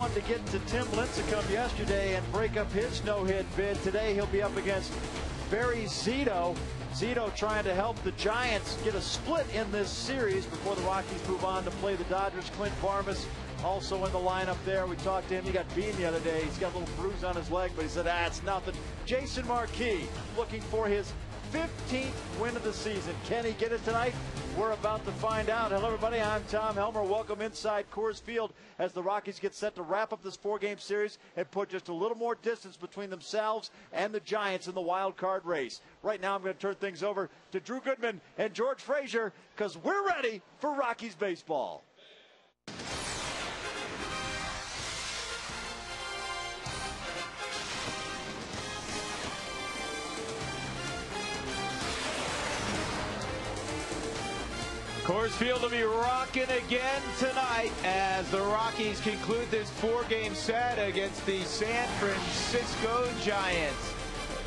on to get to Tim Lincecum yesterday and break up his no-hit bid. Today he'll be up against Barry Zito. Zito trying to help the Giants get a split in this series before the Rockies move on to play the Dodgers. Clint Varmus also in the lineup there. We talked to him. He got beaten the other day. He's got a little bruise on his leg, but he said, it's nothing. Jason Marquis looking for his 15th win of the season. Can he get it tonight? We're about to find out. Hello, everybody. I'm Tom Helmer. Welcome inside Coors Field as the Rockies get set to wrap up this four-game series and put just a little more distance between themselves and the Giants in the wild card race. Right now, I'm going to turn things over to Drew Goodman and George Frazier because we're ready for Rockies baseball. Coors Field will be rocking again tonight as the Rockies conclude this four-game set against the San Francisco Giants.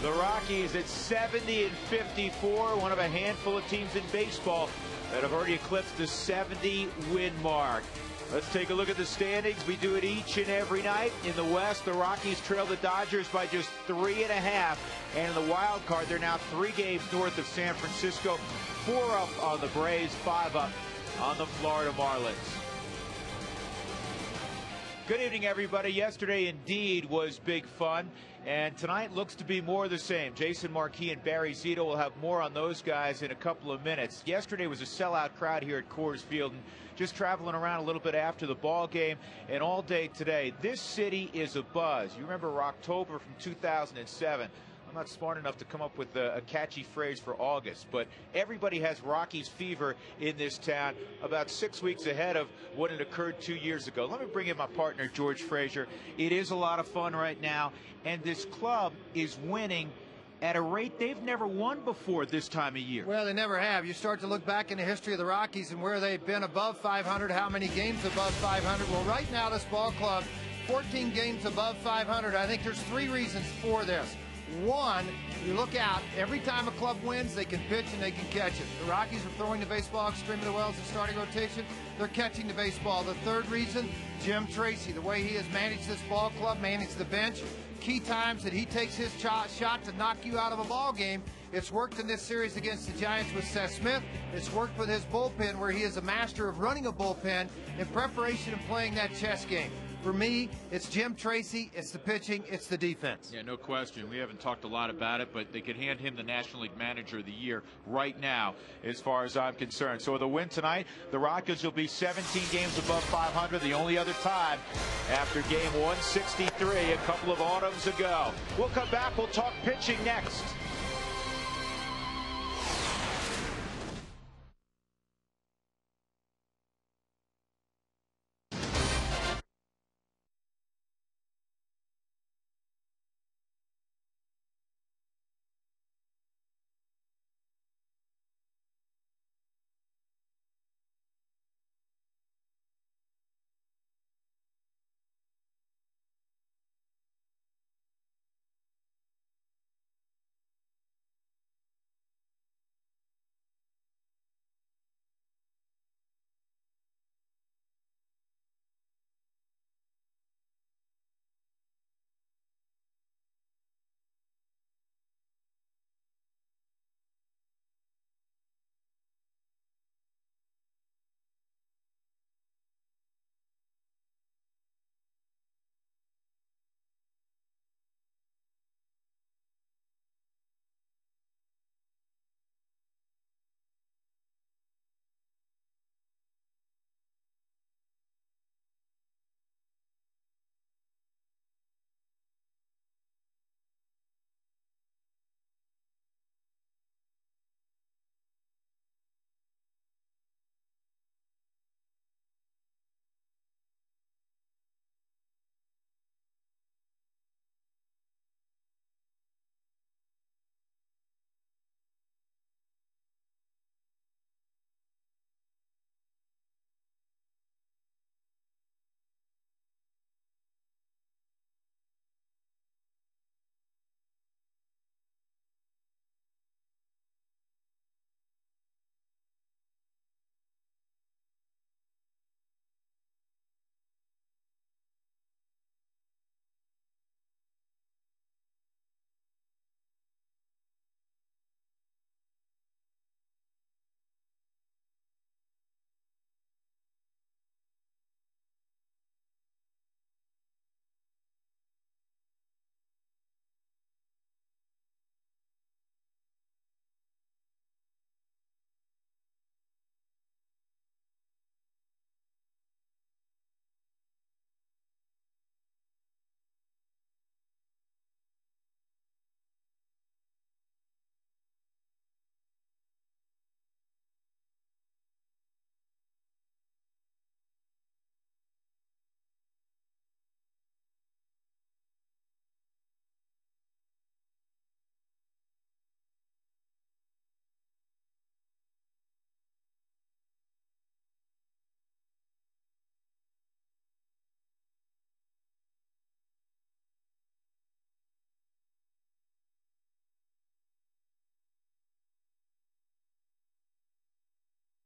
The Rockies at 70-54, one of a handful of teams in baseball that have already eclipsed the 70-win mark. Let's take a look at the standings. We do it each and every night. In the West, the Rockies trail the Dodgers by just 3.5. And in the wild card, they're now 3 games north of San Francisco. 4 up on the Braves, 5 up on the Florida Marlins. Good evening, everybody. Yesterday indeed was big fun, and tonight looks to be more of the same. Jason Marquis and Barry Zito will have more on those guys in a couple of minutes. Yesterday was a sellout crowd here at Coors Field, and just traveling around a little bit after the ball game and all day today. This city is abuzz. You remember October from 2007. I'm not smart enough to come up with a catchy phrase for August, but everybody has Rockies fever in this town about 6 weeks ahead of what had occurred 2 years ago. Let me bring in my partner, George Frazier. It is a lot of fun right now, and this club is winning at a rate they've never won before this time of year. Well, they never have. You start to look back in the history of the Rockies and where they've been above 500, how many games above 500. Well, right now, this ball club, 14 games above 500. I think there's 3 reasons for this. One, you look out, every time a club wins, they can pitch and they can catch it. The Rockies are throwing the baseball extremely well as a starting rotation. They're catching the baseball. The third reason, Jim Tracy, the way he has managed this ball club, managed the bench, key times that he takes his shot to knock you out of a ball game. It's worked in this series against the Giants with Seth Smith. It's worked with his bullpen where he is a master of running a bullpen in preparation and playing that chess game. For me, it's Jim Tracy, it's the pitching, it's the defense. Yeah, no question. We haven't talked a lot about it, but they could hand him the National League Manager of the Year right now, as far as I'm concerned. So with a win tonight, the Rockies will be 17 games above 500, the only other time after game 163 a couple of autumns ago. We'll come back. We'll talk pitching next.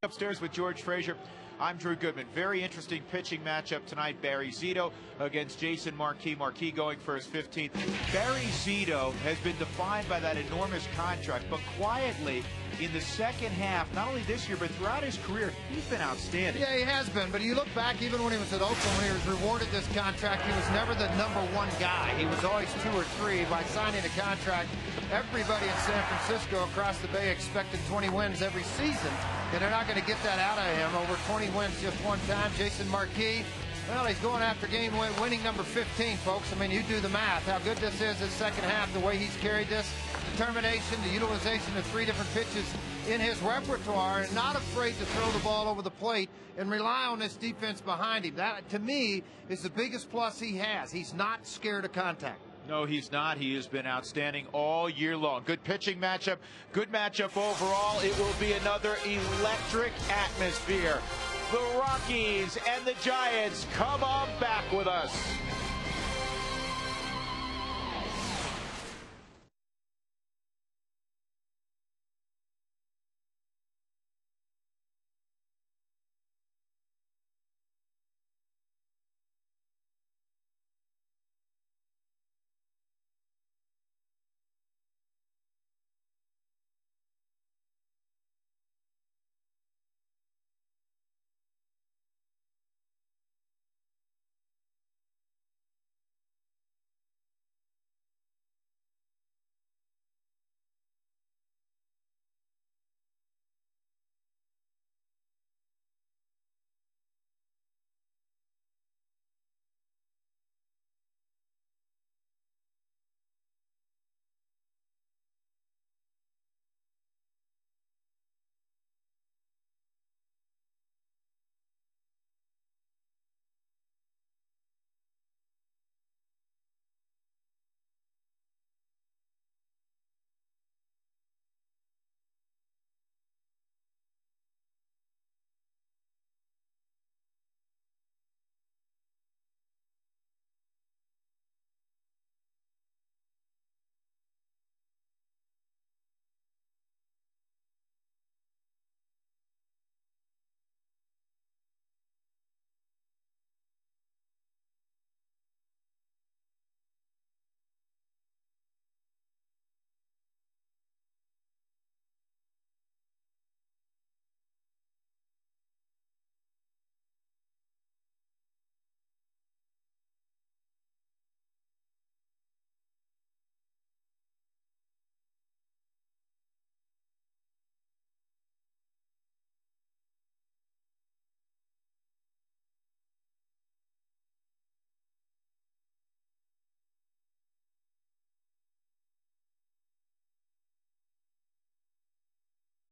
Upstairs with George Frazier. I'm Drew Goodman. Very interesting pitching matchup tonight. Barry Zito against Jason Marquis. Marquis going for his 15th. Barry Zito has been defined by that enormous contract, but quietly in the second half, not only this year, but throughout his career, he's been outstanding. Yeah, he has been, but you look back, even when he was at Oakland, when he was rewarded this contract, he was never the #1 guy. He was always 2 or 3. By signing a contract, everybody in San Francisco across the Bay expected 20 wins every season, and they're not going to get that out of him. Over 20 wins just one time. Jason Marquis, well, he's going after winning number 15, folks. I mean, you do the math. How good this is second half, the way he's carried this. Determination, the utilization of 3 different pitches in his repertoire, and not afraid to throw the ball over the plate and rely on this defense behind him. That, to me, is the biggest plus he has. He's not scared of contact. No, he's not. He has been outstanding all year long. Good pitching matchup. Good matchup overall. It will be another electric atmosphere. The Rockies and the Giants come on back with us.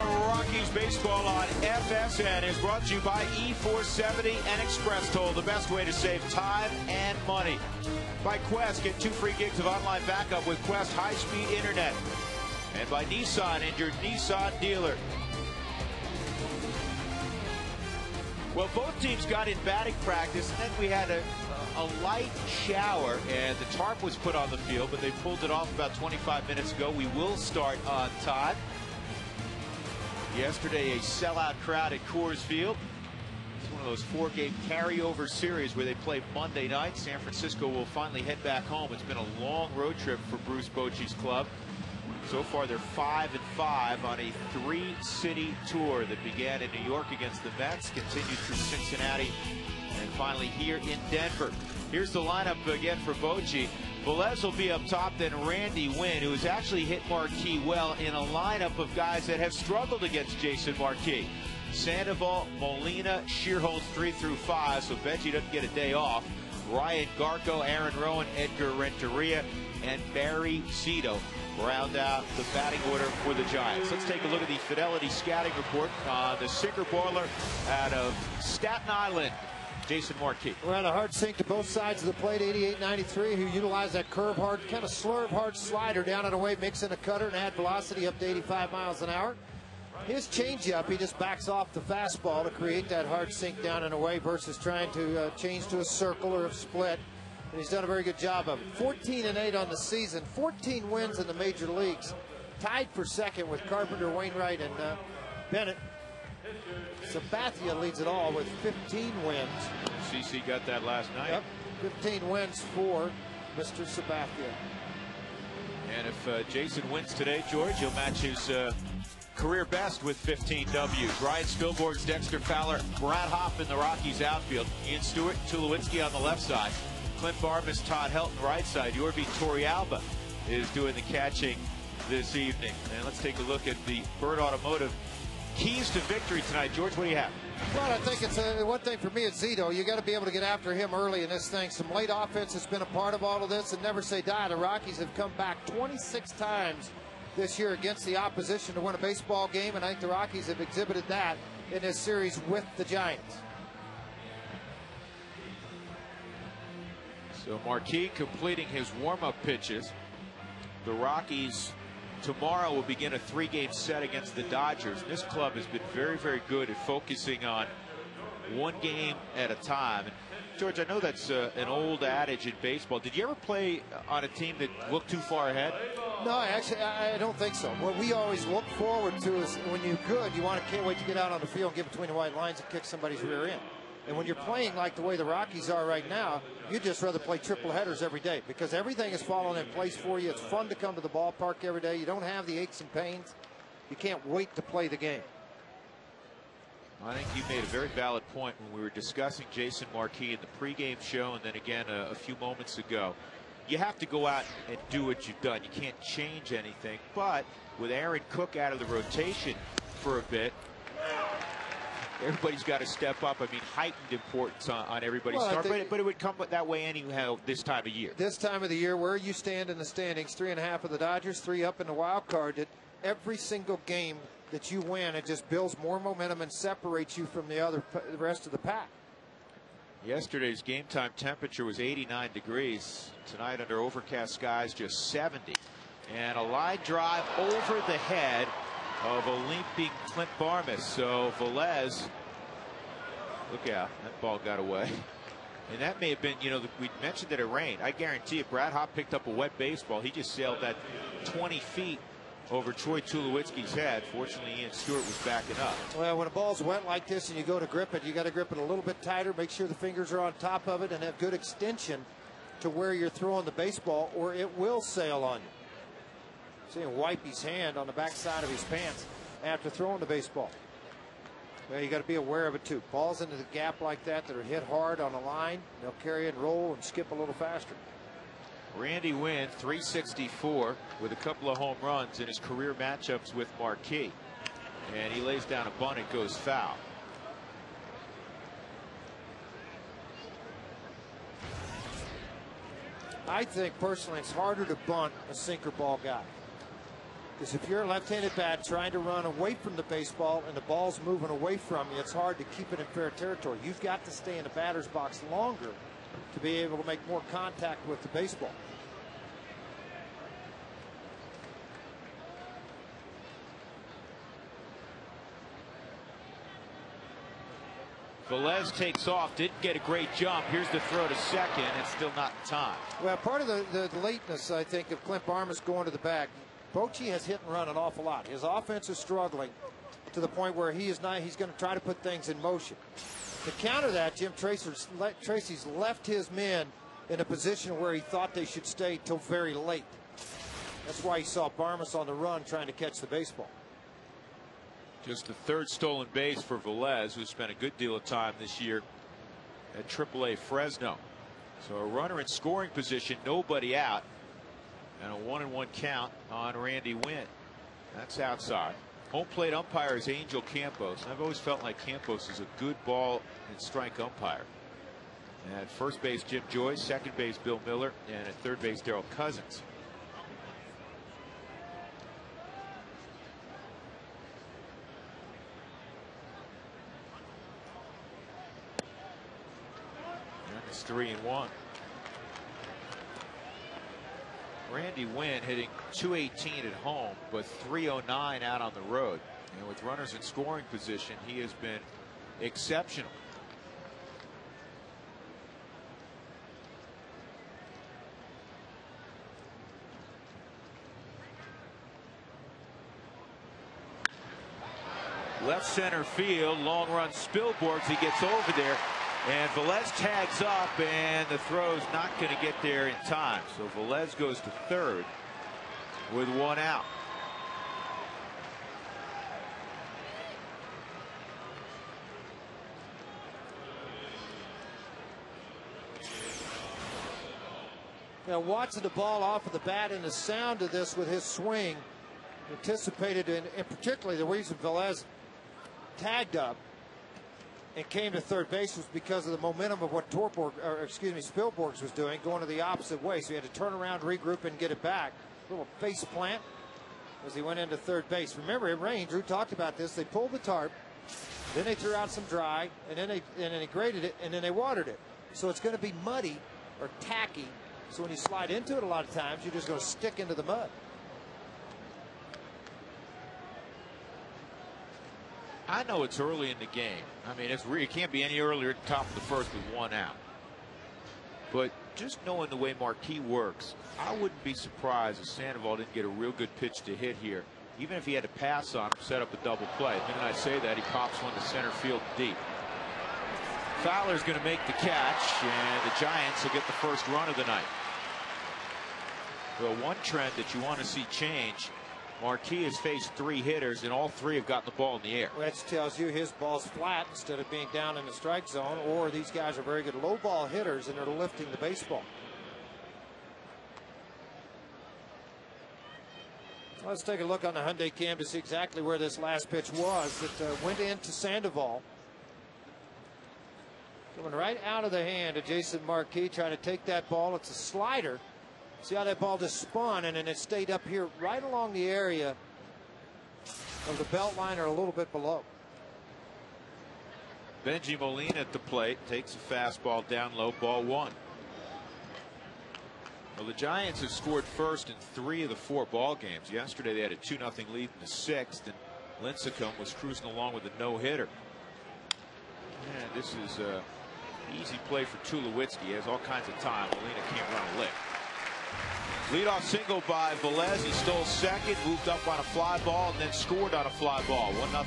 Rockies baseball on FSN is brought to you by E470 and Express Toll, the best way to save time and money. By Quest, get 2 free gigs of online backup with Quest high-speed internet. And by Nissan and your Nissan dealer. Well, both teams got in batting practice, and then we had a light shower, and the tarp was put on the field, but they pulled it off about 25 minutes ago. We will start on time. Yesterday, a sellout crowd at Coors Field. It's one of those 4-game carryover series where they play Monday night. San Francisco will finally head back home. It's been a long road trip for Bruce Bochy's club. So far, they're 5-5 on a 3-city tour that began in New York against the Mets, continued through Cincinnati, and finally here in Denver. Here's the lineup again for Bochy. Velez will be up top, then Randy Wynn, who has actually hit Marquis well in a lineup of guys that have struggled against Jason Marquis. Sandoval, Molina, Shearholtz 3 through 5, so Benji doesn't get a day off. Ryan Garco, Aaron Rowan, Edgar Renteria, and Barry Zito round out the batting order for the Giants. Let's take a look at the Fidelity scouting report on the sinker baller out of Staten Island, Jason Marquis. Ran a hard sink to both sides of the plate, 88-93, who utilized that curve hard, kind of slurve hard slider down and away, mixing a cutter and add velocity up to 85 miles an hour. His changeup, he just backs off the fastball to create that hard sink down and away versus trying to change to a circle or a split. And he's done a very good job of it. 14-8 on the season, 14 wins in the major leagues, tied for second with Carpenter, Wainwright, and Bennett. Sabathia leads it all with 15 wins. CC got that last night. Yep, 15 wins for Mr. Sabathia. And if Jason wins today, George, he'll match his career best with 15 W's. Ryan Spilborgh's Dexter Fowler, Brad Hoffman, the Rockies outfield, Ian Stewart, Tulowitzki on the left side, Clint Barmas, Todd Helton right side. Yorvi Torrealba is doing the catching this evening. And let's take a look at the Bird Automotive keys to victory tonight. George, what do you have? Well, I think it's one thing for me, it's Zito. You got to be able to get after him early in this thing. Some late offense has been a part of all of this, and never say die. The Rockies have come back 26 times this year against the opposition to win a baseball game, and I think the Rockies have exhibited that in this series with the Giants. So Marquis completing his warm-up pitches. The Rockies tomorrow will begin a 3-game set against the Dodgers. This club has been very, very good at focusing on one game at a time. And George, I know that's an old adage in baseball. Did you ever play on a team that looked too far ahead? No, actually, I don't think so. What we always look forward to is when you're good, you can't wait to get out on the field and get between the white lines and kick somebody's rear end. And when you're playing like the way the Rockies are right now, you'd just rather play triple headers every day because everything is falling in place for you. It's fun to come to the ballpark every day. You don't have the aches and pains. You can't wait to play the game. I think you made a very valid point when we were discussing Jason Marquis in the pregame show and then again a few moments ago. You have to go out and do what you've done. You can't change anything. But with Aaron Cook out of the rotation for a bit, everybody's got to step up. I mean, heightened importance on everybody's start, but it would come that way anyhow this time of year. This time of the year, where you stand in the standings, 3.5 of the Dodgers, 3 up in the wild card, that every single game that you win, it just builds more momentum and separates you from the rest of the pack. Yesterday's game time temperature was 89 degrees. Tonight under overcast skies, just 70. And a line drive over the head of a limping Clint Barmas. So Velez, look out, that ball got away. And that may have been, you know, we mentioned that it rained. I guarantee you, Brad Hopp picked up a wet baseball. He just sailed that 20 feet over Troy Tulowitzki's head. Fortunately, Ian Stewart was backing up. Well, when a ball's wet like this and you go to grip it, you got to grip it a little bit tighter, make sure the fingers are on top of it, and have good extension to where you're throwing the baseball, or it will sail on you. See him wipe his hand on the backside of his pants after throwing the baseball. Well, you got to be aware of it too. Balls into the gap like that are hit hard on a line, they'll carry and roll and skip a little faster. Randy Wynn, 364 with a couple of home runs in his career matchups with Marquis. And he lays down a bunt, it goes foul. I think personally it's harder to bunt a sinker ball guy. Because if you're a left-handed bat trying to run away from the baseball and the ball's moving away from you, it's hard to keep it in fair territory. You've got to stay in the batter's box longer to be able to make more contact with the baseball. Velez takes off, didn't get a great jump. Here's the throw to second, and still not in time. Well, part of the lateness, I think, of Clint Barmas going to the bag. Bochy has hit and run an awful lot. His offense is struggling to the point where he's going to try to put things in motion. To counter that, Jim Tracy's left his men in a position where he thought they should stay till very late. That's why he saw Barmas on the run trying to catch the baseball. Just the third stolen base for Velez, who spent a good deal of time this year at AAA Fresno. So a runner in scoring position, nobody out, and a 1-1 count on Randy Wynn. That's outside. Home plate umpire is Angel Campos. I've always felt like Campos is a good ball and strike umpire. And at first base, Jim Joyce, second base, Bill Miller, and at third base, Darrell Cousins. And it's 3-1. Randy Wynn hitting .218 at home, but .309 out on the road. And with runners in scoring position, he has been exceptional. left center field. Long run, Spilborghs. He gets over there. And Velez tags up, and the throw's not going to get there in time. So Velez goes to third with one out. Now watching the ball off of the bat and the sound of this with his swing, anticipated, and particularly the reason Velez tagged up and came to third base was because of the momentum of what Spilborghs was doing, going to the opposite way. So he had to turn around, regroup, and get it back. A little face plant as he went into third base. Remember, it rained. Drew talked about this. They pulled the tarp, then they threw out some dry, and then they graded it, and then they watered it. So it's going to be muddy or tacky. So when you slide into it, a lot of times you're just going to stick into the mud. I know it's early in the game. I mean, it can't be any earlier at the top of the first with one out. But just knowing the way Marquis works, I wouldn't be surprised if Sandoval didn't get a real good pitch to hit here. Even if he had to pass on him, set up a double play. The minute I say that, he pops one to center field deep. Fowler's going to make the catch, and the Giants will get the first run of the night. Well, one trend that you want to see change, Marquis has faced 3 hitters, and all 3 have gotten the ball in the air. Which tells you his ball's flat instead of being down in the strike zone, or these guys are very good low ball hitters and they're lifting the baseball. Let's take a look on the Hyundai cam to see exactly where this last pitch was. It went into Sandoval. Coming right out of the hand of Jason Marquis, trying to take that ball. It's a slider. See how that ball just spun, and then it stayed up here right along the area of the belt line or a little bit below. Benji Molina at the plate, takes a fastball down low, ball 1. Well, the Giants have scored first in 3 of the 4 ball games. Yesterday they had a 2-0 lead in the 6th, and Lincecum was cruising along with a no-hitter. And this is an easy play for Tulowitzki. He has all kinds of time. Molina can't run a lick. Leadoff single by Velez. He stole second, moved up on a fly ball, and then scored on a fly ball. 1-0.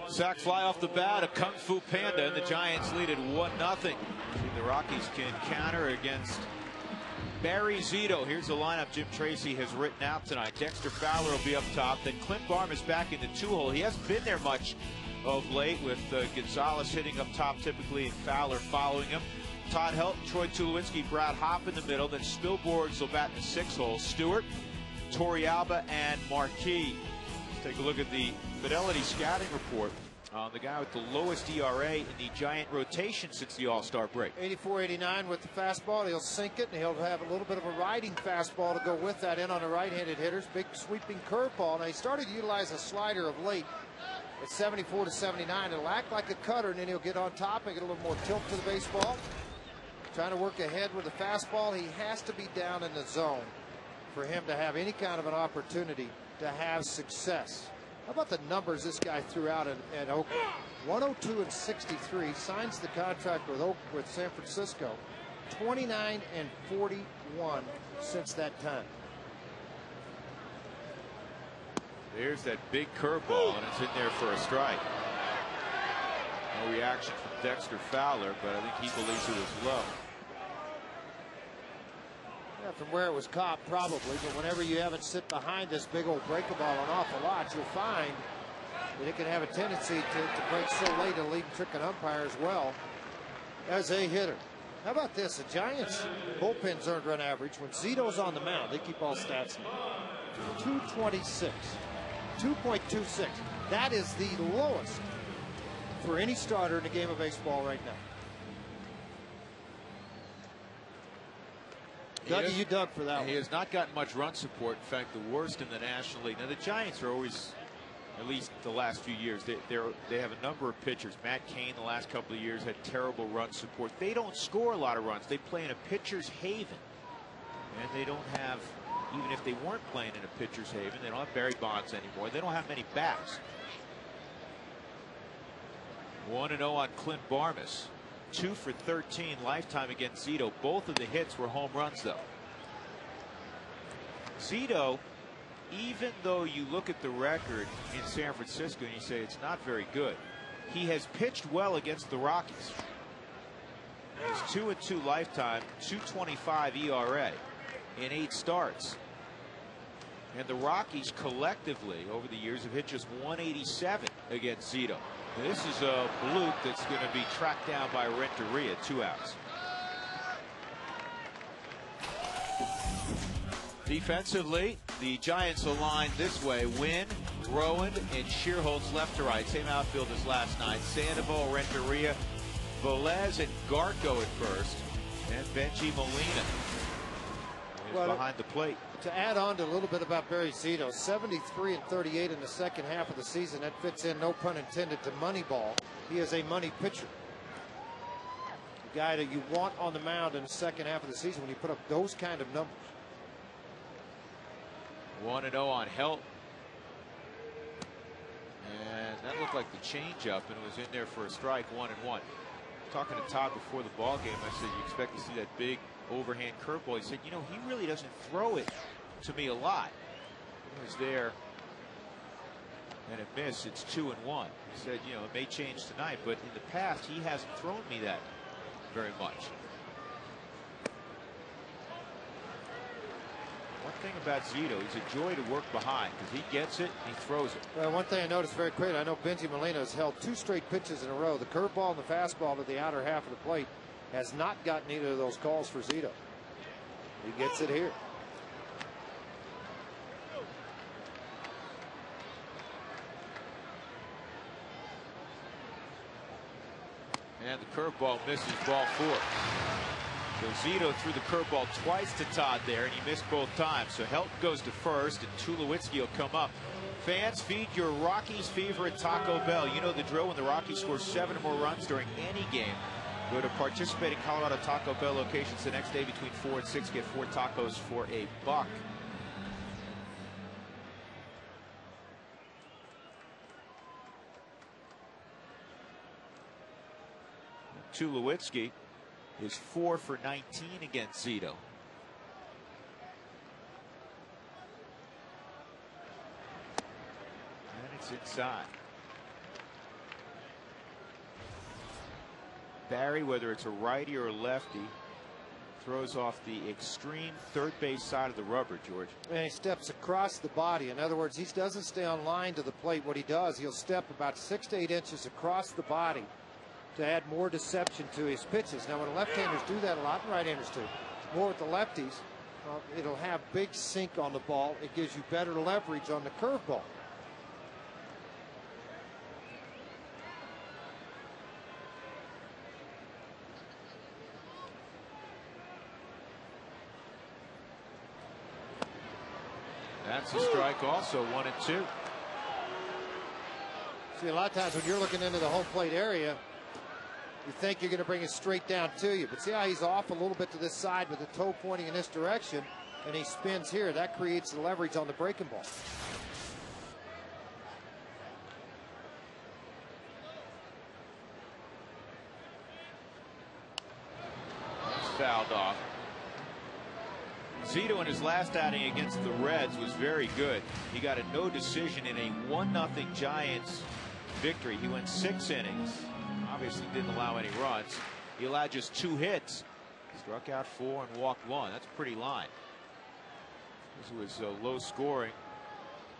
Sac fly off the bat, a Kung Fu Panda, and the Giants lead at 1-0. See the Rockies can counter against Barry Zito. Here's the lineup Jim Tracy has written out tonight. Dexter Fowler will be up top. Then Clint Barm is back in the 2-hole. He hasn't been there much of late, with Gonzalez hitting up top typically and Fowler following him. Todd Helton, Troy Tulowitzki, Brad Hopp in the middle. Then Spilborghs will bat in the 6-hole. Stewart, Torrealba, and Marquis. Let's take a look at the Fidelity scouting report on the guy with the lowest ERA in the Giant rotation since the All-Star break. 84-89 with the fastball. He'll sink it, and he'll have a little bit of a riding fastball to go with that in on the right-handed hitters. Big sweeping curveball. Now, he started to utilize a slider of late at 74-79. It'll act like a cutter, and then he'll get on top and get a little more tilt to the baseball. trying to work ahead with the fastball. He has to be down in the zone for him to have any kind of an opportunity to have success. How about the numbers this guy threw out at Oakland? 102 and 63, signs the contract with San Francisco. 29 and 41 since that time. There's that big curveball, and it's in there for a strike. No reaction from Dexter Fowler, but I think he believes it was low. Yeah, from where it was caught, probably, but whenever you have it sit behind this big old breaker ball an awful lot, you'll find that it can have a tendency to break so late and lead tricking umpire as well as a hitter. How about this? The Giants bullpen's earned run average when Zito's on the mound, they keep all stats in, 226, 2.26. That is the lowest for any starter in the game of baseball right now. Dougie, you dug for that one. He has not gotten much run support. In fact, the worst in the National League. Now, the Giants are always, at least the last few years, they have a number of pitchers. Matt Cain, the last couple of years, had terrible run support. They don't score a lot of runs. They play in a pitcher's haven. And they don't have, even if they weren't playing in a pitcher's haven, they don't have Barry Bonds anymore. They don't have many bats. 1-0 on Clint Barmas. 2 for 13 lifetime against Zito. Both of the hits were home runs, though. Zito, even though you look at the record in San Francisco and you say it's not very good, he has pitched well against the Rockies. He's 2-2 lifetime, 2.25 ERA in 8 starts. And the Rockies collectively over the years have hit just 187 against Zito. This is a bloop that's going to be tracked down by Renteria, 2 outs. Defensively, the Giants aligned this way. Wynn, Rowan, and Shearholtz left to right. Same outfield as last night. Sandoval, Renteria, Velez, and Garco at first. And Benji Molina is behind the plate. To add on to a little bit about Barry Zito, 73 and 38 in the second half of the season. That fits in, no pun intended, to Moneyball. He is a money pitcher. The guy that you want on the mound in the second half of the season when you put up those kind of numbers. 1-0 on Helt. And that looked like the changeup, and it was in there for a strike, 1-1. Talking to Todd before the ball game, I said, you expect to see that big overhand curveball. He said, you know, he really doesn't throw it to me a lot. It was there and it missed. It's 2-1. He said, you know, it may change tonight, but in the past he hasn't thrown me that very much. One thing about Zito, he's a joy to work behind because he gets it, he throws it. Well, one thing I noticed very quickly, I know Benji Molina has held 2 straight pitches in a row. The curveball and the fastball to the outer half of the plate has not gotten either of those calls for Zito. He gets it here. And the curveball misses, ball 4. So Zito threw the curveball twice to Todd there, and he missed both times. So Helt goes to first, and Tulowitzki will come up. Fans, feed your Rockies fever at Taco Bell. You know the drill. When the Rockies score 7 or more runs during any game, go to participating Colorado Taco Bell locations the next day between 4 and 6. Get 4 tacos for $1. Tulowitzki is 4 for 19 against Zito. And it's inside. Barry, whether it's a righty or a lefty, throws off the extreme third base side of the rubber, George. And he steps across the body. In other words, he doesn't stay on line to the plate. What he does, he'll step about 6 to 8 inches across the body to add more deception to his pitches. Now, when left-handers do that a lot, and right-handers too, more with the lefties, it'll have big sink on the ball. It gives you better leverage on the curveball. That's a strike also, 1-2. See, a lot of times when you're looking into the home plate area, you think you're going to bring it straight down to you. But see how he's off a little bit to this side with the toe pointing in this direction, and he spins here. That creates the leverage on the breaking ball. Fouled off. Zito in his last outing against the Reds was very good. He got a no decision in a 1-0 Giants victory. He went 6 innings. Obviously didn't allow any runs. He allowed just 2 hits. Struck out 4 and walked 1. That's a pretty line. This was low scoring.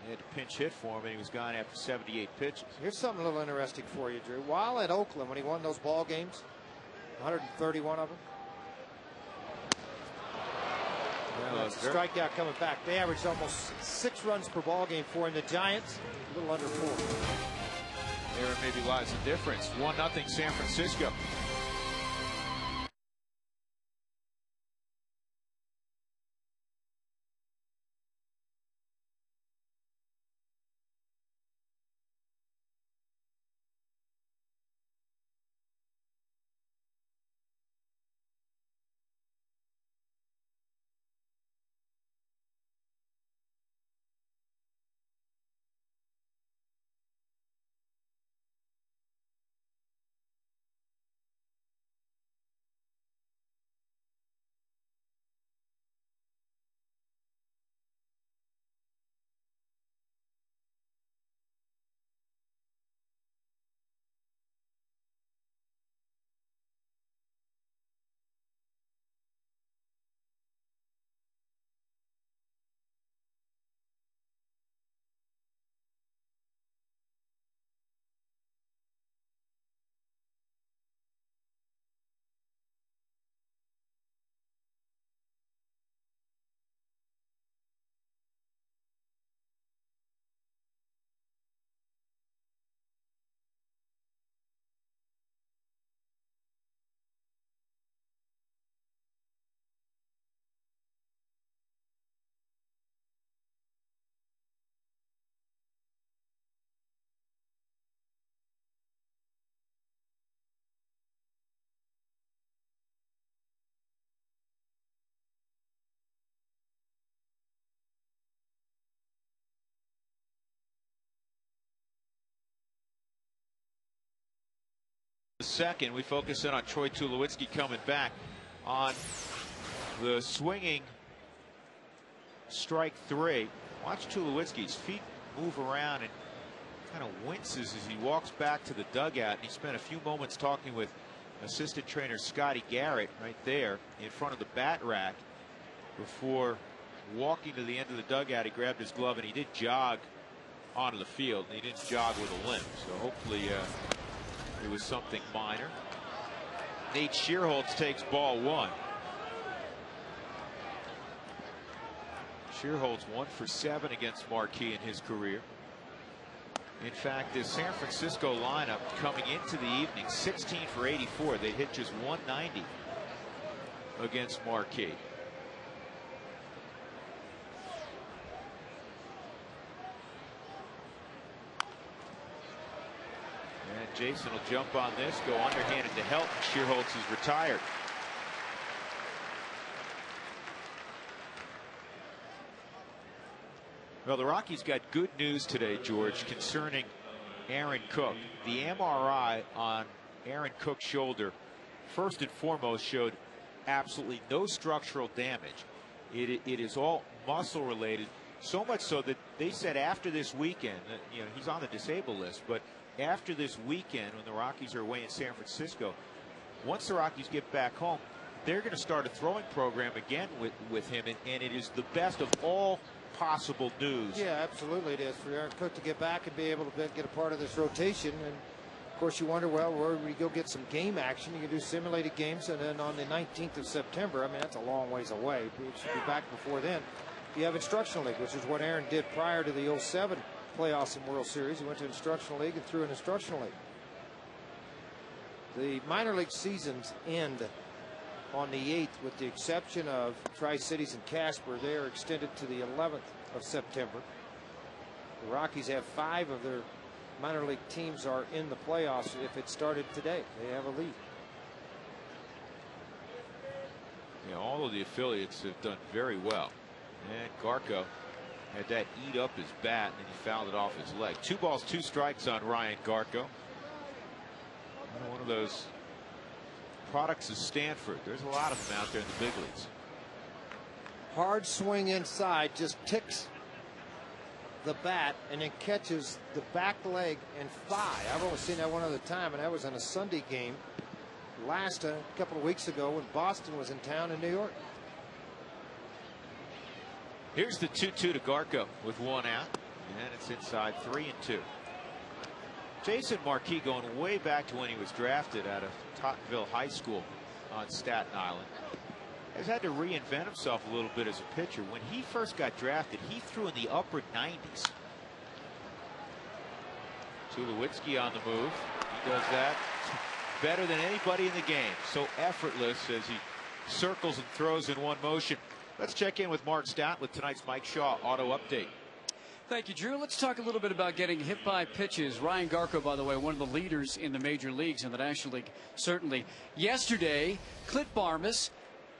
They had to pinch hit for him, and he was gone after 78 pitches. Here's something a little interesting for you, Drew. While at Oakland, when he won those ball games, 131 of them. Strikeout coming back. They averaged almost 6 runs per ball game for him. The Giants, a little under 4. There maybe lies the difference. 1-0 San Francisco. Second, we focus in on Troy Tulowitzki coming back on the swinging strike 3. Watch Tulowitzki's feet move around and kind of winces as he walks back to the dugout. And he spent a few moments talking with assistant trainer Scotty Garrett right there in front of the bat rack before walking to the end of the dugout. He grabbed his glove and he did jog onto the field. And he didn't jog with a limp, so hopefully it was something minor. Nate Shearholtz takes ball 1. Shearholtz 1 for 7 against Marquee in his career. In fact, the San Francisco lineup coming into the evening 16 for 84. They hit just 190 against Marquee. And Jason will jump on this, go underhanded to help. Shearholtz is retired. Well, the Rockies got good news today, George, concerning Aaron Cook. The MRI on Aaron Cook's shoulder, first and foremost, showed absolutely no structural damage. It is all muscle related, so much so that they said after this weekend, you know, he's on the disabled list, but after this weekend, when the Rockies are away in San Francisco, once the Rockies get back home, they're going to start a throwing program again with him, and it is the best of all possible news. Yeah, absolutely it is for Aaron Cook to get back and be able to get a part of this rotation. And of course you wonder, well, where do we go get some game action? You can do simulated games, and then on the 19th of September, I mean, that's a long ways away. It should be back before then. You have Instructional League, which is what Aaron did prior to the 07 playoffs and World Series. He went to Instructional League and threw an Instructional League. The minor league seasons end on the 8th, with the exception of Tri-Cities and Casper. They are extended to the 11th of September. The Rockies have 5 of their minor league teams are in the playoffs if it started today. They have a lead. You know, all of the affiliates have done very well. And Garko had that eat up his bat, and he fouled it off his leg. 2 balls, 2 strikes on Ryan Garko. One of those products of Stanford. There's a lot of them out there in the big leagues. Hard swing inside, just ticks the bat and then catches the back leg and thigh. I've only seen that one other time, and that was in a Sunday game last a couple of weeks ago when Boston was in town in New York. Here's the 2-2 to Garko with 1 out, and it's inside 3-2. Jason Marquis, going way back to when he was drafted out of Tottenville High School on Staten Island, has had to reinvent himself a little bit as a pitcher. When he first got drafted, he threw in the upper 90s. Tulowitzki on the move. He does that better than anybody in the game. So effortless as he circles and throws in one motion. Let's check in with Mark Stout with tonight's Mike Shaw Auto Update. Thank you, Drew. Let's talk a little bit about getting hit by pitches. Ryan Garko, by the way, one of the leaders in the major leagues in the National League, certainly. Yesterday, Clint Barmas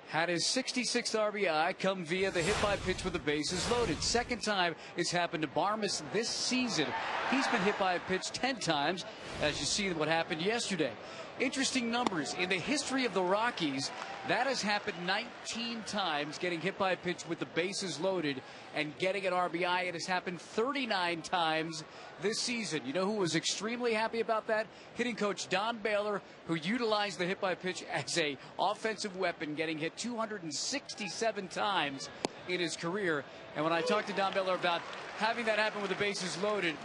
had his 66th RBI come via the hit by pitch with the bases loaded. Second time it's happened to Barmas this season. He's been hit by a pitch 10 times, as you see what happened yesterday. Interesting numbers. In the history of the Rockies, that has happened 19 times, getting hit by a pitch with the bases loaded and getting an RBI. It has happened 39 times this season. You know who was extremely happy about that? Hitting coach Don Baylor, who utilized the hit by pitch as a offensive weapon, getting hit 267 times in his career. And when I talked to Don Baylor about having that happen with the bases loaded,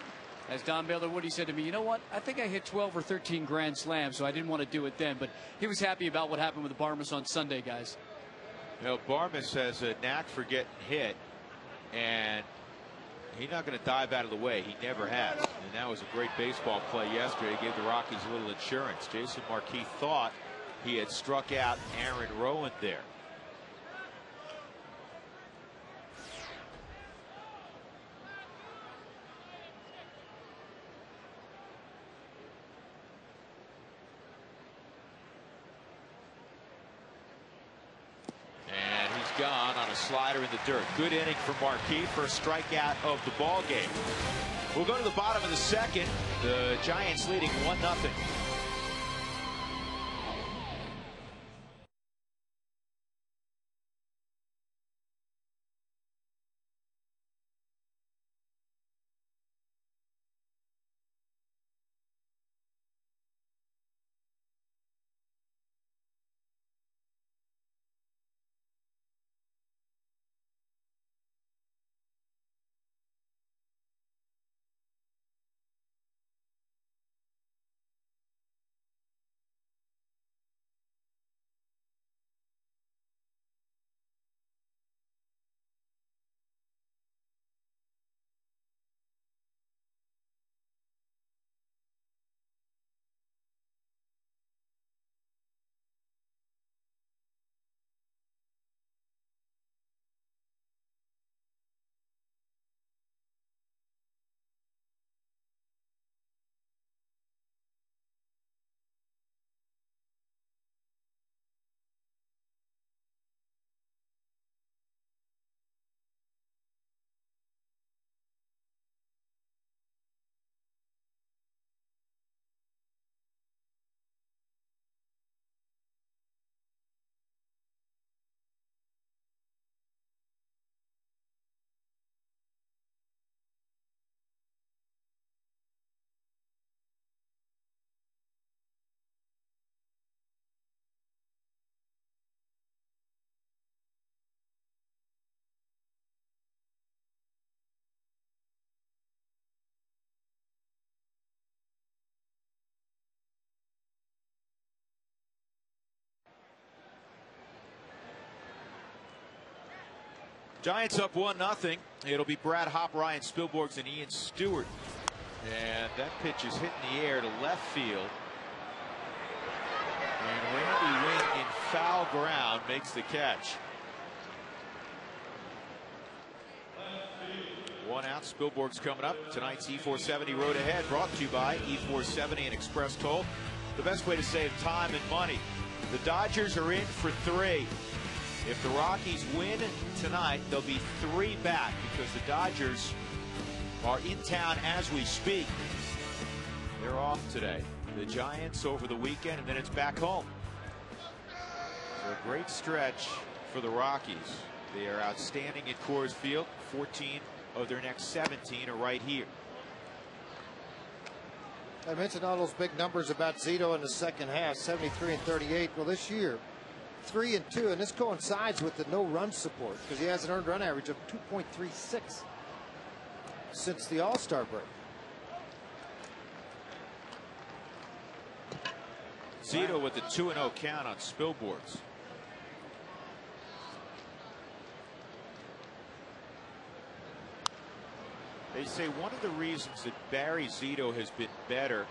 as Don Baylor would, he said to me, you know what, I think I hit 12 or 13 grand slams, so I didn't want to do it then. But he was happy about what happened with Barmas on Sunday, guys. You know, Barmas has a knack for getting hit, and he's not going to dive out of the way. He never has. And that was a great baseball play yesterday. He gave the Rockies a little insurance. Jason Marquis thought he had struck out Aaron Rowan there. Gone on a slider in the dirt. Good inning for Marquis for a strikeout of the ball game. We'll go to the bottom of the second. The Giants leading 1-0. Giants up 1-0. It'll be Brad Hopp, Ryan Spilborghs, and Ian Stewart. And that pitch is hitting the air to left field. And Randy Wing in foul ground makes the catch. 1 out. Spilborghs coming up. Tonight's E470 Road Ahead brought to you by E470 and Express Toll. The best way to save time and money. The Dodgers are in for 3. If the Rockies win tonight, they'll be 3 back because the Dodgers are in town as we speak. They're off today. The Giants over the weekend, and then it's back home. So a great stretch for the Rockies. They are outstanding at Coors Field. 14 of their next 17 are right here. I mentioned all those big numbers about Zito in the second half, 73 and 38. Well, this year, 3 and 2, and this coincides with the no run support because he has an earned run average of 2.36 since the All-Star break. Zito with the 2-0 count on Spilboards. They say one of the reasons that Barry Zito has been better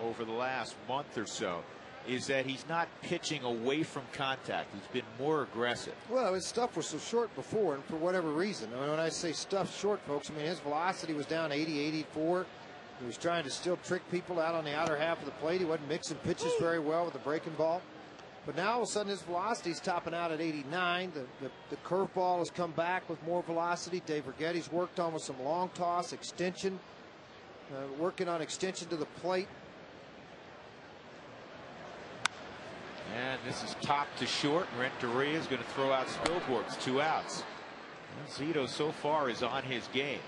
over the last month or so is that he's not pitching away from contact. He's been more aggressive. Well, his stuff was so short before, and for whatever reason. I mean, when I say stuff short, folks, I mean his velocity was down 80, 84. He was trying to still trick people out on the outer half of the plate. He wasn't mixing pitches very well with the breaking ball. But now all of a sudden his velocity is topping out at 89. The curveball has come back with more velocity. Dave Righetti's worked on with some long toss, extension, working on extension to the plate. And this is top to short. Renteria is going to throw out Spilboards. 2 outs. And Zito so far is on his game.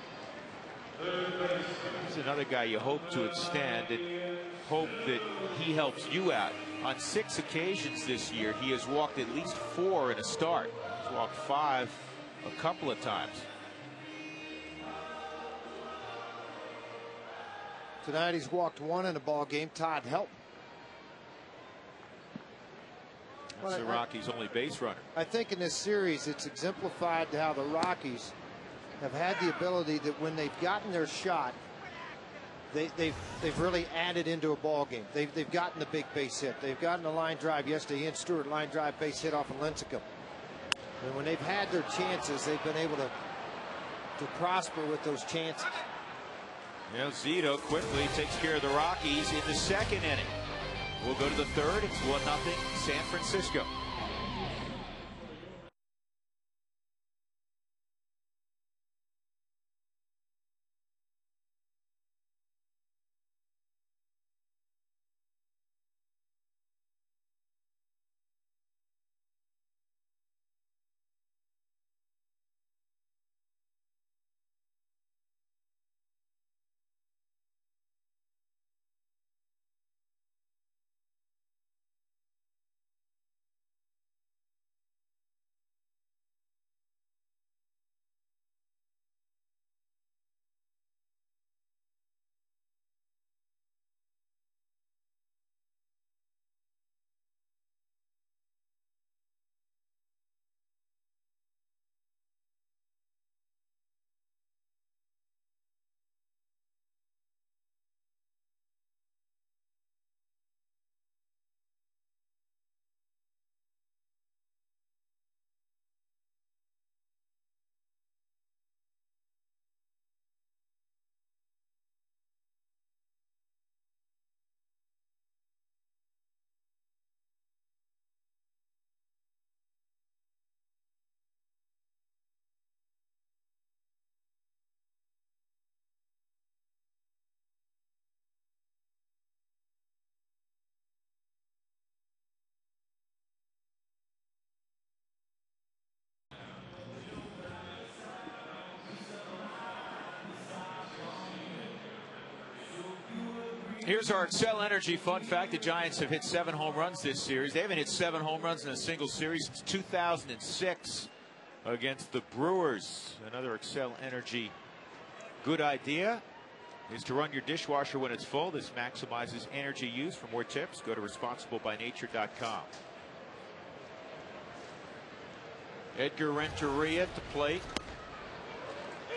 He's another guy you hope to extend and hope that he helps you out. On 6 occasions this year, he has walked at least 4 in a start. He's walked 5 a couple of times. Tonight he's walked 1 in a ball game. Todd Helton. That's the Rockies' only base runner. I think in this series it's exemplified how the Rockies have had the ability that when they've gotten their shot, they've really added into a ball game. They've gotten the big base hit. They've gotten a line drive yesterday. Ian Stewart line drive base hit off of Lincecum. And when they've had their chances, they've been able to prosper with those chances. You know, Zito quickly takes care of the Rockies in the 2nd inning. We'll go to the 3rd. It's 1-0 San Francisco. Here's our Excel Energy fun fact. The Giants have hit 7 home runs this series. They haven't hit 7 home runs in a single series since 2006 against the Brewers. Another Excel Energy good idea is to run your dishwasher when it's full. This maximizes energy use. For more tips, go to responsiblebynature.com. Edgar Renteria at the plate.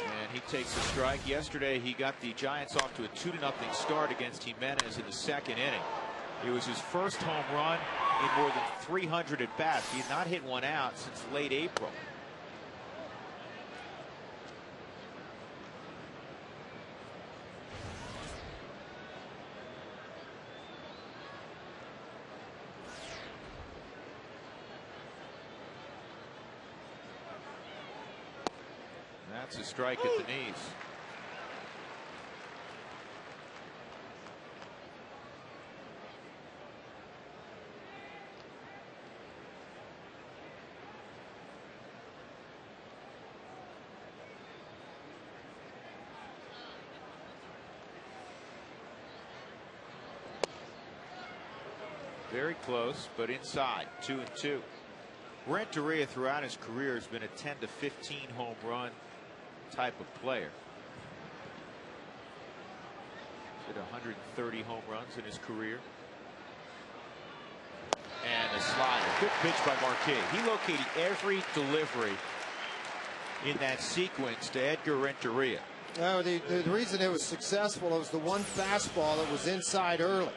And he takes a strike. Yesterday, he got the Giants off to a 2-0 start against Jimenez in the 2nd inning. It was his first home run in more than 300 at bats. He had not hit one out since late April. Wants a strike at the knees. Very close, but inside. 2-2. Renteria throughout his career has been a 10 to 15 home run type of player. He's hit 130 home runs in his career. And a slider. Good pitch by Marquis. He located every delivery in that sequence to Edgar Renteria. No, the reason it was successful, it was the one fastball that was inside early.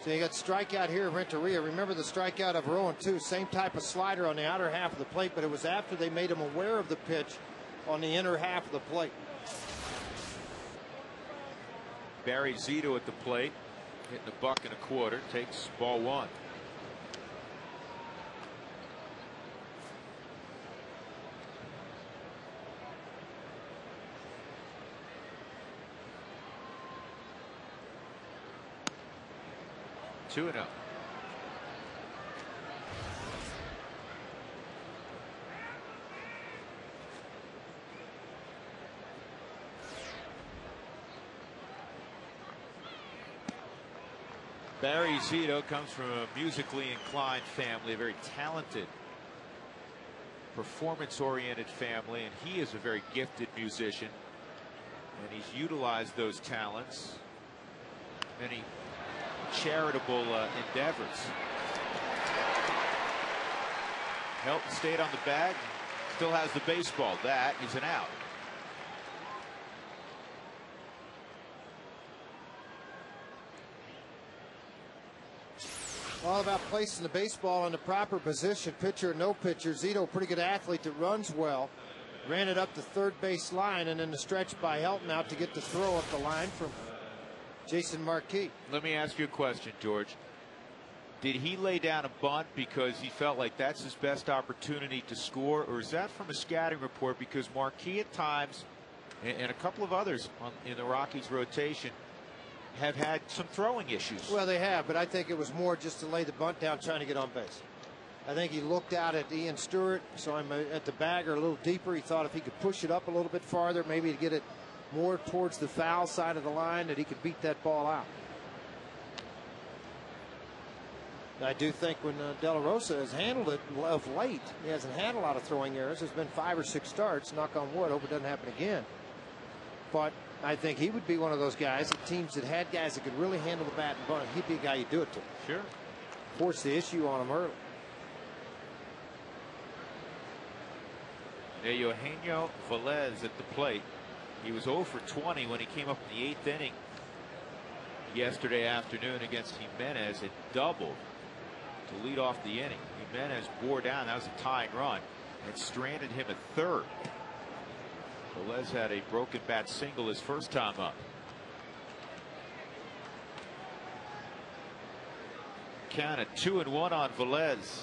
So you got strikeout here of Renteria. Remember the strikeout of Rowan too. Same type of slider on the outer half of the plate, but it was after they made him aware of the pitch on the inner half of the plate. Barry Zito at the plate, hitting a $1.25. Takes ball one. Two and up. Barry Zito comes from a musically inclined family, a very talented, performance-oriented family, and he is a very gifted musician, and he's utilized those talents. Many charitable endeavors. Helton stayed on the bag, still has the baseball. That is an out. All about placing the baseball in the proper position, pitcher or no pitcher. Zito, pretty good athlete that runs well. Ran it up the third base line, and then the stretch by Helton out to get the throw up the line from Jason Marquis. Let me ask you a question, George. Did he lay down a bunt because he felt like that's his best opportunity to score, or is that from a scouting report? Because Marquis at times, and a couple of others in the Rockies rotation, have had some throwing issues. Well, they have, but I think it was more just to lay the bunt down trying to get on base. I think he looked out at Ian Stewart, saw him at the bagger a little deeper. He thought if he could push it up a little bit farther, maybe to get it more towards the foul side of the line, that he could beat that ball out. I do think when De La Rosa has handled it of late, he hasn't had a lot of throwing errors. There's been 5 or 6 starts, knock on wood, hope it doesn't happen again. But I think he would be one of those guys, the teams that had guys that could really handle the bat and bunt, he'd be a guy you do it to. Sure. Force the issue on him early. Eugenio Velez at the plate. He was 0 for 20 when he came up in the 8th inning yesterday afternoon against Jimenez. It doubled to lead off the inning. Jimenez bore down. That was a tying run and stranded him at third. Velez had a broken bat single his first time up. Count at 2-1 on Velez.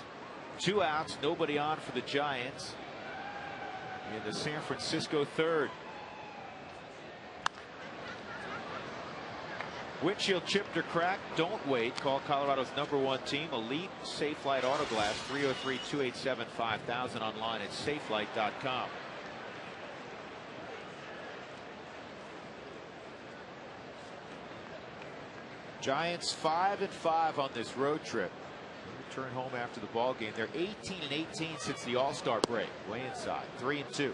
2 outs, nobody on for the Giants in the San Francisco third. Windshield chipped or cracked? Don't wait. Call Colorado's #1 team, Elite Safelite Auto Glass, 303-287-5000, online at safelite.com. Giants 5-5 on this road trip. They return home after the ball game. They're 18-18 since the All-Star break. Way inside. 3-2.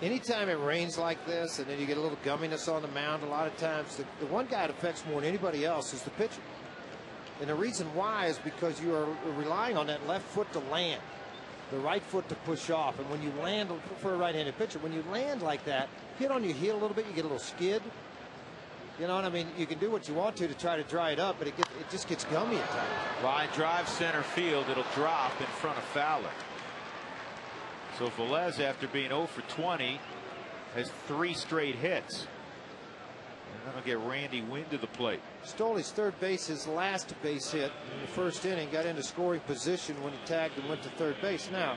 Anytime it rains like this and then you get a little gumminess on the mound, a lot of times the one guy it affects more than anybody else is the pitcher. And the reason why is because you are relying on that left foot to land, the right foot to push off. And when you land, for a right-handed pitcher, when you land like that, hit on your heel a little bit, you get a little skid. You know what I mean? You can do what you want to try to dry it up, but it just gets gummy at times. Line drive center field. It'll drop in front of Fowler. So Velez, after being 0 for 20, has 3 straight hits. And That'll get Randy Wynn to the plate. Stole his third base, his last base hit in the first inning. Got into scoring position when he tagged and went to third base. Now,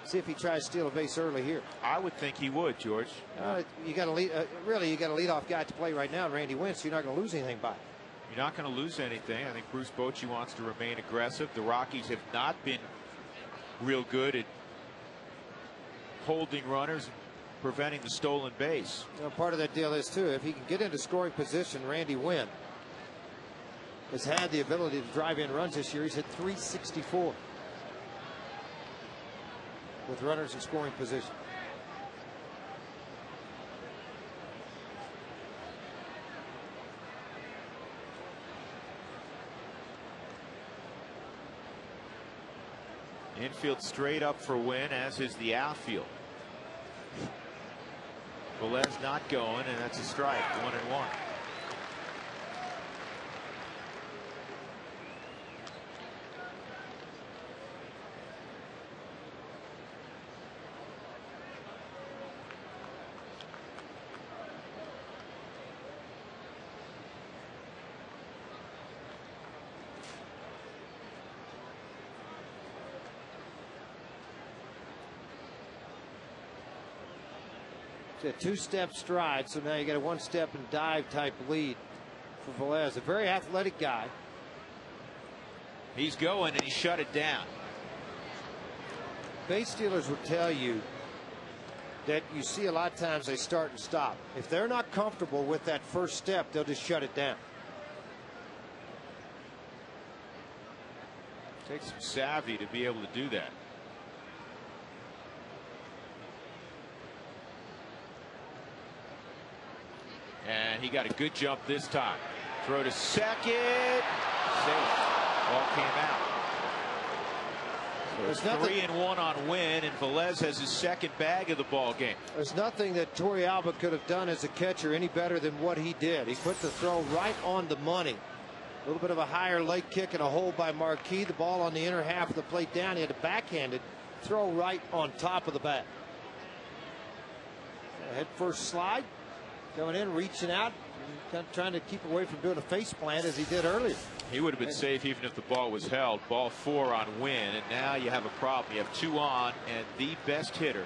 see if he tries to steal a base early here. I would think he would, George. You got to lead. Really, you got a leadoff guy to play right now, Randy Wynn. So you're not going to lose anything by it. You're not going to lose anything. I think Bruce Bochy wants to remain aggressive. The Rockies have not been real good at holding runners and preventing the stolen base. You know, part of that deal is too, if he can get into scoring position, Randy Wynn has had the ability to drive in runs this year. He's hit 364 with runners in scoring position. Infield straight up for Wynn, as is the outfield. Velez not going, and that's a strike. 1-1. A two-step stride, so now you got a one-step and dive type lead for Velez. A very athletic guy. He's going, and he shut it down. Base stealers will tell you that you see a lot of times they start and stop. If they're not comfortable with that first step, they'll just shut it down. Takes some savvy to be able to do that. And he got a good jump this time. Throw to second. Safe. Ball came out. So it's 3-1 on Wynn, and Velez has his second bag of the ball game. There's nothing that Torey Alba could have done as a catcher any better than what he did. He put the throw right on the money. A little bit of a higher leg kick and a hole by Marquis. The ball on the inner half of the plate down. He had a backhanded throw right on top of the bat. Head first slide. Going in, reaching out, kind of trying to keep away from doing a face plant as he did earlier. He would have been safe even if the ball was held. Ball 4 on Wynn, and now you have a problem. You have 2 on, and the best hitter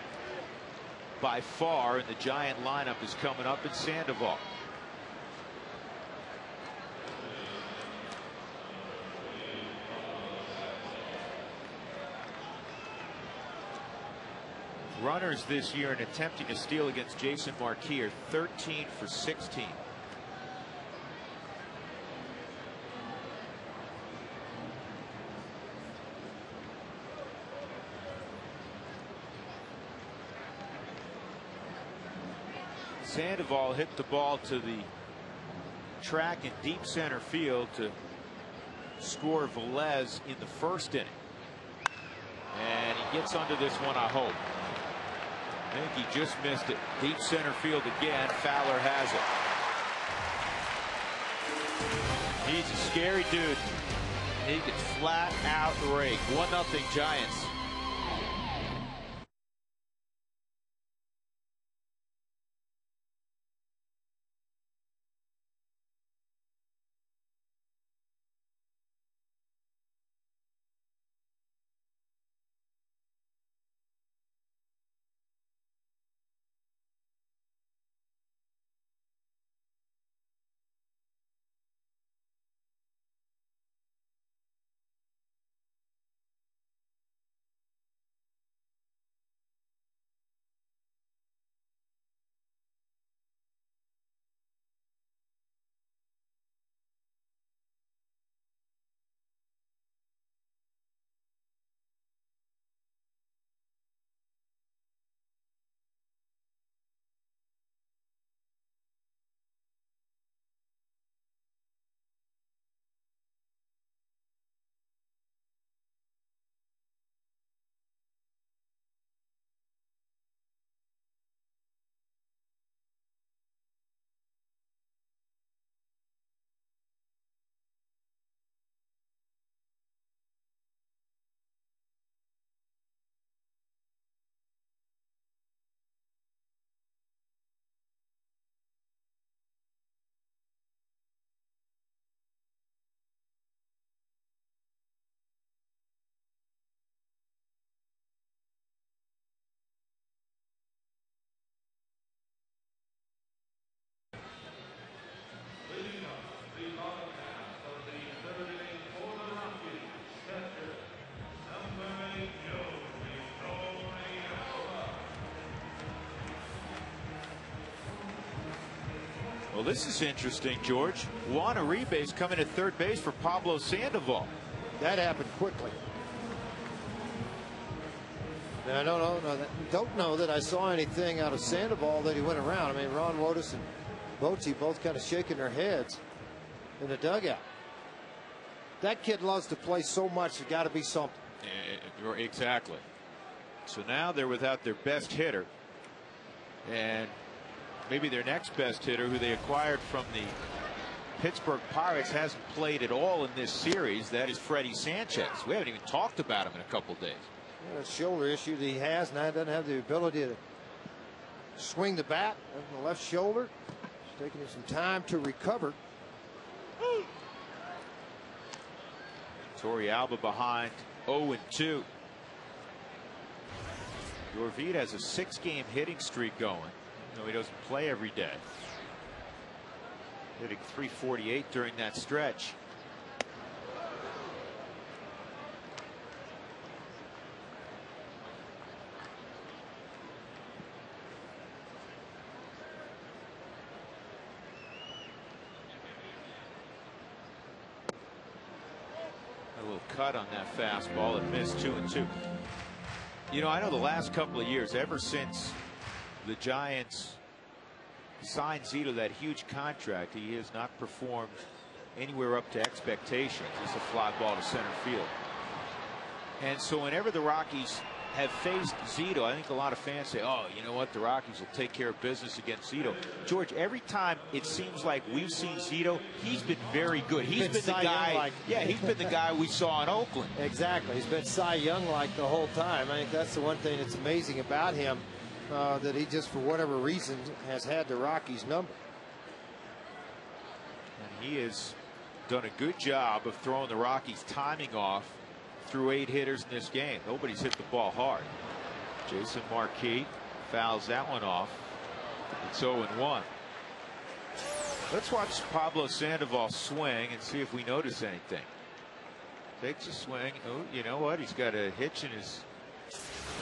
by far in the Giant lineup is coming up in Sandoval. Runners this year in attempting to steal against Jason Marquis are 13 for 16. Sandoval hit the ball to the track in deep center field to score Velez in the first inning. And he gets under this one, I hope. I think he just missed it. Deep center field again. Fowler has it. He's a scary dude. He gets flat out raked. 1-0 Giants. this is interesting, George. Juan Uribe's coming at third base for Pablo Sandoval. That happened quickly. Now, don't know that I saw anything out of Sandoval that he went around. I mean, Ron Wotus and Bochy both kind of shaking their heads in the dugout. That kid loves to play so much. There's got to be something. Exactly. So now they're without their best hitter, and maybe their next best hitter, who they acquired from the Pittsburgh Pirates, hasn't played at all in this series. That is Freddie Sanchez. We haven't even talked about him in a couple days. A shoulder issue that he has now. Doesn't have the ability to swing the bat on the left shoulder. It's taking him some time to recover. Torrealba behind 0-2. Yorvit has a 6-game hitting streak going. You know, he doesn't play every day. Hitting .348 during that stretch. A little cut on that fastball. It missed 2-2. You know, I know the last couple of years, ever since the Giants signed Zito that huge contract, he has not performed anywhere up to expectations. It's a fly ball to center field. And so whenever the Rockies have faced Zito, I think a lot of fans say, oh, you know what, the Rockies will take care of business against Zito. George, every time it seems like we've seen Zito, he's been very good. He's been the guy. Yeah, he's been the guy we saw in Oakland. Exactly. He's been Cy Young-like the whole time. I think that's the one thing that's amazing about him, that he just, for whatever reason, has had the Rockies number. And he has done a good job of throwing the Rockies' timing off through 8 hitters in this game. Nobody's hit the ball hard. Jason Marquis fouls that one off. It's 0-1. Let's watch Pablo Sandoval swing and see if we notice anything. Takes a swing. Oh, you know what? He's got a hitch in his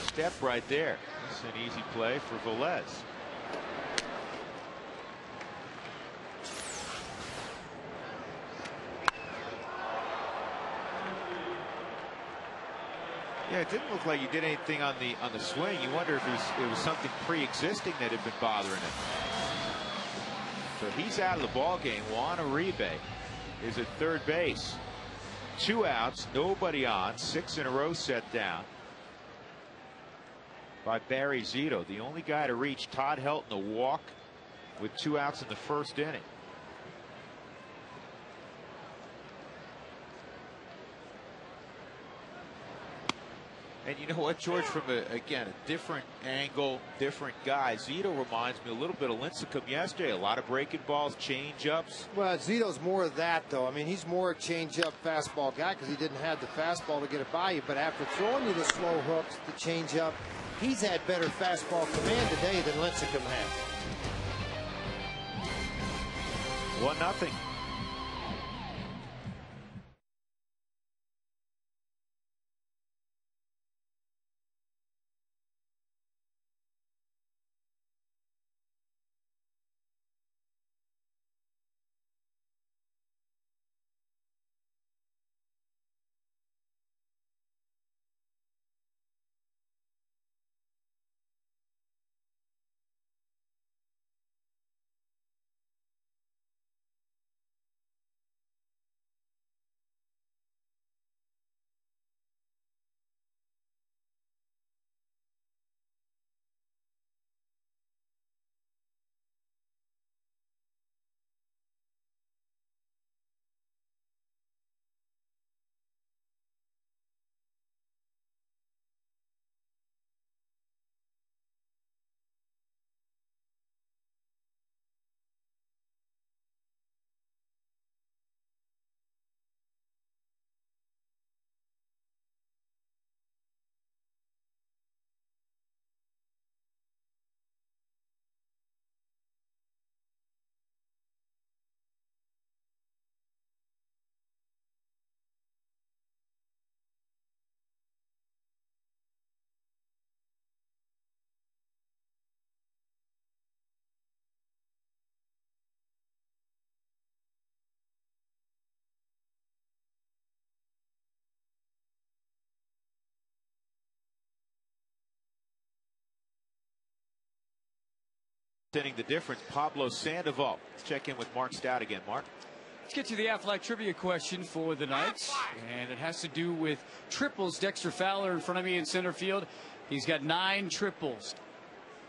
step right there. It's an easy play for Velez. Yeah, it didn't look like he did anything on the swing. You wonder if it was something pre-existing that had been bothering him. So he's out of the ball game. Juan Uribe is at third base. 2 outs, nobody on. 6 in a row set down by Barry Zito. The only guy to reach Todd Helton a walk with 2 outs in the first inning. And you know what, George, from again a different angle, different guy. Zito reminds me a little bit of Lincecum yesterday. A lot of breaking balls, change ups. Well, Zito's more of that, though. I mean, he's more a change up fastball guy because he didn't have the fastball to get it by you. But after throwing you the slow hooks, the change up, he's had better fastball command today than Lincecum has. 1-0. Inning the difference, Pablo Sandoval. Let's check in with Mark Stout again. Mark. Let's get to the Aflac trivia question for the Knights, and it has to do with triples. Dexter Fowler in front of me in center field. He's got 9 triples.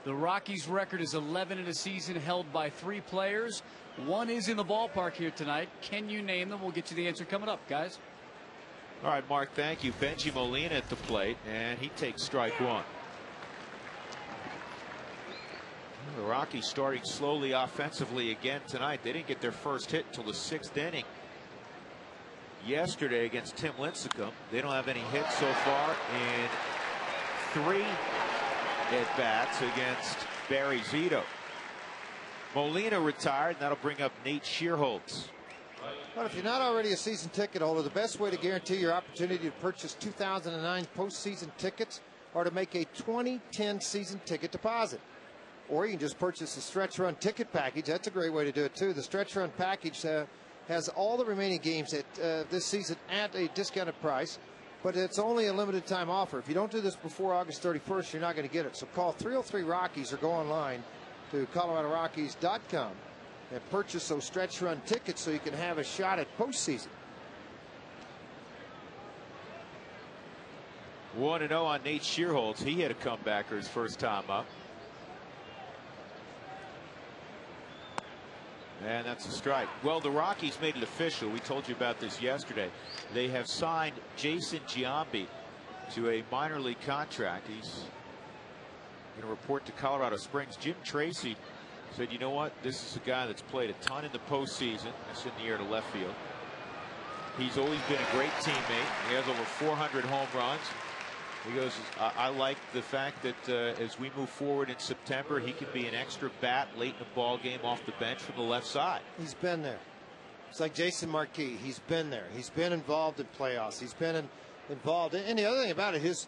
The Rockies' record is 11 in a season, held by 3 players. 1 is in the ballpark here tonight. Can you name them? We'll get to the answer coming up, guys. All right, Mark, thank you. Benji Molina at the plate, and he takes strike 1. The Rockies starting slowly offensively again tonight. They didn't get their first hit until the 6th inning yesterday against Tim Lincecum. They don't have any hits so far in 3 at-bats against Barry Zito. Molina retired, and that'll bring up Nate Shearholtz. But if you're not already a season ticket holder, the best way to guarantee your opportunity to purchase 2009 postseason tickets are to make a 2010 season ticket deposit. Or you can just purchase the stretch run ticket package. That's a great way to do it too. The stretch run package has all the remaining games this season at a discounted price, but it's only a limited time offer. If you don't do this before August 31st, you're not going to get it. So call 303 Rockies or go online to ColoradoRockies.com and purchase those stretch run tickets so you can have a shot at postseason. 1-0 on Nate Shearholtz. He hit a comebacker his first time up. And that's a strike. Well, the Rockies made it official. We told you about this yesterday. They have signed Jason Giambi to a minor league contract. He's going to report to Colorado Springs. Jim Tracy said, you know what? This is a guy that's played a ton in the postseason. That's in the air to left field. He's always been a great teammate. He has over 400 home runs. He goes, I like the fact that as we move forward in September, he can be an extra bat late in the ball game off the bench from the left side. He's been there. It's like Jason Marquis. He's been there. He's been involved in playoffs. He's been involved. And the other thing about it, his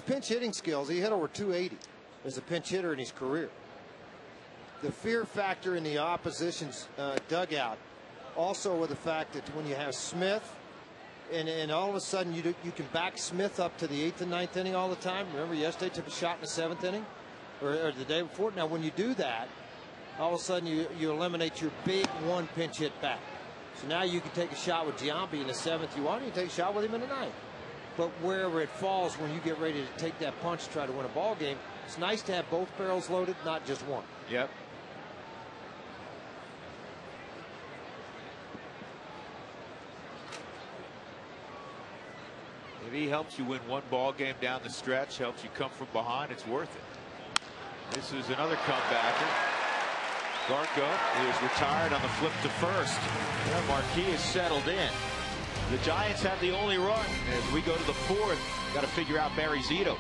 pinch hitting skills, he hit over 280 as a pinch hitter in his career. The fear factor in the opposition's dugout, also with the fact that when you have Smith, and all of a sudden you can back Smith up to the 8th and 9th inning all the time. Remember yesterday took a shot in the 7th inning or the day before. Now when you do that, all of a sudden you eliminate your big 1 pinch hit back. So now you can take a shot with Giambi in the 7th you want, and you take a shot with him in the 9th. But wherever it falls, when you get ready to take that punch to try to win a ball game, it's nice to have both barrels loaded, not just one. Yep. If he helps you win 1 ball game down the stretch, helps you come from behind, it's worth it. This is another comebacker. Garco is retired on the flip to first. Yeah, Marquis is settled in. The Giants have the only run as we go to the 4th. Got to figure out Barry Zito.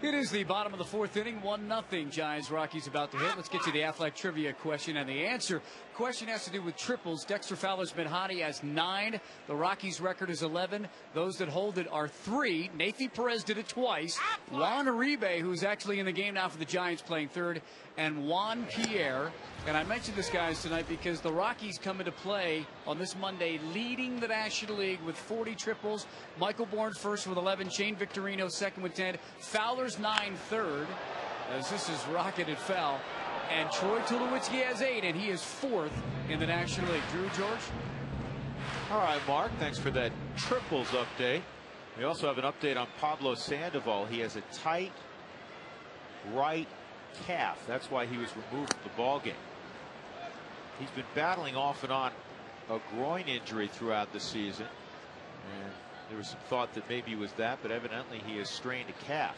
It is the bottom of the fourth inning, 1-0 Giants. Rockies about to hit. Let's get to the Aflac trivia question and the answer. Question has to do with triples. Dexter Fowler's been hot. He has 9. The Rockies' record is 11. Those that hold it are 3. Nathan Perez did it twice. Juan Uribe, who's actually in the game now for the Giants, playing third, and Juan Pierre. And I mentioned this, guys, tonight because the Rockies come into play on this Monday leading the National League with 40 triples. Michael Bourne first with 11. Shane Victorino second with 10. Fowler's 9 third, as this is rocketed foul. And Troy Tulowitzki has 8, and he is 4th in the National League. Drew, George? All right, Mark, thanks for that triples update. We also have an update on Pablo Sandoval. He has a tight right calf. That's why he was removed from the ball game. He's been battling off and on a groin injury throughout the season, and there was some thought that maybe it was that, but evidently he has strained a calf.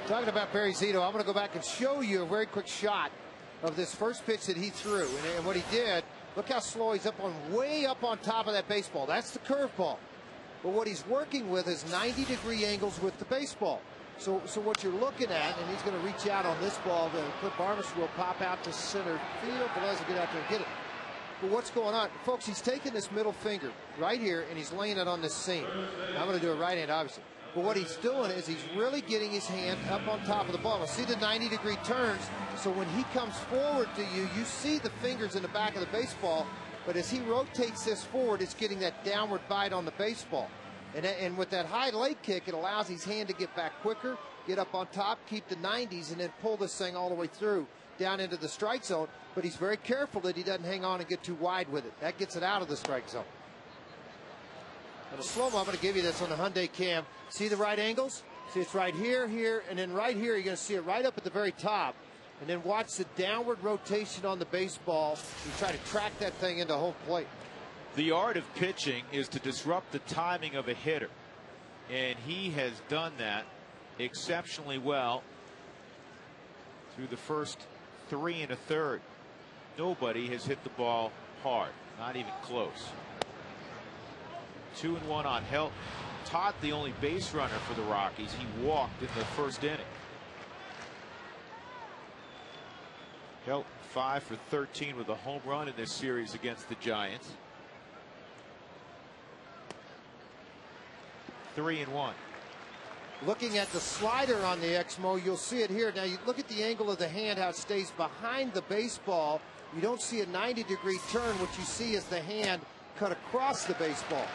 Talking about Barry Zito, I'm going to go back and show you a very quick shot of this first pitch that he threw, and what he did. Look how slow he's way up on top of that baseball. That's the curveball. But what he's working with is 90-degree angles with the baseball. So what you're looking at, and he's going to reach out on this ball. The Clip Barnes will pop out to center field. Velez will get out there and get it. But what's going on? Folks, he's taking this middle finger right here, and he's laying it on this seam. I'm going to do it right hand, obviously. But what he's doing is he's really getting his hand up on top of the ball. Now, see the 90-degree turns? So when he comes forward to you, you see the fingers in the back of the baseball. But as he rotates this forward, it's getting that downward bite on the baseball. And with that high leg kick, it allows his hand to get back quicker, get up on top, keep the 90s, and then pull this thing all the way through down into the strike zone. But he's very careful that he doesn't hang on and get too wide with it. That gets it out of the strike zone. On a slow-mo, I'm going to give you this on the Hyundai Cam. See the right angles? See, it's right here, here, and then right here, you're going to see it right up at the very top. And then watch the downward rotation on the baseball. You try to track that thing into home plate. The art of pitching is to disrupt the timing of a hitter, and he has done that exceptionally well through the first 3 1/3. Nobody has hit the ball hard, not even close. 2-1 on Helton. Todd, the only base runner for the Rockies. He walked in the first inning. Helton 5 for 13 with a home run in this series against the Giants. 3-1. Looking at the slider on the Exmo, you'll see it here. Now you look at the angle of the hand, how it stays behind the baseball. You don't see a 90-degree turn. What you see is the hand cut across the baseball.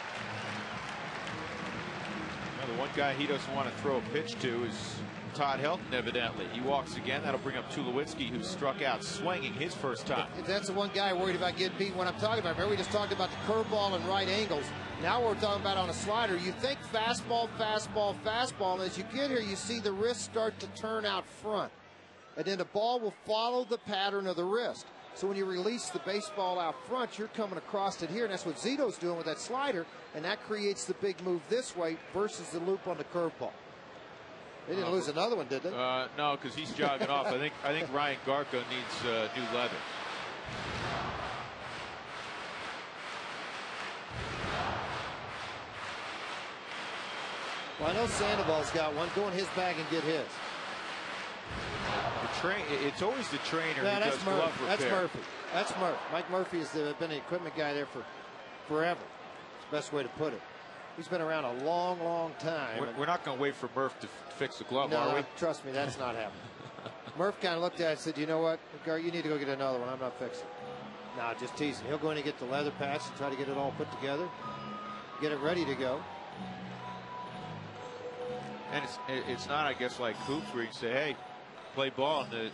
Now, the one guy he doesn't want to throw a pitch to is Todd Helton, evidently. He walks again. That'll bring up Tulowitzki, who struck out swinging his first time. If that's the one guy worried about getting beat, what I'm talking about. Remember, we just talked about the curveball and right angles. Now we're talking about on a slider. You think fastball, fastball, fastball. And as you get here, you see the wrist start to turn out front. And then the ball will follow the pattern of the wrist. So when you release the baseball out front, you're coming across it here. And that's what Zito's doing with that slider. And that creates the big move this way versus the loop on the curveball. They didn't lose another one, did they? No, because he's jogging off. I think Ryan Garco needs new leather. Well, I know Sandoval's got one. Go in his bag and get his. It's always the trainer who that's does glove repair. That's Murphy. That's Murphy. Mike Murphy has been an equipment guy there for forever. It's the best way to put it. He's been around a long, long time. We're not going to wait for Murph to fix the glove, no, are we? Trust me, that's not happening. Murph kind of looked at it and said, you know what, Gar, you need to go get another one. I'm not fixing it. No, just teasing. He'll go in and get the leather patch and try to get it all put together, get it ready to go. And it's not, I guess, like hoops where you say, hey, play ball, and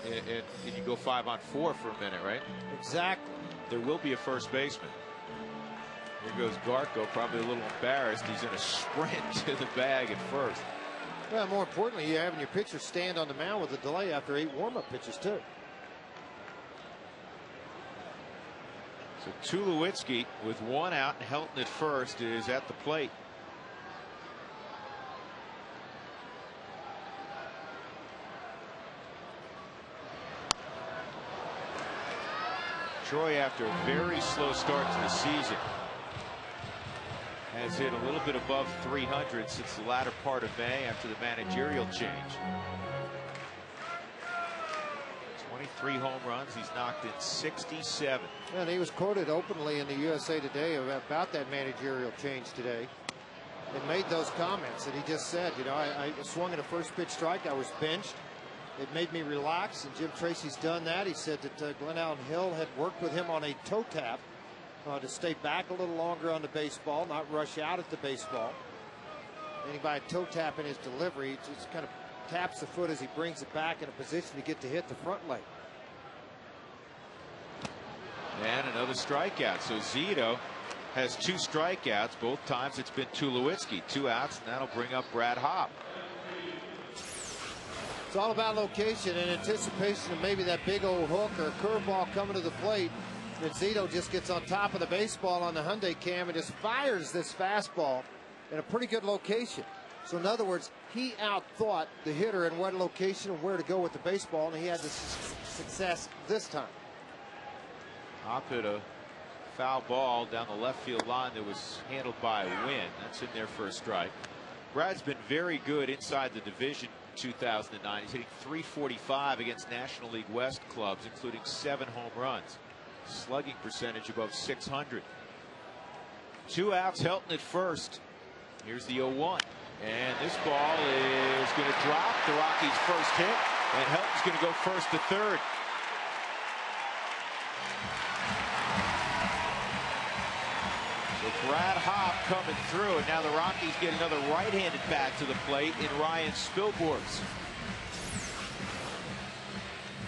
you go 5-on-4 for a minute, right? Exactly. There will be a first baseman. Here goes Garco, probably a little embarrassed. He's in a sprint to the bag at first. Well, more importantly, you're having your pitcher stand on the mound with a delay after 8 warm-up pitches, too. So Tulowitzki with 1 out, and Helton at first is at the plate. Troy, after a very slow start to the season, has hit a little bit above 300 since the latter part of May after the managerial change. 23 home runs. He's knocked in 67. And he was quoted openly in the USA Today about that managerial change today. And made those comments that he just said, you know, I swung at a first pitch strike. I was benched. It made me relax, and Jim Tracy's done that. He said that Glenn Allen Hill had worked with him on a toe tap to stay back a little longer on the baseball, not rush out at the baseball. And by a toe tap in his delivery, he just kind of taps the foot as he brings it back in a position to get to hit the front leg. And another strikeout. So Zito has 2 strikeouts. Both times it's been Tulowitzki. 2 outs, and that'll bring up Brad Hopp. It's all about location and anticipation of maybe that big old hook or curveball coming to the plate. And Zito just gets on top of the baseball on the Hyundai cam and just fires this fastball in a pretty good location. So in other words, he outthought the hitter in what location and where to go with the baseball, and he had the success this time. Hopp hit a foul ball down the left field line that was handled by Wynn. That's in there for a strike. Brad's been very good inside the division 2009. He's hitting .345 against National League West clubs, including 7 home runs. Slugging percentage above .600. 2 outs, Helton at first. Here's the 0-1. And this ball is going to drop. The Rockies' first hit. And Helton's going to go first to third. Brad Hopp coming through, and now the Rockies get another right-handed bat to the plate in Ryan Spilborghs.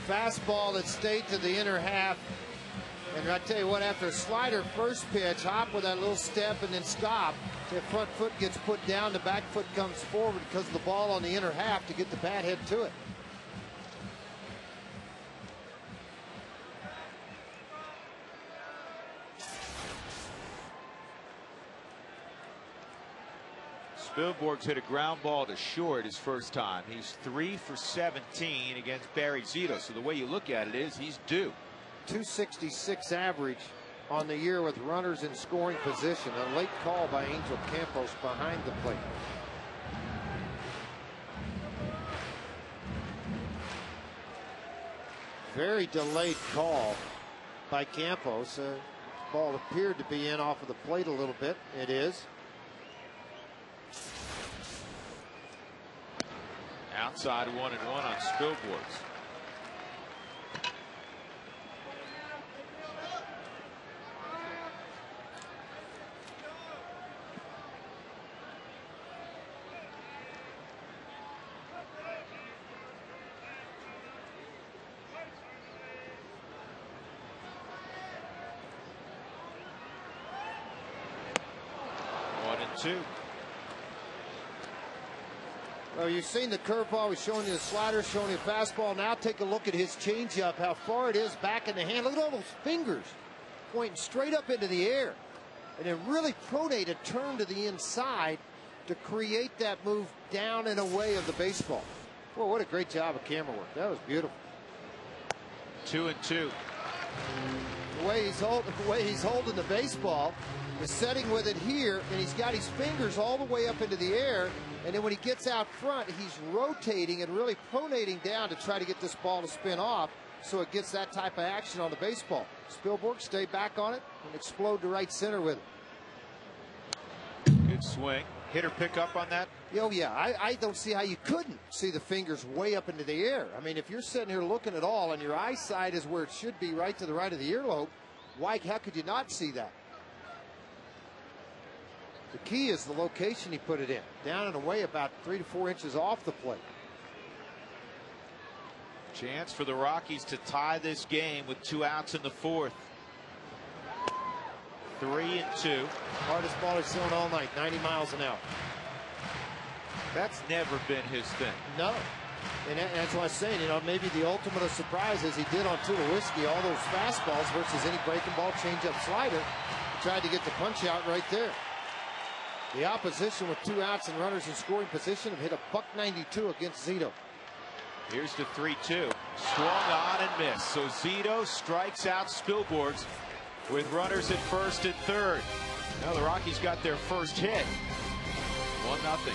Fastball that stayed to the inner half. And I tell you what, after a slider first pitch, Hopp with that little step and then stop. The front foot gets put down, the back foot comes forward because of the ball on the inner half to get the bat head to it. Spilborghs hit a ground ball to short his first time. He's 3 for 17 against Barry Zito. So the way you look at it is he's due. 266 average on the year with runners in scoring position. A late call by Angel Campos behind the plate. Very delayed call by Campos. Ball appeared to be in off of the plate a little bit. It is. Outside 1-1 on Spilborghs. One and two. Well, you've seen the curveball. We're showing you the slider, showing you the fastball. Now take a look at his changeup, how far it is back in the hand. Look at all those fingers pointing straight up into the air. And then really pronate a turn to the inside to create that move down and away of the baseball. Well, what a great job of camera work. That was beautiful. 2-2. The way he's holding the baseball, the setting with it here, and he's got his fingers all the way up into the air. And then when he gets out front, he's rotating and really pronating down to try to get this ball to spin off so it gets that type of action on the baseball. Spilborghs stay back on it and explode to right center with it. Good swing. Hitter pick up on that? Oh, yeah. I don't see how you couldn't see the fingers way up into the air. I mean, if you're sitting here looking at all and your eyesight is where it should be, right to the right of the earlobe, how could you not see that? The key is the location he put it in. Down and away about 3 to 4 inches off the plate. Chance for the Rockies to tie this game with 2 outs in the 4th. 3-2. Hardest ball he's thrown all night, 90 miles an hour. That's never been his thing. No. And that's what I'm saying, you know, maybe the ultimate of surprise as he did on Tulowitzki, all those fastballs versus any breaking ball, changeup, slider. He tried to get the punch out right there. The opposition with 2 outs and runners in scoring position have hit a .192 against Zito. Here's the 3-2. Swung on and missed. So Zito strikes out Spilborghs with runners at first and third. Now the Rockies got their first hit. 1-0.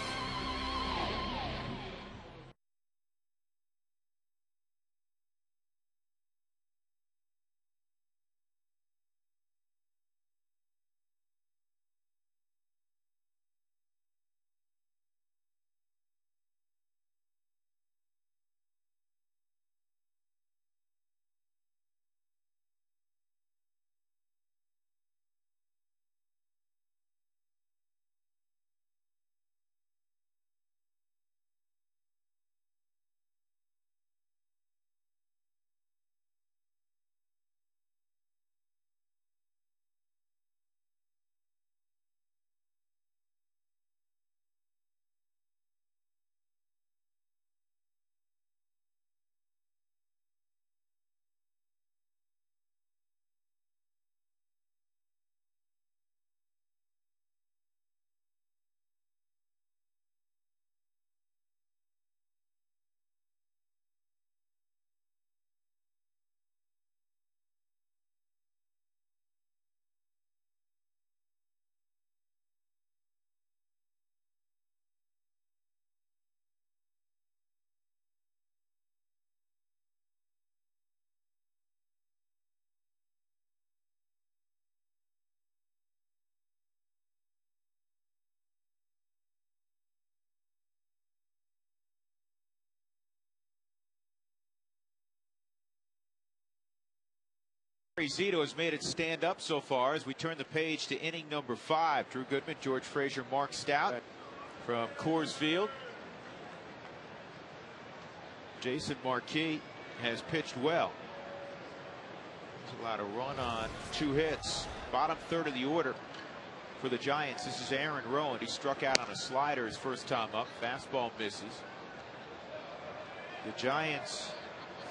Zito has made it stand up so far as we turn the page to inning number 5. Drew Goodman, George Frazier, Mark Stout from Coors Field. Jason Marquis has pitched well. He's allowed a run on 2 hits. Bottom third of the order for the Giants. This is Aaron Rowan. He struck out on a slider his first time up. Fastball misses. The Giants'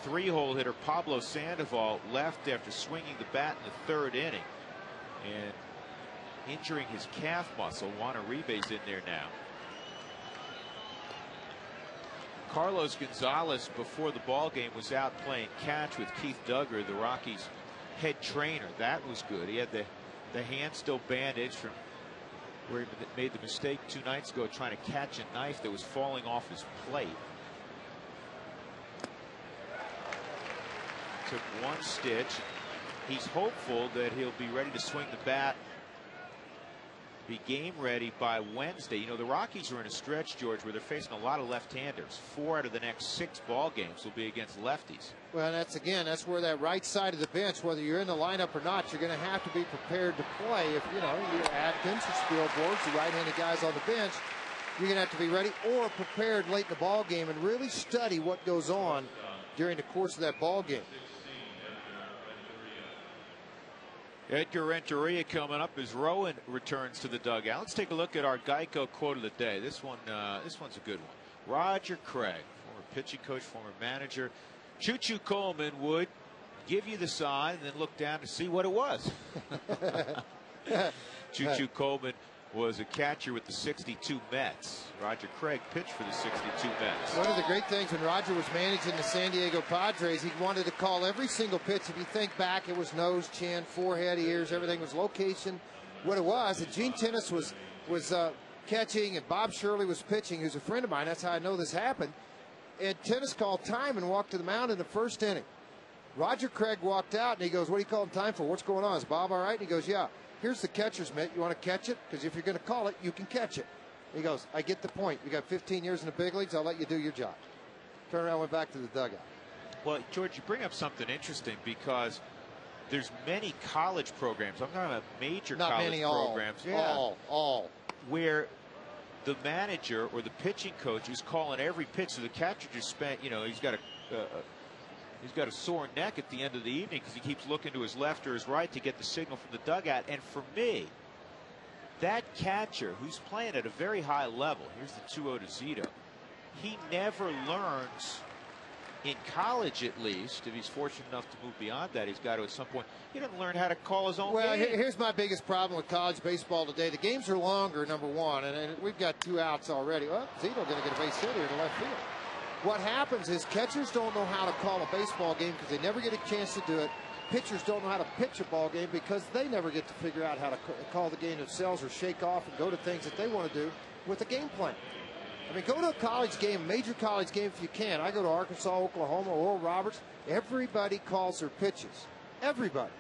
3-hole hitter Pablo Sandoval left after swinging the bat in the 3rd inning and injuring his calf muscle. Juan Uribe's in there now. Carlos Gonzalez before the ball game was out playing catch with Keith Duggar, the Rockies head trainer. That was good. He had the hand still bandaged from where he made the mistake 2 nights ago trying to catch a knife that was falling off his plate. Took 1 stitch. He's hopeful that he'll be ready to swing the bat, be game ready by Wednesday. You know, the Rockies are in a stretch, George, where they're facing a lot of left-handers. 4 out of the next 6 ball games will be against lefties. Well, that's where that right side of the bench, whether you're in the lineup or not, you're going to have to be prepared to play. If you Atkins, or Spielborgs, the right-handed guys on the bench, you're going to have to be ready or prepared late in the ball game and really study what goes on during the course of that ball game. Edgar Renteria coming up as Rowan returns to the dugout. Let's take a look at our Geico quote of the day. This one's a good one. Roger Craig, former pitching coach, former manager. Choo-Choo Coleman would give you the sign and then look down to see what it was. Choo-Choo Coleman was a catcher with the 62 Mets. Roger Craig pitched for the 62 Mets. One of the great things when Roger was managing the San Diego Padres, he wanted to call every single pitch. If you think back, it was nose, chin, forehead, ears, everything was location, what it was. And Gene Tennis was catching, and Bob Shirley was pitching, who's a friend of mine. That's how I know this happened. And Tennis called time and walked to the mound in the 1st inning. Roger Craig walked out, and he goes, "What are you calling time for? What's going on? Is Bob all right?" And he goes, "Yeah. Here's the catcher's mitt. You want to catch it? Because if you're going to call it, you can catch it." He goes, "I get the point. You got 15 years in the big leagues. I'll let you do your job." Turned around, went back to the dugout. Well, George, you bring up something interesting because there's many college programs. I'm talking about major Not college many, programs. All. Where the manager or the pitching coach is calling every pitch. So the catcher just spent, he's got a sore neck at the end of the evening because he keeps looking to his left or his right to get the signal from the dugout. And for me, that catcher who's playing at a very high level, here's the 2-0 to Zito, he never learns, in college at least, if he's fortunate enough to move beyond that, he's got to at some point, he doesn't learn how to call his own game. Well, here's my biggest problem with college baseball today. The games are longer, number one, and we've got 2 outs already. Well, Zito going to get a base hit here to left field. What happens is catchers don't know how to call a baseball game because they never get a chance to do it. pitchers don't know how to pitch a ball game because they never get to figure out how to call the game themselves or shake off and go to things that they want to do with a game plan. I mean, go to a college game, a major college game if you can. I go to Arkansas, Oklahoma, Oral Roberts. Everybody calls their pitches. Everybody.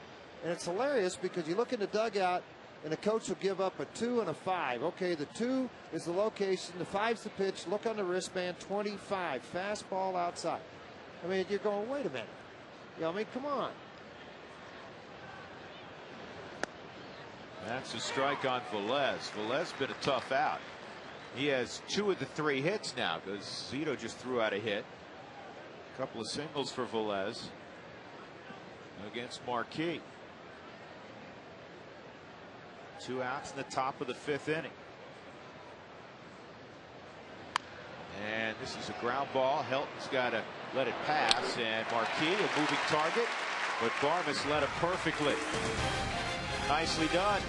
And it's hilarious because you look in the dugout and the coach will give up a 2 and a 5. Okay, the 2 is the location, the 5's the pitch. Look on the wristband, 25, fastball outside. I mean, you're going, wait a minute. You know, I mean, come on. That's a strike on Velez. Velez been a tough out. He has 2 of the 3 hits now because Zito just threw out a hit. A couple of singles for Velez against Marquis. 2 outs in the top of the 5th inning. And this is a ground ball. Helton's got to let it pass, and Marquis, a moving target, but Barmes led him perfectly. Nicely done.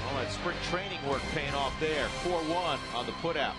All that spring training work paying off there. 4-1 on the putout.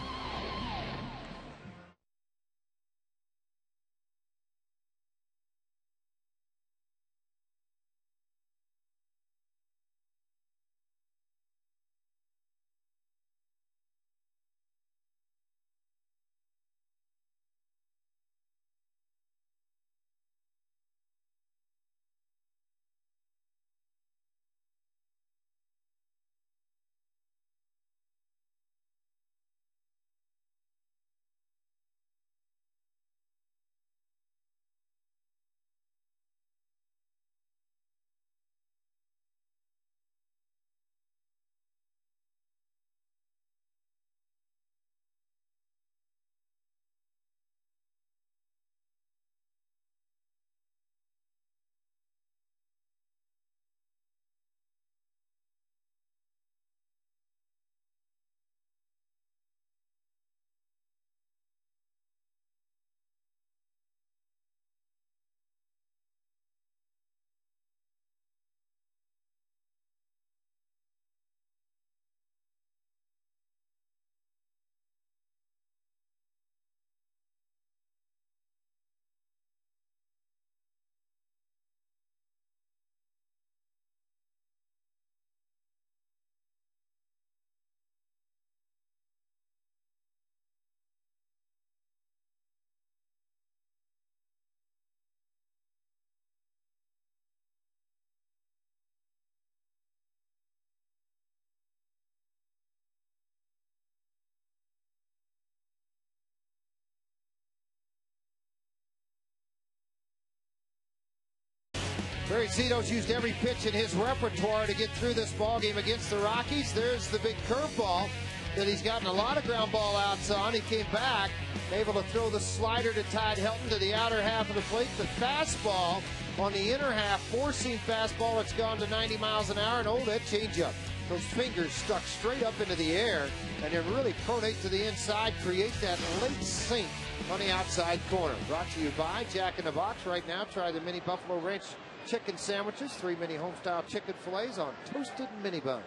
Barry Zito's used every pitch in his repertoire to get through this ball game against the Rockies. There's the big curveball that he's gotten a lot of ground ball outs on. He came back, able to throw the slider to Todd Helton to the outer half of the plate. The fastball on the inner half, four-seam fastball. It's gone to 90 miles an hour, and oh, that changeup. Those fingers stuck straight up into the air, and then really pronate to the inside, create that late sink on the outside corner. Brought to you by Jack in the Box. Right now, try the mini Buffalo Ranch chicken sandwiches, 3 mini home-style chicken fillets on toasted mini buns.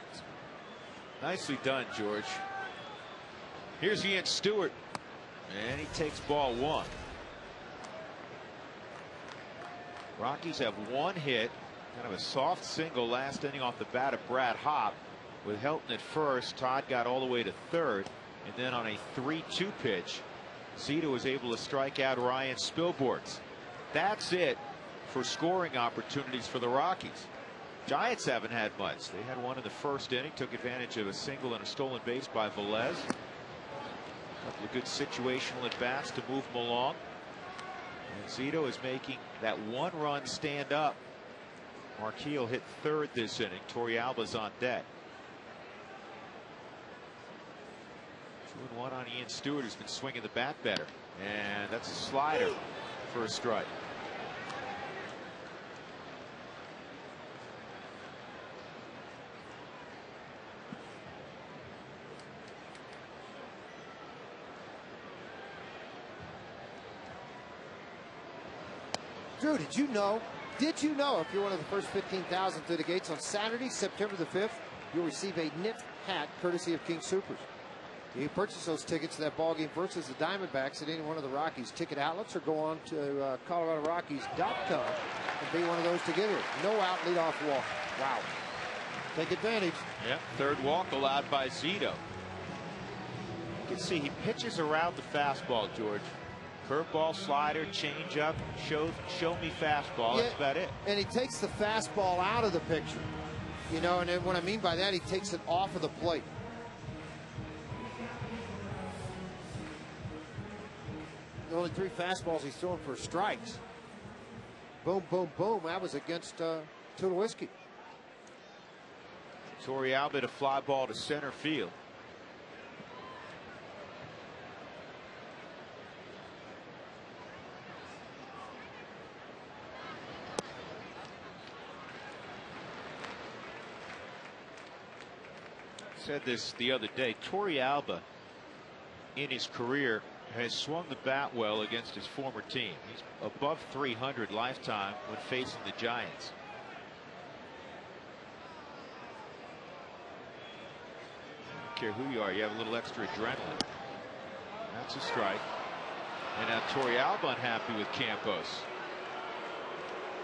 Nicely done, George. Here's Ian Stewart, and he takes ball 1. Rockies have 1 hit, kind of a soft single last inning off the bat of Brad Hopp. With Helton at first, Todd got all the way to third, and then on a 3-2 pitch, Zito was able to strike out Ryan Spilborghs. That's it for scoring opportunities for the Rockies. Giants haven't had much. They had 1 in the first inning, took advantage of a single and a stolen base by Velez. A couple of good situational at bats to move them along. And Zito is making that 1 run stand up. Marquis hit third this inning. Torrealba's on deck. 2-1 on Ian Stewart, who's been swinging the bat better. And that's a slider for a strike. Drew, did you know if you're one of the first 15,000 through the gates on Saturday, September the 5th, you'll receive a knit hat courtesy of King Soopers. You purchase those tickets to that ball game versus the Diamondbacks at any one of the Rockies ticket outlets, or go on to ColoradoRockies.com and be one of those to get here. No out leadoff walk. Wow. Take advantage. Yeah, third walk allowed by Zito. You can see he pitches around the fastball, George. Curveball, slider, changeup, show me fastball. That's about it. And he takes the fastball out of the picture. You know, and what I mean by that, he takes it off of the plate. The only 3 fastballs he's throwing for strikes. Boom, boom, boom. That was against Tulowitzki. Torrealba to fly ball to center field. Said this the other day. Torrealba in his career has swung the bat well against his former team. He's above 300 lifetime when facing the Giants. I don't care who you are, you have a little extra adrenaline. That's a strike. And now Torrealba unhappy with Campos.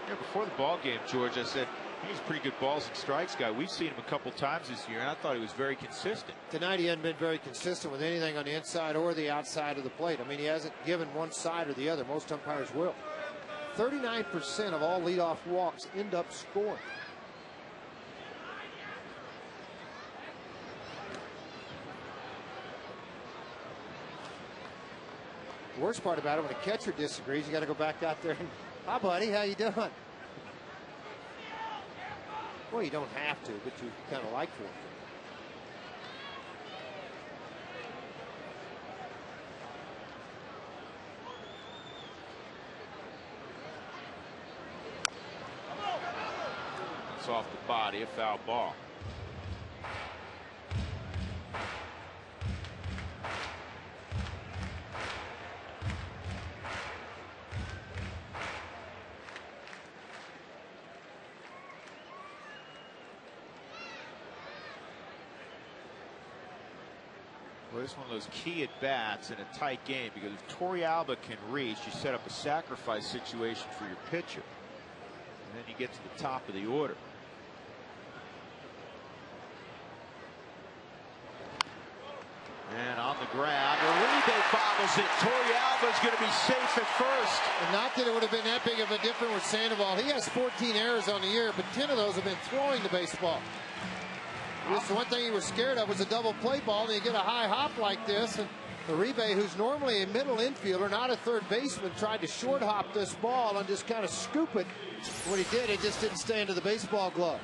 Yeah, before the ball game, George, I said he's a pretty good balls and strikes guy. We've seen him a couple times this year, and I thought he was very consistent. Tonight he hadn't been very consistent with anything on the inside or the outside of the plate. I mean, he hasn't given one side or the other. Most umpires will. 39% of all leadoff walks end up scoring. The worst part about it, when a catcher disagrees, you got to go back out there and, hi, buddy, how you doing? Well, you don't have to, but you kind of like for it. It's off the body, a foul ball. Well, this is one of those key at bats in a tight game, because if Torrealba can reach, you set up a sacrifice situation for your pitcher, and then you get to the top of the order. And on the ground, Uribe bobbles it. Torrealba's going to be safe at first. And not that it would have been that big of a difference with Sandoval. He has 14 errors on the year, but 10 of those have been throwing the baseball. Just the one thing he was scared of was a double play ball, and you get a high hop like this, and Uribe, who's normally a middle infielder, not a third baseman, tried to short hop this ball and just kind of scoop it. When he did, it just didn't stay into the baseball glove.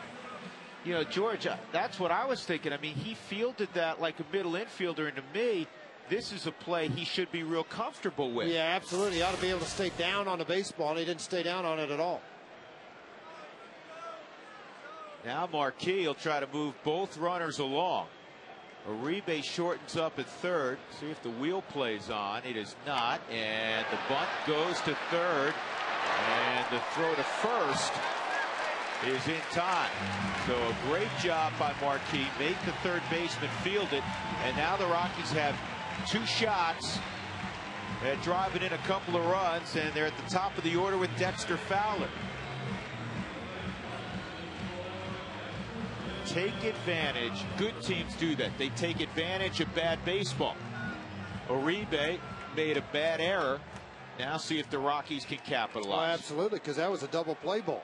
You know, George, that's what I was thinking. I mean, he fielded that like a middle infielder, and to me, this is a play he should be real comfortable with. Yeah, absolutely. He ought to be able to stay down on the baseball, and he didn't stay down on it at all. Now Marquis will try to move both runners along. Uribe shortens up at third. See if the wheel plays on. It is not. And the bunt goes to third. And the throw to first is in time. So a great job by Marquis. Make the third baseman field it. And now the Rockies have 2 shots at driving in a couple of runs. And they're at the top of the order with Dexter Fowler. Take advantage. Good teams do that. They take advantage of bad baseball. Uribe made a bad error. Now see if the Rockies can capitalize. Oh, absolutely, because that was a double play ball.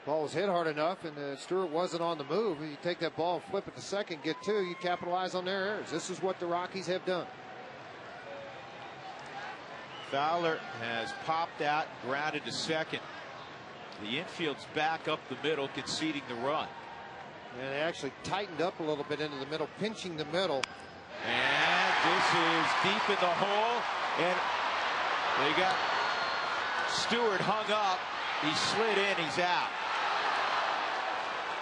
Ball was hit hard enough, and Stewart wasn't on the move. You take that ball and flip it to second, get 2, you capitalize on their errors. This is what the Rockies have done. Fowler has popped out and grounded to second. The infield's back up the middle, conceding the run. And they actually tightened up a little bit into the middle, pinching the middle. And this is deep in the hole. And they got Stewart hung up. He slid in. He's out.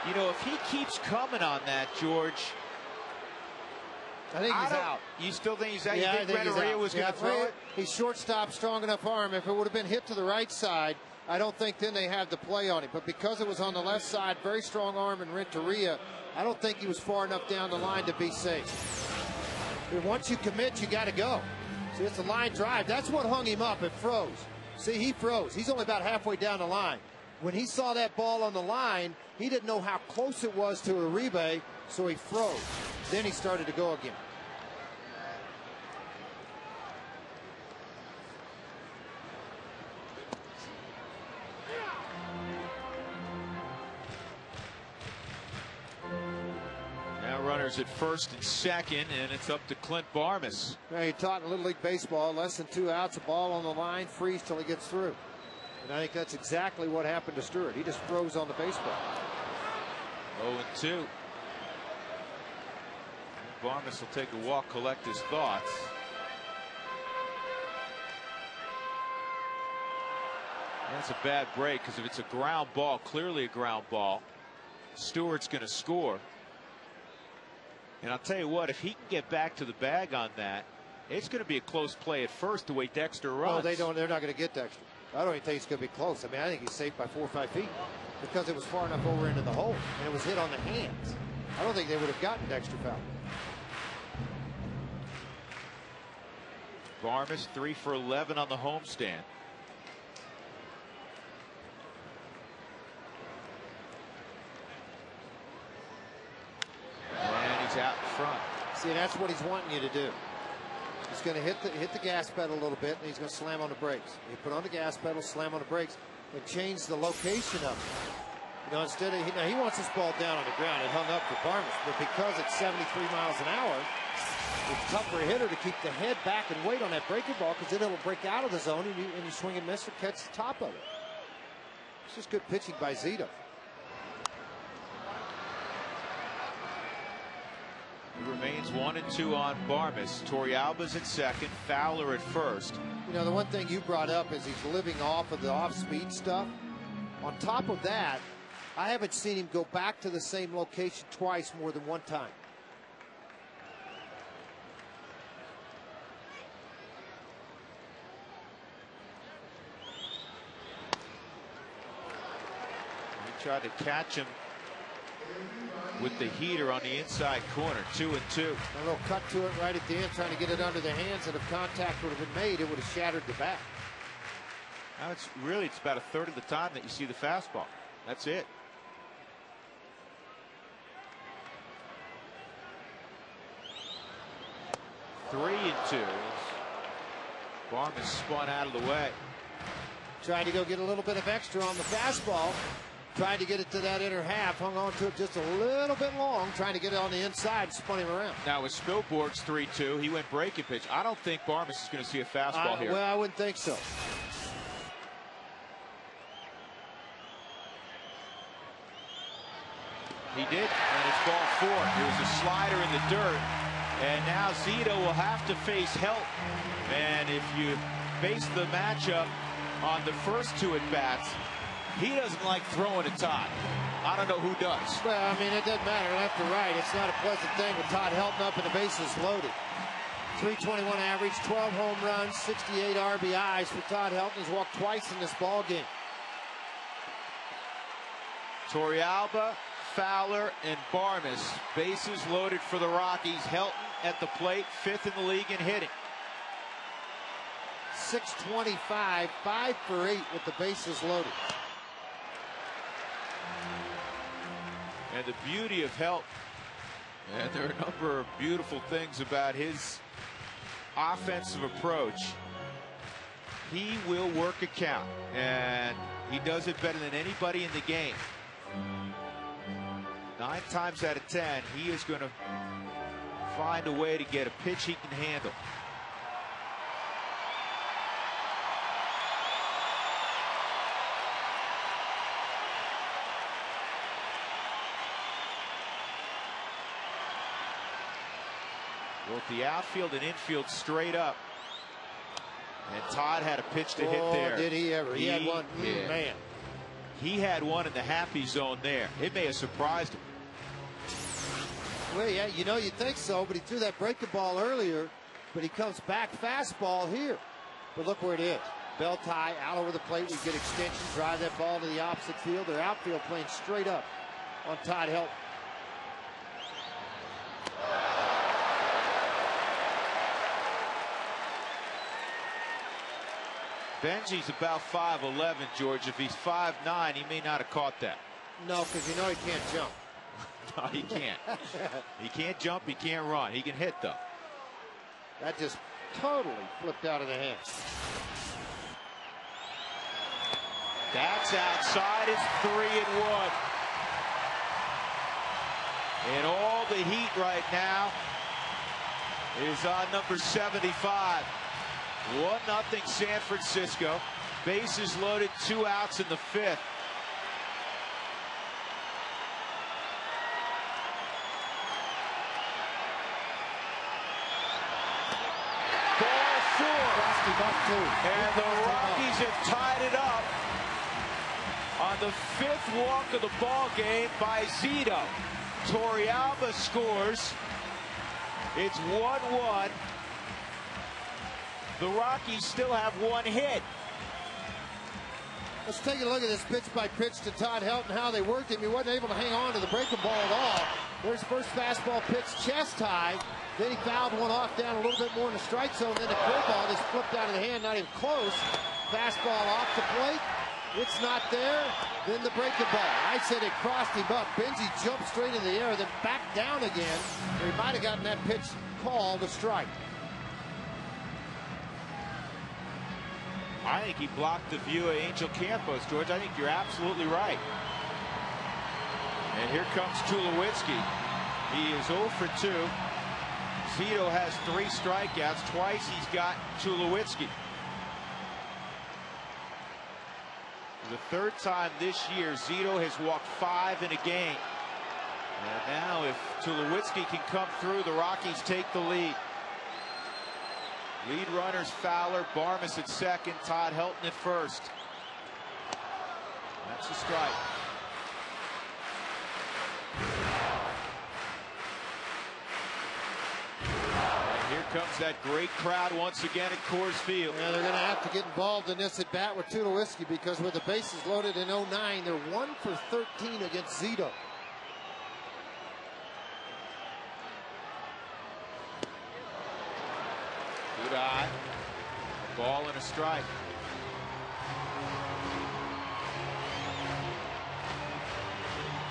You know, if he keeps coming on that, George, I think he's out. You still think he's out? Yeah, you think Renteria was going to throw it? He's shortstop, strong enough arm. If it would have been hit to the right side, I don't think then they have the play on him. But because it was on the left side, very strong arm in Renteria, I don't think he was far enough down the line to be safe. Once you commit, you got to go. See, it's a line drive. That's what hung him up. It froze. See, he froze. He's only about halfway down the line. When he saw that ball on the line, he didn't know how close it was to Uribe, so he froze. Then he started to go again. Runners at first and second, and it's up to Clint Barmes. Now, you taught in Little League Baseball, less than 2 outs, a ball on the line, freeze till he gets through. And I think that's exactly what happened to Stewart. He just froze on the baseball. 0-2. Barmes will take a walk, collect his thoughts. That's a bad break, because if it's a ground ball, clearly a ground ball, Stewart's going to score. And I'll tell you what, if he can get back to the bag on that, it's going to be a close play at first the way Dexter runs. Oh, they're not going to get Dexter. I don't even think it's going to be close. I mean, I think he's safe by 4 or 5 feet because it was far enough over into the hole and it was hit on the hands. I don't think they would have gotten Dexter foul. Barmes 3 for 11 on the homestand. Out in front. See, that's what he's wanting you to do. He's going to hit the gas pedal a little bit, and he's going to slam on the brakes. You put on the gas pedal, slam on the brakes, and change the location of it. You know, instead of he wants this ball down on the ground. It hung up for Barmes, but because it's 73 miles an hour, it's tough for a hitter to keep the head back and wait on that breaking ball, because then it'll break out of the zone, and you swing and miss or catch the top of it. It's just good pitching by Zito. It remains 1-2 on Barmes. Torrealba's at second, Fowler at first. You know, the one thing you brought up is he's living off of the off-speed stuff. On top of that, I haven't seen him go back to the same location twice more than one time. He tried to catch him with the heater on the inside corner. 2-2. A little cut to it right at the end, trying to get it under the hands, and if contact would have been made, it would have shattered the bat. Now it's about a third of the time that you see the fastball. That's it. Three and 2. Barmes spun out of the way. Tried to go get a little bit of extra on the fastball. Tried to get it to that inner half, hung on to it just a little bit long, trying to get it on the inside, spun him around. Now with Spilborg's 3-2, he went breaking pitch. I don't think Barmes is going to see a fastball here. Well, I wouldn't think so. He did, and it's ball 4. There was a slider in the dirt, and now Zito will have to face Helton. And if you base the matchup on the first 2 at-bats, he doesn't like throwing at Todd. I don't know who does. Well, I mean, it doesn't matter left or right. It's not a pleasant thing with Todd Helton up and the bases loaded. 321 average, 12 home runs, 68 RBIs for Todd Helton. He's walked twice in this ball game. Torrealba, Fowler, and Barmes. Bases loaded for the Rockies. Helton at the plate, 5th in the league in hitting. 625, 5 for 8 with the bases loaded. And the beauty of Helton, and there are a number of beautiful things about his offensive approach. He will work a count, and he does it better than anybody in the game. 9 times out of 10, he is going to find a way to get a pitch he can handle. Both the outfield and infield straight up. And Todd had a pitch to hit there. Did he ever? He had one. Man. He had one in the happy zone there. It may have surprised him. Well, yeah, you know, you'd think so, but he threw that breaking ball earlier, but he comes back fastball here. But look where it is. Belt high, out over the plate. We get extension, drive that ball to the opposite field. Their outfield playing straight up on Todd Helton. Benji's about 5'11", George. If he's 5'9", he may not have caught that. No, because you know he can't jump. No, he can't. He can't jump, he can't run. He can hit, though. That just totally flipped out of the hands. That's outside. It's 3-1. And all the heat right now is on number 75. 1-0 San Francisco. Bases loaded, 2 outs in the 5th. Ball 4. And the Rockies have tied it up on the 5th walk of the ball game by Zito. Torrealba scores. It's 1-1. The Rockies still have 1 hit. Let's take a look at this pitch by pitch to Todd Helton, how they worked him. He wasn't able to hang on to the breaking ball at all. There's first fastball pitch, chest high. Then he fouled one off down a little bit more in the strike zone. Then the curveball just flipped out of the hand, not even close. Fastball off the plate. It's not there. Then the breaking ball. I said it crossed him up. Benji jumped straight in the air, then back down again. He might have gotten that pitch called a strike. I think he blocked the view of Angel Campos, George. I think you're absolutely right. And here comes Tulowitzki. He is 0 for 2. Zito has 3 strikeouts. Twice he's got Tulowitzki. For the 3rd time this year, Zito has walked 5 in a game. And now if Tulowitzki can come through, the Rockies take the lead. Lead runners Fowler, Barmes at second, Todd Helton at first. That's a strike. And here comes that great crowd once again at Coors Field. Yeah, they're going to have to get involved in this at bat with Tulowitzki because with the bases loaded in 09, they're 1 for 13 against Zito. Good eye. Ball and a strike.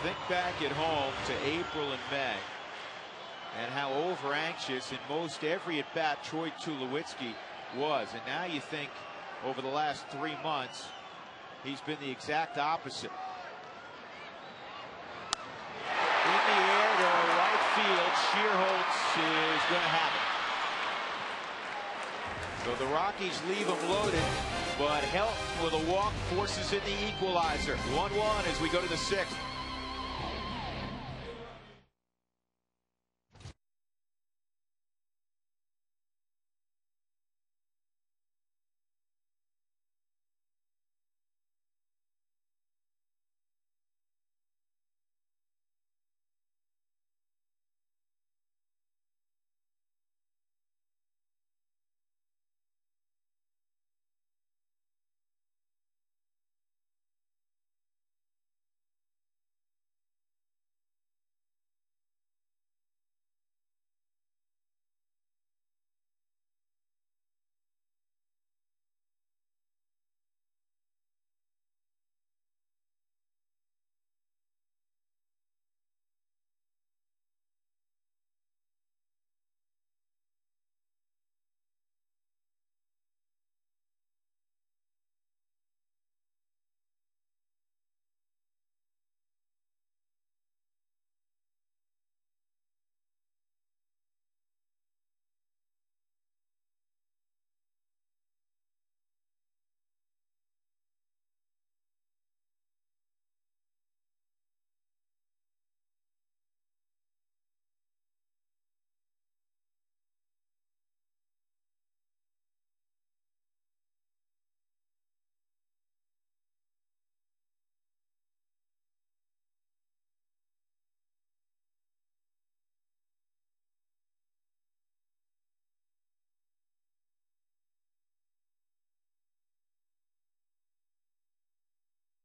Think back at home to April and May and how over anxious in most every at bat Troy Tulowitzki was. And now you think over the last 3 months he's been the exact opposite. In the air to right field. Shearholtz is going to have it. So the Rockies leave them loaded, but Helton with a walk forces in the equalizer. 1-1 as we go to the 6th.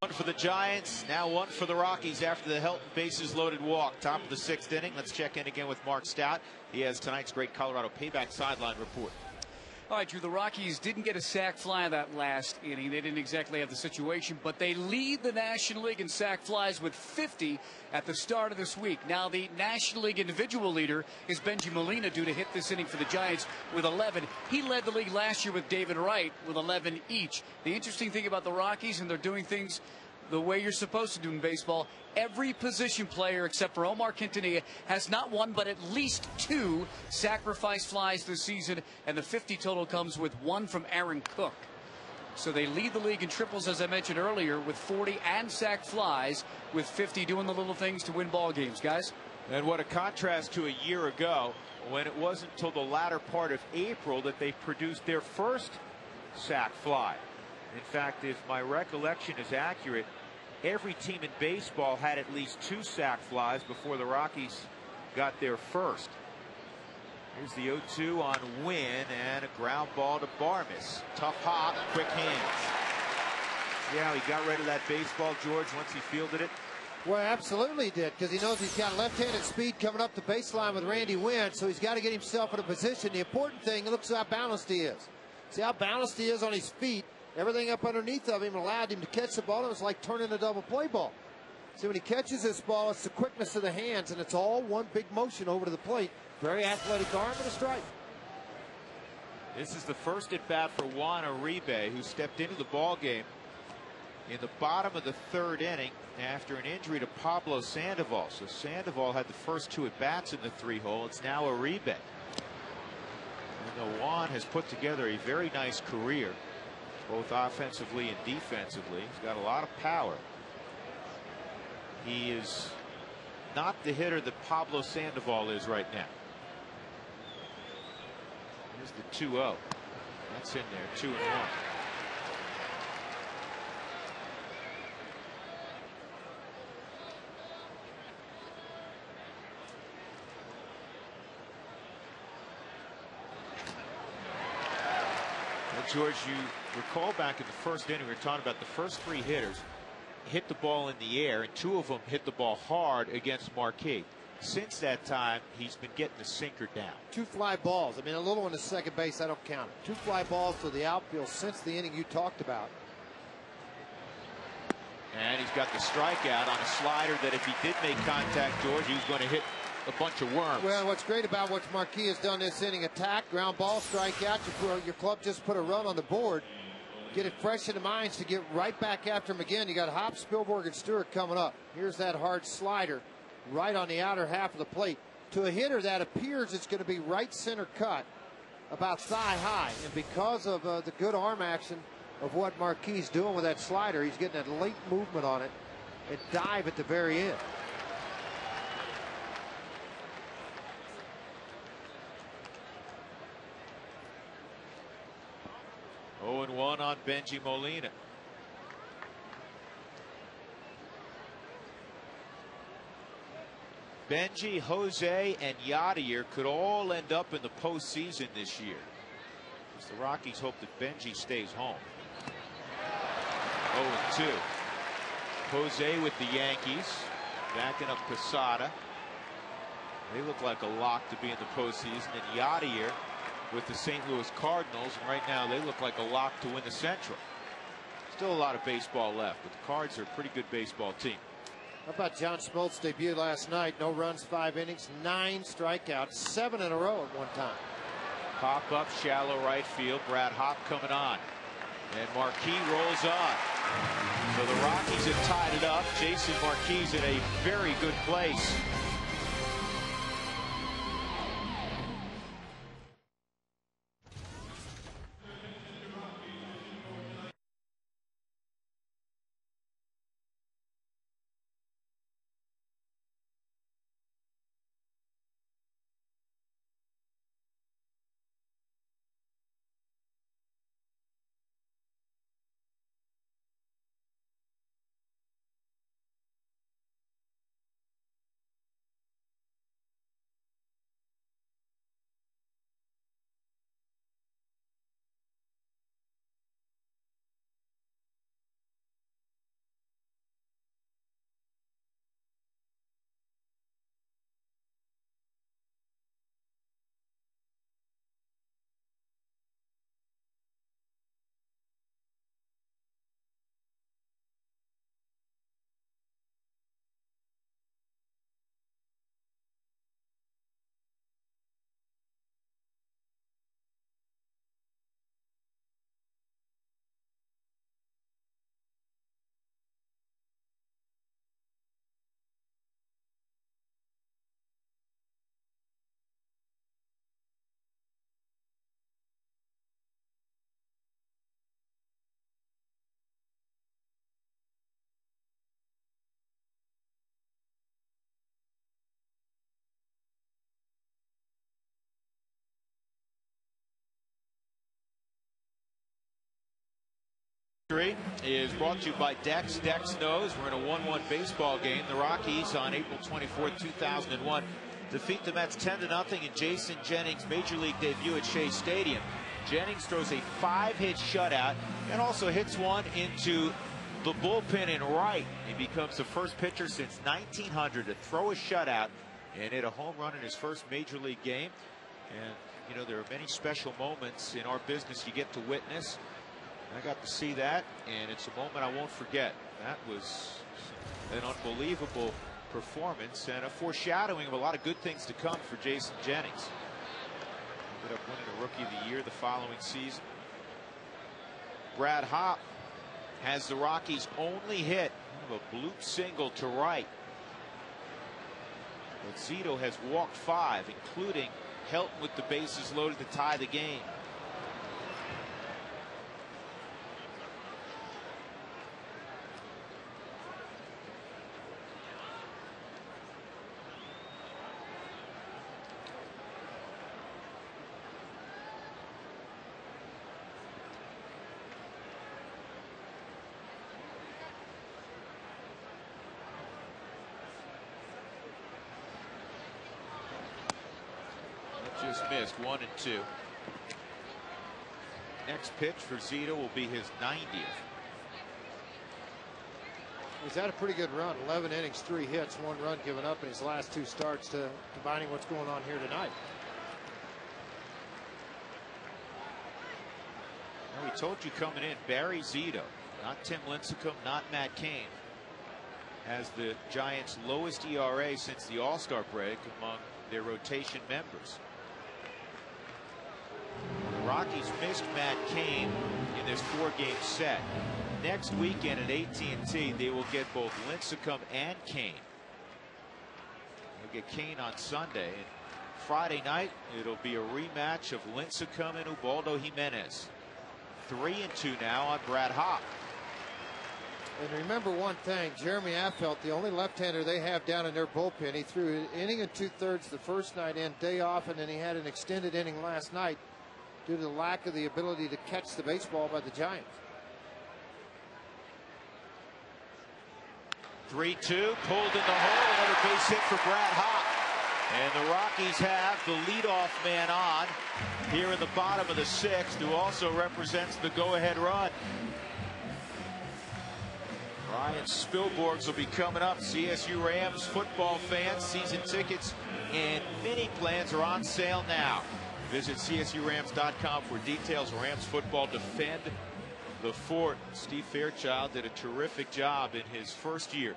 One for the Giants, now 1 for the Rockies after the Helton bases loaded walk. Top of the 6th inning. Let's check in again with Mark Stout. He has tonight's great Colorado Payback Sideline Report. All right, Drew, the Rockies didn't get a sac fly in that last inning. They didn't exactly have the situation, but they lead the National League in sac flies with 50 at the start of this week. Now, the National League individual leader is Benji Molina, due to hit this inning for the Giants with 11. He led the league last year with David Wright with 11 each. The interesting thing about the Rockies, and they're doing things the way you're supposed to do in baseball, every position player except for Omar Quintanilla has not one but at least 2 sacrifice flies this season, and the 50 total comes with 1 from Aaron Cook. So they lead the league in triples, as I mentioned earlier, with 40 and sac flies, with 50 doing the little things to win ball games, guys. And what a contrast to a year ago, when it wasn't until the latter part of April that they produced their first sac fly. In fact, if my recollection is accurate, every team in baseball had at least 2 sac flies before the Rockies got their first. Here's the 0-2 on Wynn, and a ground ball to Barmes. Tough hop, quick hands. Yeah, he got rid of that baseball, George, once he fielded it. Well, absolutely he did, because he knows he's got left-handed speed coming up the baseline with Randy Wynn, so he's got to get himself in a position. The important thing, look how balanced he is. See how balanced he is on his feet. Everything up underneath of him allowed him to catch the ball. It was like turning a double play ball. See, when he catches this ball, it's the quickness of the hands, and it's all one big motion over to the plate. Very athletic arm and a strike. This is the first at bat for Juan Uribe, who stepped into the ball game in the bottom of the 3rd inning after an injury to Pablo Sandoval. So Sandoval had the first 2 at bats in the 3-hole. It's now Uribe. And Juan has put together a very nice career, both offensively and defensively. He's got a lot of power. He is not the hitter that Pablo Sandoval is right now. Here's the 2-0. That's in there, 2-1. George, you recall back in the first inning, we were talking about the first 3 hitters hit the ball in the air, and 2 of them hit the ball hard against Marquee. Since that time, he's been getting the sinker down. 2 fly balls. I mean, a little one to second base, I don't count it. 2 fly balls to the outfield since the inning you talked about. And he's got the strikeout on a slider that if he did make contact, George, he was going to hit a bunch of worms. Well, what's great about what Marquee has done this inning, attack, ground ball, strikeout. Your club just put a run on the board. Get it fresh in the minds to get right back after him again. You got Hop, Spielberg, and Stewart coming up. Here's that hard slider right on the outer half of the plate. To a hitter, that appears it's going to be right center cut, about thigh high. And because of the good arm action of what Marquee's doing with that slider, he's getting that late movement on it and dive at the very end. Oh, and 1 on Benji Molina. Benji, Jose, and Yadier could all end up in the postseason this year, as the Rockies hope that Benji stays home. 0-2. Jose with the Yankees, backing up Posada. They look like a lock to be in the postseason. And Yadier with the St. Louis Cardinals, and right now they look like a lock to win the Central. Still a lot of baseball left, but the Cards are a pretty good baseball team. How about John Smoltz debut last night? No runs, 5 innings, 9 strikeouts, 7 in a row at one time. Pop up, shallow right field. Brad Hop coming on, and Marquee rolls on. So the Rockies have tied it up. Jason Marquee's in a very good place. Is brought to you by Dex. Dex knows we're in a 1-1 baseball game. The Rockies on April 24th, 2001 defeat the Mets 10-0 in Jason Jennings' Major League debut at Shea Stadium. Jennings throws a 5-hit shutout and also hits one into the bullpen in right. He becomes the first pitcher since 1900 to throw a shutout and hit a home run in his first Major League game. And you know, there are many special moments in our business you get to witness. I got to see that, and it's a moment I won't forget. That was an unbelievable performance and a foreshadowing of a lot of good things to come for Jason Jennings. Ended up winning a Rookie of the Year the following season. Brad Hopp has the Rockies' only hit, kind of a bloop single to right. But Zito has walked 5, including Helton with the bases loaded to tie the game. Just missed 1 and 2. Next pitch for Zito will be his 90th. He's had a pretty good run. 11 innings, 3 hits, 1 run given up in his last 2 starts, to combining what's going on here tonight. Now, we told you coming in, Barry Zito, not Tim Lincecum, not Matt Cain, has the Giants' lowest ERA since the All-Star break among their rotation members. The Rockies missed Matt Cain in this 4-game set. Next weekend at AT&T, they will get both Lincecum and Cain. They'll get Cain on Sunday. And Friday night, it'll be a rematch of Lincecum and Ubaldo Jimenez. 3-2 now on Brad Hopp. And remember one thing, Jeremy Affeldt, the only left-hander they have down in their bullpen. He threw an inning and 2/3 the first night in, day off, and then he had an extended inning last night due to the lack of the ability to catch the baseball by the Giants. 3-2, pulled in the hole, another base hit for Brad Hopp. And the Rockies have the leadoff man on here in the bottom of the 6th, who also represents the go-ahead run. Ryan Spilborghs will be coming up. CSU Rams football fans, season tickets and mini plans are on sale now. Visit CSURams.com for details. Rams football defend the fort. Steve Fairchild did a terrific job in his first year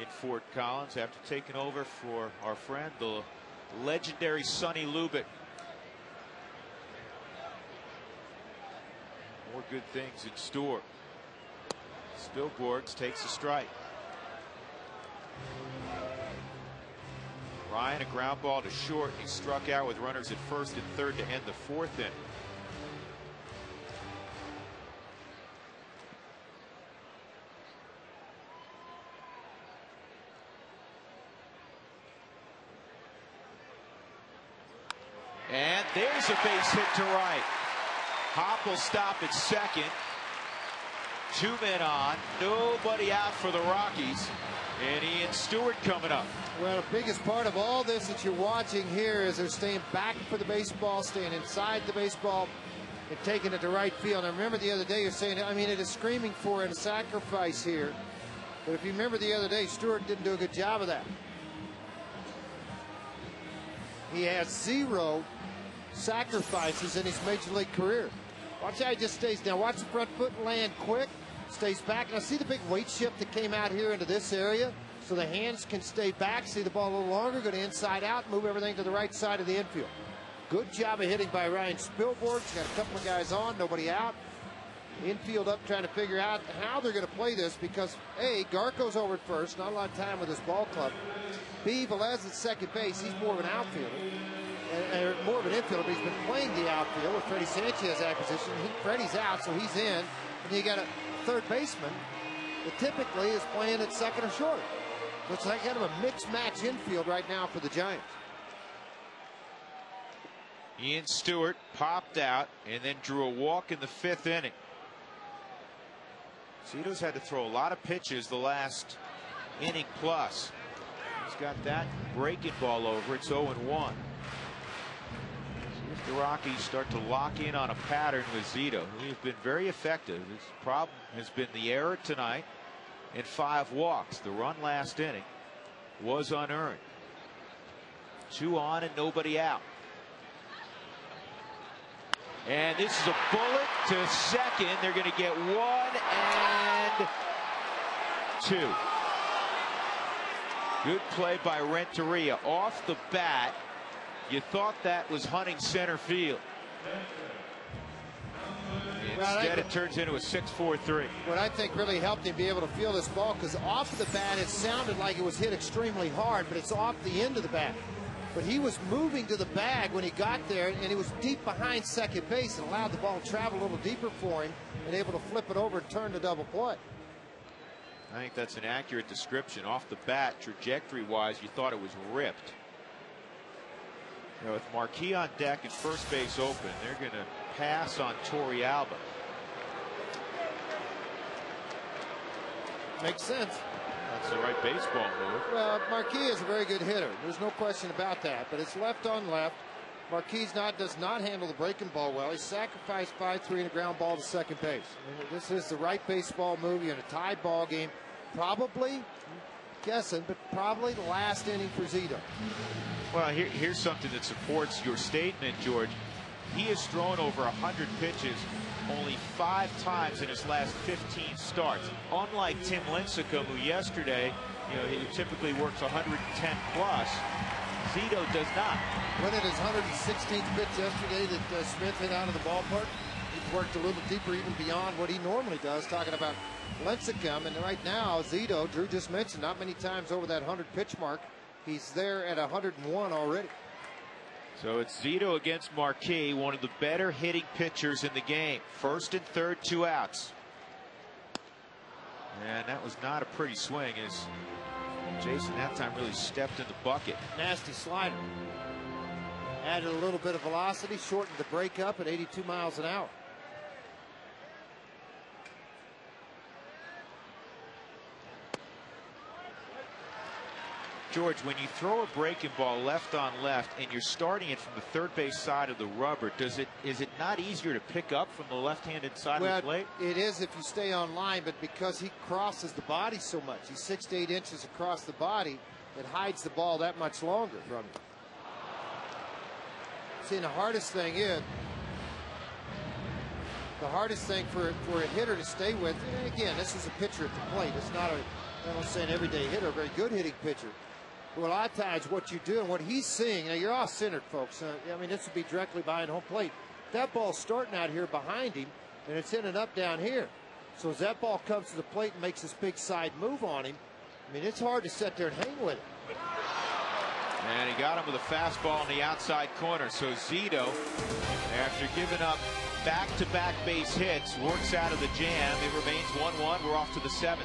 in Fort Collins after taking over for our friend, the legendary Sonny Lubick. More good things in store. Spilborghs takes a strike. Ryan, a ground ball to short. He struck out with runners at first and third to end the 4th inning. And there's a base hit to right. Hopp will stop at second. 2 men on, nobody out for the Rockies, and Ian Stewart coming up. Well, the biggest part of all this that you're watching here is they're staying back for the baseball, staying inside the baseball, and taking it to right field. I remember the other day you're saying, I mean, it is screaming for a sacrifice here. But if you remember the other day, Stewart didn't do a good job of that. He has 0 sacrifices in his major league career. Watch how he just stays down. Watch the front foot land quick. Stays back. Now see the big weight shift that came out here into this area, so the hands can stay back, see the ball a little longer, go to inside out, move everything to the right side of the infield. Good job of hitting by Ryan Spilborghs. Got a couple of guys on, nobody out. Infield up, trying to figure out how they're going to play this, because A, Garco's over at first, not a lot of time with his ball club. B, Velez at second base, he's more of an outfielder. More of an infielder, but he's been playing the outfield with Freddie Sanchez acquisition. Freddie's out, so he's in. And you got a third baseman that typically is playing at second or short. So it's like kind of a mixed match infield right now for the Giants. Ian Stewart popped out and then drew a walk in the 5th inning. Zito's had to throw a lot of pitches the last inning plus. He's got that breaking ball over. It's 0-1. See if the Rockies start to lock in on a pattern with Zito. He's been very effective. His problem has been the error tonight and 5 walks. The run last inning was unearned. 2 on and nobody out. And this is a bullet to second. They're going to get 1 and 2. Good play by Renteria off the bat. You thought that was hunting center field. Instead, it turns into a 6-4-3. What I think really helped him be able to feel this ball, because off the bat it sounded like it was hit extremely hard, but it's off the end of the bat. But he was moving to the bag when he got there, and he was deep behind second base and allowed the ball to travel a little deeper for him and able to flip it over and turn to double play. I think that's an accurate description. Off the bat, trajectory-wise, you thought it was ripped. You know, with Marquis on deck and first base open, they're going to pass on Torrealba. Makes sense. That's the right baseball move. Well, Marquis is a very good hitter. There's no question about that. But it's left on left. Marquis does not handle the breaking ball well. He sacrificed 5-3 and a ground ball to second base. I mean, this is the right baseball move. You're in a tied ball game. Probably, guessing, but probably the last inning for Zito. Well, here's something that supports your statement, George. He has thrown over 100 pitches only 5 times in his last 15 starts. Unlike Tim Lincecum, who yesterday, he typically works 110 plus, Zito does not. Wasn't it his 116th pitch yesterday that Smith hit out of the ballpark? He worked a little deeper, even beyond what he normally does, talking about Lincecum. And right now, Zito, Drew just mentioned, not many times over that 100 pitch mark. He's there at 101 already. So it's Zito against Marquis, one of the better hitting pitchers in the game. First and third, 2 outs. And that was not a pretty swing, as Jason that time really stepped in the bucket. Nasty slider. Added a little bit of velocity, shortened the breakup at 82 miles an hour. George, when you throw a breaking ball left on left and you're starting it from the third base side of the rubber, is it not easier to pick up from the left-handed side of the plate? It is if you stay on line, but because he crosses the body so much, he's 6 to 8 inches across the body, it hides the ball that much longer from him. See, the hardest thing for a hitter to stay with, and again, this is a pitcher at the plate. It's not I don't say an everyday hitter, a very good hitting pitcher. Well, a lot of times what you do and what he's seeing, now you're off centered, folks. I mean, this would be directly behind home plate. That ball's starting out here behind him, and it's in and up down here. So as that ball comes to the plate and makes this big side move on him, I mean, it's hard to sit there and hang with it. And he got him with a fastball in the outside corner. So Zito, after giving up back-to-back base hits, works out of the jam. It remains 1-1. We're off to the 7th.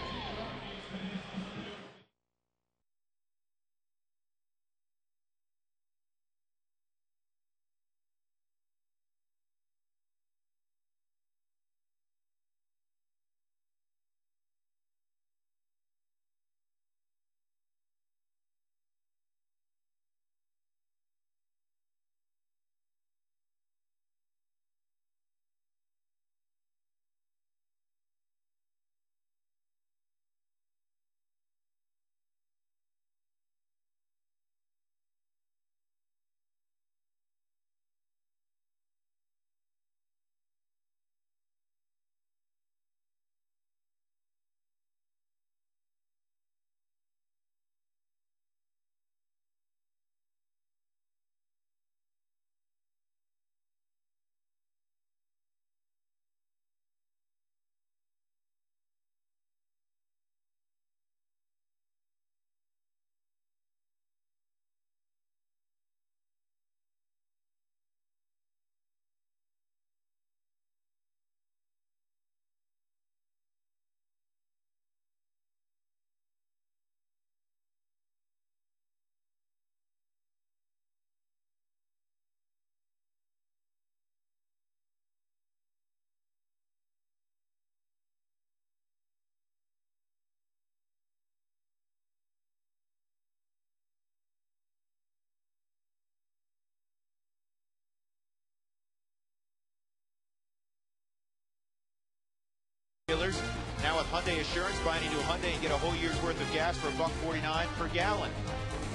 Dealers. Now with Hyundai Assurance, buy any new Hyundai and get a whole year's worth of gas for $1.49 per gallon.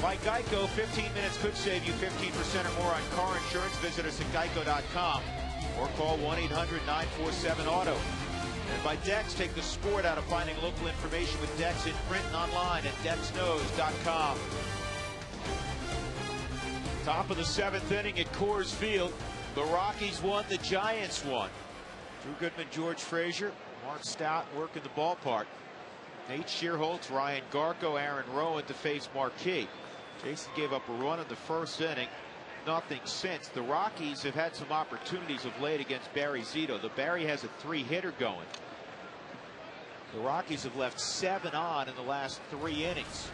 By Geico, 15 minutes could save you 15% or more on car insurance. Visit us at geico.com or call 1-800-947-AUTO. And by Dex, take the sport out of finding local information with Dex in print and online at dexknows.com. Top of the 7th inning at Coors Field. The Rockies won, the Giants won. Drew Goodman, George Frazier, Mark Stout working the ballpark. Nate Shearholtz, Ryan Garko, Aaron Rowan to face Marquee. Jason gave up a run in the first inning. Nothing since. The Rockies have had some opportunities of late against Barry Zito. The Barry has a 3-hitter going. The Rockies have left 7 on in the last 3 innings.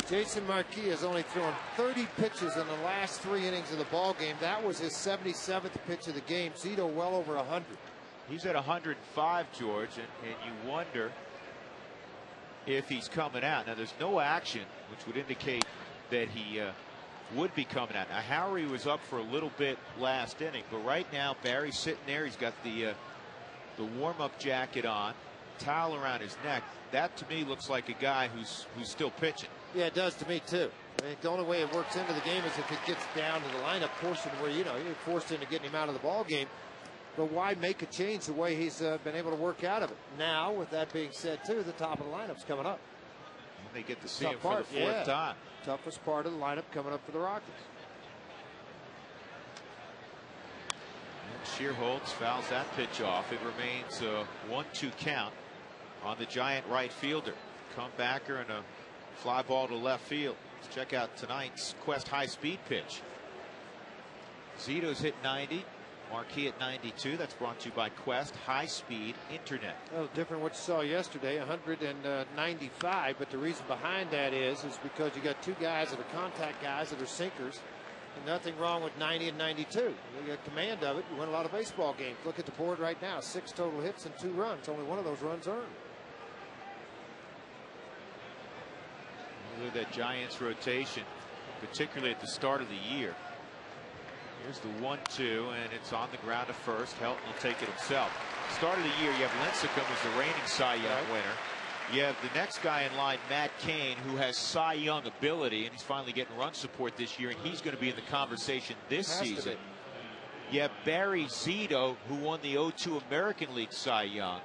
Jason Marquis has only thrown 30 pitches in the last 3 innings of the ball game. That was his 77th pitch of the game. Zito well over 100. He's at 105, George, and you wonder if he's coming out. Now, there's no action, which would indicate that he would be coming out. Now, Howery was up for a little bit last inning, but right now Barry's sitting there. He's got the warm-up jacket on, towel around his neck. That to me looks like a guy who's still pitching. Yeah, it does to me too. I mean, the only way it works into the game is if it gets down to the lineup portion where you're forced into getting him out of the ball game. But why make a change the way he's been able to work out of it? Now, with that being said, too, the top of the lineup's coming up. They get to see him for the 4th time. Toughest part of the lineup coming up for the Rockies. And Shearholtz fouls that pitch off. It remains a 1-2 count on the Giant right fielder. Comebacker and a fly ball to left field. Let's check out tonight's Quest high-speed pitch. Zito's hit 90. Marquee at 92. That's brought to you by Quest high-speed internet. Well, different what you saw yesterday, 195. But the reason behind that is because you got 2 guys that are contact guys that are sinkers, and nothing wrong with 90 and 92. You got command of it. You win a lot of baseball games. Look at the board right now: 6 total hits and 2 runs. Only one of those runs earned. Look at that Giants rotation, particularly at the start of the year. Here's the 1-2, and it's on the ground to first. Helton will take it himself. Start of the year, you have Lincecum as the reigning Cy Young winner. You have the next guy in line, Matt Cain, who has Cy Young ability, and he's finally getting run support this year, and he's going to be in the conversation this season. You have Barry Zito, who won the 2002 American League Cy Young.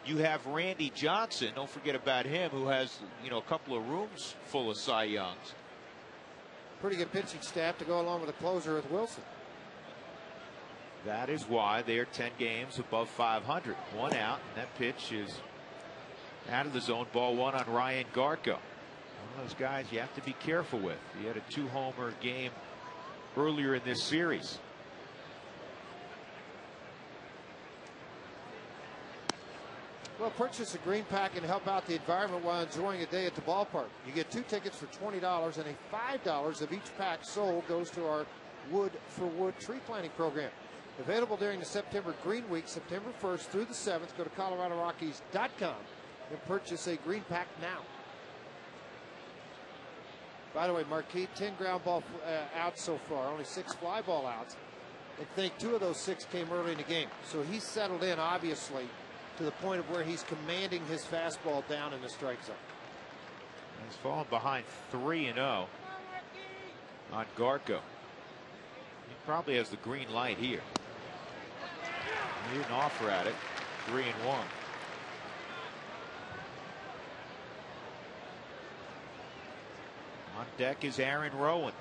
You have Randy Johnson, don't forget about him, who has a couple of rooms full of Cy Youngs. Pretty good pitching staff to go along with a closer with Wilson. That is why they are 10 games above 500. 1 out, and that pitch is out of the zone. Ball 1 on Ryan Garko. One of those guys you have to be careful with. He had a 2-homer game earlier in this series. Well, purchase a green pack and help out the environment while enjoying a day at the ballpark. You get 2 tickets for $20, and a $5 of each pack sold goes to our Wood for Wood tree planting program. Available during the September Green Week, September 1st through the 7th. Go to ColoradoRockies.com and purchase a green pack now. By the way, Marquee, 10 ground ball outs so far, only 6 fly ball outs. I think 2 of those 6 came early in the game. So he's settled in, obviously, to the point of where he's commanding his fastball down in the strike zone. He's fallen behind 3-0 on Garko. He probably has the green light here. He didn't offer at it. 3-1. On deck is Aaron Rowan.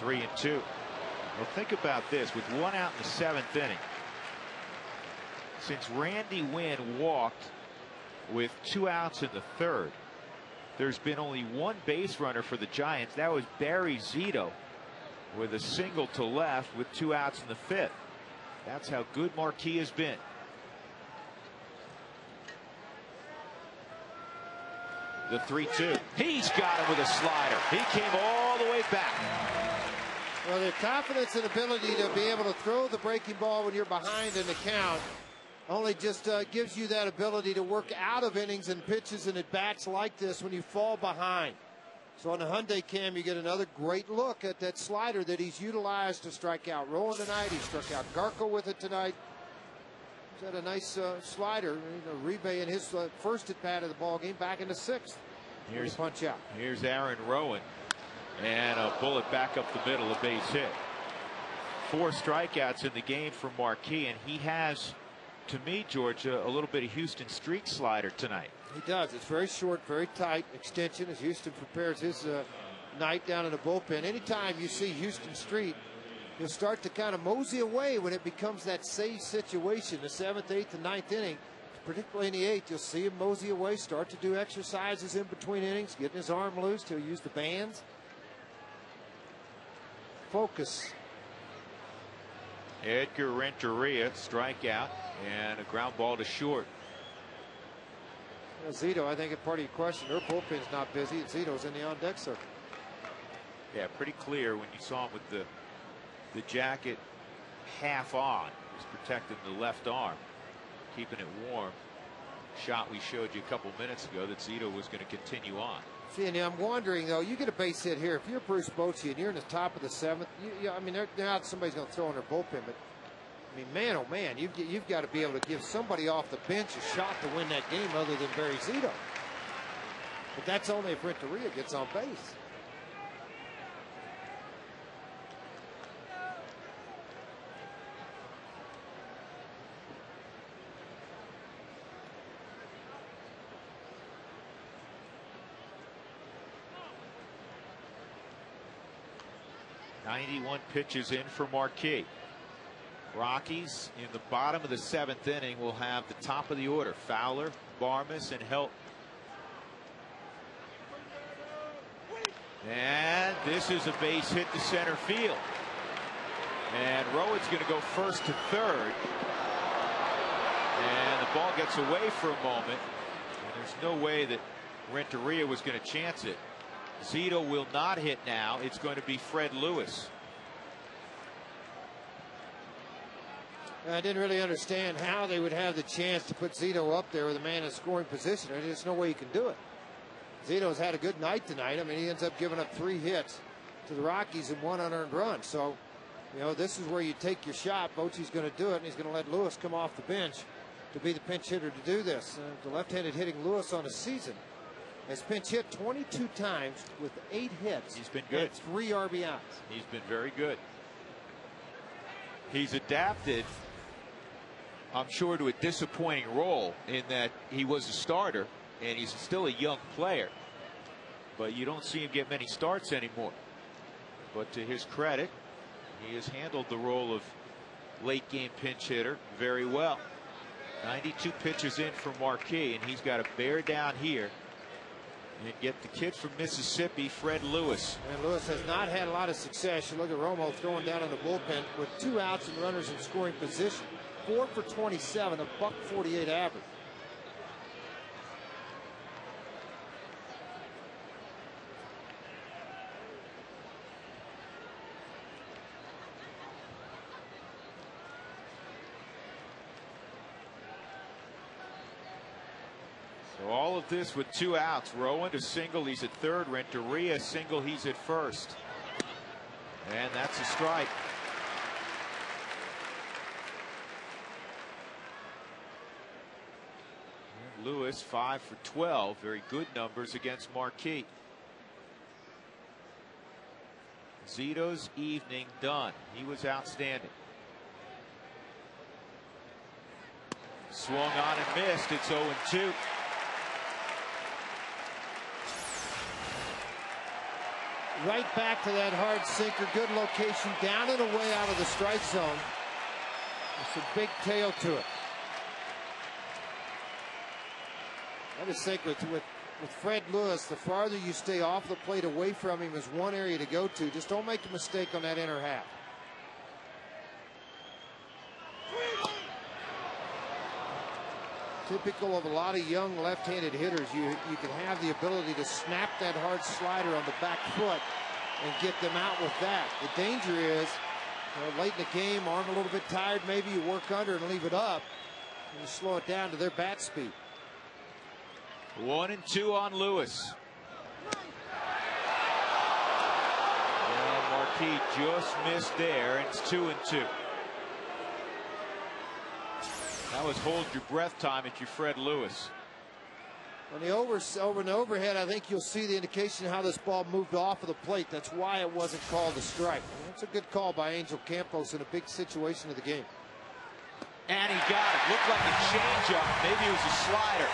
Three and 2. Well, think about this. With 1 out in the 7th inning, since Randy Wynn walked with 2 outs in the 3rd, there's been only 1 base runner for the Giants. That was Barry Zito with a single to left with 2 outs in the 5th. That's how good Marquee has been. The 3-2. He's got him with a slider. He came all the way back. Well, their confidence and ability to be able to throw the breaking ball when you're behind in the count only just gives you that ability to work out of innings and pitches and at bats like this when you fall behind. So on the Hyundai cam, you get another great look at that slider that he's utilized to strike out Rowan tonight. He struck out Garco with it tonight. He's had a nice slider. Uribe in his first at bat of the ball game, back in the 6th. Here's punch out. Here's Aaron Rowan, and a bullet back up the middle, a base hit. 4 strikeouts in the game for Marquis, and he has, to me, George, a little bit of Houston streak slider tonight. He does. It's very short, very tight extension as Houston prepares his night down in the bullpen. Anytime you see Houston Street, he'll start to kind of mosey away when it becomes that safe situation. The 7th, 8th, and 9th inning, particularly in the 8th, you'll see him mosey away, start to do exercises in between innings, getting his arm loose. He'll use the bands. Focus. Edgar Renteria, strikeout, and a ground ball to short. Zito, I think, a part of your question, their bullpen's not busy, and Zito's in the on-deck circle. Yeah, pretty clear when you saw him with the jacket half on. He's protecting the left arm, keeping it warm. Shot we showed you a couple minutes ago that Zito was going to continue on. See, and I'm wondering, though, you get a base hit here. If you're Bruce Bochy and you're in the top of the 7th, I mean, they're not somebody's going to throw in their bullpen, but I mean, man, oh man, you've got to be able to give somebody off the bench a shot to win that game other than Barry Zito. But that's only if Renteria gets on base. .91 pitches in for Marquis. Rockies in the bottom of the 7th inning will have the top of the order: Fowler, Barmes, and Helton. And this is a base hit to center field. And Rowan's going to go first to third. And the ball gets away for a moment. And there's no way that Renteria was going to chance it. Zito will not hit now. It's going to be Fred Lewis. I didn't really understand how they would have the chance to put Zito up there with a man in scoring position. There's just no way you can do it. Zito's had a good night tonight. I mean, he ends up giving up 3 hits to the Rockies and 1 unearned run. So, you know, this is where you take your shot. Bochy's going to do it, and he's going to let Lewis come off the bench to be the pinch hitter to do this. The left-handed hitting Lewis on the season has pinch hit 22 times with 8 hits. He's been good. 3 RBIs. He's been very good. He's adapted, I'm sure, to a disappointing role in that he was a starter and he's still a young player, but you don't see him get many starts anymore. But to his credit, he has handled the role of late game pinch hitter very well. 92 pitches in for Marquis, and he's got to bear down here and get the kid from Mississippi, Fred Lewis. And Lewis has not had a lot of success. You look at Romo throwing down in the bullpen with 2 outs and runners in scoring position. 4 for 27, a .148 average. So all of this with 2 outs. Rowan to single, he's at third. Renteria single, he's at first. And that's a strike. And Lewis 5 for 12. Very good numbers against Marquis. Zito's evening done. He was outstanding. Swung on and missed. It's 0-2. Right back to that hard sinker. Good location, down and away out of the strike zone. There's a big tail to it. I just think with Fred Lewis, the farther you stay off the plate away from him is one area to go to. Just don't make a mistake on that inner half. Typical of a lot of young left-handed hitters, you can have the ability to snap that hard slider on the back foot and get them out with that. The danger is, late in the game, arm a little bit tired, maybe you work under and leave it up, and you slow it down to their bat speed. 1-2 on Lewis. Marquis just missed there. It's 2-2. That was hold your breath time at your Fred Lewis. On the over and overhead, I think you'll see the indication of how this ball moved off of the plate. That's why it wasn't called a strike. That's a good call by Angel Campos in a big situation of the game. And he got it. Looked like a changeup. Maybe it was a slider.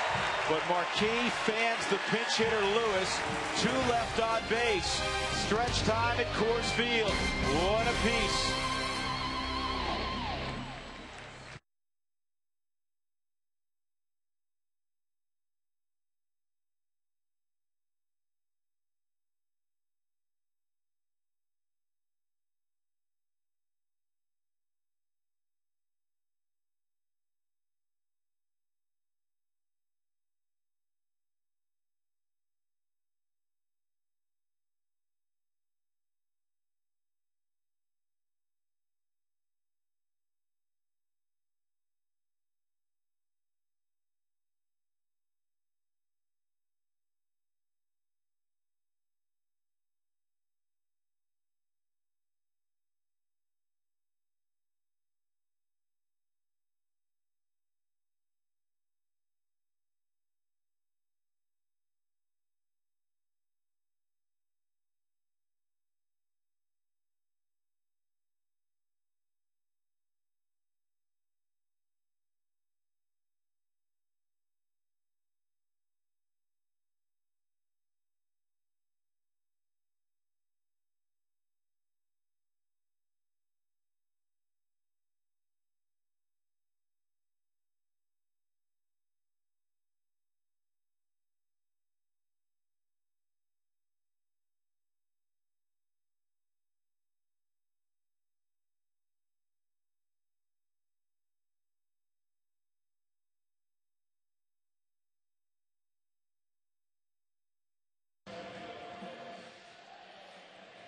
But Marquis fans the pinch hitter Lewis. 2 left on base. Stretch time at Coors Field. 1 apiece.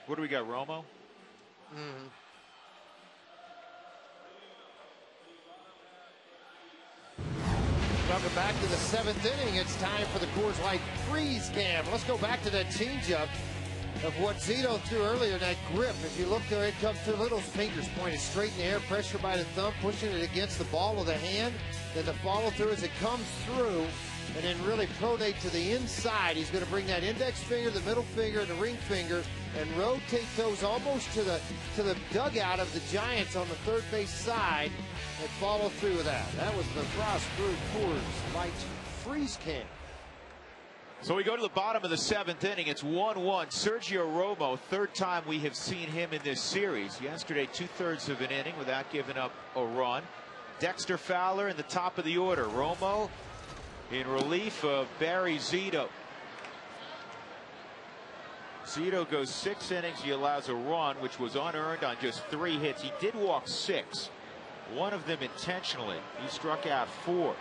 What do we got, Romo? Welcome back to the 7th inning. It's time for the Coors Light freeze cam. Let's go back to that changeup of what Zito threw earlier, that grip. If you look there, it comes through little fingers pointed straight in the air, pressure by the thumb, pushing it against the ball of the hand. Then the follow through as it comes through, and then really pronate to the inside. He's going to bring that index finger, the middle finger, and the ring finger, and rotate those almost to the dugout of the Giants on the third base side, and follow through with that. That was the Frost Brewed Coors Light freeze cam. So we go to the bottom of the 7th inning. It's 1-1. Sergio Romo, 3rd time we have seen him in this series. Yesterday, 2/3 of an inning without giving up a run. Dexter Fowler in the top of the order. Romo in relief of Barry Zito. Zito goes 6 innings. He allows a run, which was unearned on just 3 hits. He did walk 6. 1 of them intentionally. He struck out 4.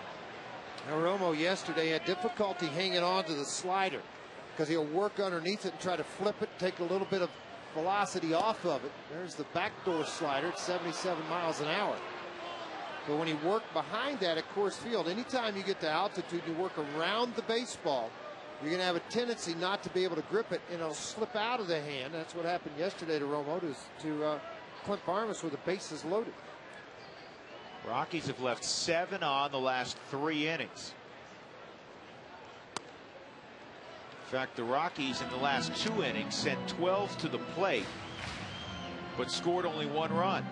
Now, Romo yesterday had difficulty hanging on to the slider because he'll work underneath it and try to flip it, take a little bit of velocity off of it. There's the backdoor slider at 77 miles an hour. But when he worked behind that at Coors Field, anytime you get to altitude and you work around the baseball, you're going to have a tendency not to be able to grip it, and it'll slip out of the hand. That's what happened yesterday to Romo, to Clint Barnes with the bases loaded. Rockies have left 7 on the last 3 innings. In fact, the Rockies in the last 2 innings sent 12 to the plate, but scored only 1 run.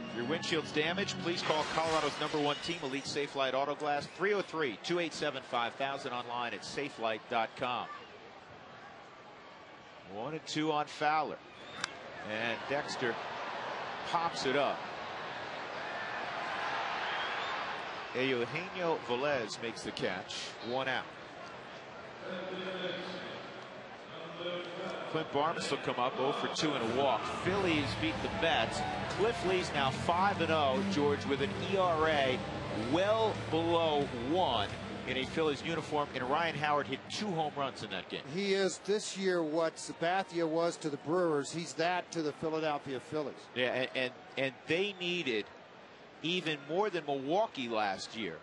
If your windshield's damaged, please call Colorado's #1 team, Elite Safelite Auto Glass, 303-287-5000, online at safelight.com. 1-2 on Fowler, and Dexter pops it up. Eugenio Velez makes the catch. 1 out. Clint Barnes will come up 0 for 2 and a walk. Phillies beat the Mets. Cliff Lee's now 5-0, George, with an ERA well below 1 in a Phillies uniform, and Ryan Howard hit 2 home runs in that game. He is this year what Sabathia was to the Brewers. He's that to the Philadelphia Phillies. Yeah, and they needed, even more than Milwaukee last year,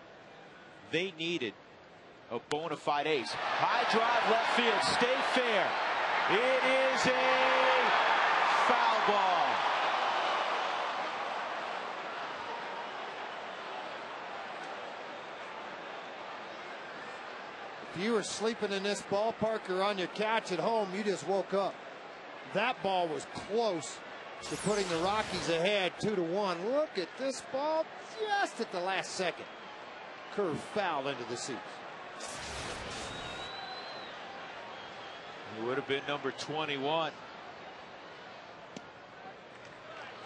they needed a bona fide ace. High drive left field, stay fair. It is a foul ball. If you were sleeping in this ballpark or on your couch at home, you just woke up. That ball was close to putting the Rockies ahead 2-1. Look at this ball just at the last second. Curve foul into the seats. It would have been number 21.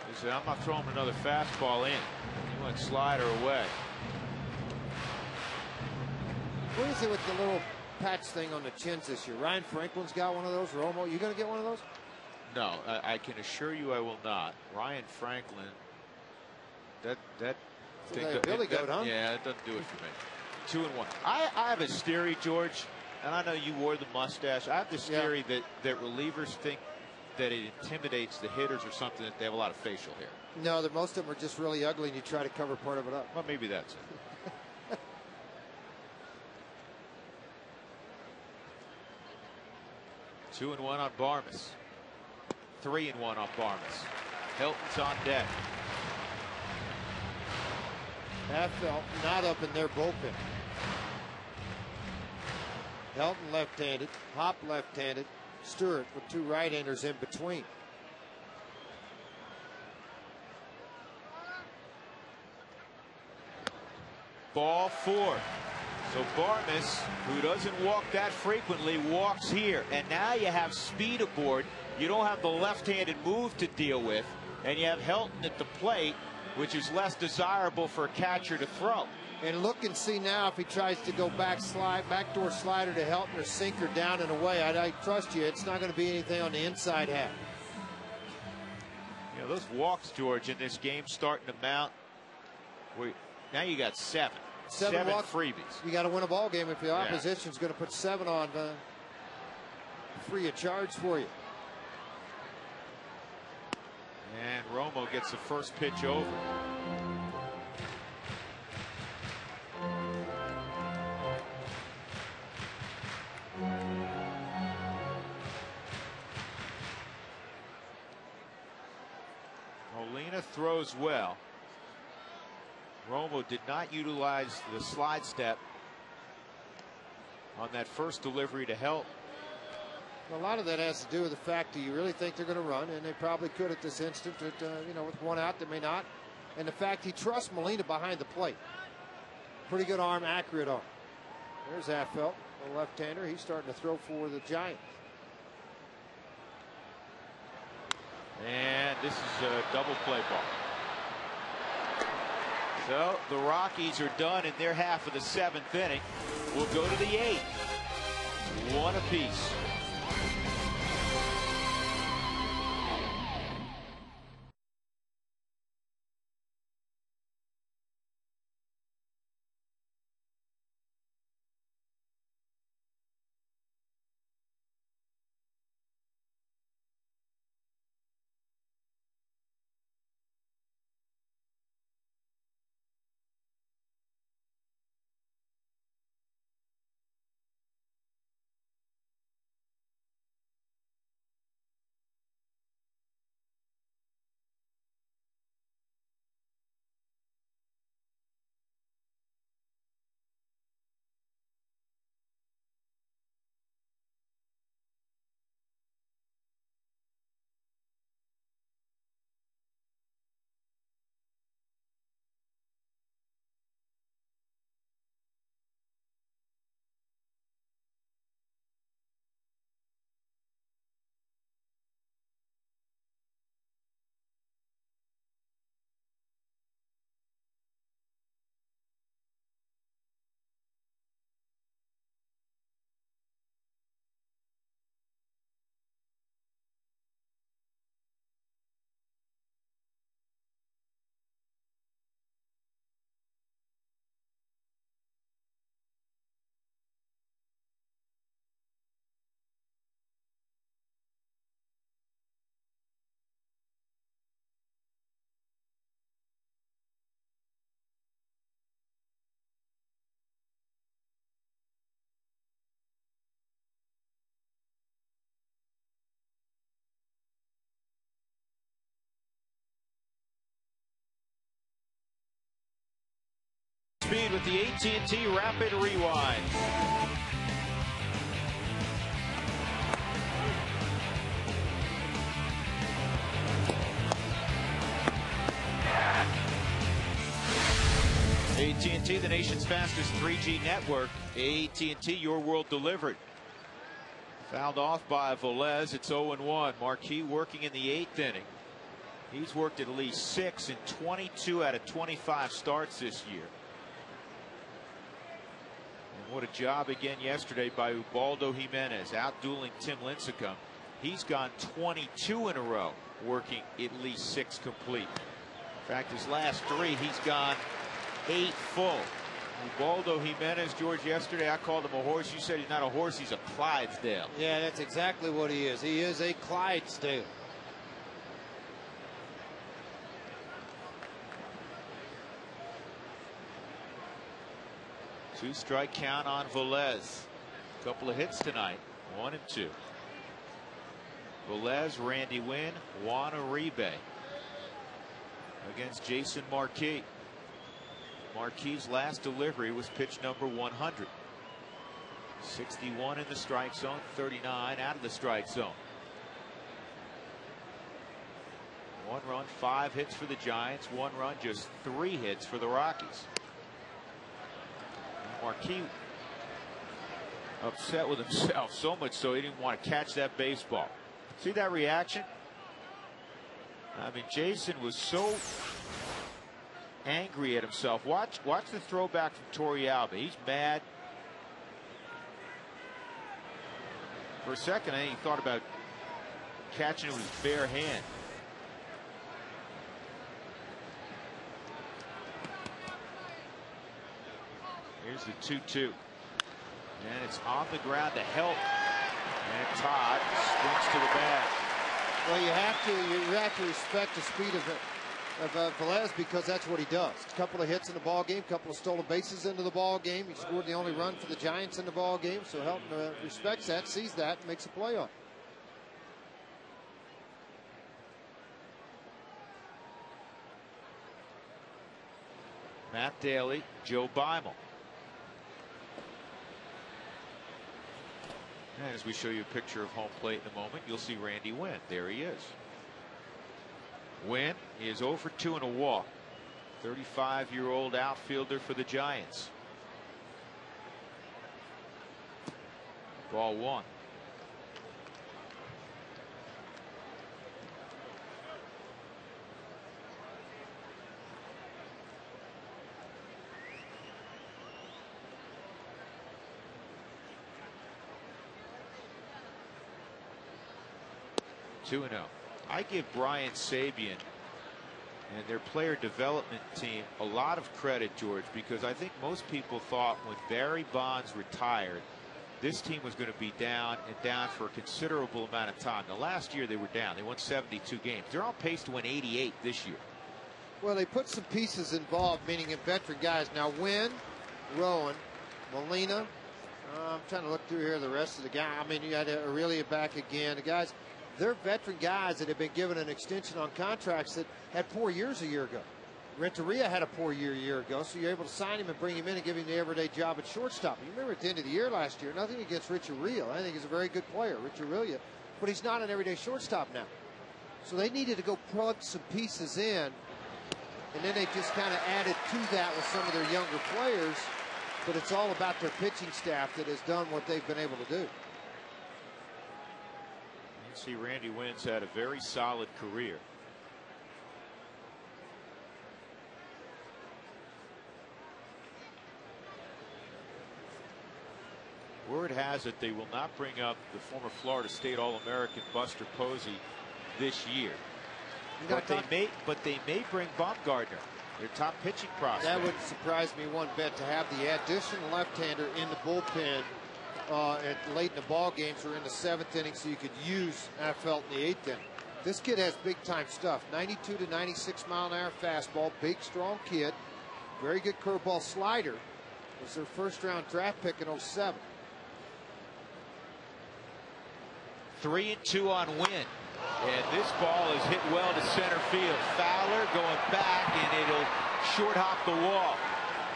He said, I'm not throwing another fastball in. He went slider away. What is it with the little patch thing on the chins this year? Ryan Franklin's got one of those. Romo, you going to get one of those? No, I can assure you I will not. Ryan Franklin, that thing, like a billy goat, huh? Yeah, it doesn't do it for me. 2-1. I have this theory, George, and I know you wore the mustache. I have this theory that relievers think that it intimidates the hitters or something, that they have a lot of facial hair. No, that most of them are just really ugly and you try to cover part of it up. Well, maybe that's it. Two and one on Barmes. 3-1 off Barmes. Hilton's on deck. Halfelt not up in their bullpen. Helton left-handed, Hop left-handed, Stewart with two right-handers in between. Ball 4. So Barmes, who doesn't walk that frequently, walks here. And now you have speed aboard. You don't have the left-handed move to deal with. And you have Helton at the plate, which is less desirable for a catcher to throw. And look and see now if he tries to go backdoor slider to Helton or sinker down and away. I trust you, it's not going to be anything on the inside half. You know, those walks, George, in this game starting to mount. Now you got 7. Seven walks. Freebies. You got to win a ball game if the opposition's going to put 7 on free of charge for you. And Romo gets the first pitch over. Molina throws well. Romo did not utilize the slide step on that first delivery to help. A lot of that has to do with the fact that you really think they're going to run, and they probably could at this instant. But, you know, with one out, they may not. And the fact he trusts Molina behind the plate. Pretty good arm, accurate arm. There's Affelt, the left-hander. He's starting to throw for the Giants. And this is a double play ball. So the Rockies are done in their half of the 7th inning. We'll go to the 8th. 1 apiece. speed with the AT&T Rapid Rewind. AT&T, the nation's fastest 3G network. AT&T, your world delivered. Fouled off by Velez. It's 0-1. Marquis working in the 8th inning. He's worked at least 6 in 22 out of 25 starts this year. And what a job again yesterday by Ubaldo Jimenez, out-dueling Tim Lincecum. He's gone 22 in a row, working at least 6 complete. In fact, his last 3, he's gone 8 full. Ubaldo Jimenez, George, yesterday I called him a horse. You said he's not a horse, he's a Clydesdale. Yeah, that's exactly what he is. He is a Clydesdale. Two-strike count on Velez. A couple of hits tonight, 1 and 2. Velez, Randy Wynn, Juan Uribe against Jason Marquis. Marquis' last delivery was pitch number 100. 61 in the strike zone, 39 out of the strike zone. 1 run, 5 hits for the Giants. 1 run, just 3 hits for the Rockies. Marquis upset with himself, so much so he didn't want to catch that baseball. See that reaction? I mean, Jason was so angry at himself. Watch the throwback from Torrealba. He's mad. For a second, I think he thought about catching it with his bare hand. Here's the 2-2. And it's on the ground to help. And Todd sprints to the bag. Well, you have to respect the speed of Velez, because that's what he does. A couple of hits in the ball game, a couple of stolen bases into the ball game. He scored the only run for the Giants in the ball game. So Helton respects that, sees that, and makes a play on it. Matt Daly, Joe Beimel. And as we show you a picture of home plate in a moment, you'll see Randy Wynn. There he is. Wynn is 0 for 2 in a walk. 35-year-old outfielder for the Giants. Ball 1. Two and 0. I give Brian Sabian and their player development team a lot of credit, George, because I think most people thought when Barry Bonds retired, this team was going to be down and down for a considerable amount of time. The last year they were down. They won 72 games. They're on pace to win 88 this year. Well, they put some pieces involved, meaning in veteran guys. Now, Wynn, Rowan, Molina. I'm trying to look through here the rest of the guys. I mean, you had Aurelia back again. The guys, they're veteran guys that have been given an extension on contracts that had poor years a year ago. Renteria had a poor year a year ago, so you're able to sign him and bring him in and give him the everyday job at shortstop. You remember at the end of the year last year, nothing against Rich Aurelia. I think he's a very good player, Rich Aurelia, but he's not an everyday shortstop now. So they needed to go plug some pieces in, and then they just kind of added to that with some of their younger players. But it's all about their pitching staff that has done what they've been able to do. You see, Randy Wynn's had a very solid career. Word has it they will not bring up the former Florida State All-American Buster Posey this year. But they may bring Baumgartner, their top pitching prospect. That wouldn't surprise me one bit, to have the additional left-hander in the bullpen late in the ball games or in the 7th inning, so you could use Felton in the 8th inning. This kid has big-time stuff. 92 to 96 mile-an-hour fastball, big, strong kid, very good curveball slider. Was their first-round draft pick in 07. 3-2 on Wynn. And this ball is hit well to center field. Fowler going back, and it'll short hop the wall.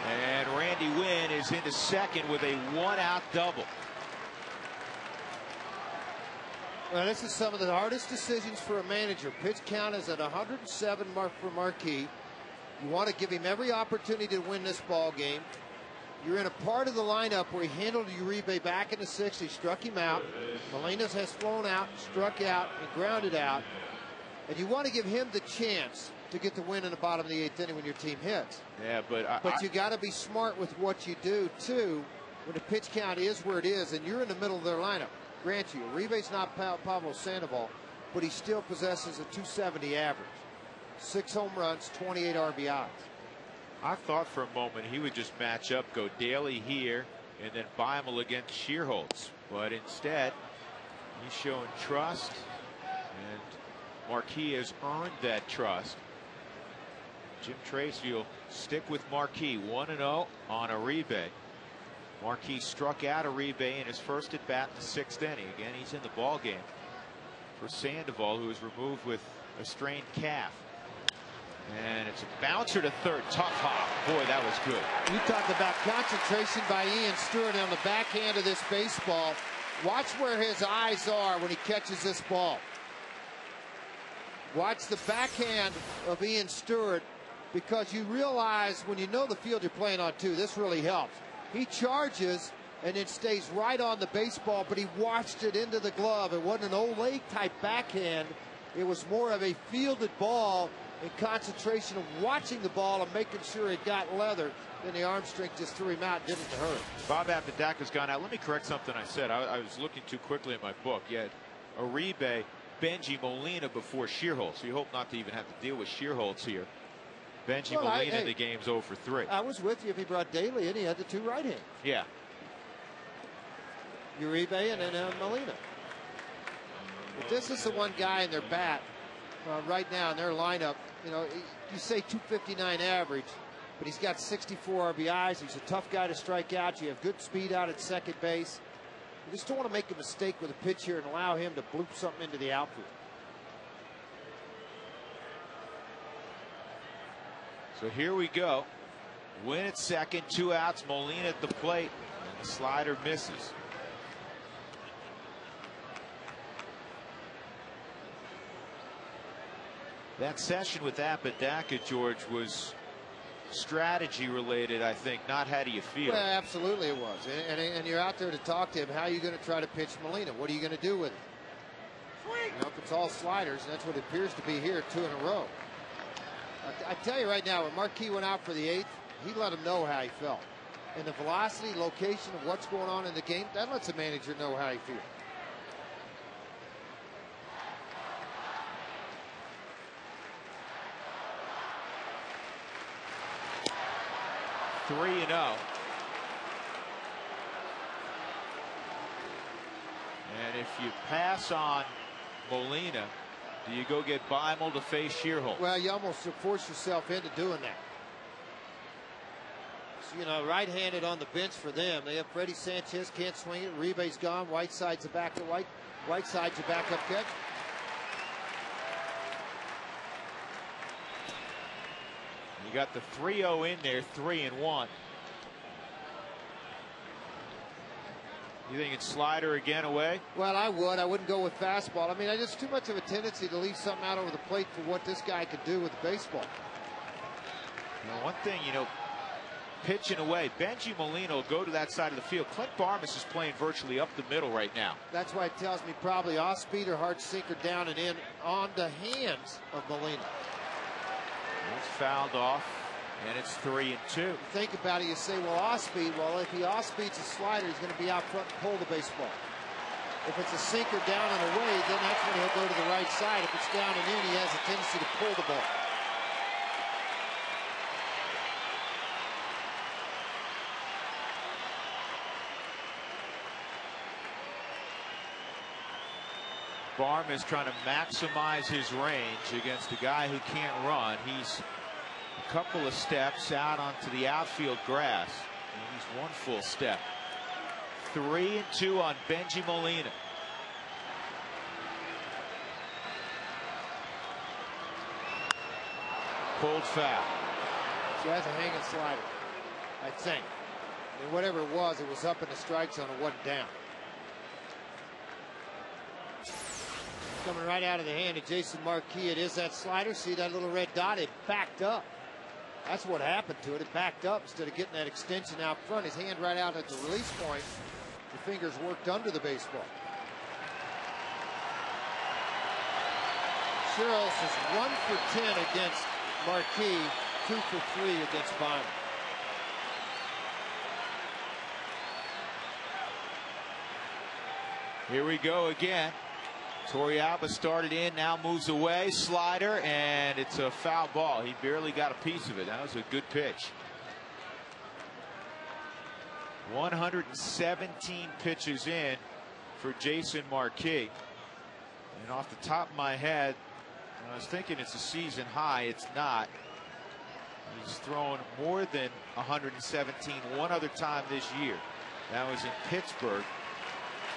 And Randy Wynn is into second with a 1-out double. Well, this is some of the hardest decisions for a manager. Pitch count is at 107 for Marquis. You want to give him every opportunity to win this ball game. You're in a part of the lineup where he handled Uribe back in the sixth. He struck him out. Molina has flown out, struck out, and grounded out. And you want to give him the chance to get the win in the bottom of the eighth inning when your team hits. Yeah, but you got to be smart with what you do too when the pitch count is where it is, and you're in the middle of their lineup. Grant you, Uribe's not Pablo Sandoval, but he still possesses a 270 average. 6 home runs, 28 RBIs. I thought for a moment he would just match up, go Daly here, and then Beimel against Shearholtz. But instead, he's showing trust, and Marquis has earned that trust. Jim Tracy will stick with Marquis, 1-0 on Uribe. Marquis struck out Uribe in his first at bat in the sixth inning. Again, he's in the ball game for Sandoval, who was removed with a strained calf. And it's a bouncer to third. Tough hop. Boy, that was good. You talk about concentration by Ian Stewart on the backhand of this baseball. Watch where his eyes are when he catches this ball. Watch the backhand of Ian Stewart, because you realize when you know the field you're playing on too, this really helps. He charges and then stays right on the baseball, but he watched it into the glove. It wasn't an old leg type backhand. It was more of a fielded ball and concentration of watching the ball and making sure it got leather. Then the arm strength just threw him out, didn't hurt. Bob Apodaca's gone out. Let me correct something I said. I was looking too quickly at my book. Yet Uribe, Benji Molina before Shearholtz. So you hope not to even have to deal with Shearholtz here. Benji Molina in the game's 0 for 3. I was with you if he brought Daly in. He had the 2 right hands. Yeah. Uribe and then Molina. But this is the one guy in their bat right now in their lineup. You know, you say 259 average, but he's got 64 RBIs. He's a tough guy to strike out. You have good speed out at second base. You just don't want to make a mistake with a pitch here and allow him to bloop something into the outfield. So here we go. Win at second, 2 outs. Molina at the plate, and the slider misses. That session with Apodaca, George, was strategy related, I think, not how do you feel. Well, absolutely it was. And you're out there to talk to him. How are you going to try to pitch Molina? What are you going to do with him? You know, if it's all sliders, and that's what it appears to be here, 2 in a row. I tell you right now, when Marquis went out for the 8th, he let him know how he felt. And the velocity, location of what's going on in the game, that lets a manager know how he feels. Three and 0. And if you pass on Molina, do you go get Beimel to face Shearholtz? Well, you almost force yourself into doing that. So, you know, right-handed on the bench for them. They have Freddie Sanchez, can't swing it. Uribe's gone. Whiteside's a backup. Whiteside's a backup catch. You got the 3-0 in there, 3-1. You think it's slider again away? Well, I would. I wouldn't go with fastball. I mean, I just too much of a tendency to leave something out over the plate for what this guy could do with the baseball. Now, one thing, you know, pitching away, Benji Molina will go to that side of the field. Clint Barmas is playing virtually up the middle right now. That's why it tells me probably off speed or hard sinker down and in on the hands of Molina. It's fouled off, and it's 3-2. You think about it, you say, well, off speed. Well, if he off speeds a slider, he's going to be out front and pull the baseball. If it's a sinker down and away, then that's when he'll go to the right side. If it's down and in, he has a tendency to pull the ball. Barm is trying to maximize his range against a guy who can't run. He's a couple of steps out onto the outfield grass. And he's 1 full step. 3-2 on Benji Molina. Pulled foul. She has a hanging slider. I think. I mean, whatever it was up in the strike zone. It wasn't down. Coming right out of the hand of Jason Marquis. It is that slider. See that little red dot? It backed up. That's what happened to it. It backed up instead of getting that extension out front. His hand right out at the release point. The fingers worked under the baseball. Scherls is 1 for 10 against Marquis, 2 for 3 against Bynum. Here we go again. Torrealba started in, now moves away, slider, and it's a foul ball. He barely got a piece of it. That was a good pitch. 117 pitches in for Jason Marquis. And off the top of my head, I was thinking it's a season high. It's not. He's thrown more than 117 one other time this year. That was in Pittsburgh,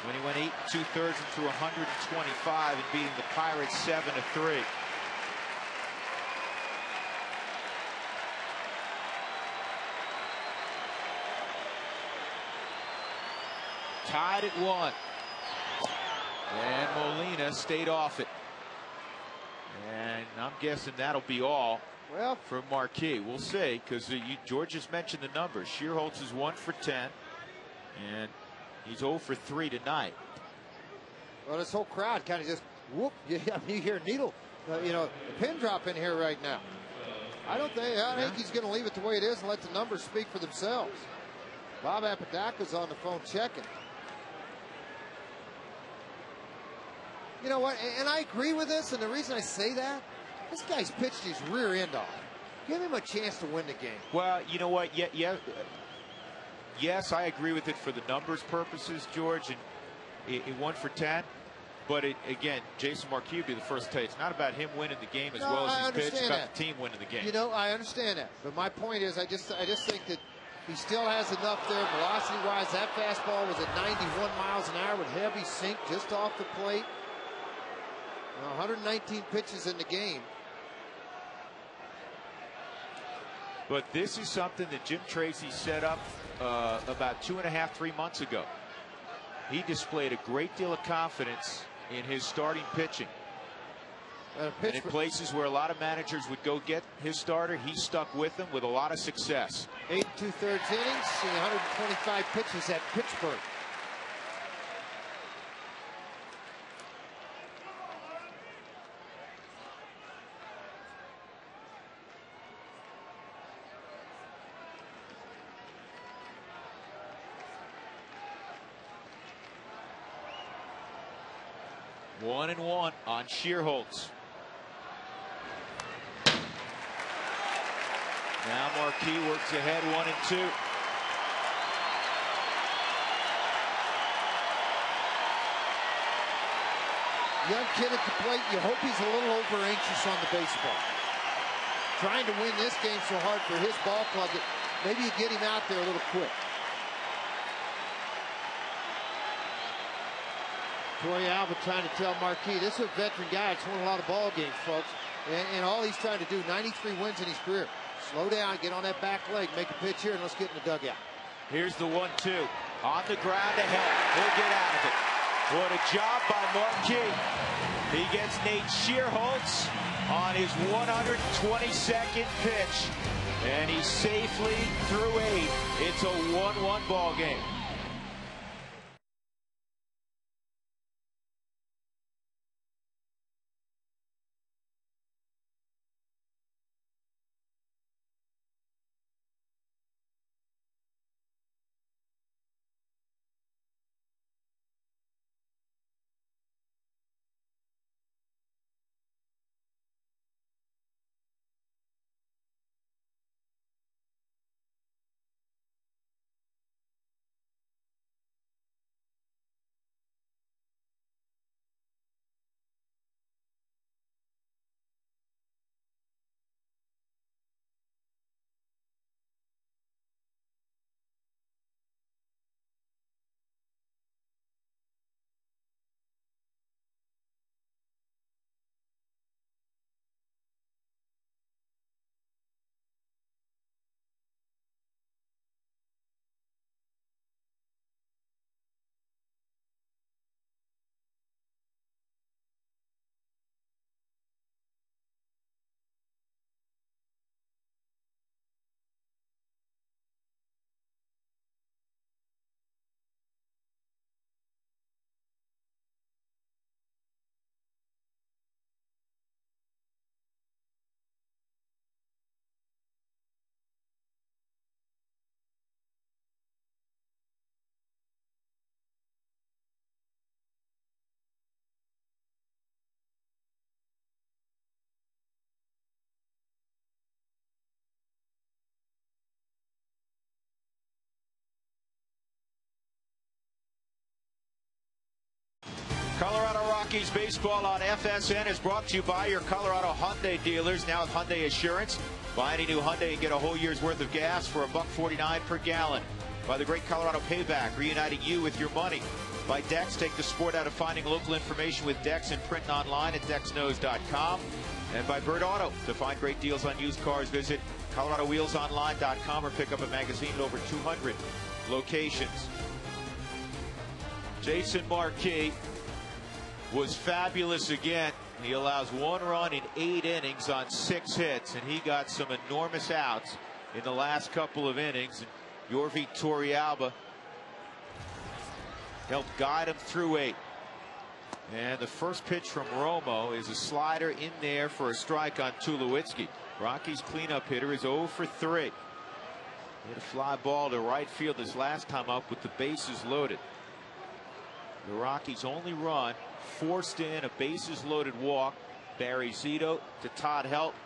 when he went 8 2/3 and threw 125 and beating the Pirates 7-3. Tied at 1. And Molina stayed off it. And I'm guessing that'll be all for Marquis. We'll see, because George just mentioned the numbers. Scherholz is 1 for 10. And he's 0 for 3 tonight. Well, this whole crowd kind of just whoop. You hear Needle, a pin drop in here right now. I think he's going to leave it the way it is and let the numbers speak for themselves. Bob Apodaca's on the phone checking. You know what? And I agree with this. And the reason I say that, this guy's pitched his rear end off. Give him a chance to win the game. Well, you know what? Yes, I agree with it for the numbers purposes, George, and it 1 for 10. But again, Jason Marquis would be the first to tell you, it's not about him winning the game as well as he's pitched. It's about the team winning the game. I understand that. But my point is, I just think that he still has enough there, velocity-wise. That fastball was at 91 miles an hour with heavy sink just off the plate. 119 pitches in the game. But this is something that Jim Tracy set up about 2.5, 3 months ago. He displayed a great deal of confidence in his starting pitching. And in places where a lot of managers would go get his starter, he stuck with them with a lot of success. 8 2/3 innings, 125 pitches at Pittsburgh. One and one on Scherholz. Now Marquis works ahead 1 and 2. Young kid at the plate, you hope he's a little over anxious on the baseball. Trying to win this game so hard for his ball club that maybe you get him out there a little quick. Torrealba trying to tell Marquis, this is a veteran guy that's won a lot of ball games, folks. And all he's trying to do, 93 wins in his career. Slow down, get on that back leg, make a pitch here, and let's get in the dugout. Here's the 1-2. On the ground to help. He'll get out of it. What a job by Marquis. He gets Nate Scherholz on his 122nd pitch. And he's safely through 8. It's a 1-1 ball game. Rockies baseball on FSN is brought to you by your Colorado Hyundai dealers. Now with Hyundai Assurance, buy any new Hyundai and get a whole year's worth of gas for $1.49 per gallon. By the Great Colorado Payback, reuniting you with your money. By Dex, take the sport out of finding local information with Dex and print online at dexknows.com. And by Bird Auto, to find great deals on used cars, visit coloradowheelsonline.com or pick up a magazine at over 200 locations. Jason Marquis was fabulous again. He allows 1 run in 8 innings on 6 hits, and he got some enormous outs in the last couple of innings. And Yorvi Torrealba helped guide him through 8. And the first pitch from Romo is a slider in there for a strike on Tulowitzki. Rockies cleanup hitter is 0 for 3. Hit a fly ball to right field this last time up with the bases loaded. The Rockies' only run forced in a bases loaded walk. Barry Zito to Todd Help.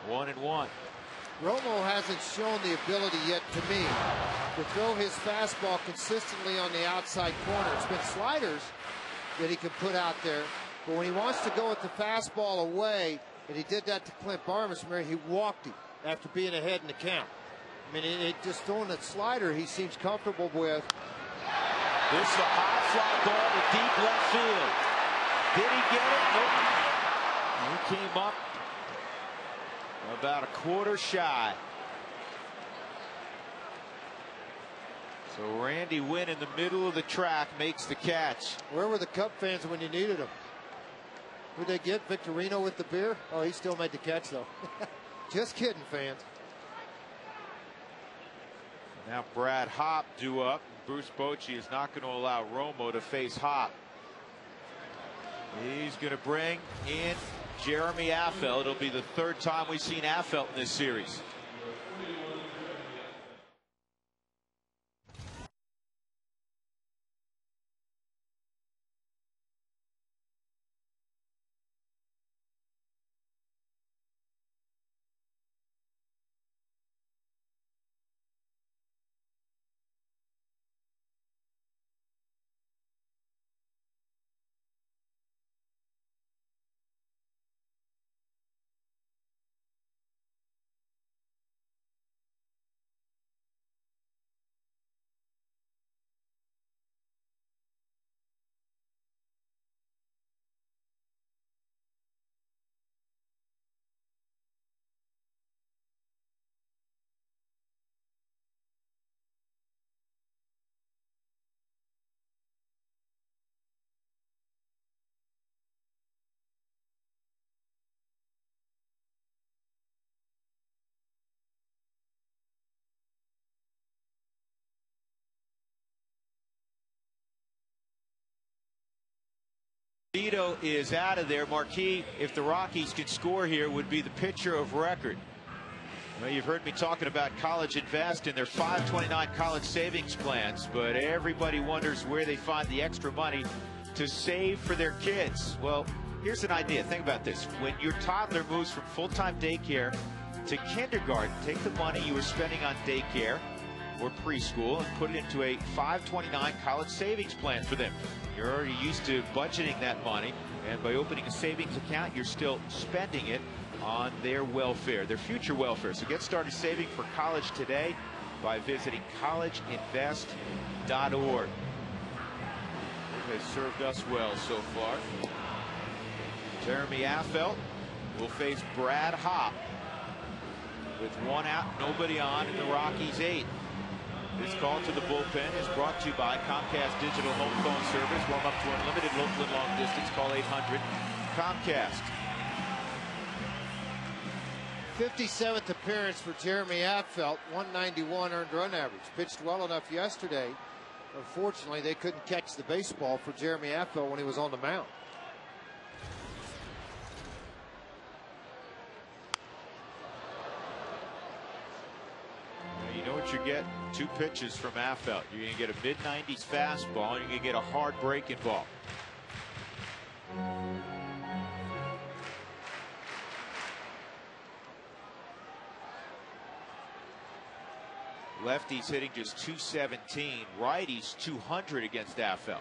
1-1. Romo hasn't shown the ability yet to me to throw his fastball consistently on the outside corner. It's been sliders that he can put out there, but when he wants to go with the fastball away, and he did that to Clint Barmes, he walked him after being ahead in the count. I mean, it just throwing that slider he seems comfortable with. This is a high fly ball to deep left field. Did he get it? Nope. He came up about a quarter shy. So Randy Wynn in the middle of the track makes the catch. Where were the Cub fans when you needed them? Who'd they get? Victorino with the beer? Oh, he still made the catch, though. Just kidding, fans. Now Brad Hopp due up. Bruce Bochy is not going to allow Romo to face Hopp. He's going to bring in Jeremy Affeldt. It'll be the 3rd time we've seen Affeldt in this series. Zito is out of there. Marquis, if the Rockies could score here, would be the pitcher of record. Well, you've heard me talking about College Invest and their $529 college savings plans, but everybody wonders where they find the extra money to save for their kids. Well, here's an idea. Think about this. When your toddler moves from full-time daycare to kindergarten, take the money you were spending on daycare or preschool and put it into a $529 college savings plan for them. You're already used to budgeting that money, and by opening a savings account, you're still spending it on their welfare, their future welfare. So get started saving for college today by visiting collegeinvest.org. It has served us well so far. Jeremy Affeldt will face Brad Hopp with 1 out, nobody on in the Rockies' 8th. This call to the bullpen is brought to you by Comcast Digital Home Phone Service. Warm up to unlimited local and long distance. Call 800-COMCAST. 57th appearance for Jeremy Affeldt, 191 earned run average. Pitched well enough yesterday. Unfortunately, they couldn't catch the baseball for Jeremy Affeldt when he was on the mound. You know what you get? 2 pitches from Affeldt. You're going to get a mid-90s fastball, and you're going to get a hard breaking ball. Lefties hitting just 217. Righties 200 against Affel.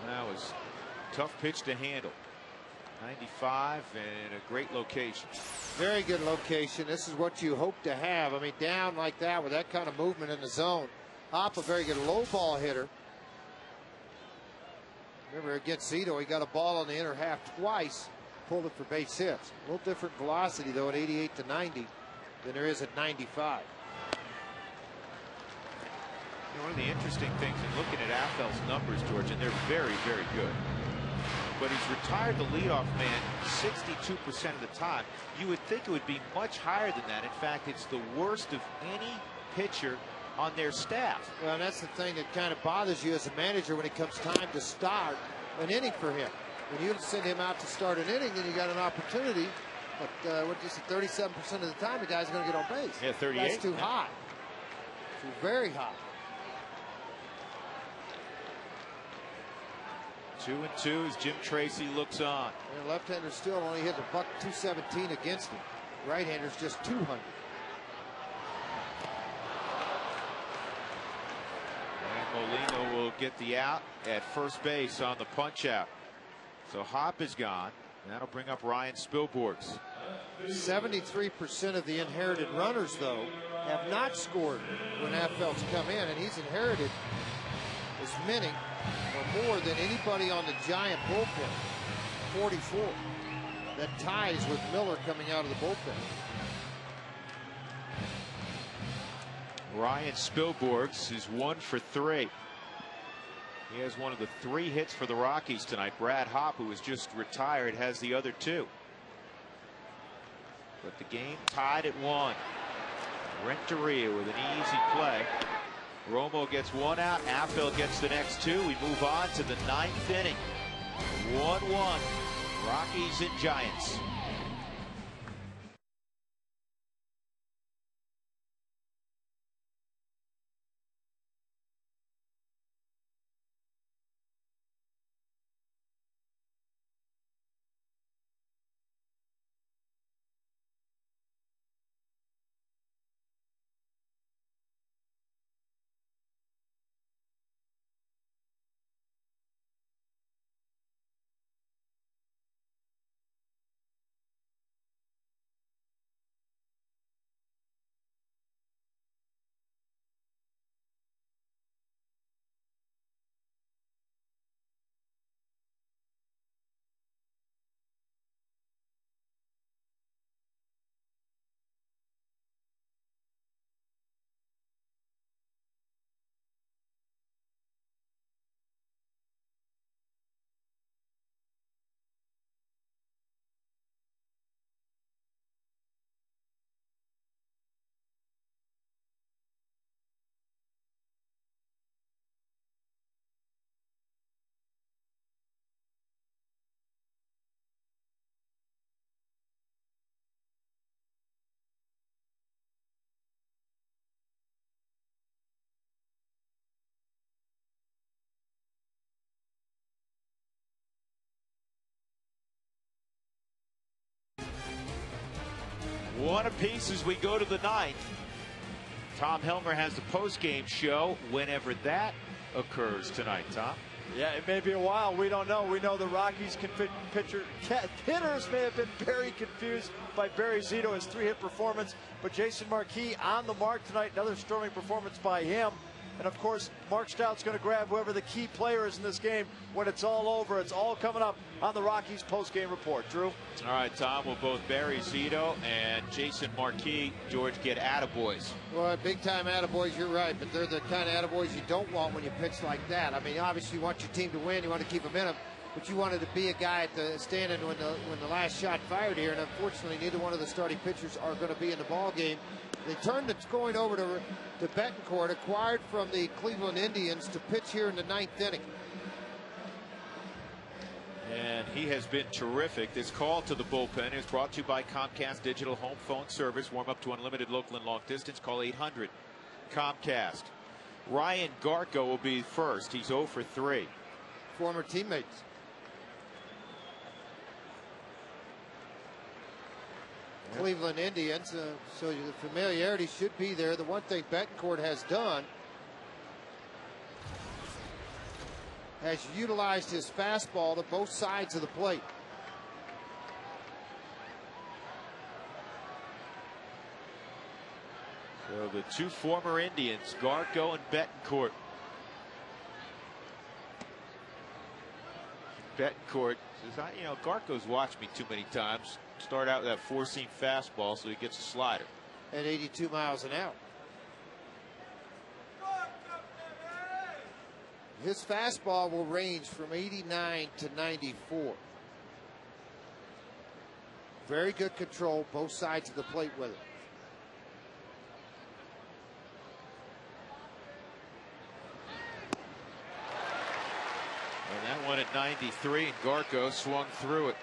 That was a tough pitch to handle. 95 and a great location. Very good location. This is what you hope to have. I mean, down like that with that kind of movement in the zone. Hop, a very good low ball hitter. Remember against Zito, he got a ball on the inner half twice, pulled it for base hits. A little different velocity though at 88 to 90 than there is at 95. You know, one of the interesting things in looking at Affel's numbers, George, and they're very, very good. But he's retired the leadoff man 62% of the time. You would think it would be much higher than that. In fact, it's the worst of any pitcher on their staff. Well, and that's the thing that kind of bothers you as a manager when it comes time to start an inning for him. When you send him out to start an inning, then you got an opportunity. But what just 37% of the time, the guy's going to get on base. Yeah, 38. That's too high. Too very high. 2-2 as Jim Tracy looks on. And left-hander still only hit a buck 217 against him. Right-hander's just 200. And Molina will get the out at first base on the punch out. So Hop is gone. That'll bring up Ryan Spilborghs. 73% of the inherited runners, though, have not scored when Affel's come in, and he's inherited as many or more than anybody on the Giant bullpen. 44. That ties with Miller coming out of the bullpen. Ryan Spilborghs is 1 for 3. He has one of the 3 hits for the Rockies tonight. Brad Hopp, who was just retired, has the other 2. But the game tied at 1. Renteria with an easy play. Romo gets 1 out. Affel gets the next 2. We move on to the 9th inning. 1-1. Rockies and Giants. One apiece as we go to the 9th. Tom Helmer has the post-game show whenever that occurs tonight, Tom. Yeah, it may be a while. We don't know. We know the Rockies hitters may have been very confused by Barry Zito's 3-hit performance, but Jason Marquis on the mark tonight. Another storming performance by him. And of course, Mark Stout's going to grab whoever the key player is in this game when it's all over. It's all coming up on the Rockies post-game report. Drew? All right, Tom. Will both Barry Zito and Jason Marquis, George, get attaboys? Well, big-time attaboys, you're right, but they're the kind of attaboys you don't want when you pitch like that. I mean, obviously you want your team to win. You want to keep momentum, but you wanted to be a guy at the standing when the last shot fired here, and unfortunately neither one of the starting pitchers are going to be in the ball game. They turned the scoring over to Betancourt, acquired from the Cleveland Indians, to pitch here in the 9th inning. And he has been terrific. This call to the bullpen is brought to you by Comcast Digital Home Phone Service. Warm up to unlimited local and long distance. Call 800 Comcast. Ryan Garco will be first. He's 0 for 3. Former teammates. Cleveland Indians, so the familiarity should be there. The one thing Betancourt has done has utilized his fastball to both sides of the plate. So the two former Indians, Garco and Betancourt. Betancourt says, Garco's watched me too many times. Start out with that four-seam fastball so he gets a slider. At 82 miles an hour. His fastball will range from 89 to 94. Very good control, both sides of the plate with it. And that one at 93, and Garco swung through it.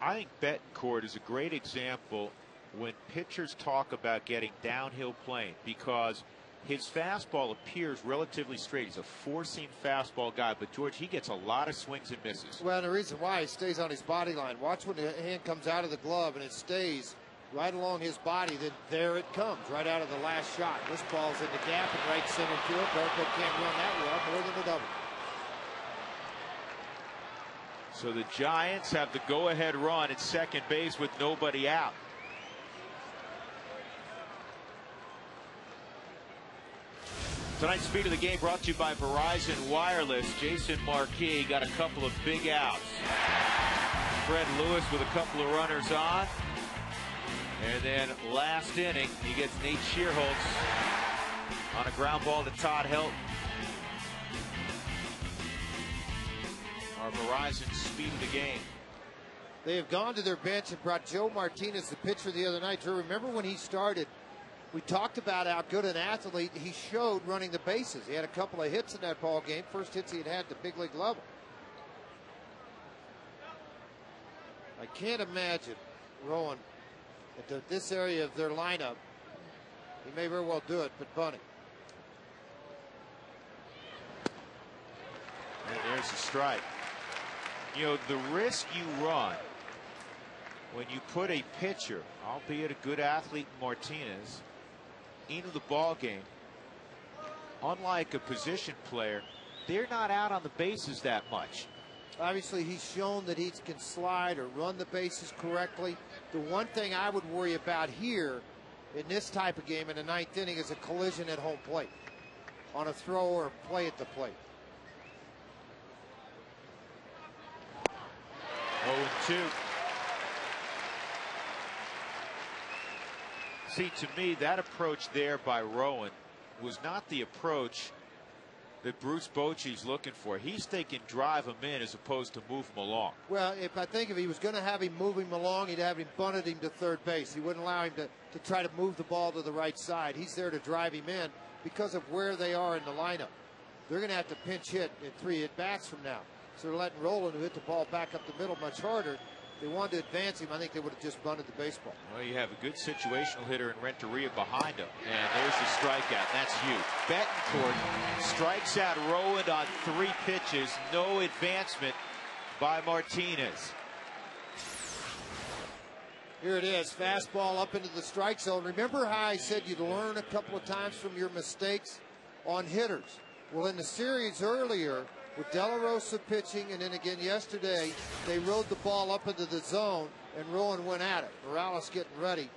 I think Betancourt is a great example when pitchers talk about getting downhill playing, because his fastball appears relatively straight. He's a four-seam fastball guy, but George, he gets a lot of swings and misses. Well, the reason why he stays on his body line. Watch when the hand comes out of the glove and it stays right along his body, then there it comes, right out of the last shot. This ball's in the gap in right center field. Garco can't run that well, more than a double. So the Giants have the go-ahead run at second base with nobody out. Tonight's Speed of the Game brought to you by Verizon Wireless. Jason Marquis got a couple of big outs. Fred Lewis with a couple of runners on. And then last inning, he gets Nate Shearholtz on a ground ball to Todd Helton. Our Verizon Speed of the Game. They have gone to their bench and brought Joe Martinez, the pitcher, the other night. Drew, remember when he started, we talked about how good an athlete he showed running the bases. He had a couple of hits in that ball game. First hits he had at the big league level. I can't imagine Rowan at this area of their lineup. He may very well do it, but bunting. And there's the strike. The risk you run when you put a pitcher, albeit a good athlete, Martinez, into the ball game, unlike a position player, they're not out on the bases that much. Obviously, he's shown that he can slide or run the bases correctly. The one thing I would worry about here in this type of game in the ninth inning is a collision at home plate on a throw or a play at the plate. 0-2. See, to me, that approach there by Rowan was not the approach that Bruce Bochy's looking for. He's thinking drive him in as opposed to move him along. Well, if he was going to have him move him along, he'd have him bunted him to third base. He wouldn't allow him to try to move the ball to the right side. He's there to drive him in because of where they are in the lineup. They're going to have to pinch hit in 3 at-bats from now. So they're letting Roland, who hit the ball back up the middle much harder. If they wanted to advance him, I think they would have just bunted the baseball. Well, you have a good situational hitter in Renteria behind him. And there's the strikeout. That's huge. Betancourt strikes out Roland on 3 pitches. No advancement by Martinez. Here it is. Fastball up into the strike zone. Remember how I said you'd learn a couple of times from your mistakes on hitters? Well, in the series earlier, with De La Rosa pitching, and then again yesterday, they rode the ball up into the zone, and Rowan went at it. Morales getting ready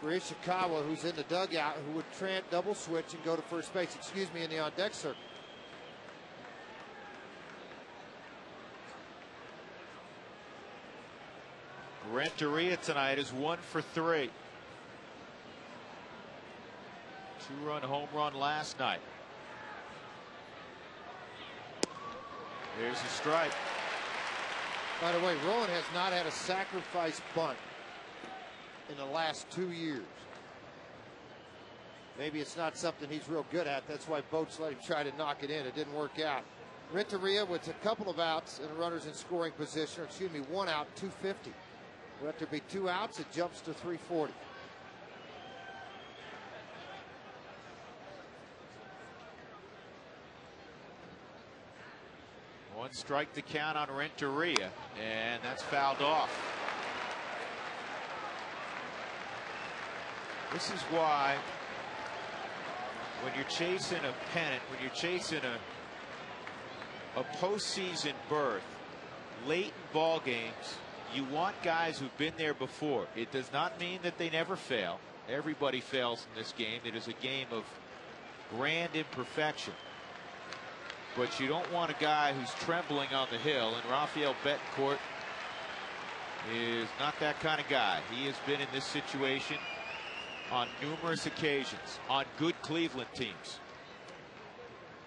for Ishikawa, who's in the dugout, who would double switch and go to first base, in the on-deck circle. Renteria tonight is 1 for 3. 2-run home run last night. There's a strike. By the way, Rowan has not had a sacrifice bunt in the last 2 years. Maybe it's not something he's real good at. That's why Boats let him try to knock it in. It didn't work out. Renteria with a couple of outs and runners in scoring position. 1 out, 250. Will have to be 2 outs. It jumps to 340. One strike to count on Renteria, and that's fouled off. This is why when you're chasing a pennant, when you're chasing a postseason berth, late in ball games, you want guys who've been there before. It does not mean that they never fail. Everybody fails in this game. It is a game of grand imperfection. But you don't want a guy who's trembling on the hill, and Rafael Betancourt is not that kind of guy. He has been in this situation on numerous occasions on good Cleveland teams.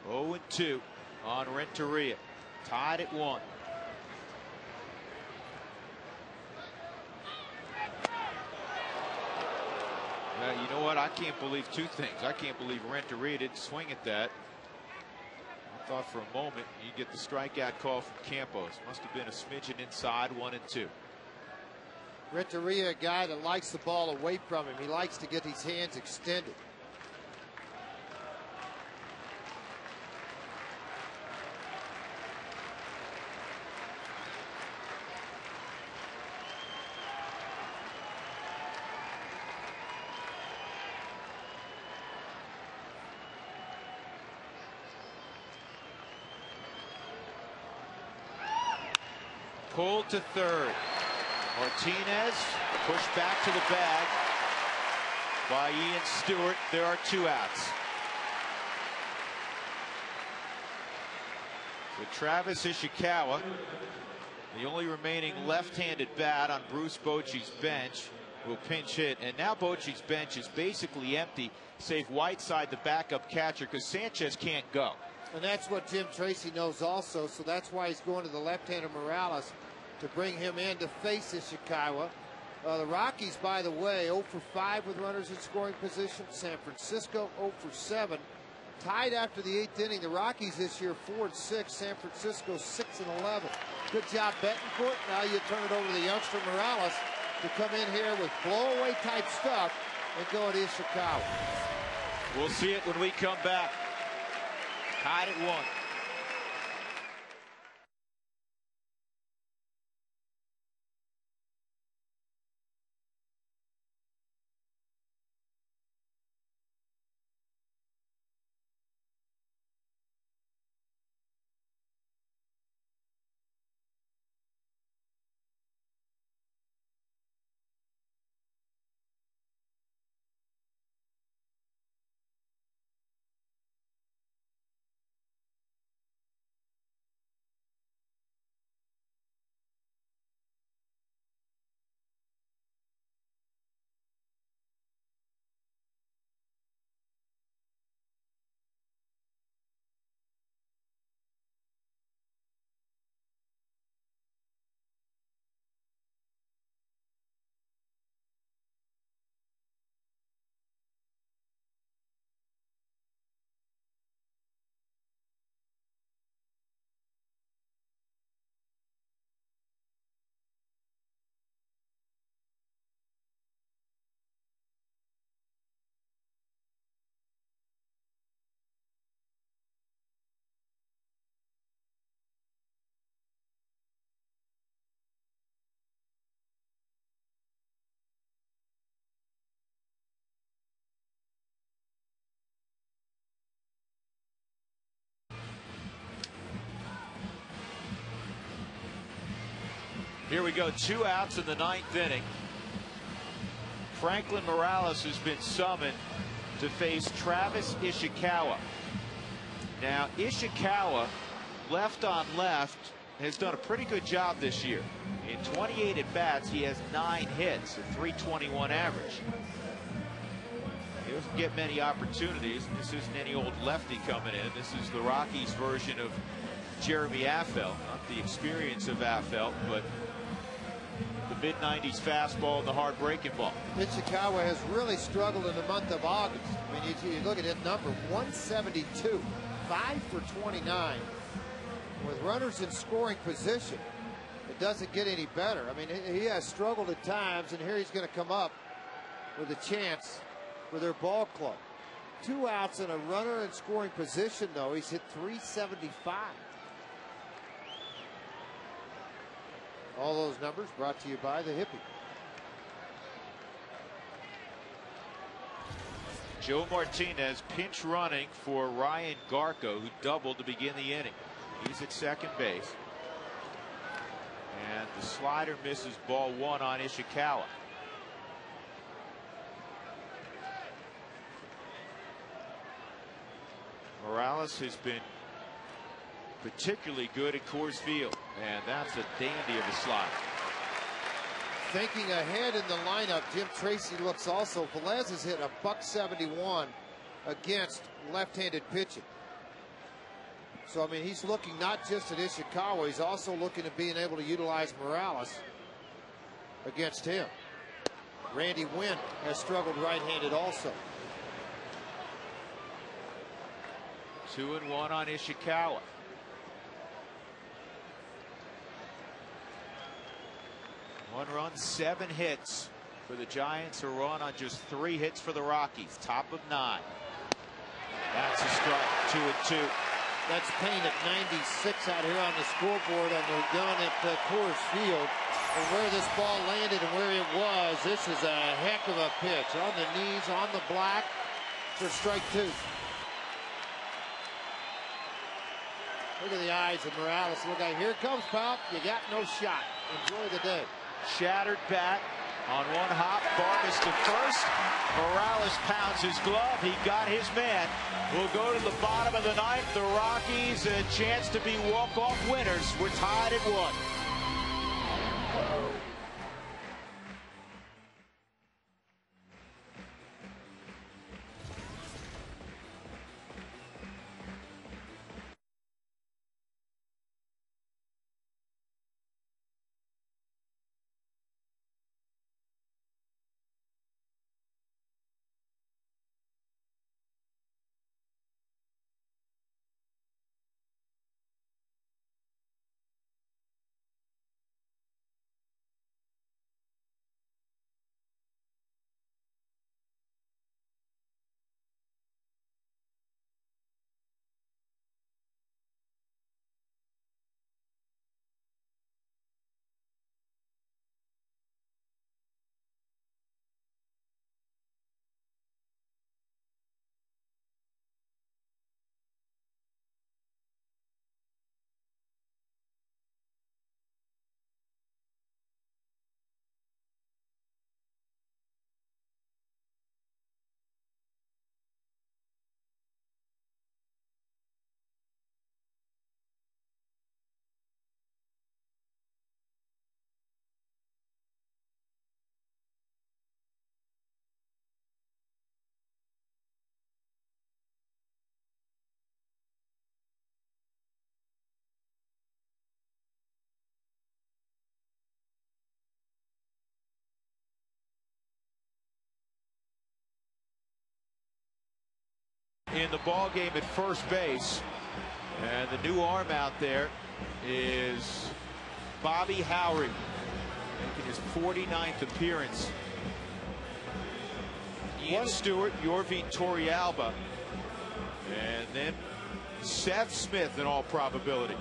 0-2 on Renteria, tied at 1. Now, you know what? I can't believe two things. I can't believe Renteria didn't swing at that. I thought for a moment you get the strikeout call from Campos. Must have been a smidgen inside, 1-2. Renteria, a guy that likes the ball away from him. He likes to get his hands extended. Pulled to third. Martinez pushed back to the bag by Ian Stewart. There are 2 outs. So Travis Ishikawa, the only remaining left-handed bat on Bruce Bochy's bench, will pinch hit. And now Bochy's bench is basically empty, save Whiteside, the backup catcher, because Sanchez can't go. And that's what Jim Tracy knows also, so that's why he's going to the left-hander Morales to bring him in to face Ishikawa. The Rockies, by the way, 0 for 5 with runners in scoring position. San Francisco 0 for 7. Tied after the 8th inning. The Rockies this year 4-6. San Francisco 6-11. Good job, Betancourt. Now you turn it over to the youngster Morales to come in here with blow-away type stuff and go at Ishikawa. We'll see it when we come back. Tied at 1. Here we go, 2 outs in the 9th inning. Franklin Morales has been summoned to face Travis Ishikawa. Now, Ishikawa, left on left, has done a pretty good job this year. In 28 at-bats, he has 9 hits, a .321 average. He doesn't get many opportunities. This isn't any old lefty coming in. This is the Rockies' version of Jeremy Affeldt. Not the experience of Affeldt, but the mid-90s fastball and the hard breaking ball. Ishikawa has really struggled in the month of August. I mean, you look at his number, 172, 5 for 29. With runners in scoring position, it doesn't get any better. I mean, he has struggled at times, and here he's going to come up with a chance for their ball club. 2 outs and a runner in scoring position, though. He's hit .375. All those numbers brought to you by the Hippie. Joe Martinez pinch running for Ryan Garco, who doubled to begin the inning. He's at second base. And the slider misses ball one on Ishikawa. Morales has been particularly good at Coors Field, and that's a dandy of a slide. Thinking ahead in the lineup, Jim Tracy looks also. Velez has hit a .171 against left-handed pitching. So, I mean, he's looking not just at Ishikawa, he's also looking at being able to utilize Morales against him. Randy Wynn has struggled right-handed also. 2-1 on Ishikawa. One run, 7 hits for the Giants. A run on just 3 hits for the Rockies. Top of 9. That's a strike. 2-2. That's Payne at 96 out here on the scoreboard, and we're done at Coors Field. And where this ball landed and where it was, this is a heck of a pitch. On the knees, on the black for strike 2. Look at the eyes of Morales. Look at, here comes Pop. You got no shot. Enjoy the day. Shattered bat on one hop. Vargas to first. Morales pounds his glove. He got his man. We'll go to the bottom of the ninth. The Rockies a chance to be walk-off winners. We're tied at 1. In the ball game at first base, and the new arm out there is Bobby Howry, making his 49th appearance. Ian Stewart, Yorvi Torrealba, and then Seth Smith in all probability.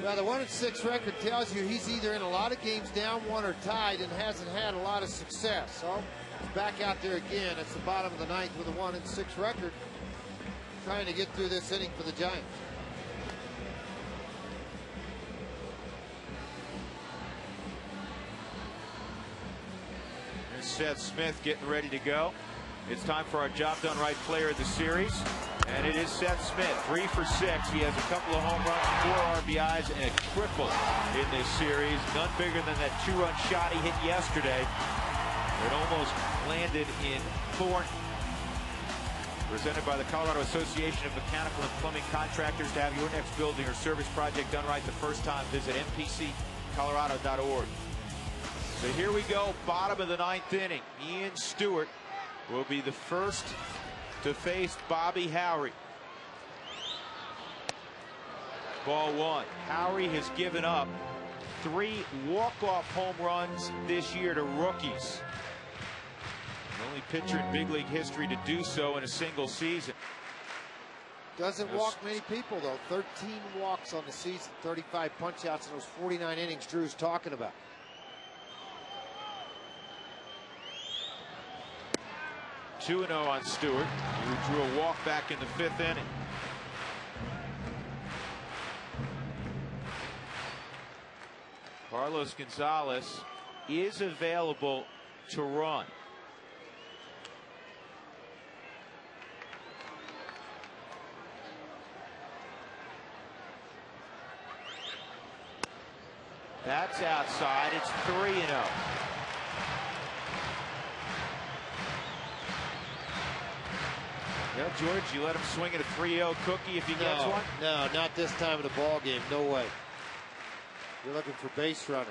Well, the 1-6 record tells you he's either in a lot of games down 1 or tied and hasn't had a lot of success. So he's back out there again. It's the bottom of the ninth with a 1-6 record, trying to get through this inning for the Giants. Here's Seth Smith getting ready to go. It's time for our job done right player of the series, and it is Seth Smith. 3 for 6. He has a couple of home runs, 4 RBIs, and a triple in this series. None bigger than that 2-run shot he hit yesterday. It almost landed in Thornton. Presented by the Colorado Association of Mechanical and Plumbing Contractors. To have your next building or service project done right the first time, visit mpccolorado.org. So here we go, bottom of the ninth inning. Ian Stewart will be the first to face Bobby Howry. Ball 1. Howry has given up 3 walk-off home runs this year to rookies. The only pitcher in big league history to do so in a single season. Doesn't walk many people, though. 13 walks on the season, 35 punch-outs in those 49 innings Drew's talking about. Two 2-0 on Stewart, who drew a walk back in the 5th inning. Carlos Gonzalez is available to run. That's outside. It's 3-0. Well, George, you let him swing at a 3-0 cookie if he gets one? No, not this time of the ball game. No way. You're looking for base runners.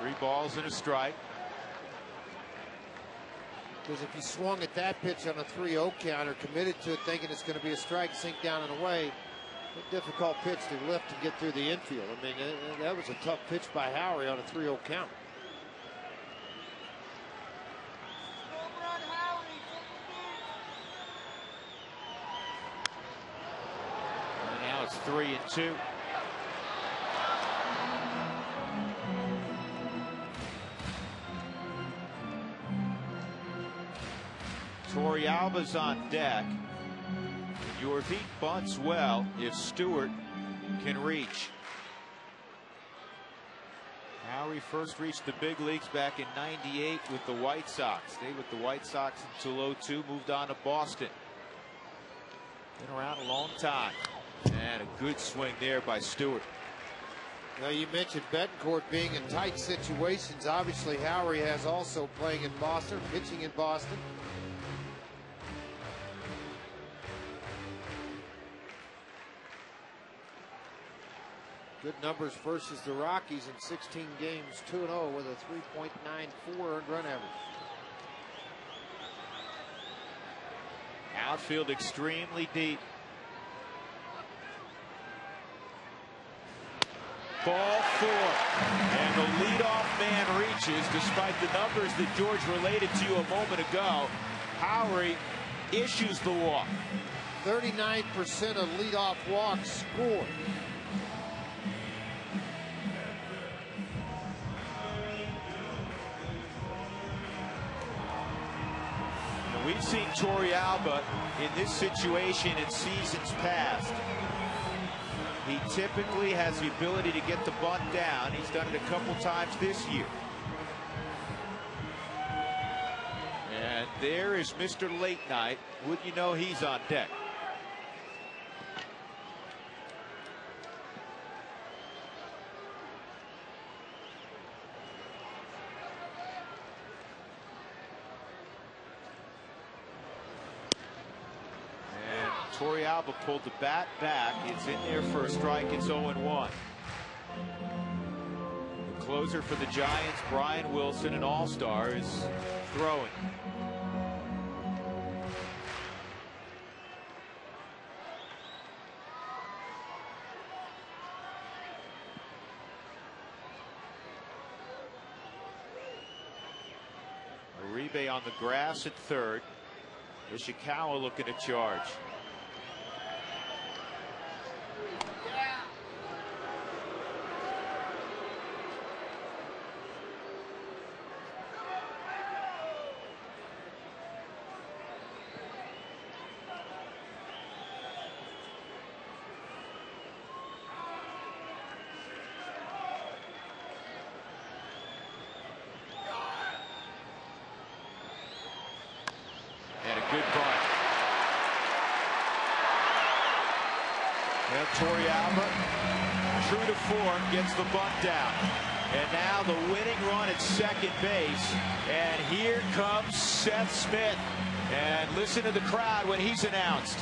Three balls and a strike. Because if you swung at that pitch on a 3-0 counter, committed to it thinking it's going to be a strike, sink down and away, a difficult pitch to lift and get through the infield. I mean, that was a tough pitch by Howery on a 3-0 count. And now it's 3-2. Torrealba's on deck. Yorvik bunts well if Stewart can reach. Howery first reached the big leagues back in '98 with the White Sox. Stayed with the White Sox until '02, moved on to Boston. Been around a long time. And a good swing there by Stewart. Now, you mentioned Betancourt being in tight situations. Obviously, Howery has also playing in Boston, pitching in Boston. Good numbers versus the Rockies in 16 games, 2-0 with a 3.94 earned run average. Outfield extremely deep. Ball 4. And the leadoff man reaches, despite the numbers that George related to you a moment ago. Howery issues the walk. 39% of leadoff walks scored. We've seen Torrealba in this situation in seasons past. He typically has the ability to get the bunt down. He's done it a couple times this year. And there is Mr. Late Night. Wouldn't you know he's on deck? Torrealba pulled the bat back. It's in there for a strike. It's 0-1. The closer for the Giants, Brian Wilson, an all-star, is throwing. Uribe on the grass at third. Ishikawa looking to charge. Torrealba, true to form, gets the bunt down. And now the winning run at second base. And here comes Seth Smith. And listen to the crowd when he's announced.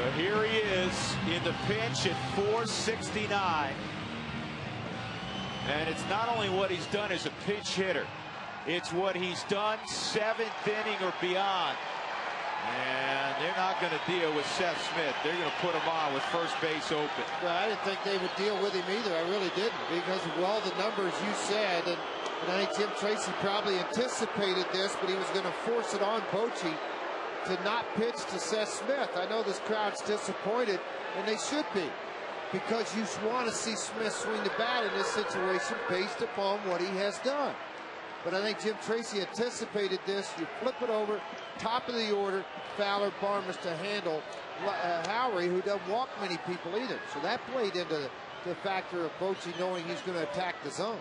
So here he is in the pinch at 469. And it's not only what he's done as a pinch hitter, it's what he's done 7th inning or beyond. And they're not going to deal with Seth Smith. They're going to put him on with first base open. Well, I didn't think they would deal with him either. I really didn't, because of all the numbers you said. And I think Jim Tracy probably anticipated this, but he was going to force it on Bochy to not pitch to Seth Smith. I know this crowd's disappointed, and they should be, because you want to see Smith swing the bat in this situation based upon what he has done. But I think Jim Tracy anticipated this. You flip it over, top of the order, Fowler, Barmes to handle Howery, who doesn't walk many people either. So that played into the factor of Bochy knowing he's going to attack the zone.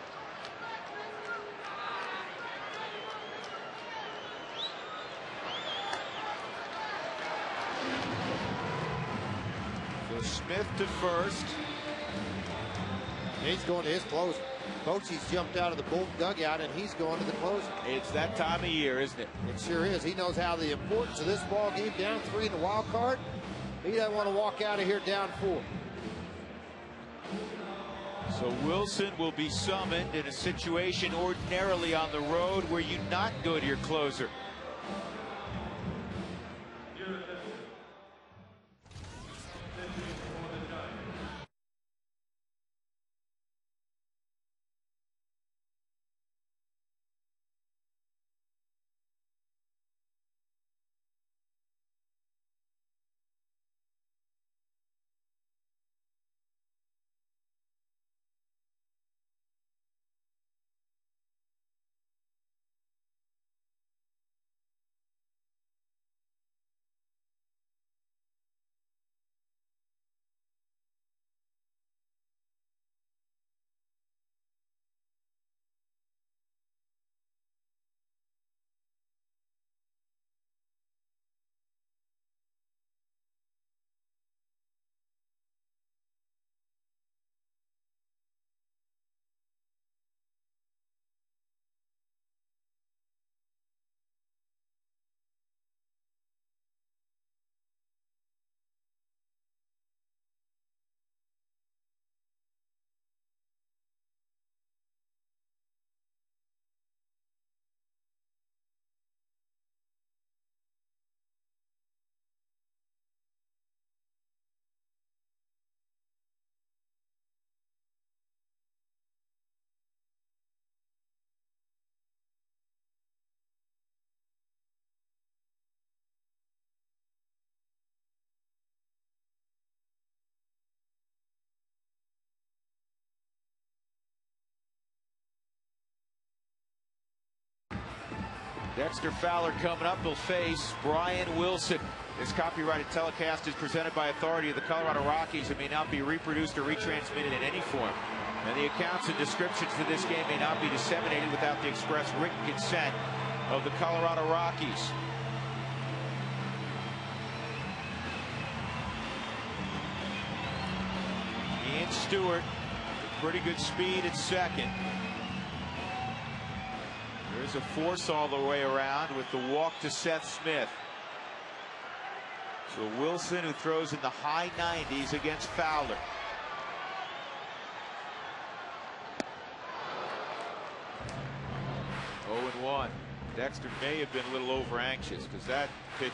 So Smith to first. He's going to his closer. Bochy's jumped out of the bull dugout, and he's going to the closer. It's that time of year, isn't it? It sure is. He knows how the importance of this ball game, down 3 in the wild card. He doesn't want to walk out of here down 4. So Wilson will be summoned in a situation ordinarily on the road where you not go to your closer. Dexter Fowler coming up will face Brian Wilson. This copyrighted telecast is presented by authority of the Colorado Rockies and may not be reproduced or retransmitted in any form. And the accounts and descriptions for this game may not be disseminated without the express written consent of the Colorado Rockies. Ian Stewart, pretty good speed at second. There's a force all the way around with the walk to Seth Smith. So Wilson, who throws in the high 90s against Fowler. Oh, 0-1. Dexter may have been a little over anxious because that pitch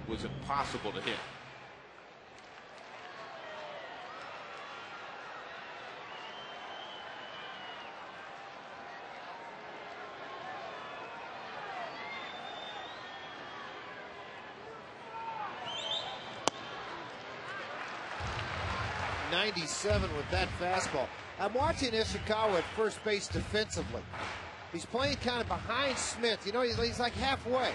was impossible to hit. .97 with that fastball. I'm watching Ishikawa at first base defensively. He's playing kind of behind Smith. You know, he's like halfway.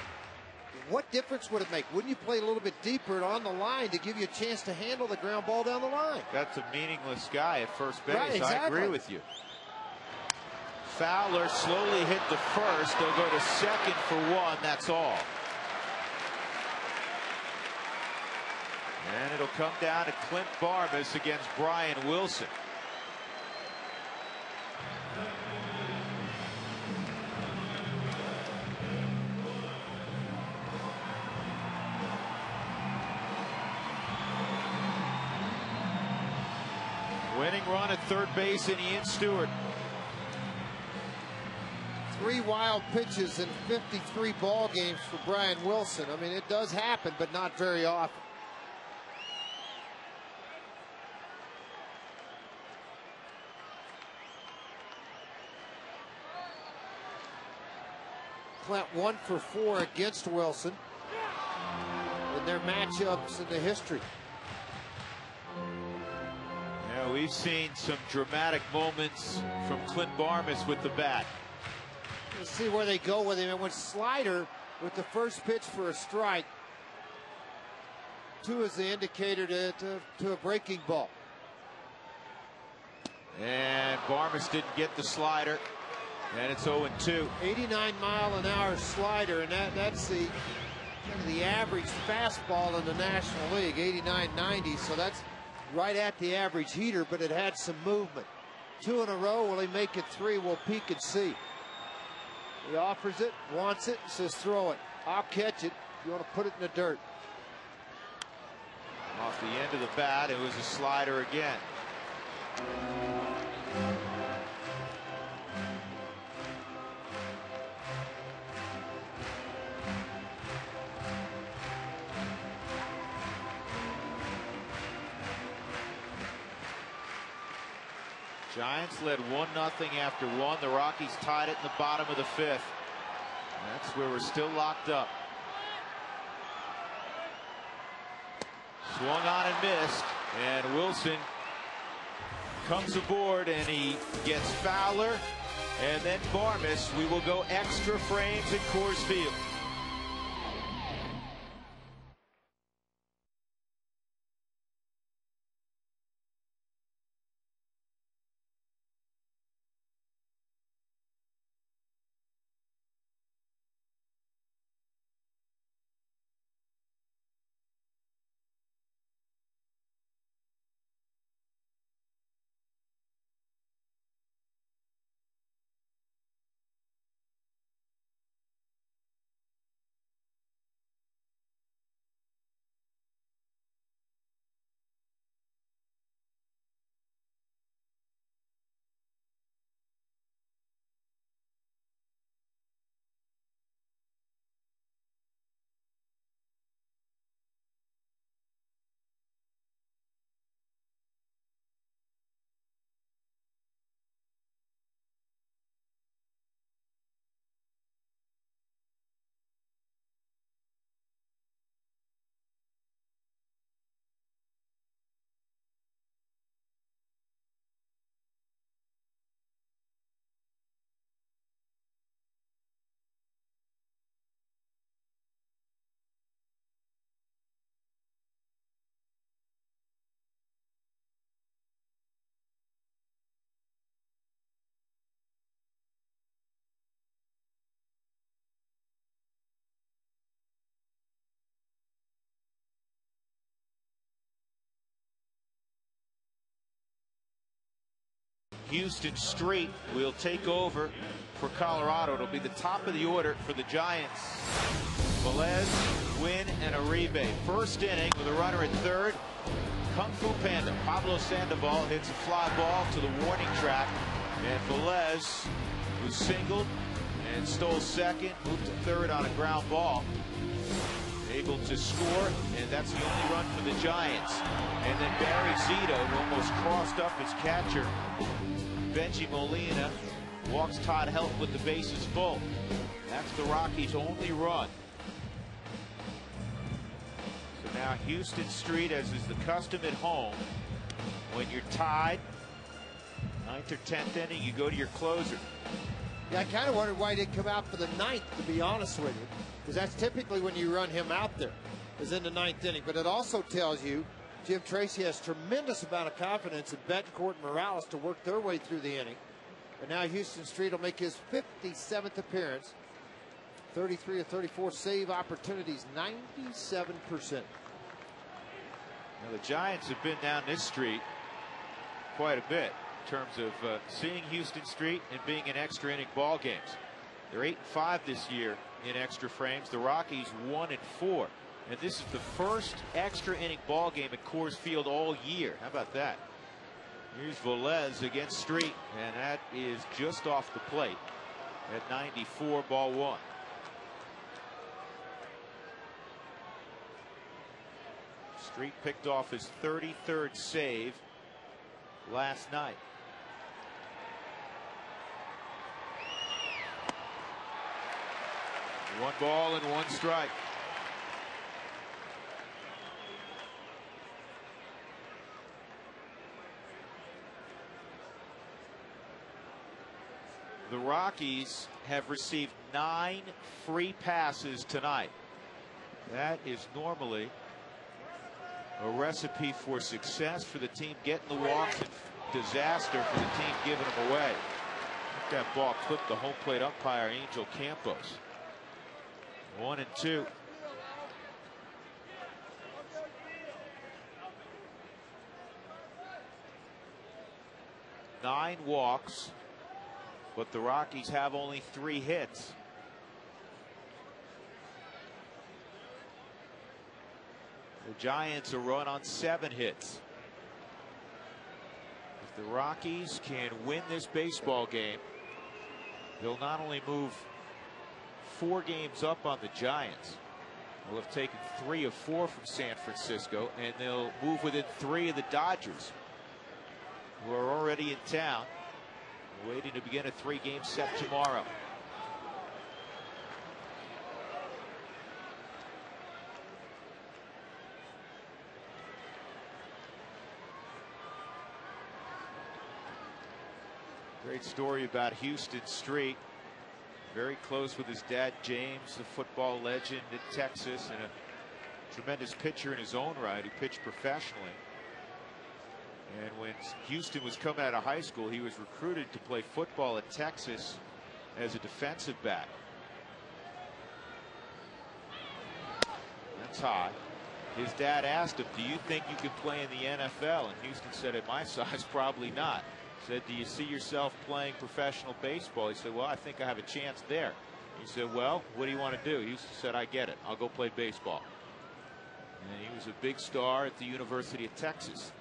What difference would it make? Wouldn't you play a little bit deeper and on the line to give you a chance to handle the ground ball down the line? That's a meaningless guy at first base. Right, exactly. I agree with you. Fowler slowly hit the first. They'll go to second for one. That's all. And it'll come down to Clint Barmes against Brian Wilson. Winning run at third base in Ian Stewart. 3 wild pitches in 53 ball games for Brian Wilson. I mean, it does happen, but not very often. Clint 1 for 4 against Wilson in their matchups in the history. Yeah, we've seen some dramatic moments from Clint Barmas with the bat. Let's see where they go with him. It went slider with the first pitch for a strike. 2 is the indicator to a breaking ball. And Barmas didn't get the slider. And it's 0-2. 89-mile-an-hour slider, and that's the kind of the average fastball in the National League, 89-90. So that's right at the average heater, but it had some movement. 2 in a row. Will he make it 3? We'll peek and see. He offers it, wants it, says throw it. I'll catch it. If you want to put it in the dirt. Off the end of the bat, it was a slider again. Giants led 1-0 after 1. The Rockies tied it in the bottom of the 5th. That's where we're still locked up. Swung on and missed, and Wilson comes aboard, and he gets Fowler and then Barmas. We will go extra frames at Coors Field. Houston Street will take over for Colorado. It'll be the top of the order for the Giants. Velez, Gwynn, and Uribe. First inning with a runner at third. Kung Fu Panda. Pablo Sandoval hits a fly ball to the warning track. And Velez, who singled and stole second, moved to third on a ground ball. Able to score, and that's the only run for the Giants. And then Barry Zito, who almost crossed up his catcher, Benji Molina, walks Todd Help with the bases full. That's the Rockies' only run. So now Houston Street, as is the custom at home, when you're tied, 9th or 10th inning, you go to your closer. Yeah, I kind of wondered why he didn't come out for the 9th, to be honest with you, because that's typically when you run him out there, is in the 9th inning. But it also tells you Jim Tracy has tremendous amount of confidence in Betancourt and Morales to work their way through the inning. And now Houston Street will make his 57th appearance. 33 of 34 save opportunities, 97%. Now the Giants have been down this street quite a bit in terms of seeing Houston Street and being in extra inning ball games. They're 8-5 this year in extra frames. The Rockies 1-4. And this is the first extra inning ball game at Coors Field all year. How about that? Here's Velez against Street, and that is just off the plate at 94, ball one. Street picked off his 33rd save last night. One ball and one strike. The Rockies have received 9 free passes tonight. That is normally a recipe for success for the team getting the walks and disaster for the team giving them away. That ball clipped the home plate umpire, Angel Campos. 1-2. Nine walks, but the Rockies have only 3 hits. The Giants are run on 7 hits. If the Rockies can win this baseball game, they'll not only move 4 games up on the Giants, they'll have taken 3 of 4 from San Francisco, and they'll move within 3 of the Dodgers, who are already in town, waiting to begin a 3-game set tomorrow. Great story about Houston Street. Very close with his dad, James, the football legend in Texas, and a tremendous pitcher in his own right who pitched professionally. And when Houston was coming out of high school, he was recruited to play football at Texas as a defensive back. That's high. His dad asked him, "Do you think you could play in the NFL?" And Houston said, "At my size, probably not." Said, "Do you see yourself playing professional baseball?" He said, "Well, I think I have a chance there." He said, "Well, what do you want to do?" He said, "I get it. I'll go play baseball." And he was a big star at the University of Texas.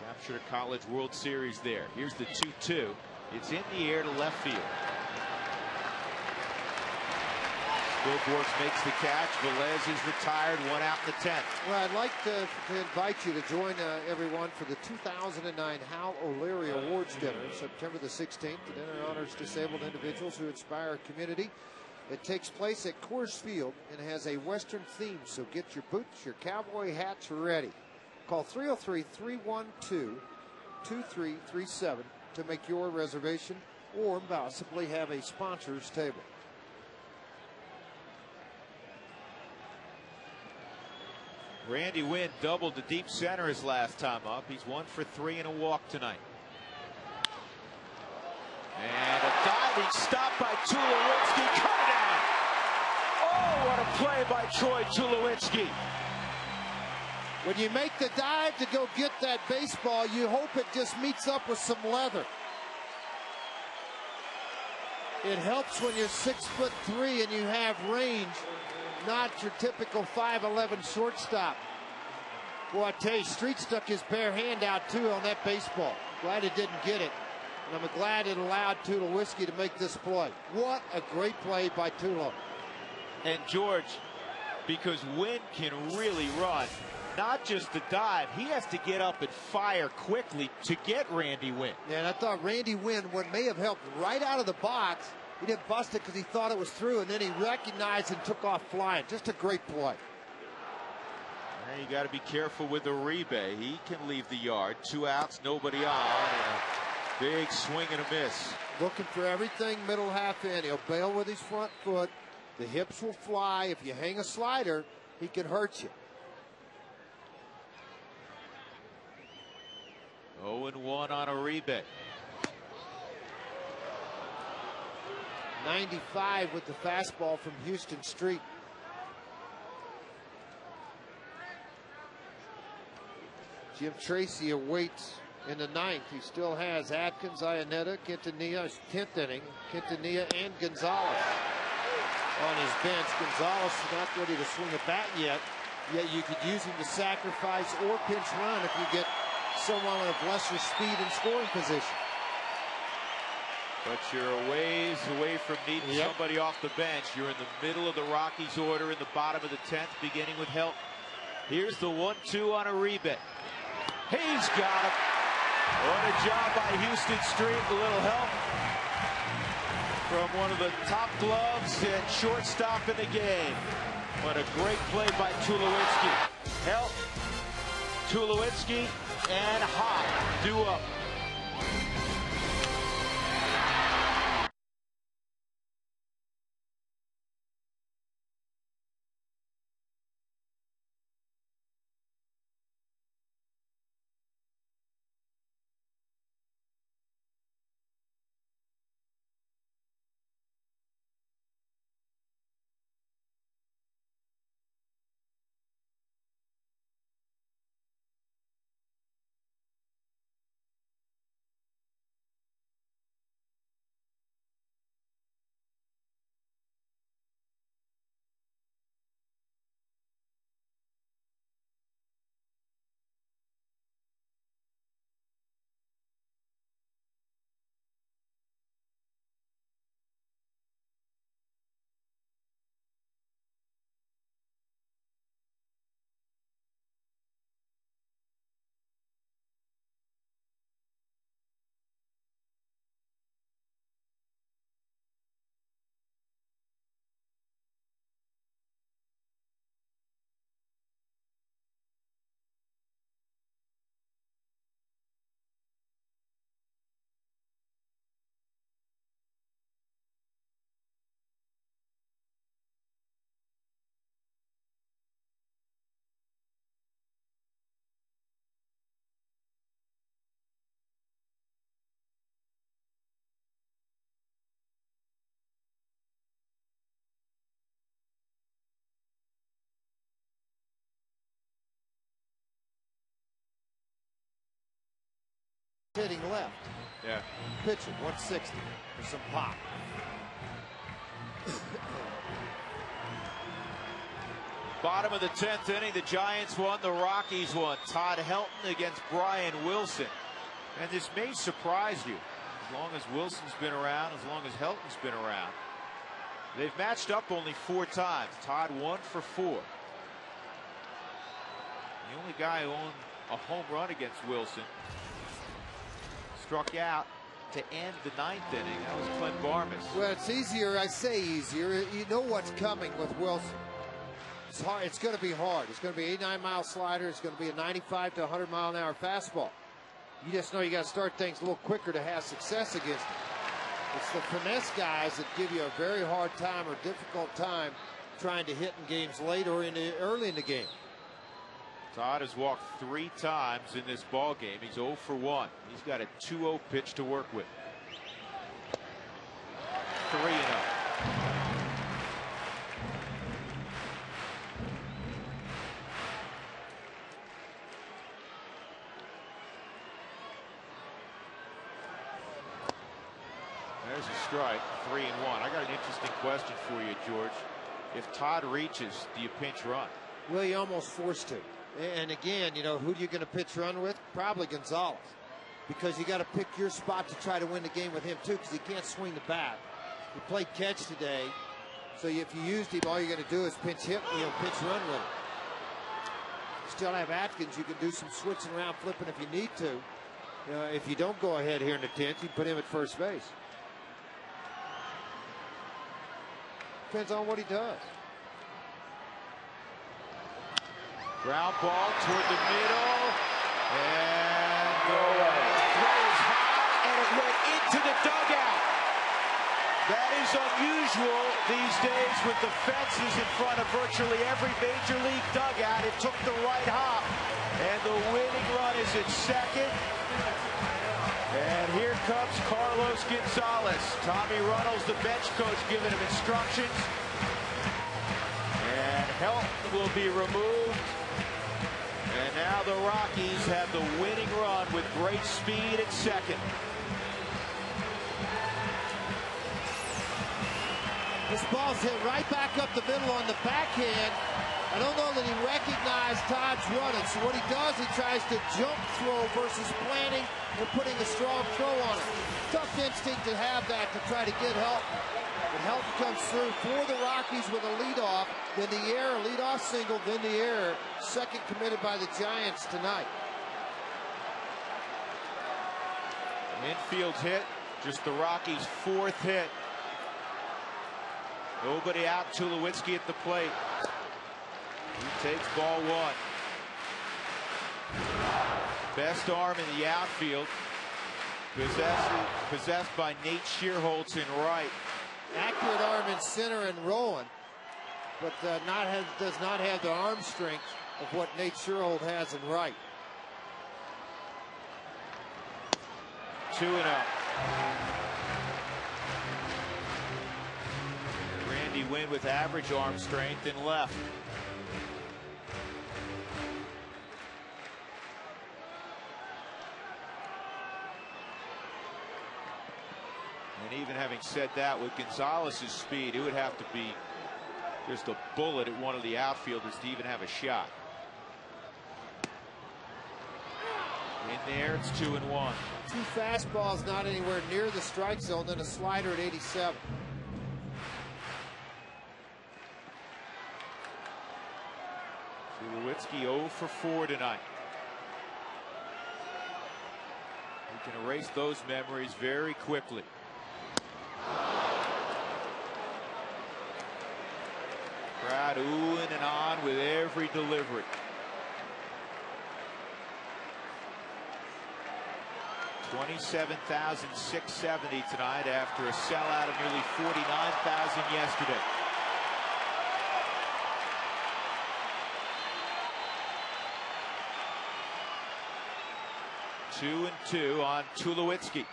Captured a College World Series there. Here's the 2-2. It's in the air to left field. Billboards makes the catch. Velez is retired, 1 out in the 10th. Well, I'd like to invite you to join everyone for the 2009 Hal O'Leary Awards Dinner, September the 16th. The dinner honors disabled individuals who inspire our community. It takes place at Coors Field and has a Western theme, so get your boots, your cowboy hats ready. Call 303-312-2337 to make your reservation or possibly have a sponsor's table. Randy Wynn doubled to deep center his last time up. He's 1 for 3 and a walk tonight. And a diving stop by Tulowitzki. Cut it out. Oh, what a play by Troy Tulowitzki. When you make the dive to go get that baseball, you hope it just meets up with some leather. It helps when you're 6'3" and you have range. Not your typical 5'11" shortstop. Boy, I tell you, Street stuck his bare hand out too on that baseball. Glad it didn't get it. And I'm glad it allowed Tulowitzki to make this play. What a great play by Tulo. And George, because Wynn can really run, not just the dive, he has to get up and fire quickly to get Randy Wynn. Yeah, and I thought Randy Wynn, what may have helped right out of the box, he didn't bust it because he thought it was through, and then he recognized and took off flying. Just a great play. And you got to be careful with Uribe. He can leave the yard. 2 outs, nobody on. And a big swing and a miss. Looking for everything middle half in. He'll bail with his front foot. The hips will fly. If you hang a slider, he can hurt you. 0-1 on Uribe. 95 with the fastball from Houston Street. Jim Tracy awaits in the 9th. He still has Atkins, Iannetta, Quintanilla, 10th inning. Quintanilla and Gonzalez on his bench. Gonzalez is not ready to swing a bat yet. Yeah, you could use him to sacrifice or pinch run if you get someone of lesser speed and scoring position. But you're a ways away from needing somebody off the bench. You're in the middle of the Rockies order in the bottom of the 10th, beginning with Helton. Here's the 1-2 on Uribe. He's got him. What a job by Houston Street. A little help from one of the top gloves and shortstop in the game. What a great play by Tulowitzki. Help, Tulowitzki, and Hop due up. Hitting left. Yeah. Pitching 160 for some pop. Bottom of the 10th inning, the Giants won, the Rockies won. Todd Helton against Brian Wilson. And this may surprise you, as long as Wilson's been around, as long as Helton's been around. They've matched up only 4 times. Todd 1 for 4. The only guy who owned a home run against Wilson struck out to end the 9th inning. That was Clint Barmas. Well, it's easier. I say easier. You know what's coming with Wilson. It's hard. It's going to be hard. It's going to be 89-mile slider. It's going to be a 95 to 100-mile-an-hour fastball. You just know you got to start things a little quicker to have success against it. It's the finesse guys that give you a very hard time or difficult time trying to hit in games late or early in the game. Todd has walked 3 times in this ball game. He's 0 for 1. He's got a 2-0 pitch to work with. 3-0. There's a strike. 3-1. I got an interesting question for you, George. If Todd reaches, do you pinch run? Well, you almost forced to. And again, you know, who are you going to pitch run with? Probably Gonzalez. Because you got to pick your spot to try to win the game with him, too, because he can't swing the bat. He played catch today. So if you used him, all you got to do is pinch hit, pitch run with him. You still have Atkins. You can do some switching around, flipping if you need to. If you don't go ahead here in the 10th, you put him at first base. Depends on what he does. Ground ball toward the middle, and the throw is high, and it went into the dugout. That is unusual these days with the fences in front of virtually every major league dugout. It took the right hop, and the winning run is at second. And here comes Carlos Gonzalez. Tommy Runnels, the bench coach, giving him instructions. And Helton will be removed. And now the Rockies have the winning run with great speed at second. This ball's hit right back up the middle on the backhand. I don't know that he recognized Todd's running. So what he does, he tries to jump throw versus planting and putting a strong throw on it. Tough instinct to have that to try to get help. But help comes through for the Rockies with a leadoff, then the error, leadoff single, then the error. Second committed by the Giants tonight. Infield's hit, just the Rockies' fourth hit. Nobody out. Tulowitzki at the plate. He takes ball one. Best arm in the outfield. Possessed by Nate Shearholtz in right. Accurate arm in center and rolling, but does not have the arm strength of what Nate Shearholtz has in right. 2-0. Randy Wynn with average arm strength in left. And even having said that, with Gonzalez's speed, it would have to be just a bullet at one of the outfielders to even have a shot. In there, it's 2-1. Two fastballs not anywhere near the strike zone, then a slider at 87. Tulowitzki 0 for 4 tonight. He can erase those memories very quickly. Crowd oohing and on with every delivery. $27,670 tonight after a sellout of nearly $49,000 yesterday. Two and two on Tulowitzki.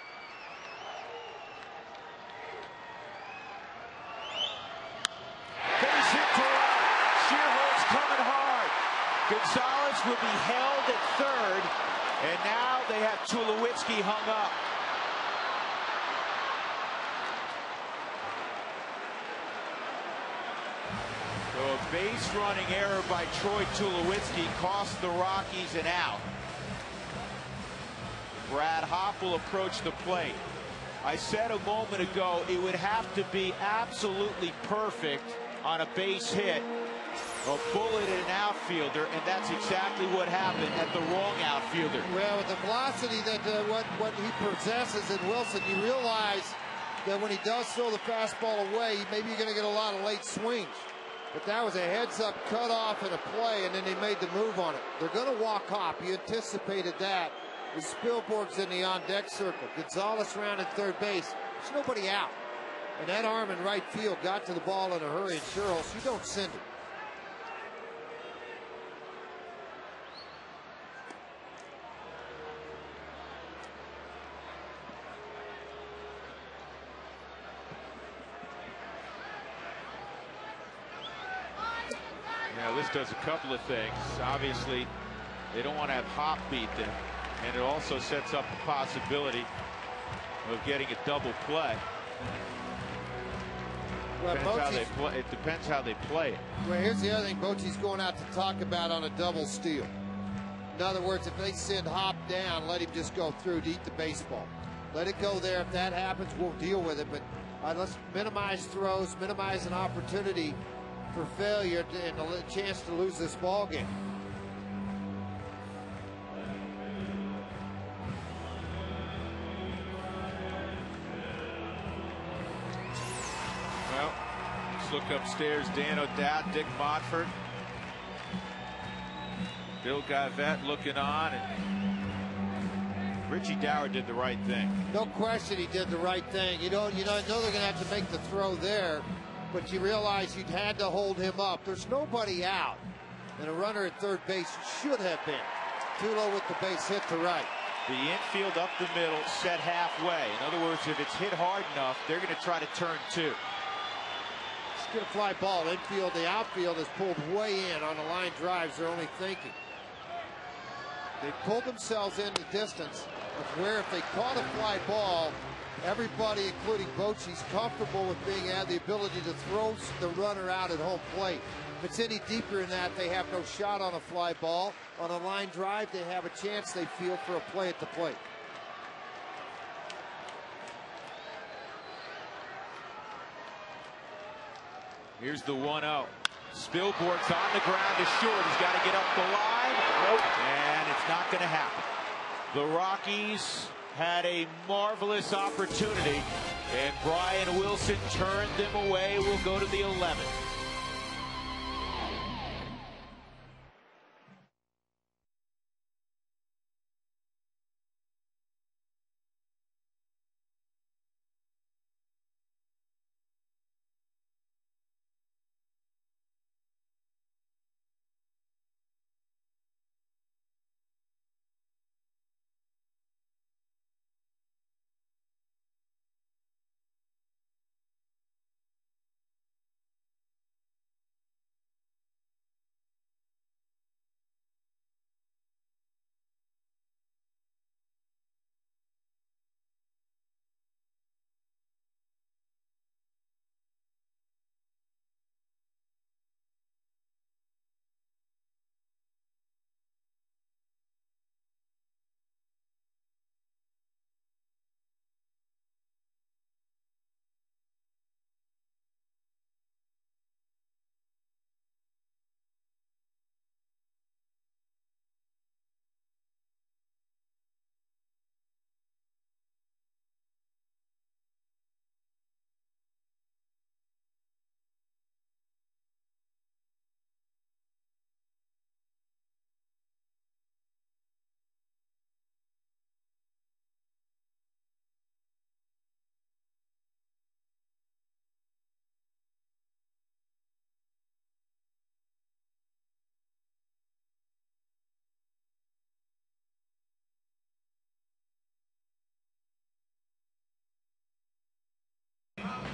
Base hit to right. Shearholtz coming hard. Gonzalez will be held at third, and now they have Tulowitzki hung up. So a base running error by Troy Tulowitzki cost the Rockies an out. Brad Hopp will approach the plate. I said a moment ago it would have to be absolutely perfect on a base hit, a bullet at an outfielder, and that's exactly what happened at the wrong outfielder. Well, with the velocity that what he possesses in Wilson, you realize that when he does throw the fastball away, maybe you're going to get a lot of late swings. But that was a heads-up cutoff and a play, and then they made the move on it. They're going to walk Hopp. You anticipated that. The Spielborg's in the on-deck circle. Gonzalez around at third base. There's nobody out. And that arm in right field got to the ball in a hurry, and Shearholtz, you don't send it. Yeah, this does a couple of things. Obviously, they don't want to have Hopp beat them. And it also sets up the possibility of getting a double play. Well, it depends how they play it. Well, here's the other thing Bochy's going out to talk about on a double steal. In other words, if they send Hopp down, let him just go through to eat the baseball. Let it go there. If that happens, we'll deal with it. But let's minimize throws, minimize an opportunity for failure and a chance to lose this ball game. Well, let's look upstairs. Dan O'Dowd, Dick Montfort, Bill Guyvette looking on, and Richie Dower did the right thing. No question he did the right thing. You know they're going to have to make the throw there, but you realize you'd had to hold him up. There's nobody out, and a runner at third base should have been. Tulo with the base hit to right. The infield up the middle, set halfway. In other words, if it's hit hard enough, they're going to try to turn two. Let's get a fly ball. Infield, the outfield is pulled way in on the line drives. They're only thinking. They pulled themselves in the distance of where if they caught a fly ball, Everybody, including Bochy's, comfortable with had the ability to throw the runner out at home plate. If it's any deeper than that, they have no shot on a fly ball. On a line drive, they have a chance, they feel, for a play at the plate. Here's the 1-0. Spilborg's on the ground to short. He's got to get up the line. Nope. And it's not going to happen. The Rockies had a marvelous opportunity, and Brian Wilson turned them away. We'll go to the 11th.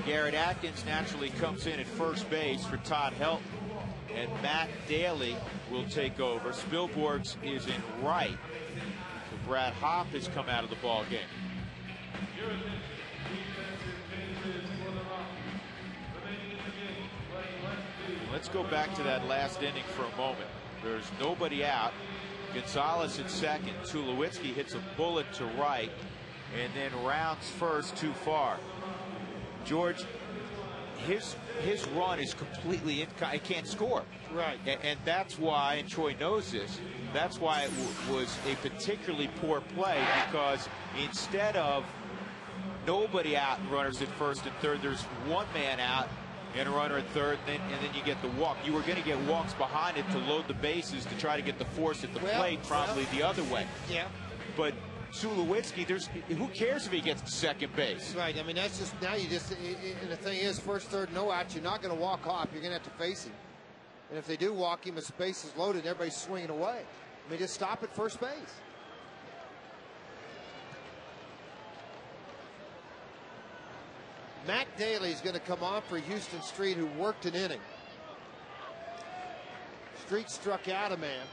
Garrett Atkins naturally comes in at first base for Todd Helton, and Matt Daly will take over. Spilborghs is in right. So Brad Hopp has come out of the ball game. Let's go back to that last inning for a moment. There's nobody out. Gonzalez at second. Tulowitzki hits a bullet to right and then rounds first too far. George, his run is completely he can't score. Right. And that's why, and Troy knows this, that's why it was a particularly poor play, because instead of nobody out and runners at first and third, there's one man out and a runner at third, and then you get the walk. You were going to get walks behind it to load the bases to try to get the force at the plate, probably the other way. Yeah. But Tulowitzki, who cares if he gets to second base? Right. I mean, that's just, now you just, and the thing is, first, third, no out, you're not going to walk Hopp. You're going to have to face him. And if they do walk him, his base is loaded, everybody's swinging away. I mean, just stop at first base. Matt Daly is going to come on for Houston Street, who worked an inning. Street struck out a man.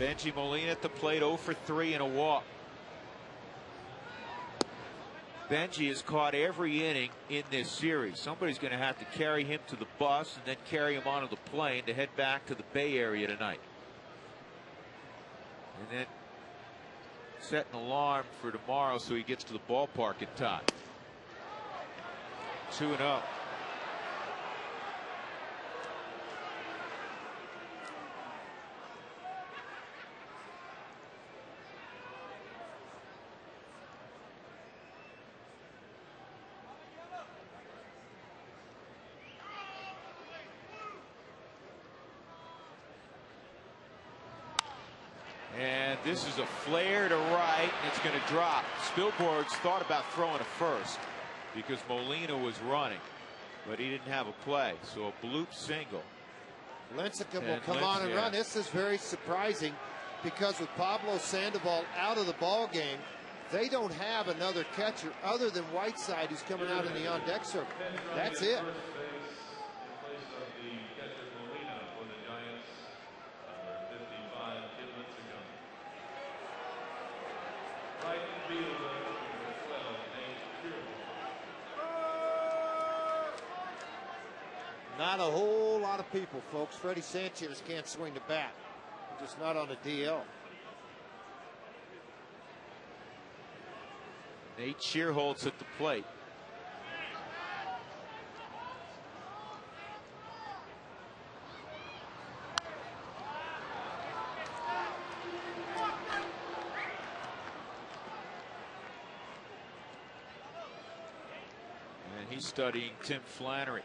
Benji Molina at the plate, 0 for 3 and a walk. Benji has caught every inning in this series. Somebody's going to have to carry him to the bus and then carry him onto the plane to head back to the Bay Area tonight. And then set an alarm for tomorrow so he gets to the ballpark in time. 2-0. And this is a flare to right, and it's going to drop. Spilborghs thought about throwing a first because Molina was running, but he didn't have a play. So a bloop single. Lincecum will come on and run. This is very surprising because with Pablo Sandoval out of the ball game, they don't have another catcher other than Whiteside, who's coming out in the on-deck circle. That's it. Not a whole lot of people, folks. Freddie Sanchez can't swing the bat. He's just not on the DL. Nate Shearholtz at the plate. And he's studying Tim Flannery.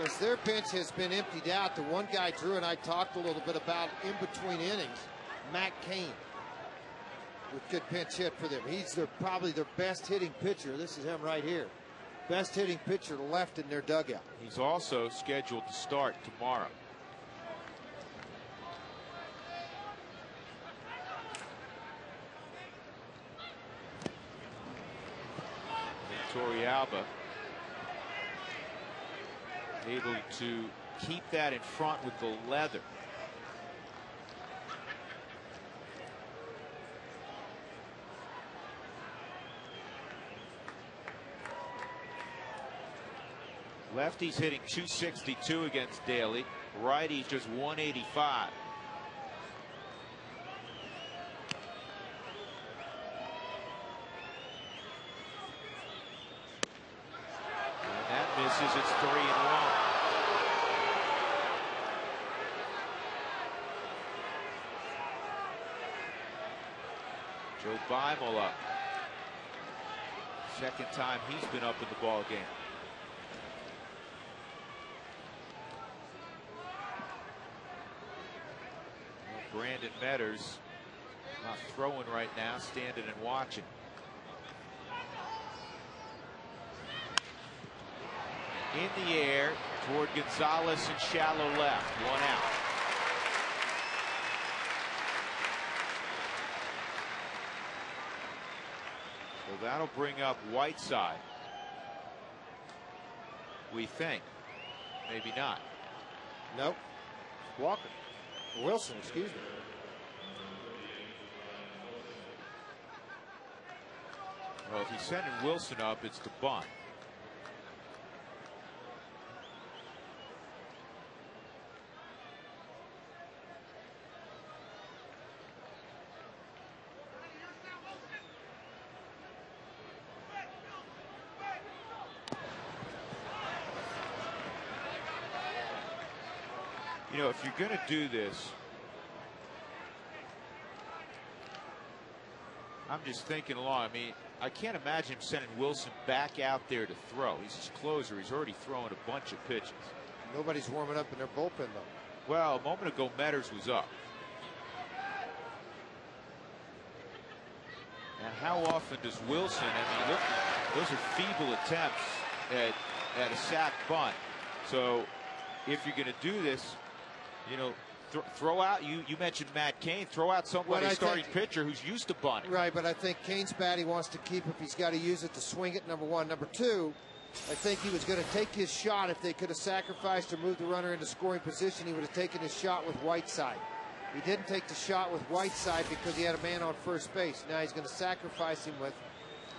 As their bench has been emptied out, the one guy Drew and I talked a little bit about in between innings, Matt Cain, with good pinch hit for them. He's probably their best hitting pitcher. This is him right here. Best hitting pitcher left in their dugout. He's also scheduled to start tomorrow. Torrealba able to keep that in front with the leather. Lefty's hitting .262 against Daly. Righty's just .185. And that misses. It's 3-1. Joe Beimel up. Second time he's been up in the ball game. Brandon Metters not throwing right now, standing and watching. In the air toward Gonzalez and shallow left. 1 out. So that'll bring up Whiteside. We think. Maybe not. Nope. Walker. Wilson, excuse me. Well, if he's sending Wilson up, it's the bunt. You know, if you're going to do this, I'm just thinking along. I mean, I can't imagine him sending Wilson back out there to throw. He's his closer. He's already throwing a bunch of pitches. Nobody's warming up in their bullpen, though. Well, a moment ago, Metters was up. And how often does Wilson, I mean, look, those are feeble attempts at a sac bunt. So if you're going to do this, you know, throw out, you mentioned Matt Cain, throw out somebody starting pitcher who's used to bunting. Right, but I think Cain's bat he wants to keep if he's got to use it to swing it, number one. Number two, I think he was going to take his shot. If they could have sacrificed or moved the runner into scoring position, he would have taken his shot with Whiteside. He didn't take the shot with Whiteside because he had a man on first base. Now he's going to sacrifice him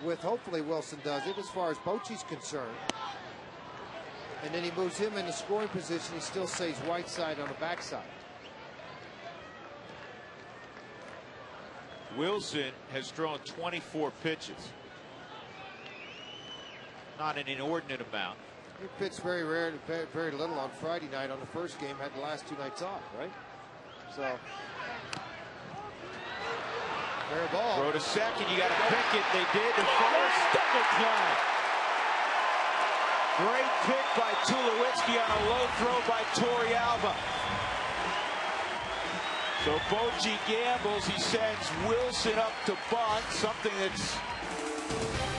with hopefully Wilson does it as far as Bochy's concerned. And then he moves him into scoring position. He still stays Whiteside on the backside. Wilson has thrown 24 pitches. Not an inordinate amount. He pitched very very little on Friday night on the first game, had the last 2 nights off, right? So, fair ball. Throw to second, you got to pick it. They did. The first double play. Great pick by Tulowitzki on a low throw by Torrealba. So Bochy gambles. He sends Wilson up to bunt, something that's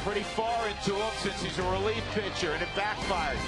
pretty foreign to him since he's a relief pitcher, and it backfired.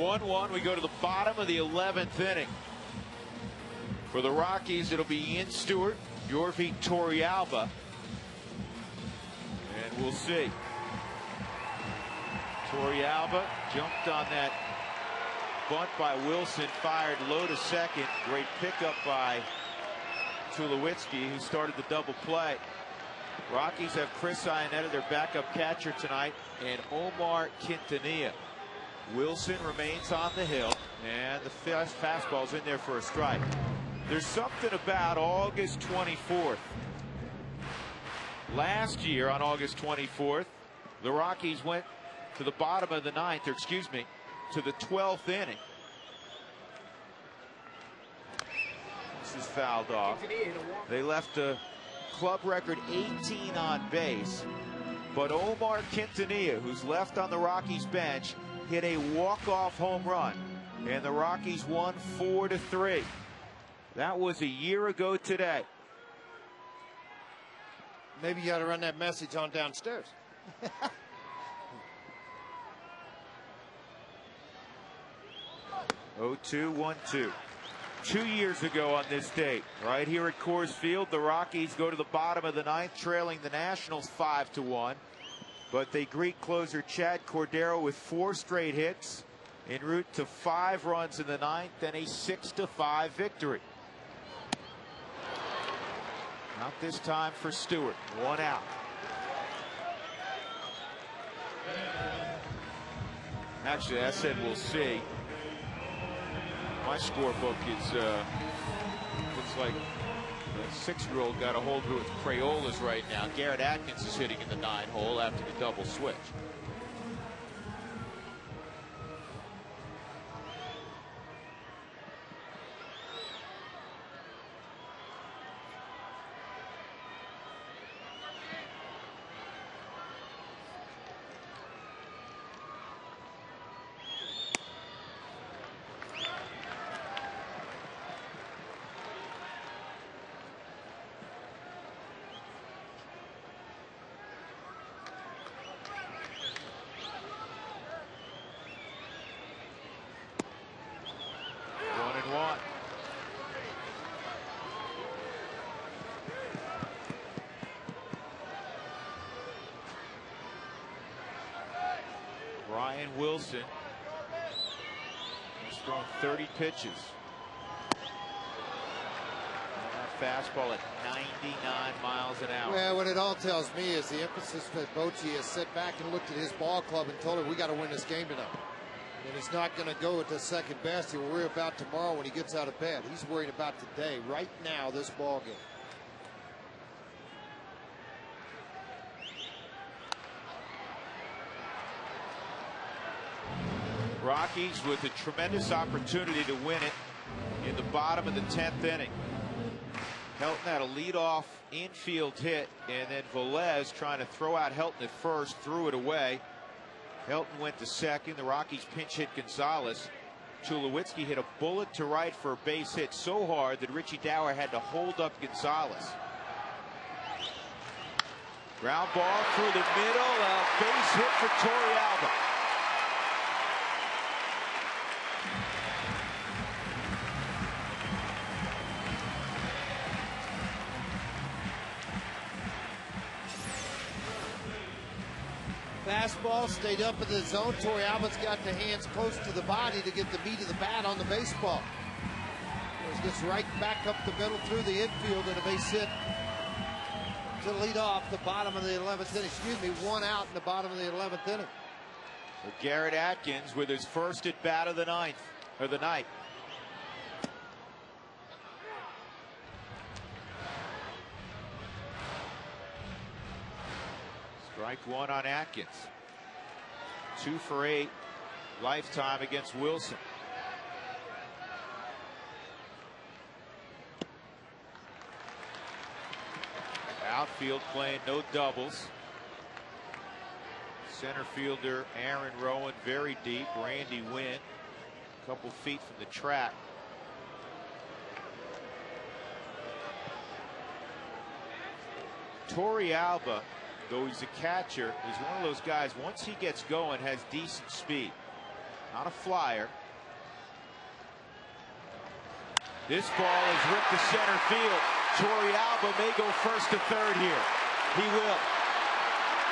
1-1. We go to the bottom of the 11th inning. For the Rockies, it'll be Ian Stewart, Yorvi Torrealba, and we'll see. Torrealba jumped on that bunt by Wilson, fired low to second. Great pickup by Tulowitzki, who started the double play. Rockies have Chris Iannetta, their backup catcher tonight, and Omar Quintanilla. Wilson remains on the hill, and the fastball's in there for a strike. There's something about August 24th. Last year on August 24th, the Rockies went to the bottom of the ninth, or excuse me, to the 12th inning. This is fouled off. They left a club record 18 on base, but Omar Quintanilla, who's left on the Rockies bench, hit a walk-off home run, and the Rockies won 4-3. That was a year ago today. Maybe you got to run that message on downstairs. 0-2-1-2. 2 years ago on this date, right here at Coors Field, the Rockies go to the bottom of the ninth, trailing the Nationals 5-1. But they greet closer Chad Cordero with 4 straight hits en route to 5 runs in the ninth and a 6-5 victory. Not this time for Stewart. 1 out. Actually, I said we'll see. My scorebook is looks like the 6-year-old got a hold of it with Crayolas right now. Garrett Atkins is hitting in the 9 hole after the double switch. Wilson has thrown 30 pitches. Fastball at 99 miles an hour. Well, what it all tells me is the emphasis that Bochy has sat back and looked at his ball club and told him, we got to win this game tonight. And he's not going to go at the second best. He'll worry about tomorrow when he gets out of bed. He's worried about today, right now, this ball game. Rockies with a tremendous opportunity to win it in the bottom of the 10th inning. Helton had a leadoff infield hit, and then Velez trying to throw out Helton at first, threw it away. Helton went to second. The Rockies pinch hit Gonzalez. Tulowitzki hit a bullet to right for a base hit so hard that Richie Dower had to hold up Gonzalez. Ground ball through the middle, a base hit for Torrealba. Fastball stayed up in the zone. Torrealba's got the hands close to the body to get the meat of the bat on the baseball. It gets right back up the middle through the infield, and a base hit to lead off the bottom of the 11th inning. Excuse me, 1 out in the bottom of the 11th inning. So Garrett Atkins with his first at bat of the night. Strike 1 on Atkins. 2 for 8 lifetime against Wilson. Outfield playing no doubles. Center fielder Aaron Rowan very deep. Randy Wynn a couple feet from the track. Torrealba, though he's a catcher, is one of those guys, once he gets going, has decent speed. Not a flyer. This ball is ripped to center field. Torrealba may go first to third here. He will.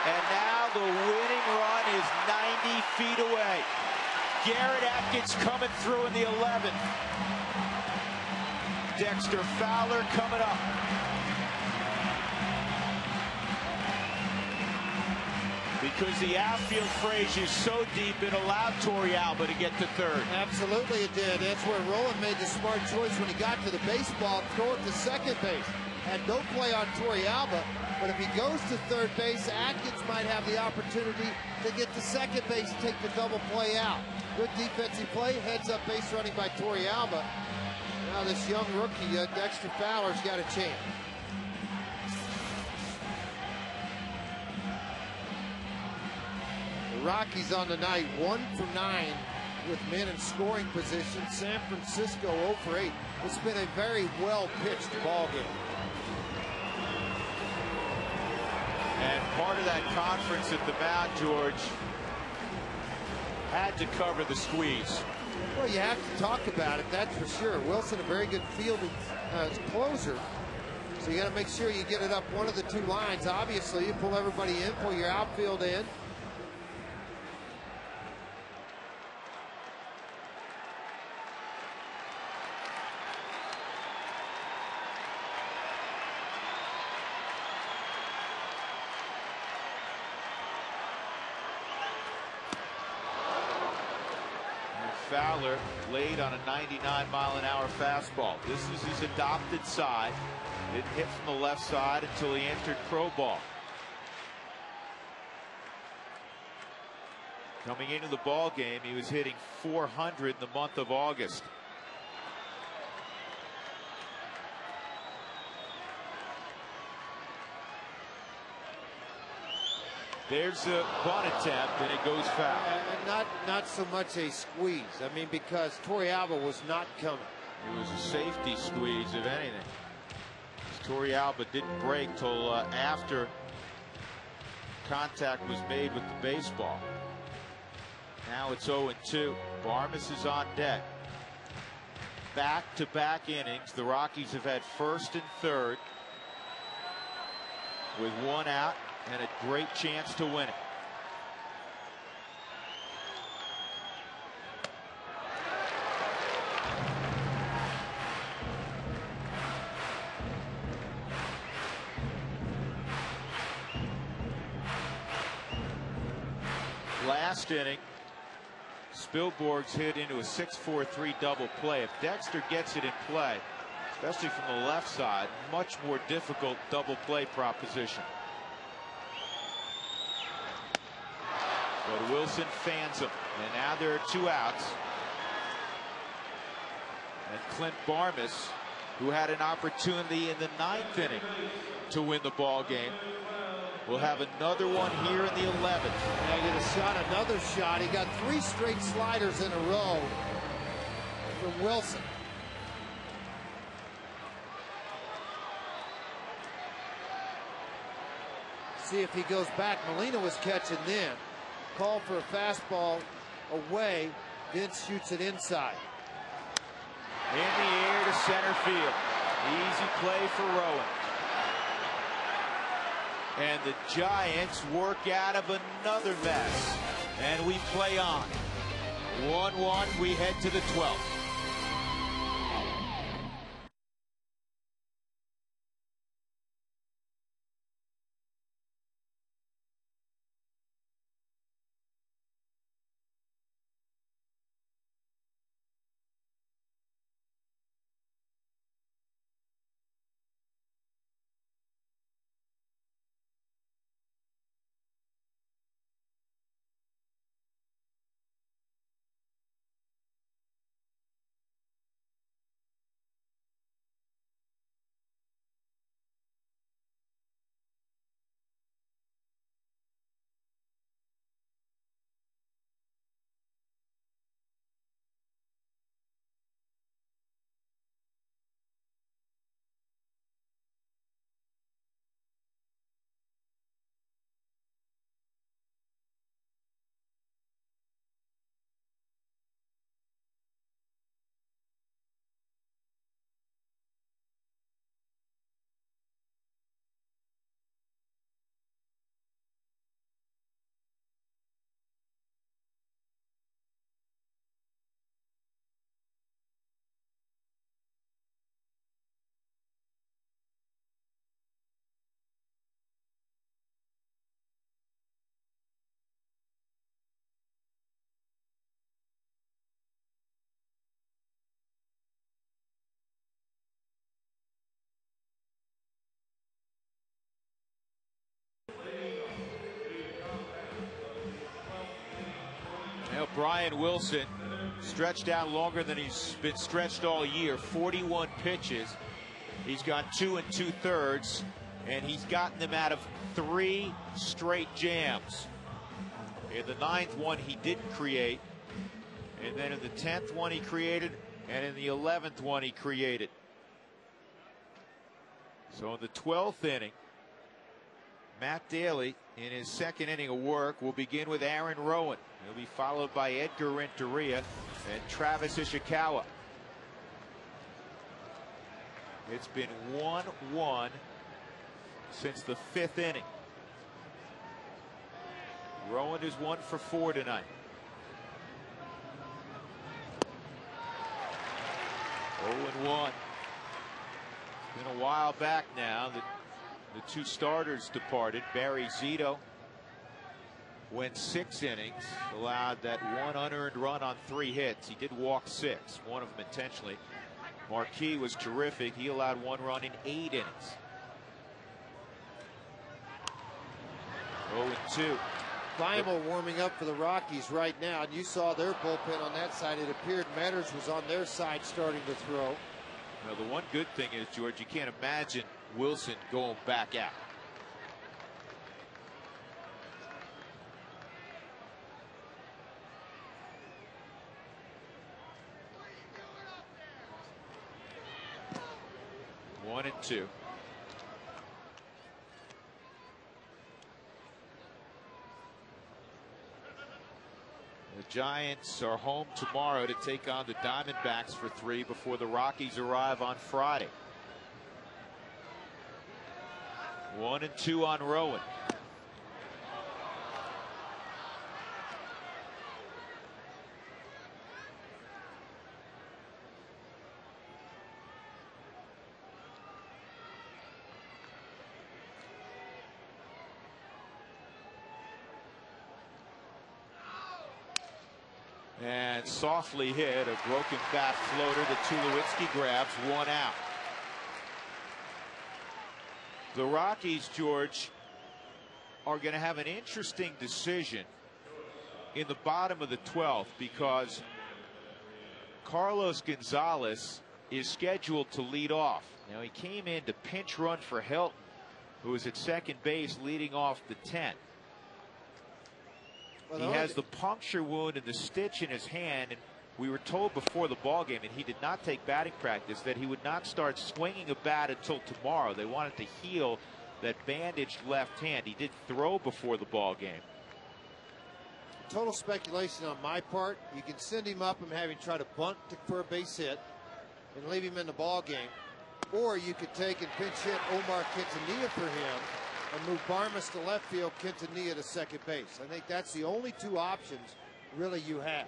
And now the winning run is 90 feet away. Garrett Atkins coming through in the 11th. Dexter Fowler coming up. Because the outfield phrase is so deep, it allowed Torrealba to get to third. Absolutely it did. That's where Rowan made the smart choice when he got to the baseball, throw it to second base. Had no play on Torrealba, but if he goes to third base, Atkins might have the opportunity to get to second base and take the double play out. Good defensive play, heads up base running by Torrealba. Now this young rookie, Dexter Fowler's got a chance. The Rockies on the night, 1 for 9 with men in scoring position. San Francisco 0 for 8. It's been a very well-pitched ball game. And part of that conference at the mound, George, had to cover the squeeze. Well, you have to talk about it, that's for sure. Wilson, a very good fielding closer. So you got to make sure you get it up one of the two lines. Obviously, you pull everybody in, pull your outfield in. Fowler laid on a 99-mile-an-hour fastball. This is his adopted side. Didn't hit from the left side until he entered pro ball. Coming into the ball game, he was hitting .400 in the month of August. There's a bunt attempt, and it goes foul. Not so much a squeeze. I mean, because Torrealba was not coming. It was a safety squeeze, if anything. Torrealba didn't break till after contact was made with the baseball. Now it's 0-2. Barmes is on deck. Back-to-back innings. The Rockies have had first and third with one out and a great chance to win it. Last inning, Spilborgh's hit into a 6-4-3 double play. If Dexter gets it in play, especially from the left side, much more difficult double play proposition. But Wilson fans him, and now there are two outs. And Clint Barmes, who had an opportunity in the 9th inning to win the ball game, will have another one here in the 11th. Now get a shot, another shot. He got 3 straight sliders in a row from Wilson. See if he goes back. Molina was catching then. Called for a fastball away. Vince shoots it inside. In the air to center field. Easy play for Rowan. And the Giants work out of another mess. And we play on. 1-1, we head to the 12th. Brian Wilson stretched out longer than he's been stretched all year. 41 pitches. He's gone 2 2/3, and he's gotten them out of 3 straight jams. In the 9th one, he didn't create, and then in the 10th one, he created, and in the 11th one, he created. So in the 12th inning, Matt Daly, in his 2nd inning of work, will begin with Aaron Rowan. He'll be followed by Edgar Renteria and Travis Ishikawa. It's been 1-1 since the 5th inning. Rowan is 1 for 4 tonight. 0-1. Been a while back now that the 2 starters departed. Barry Zito went 6 innings, allowed that 1 unearned run on 3 hits. He did walk 6, one of them intentionally. Marquis was terrific. He allowed 1 run in 8 innings. 0-2. Primal warming up for the Rockies right now, and you saw their bullpen on that side. It appeared Matters was on their side starting to throw. Well, the one good thing is, George, you can't imagine Wilson going back out. One and 2. The Giants are home tomorrow to take on the Diamondbacks for 3 before the Rockies arrive on Friday. 1 and 2 on Rowan. And softly hit, a broken bat floater that Tulowitzki grabs, 1 out. The Rockies, George, are going to have an interesting decision in the bottom of the 12th because Carlos Gonzalez is scheduled to lead off. Now, he came in to pinch run for Helton, who was at second base leading off the 10th. He has the puncture wound and the stitch in his hand, and we were told before the ball game, and he did not take batting practice, that he would not start swinging a bat until tomorrow. They wanted to heal that bandaged left hand. He did throw before the ball game. Total speculation on my part. You can send him up and have him try to bunt for a base hit and leave him in the ball game, or you could take and pinch hit Omar Quintanilla for him and move Barmas to left field, Quintanilla to second base. I think that's the only 2 options really you have.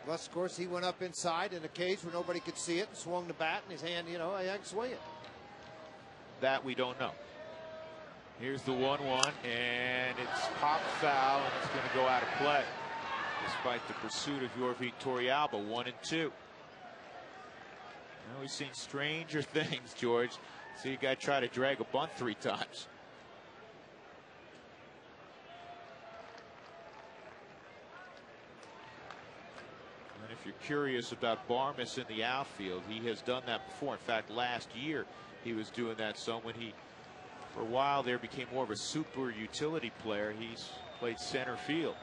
Plus, of course, he went up inside in a cage where nobody could see it and swung the bat in his hand. You know, I can swing it. That we don't know. Here's the 1-1, and it's popped foul, and it's going to go out of play. Despite the pursuit of Yorvik Torrealba, 1 and 2. We've seen stranger things, George. See a guy try to drag a bunt 3 times. And if you're curious about Barmas in the outfield, he has done that before. In fact, last year he was doing that some when he, for a while there, became more of a super utility player. He's played center field.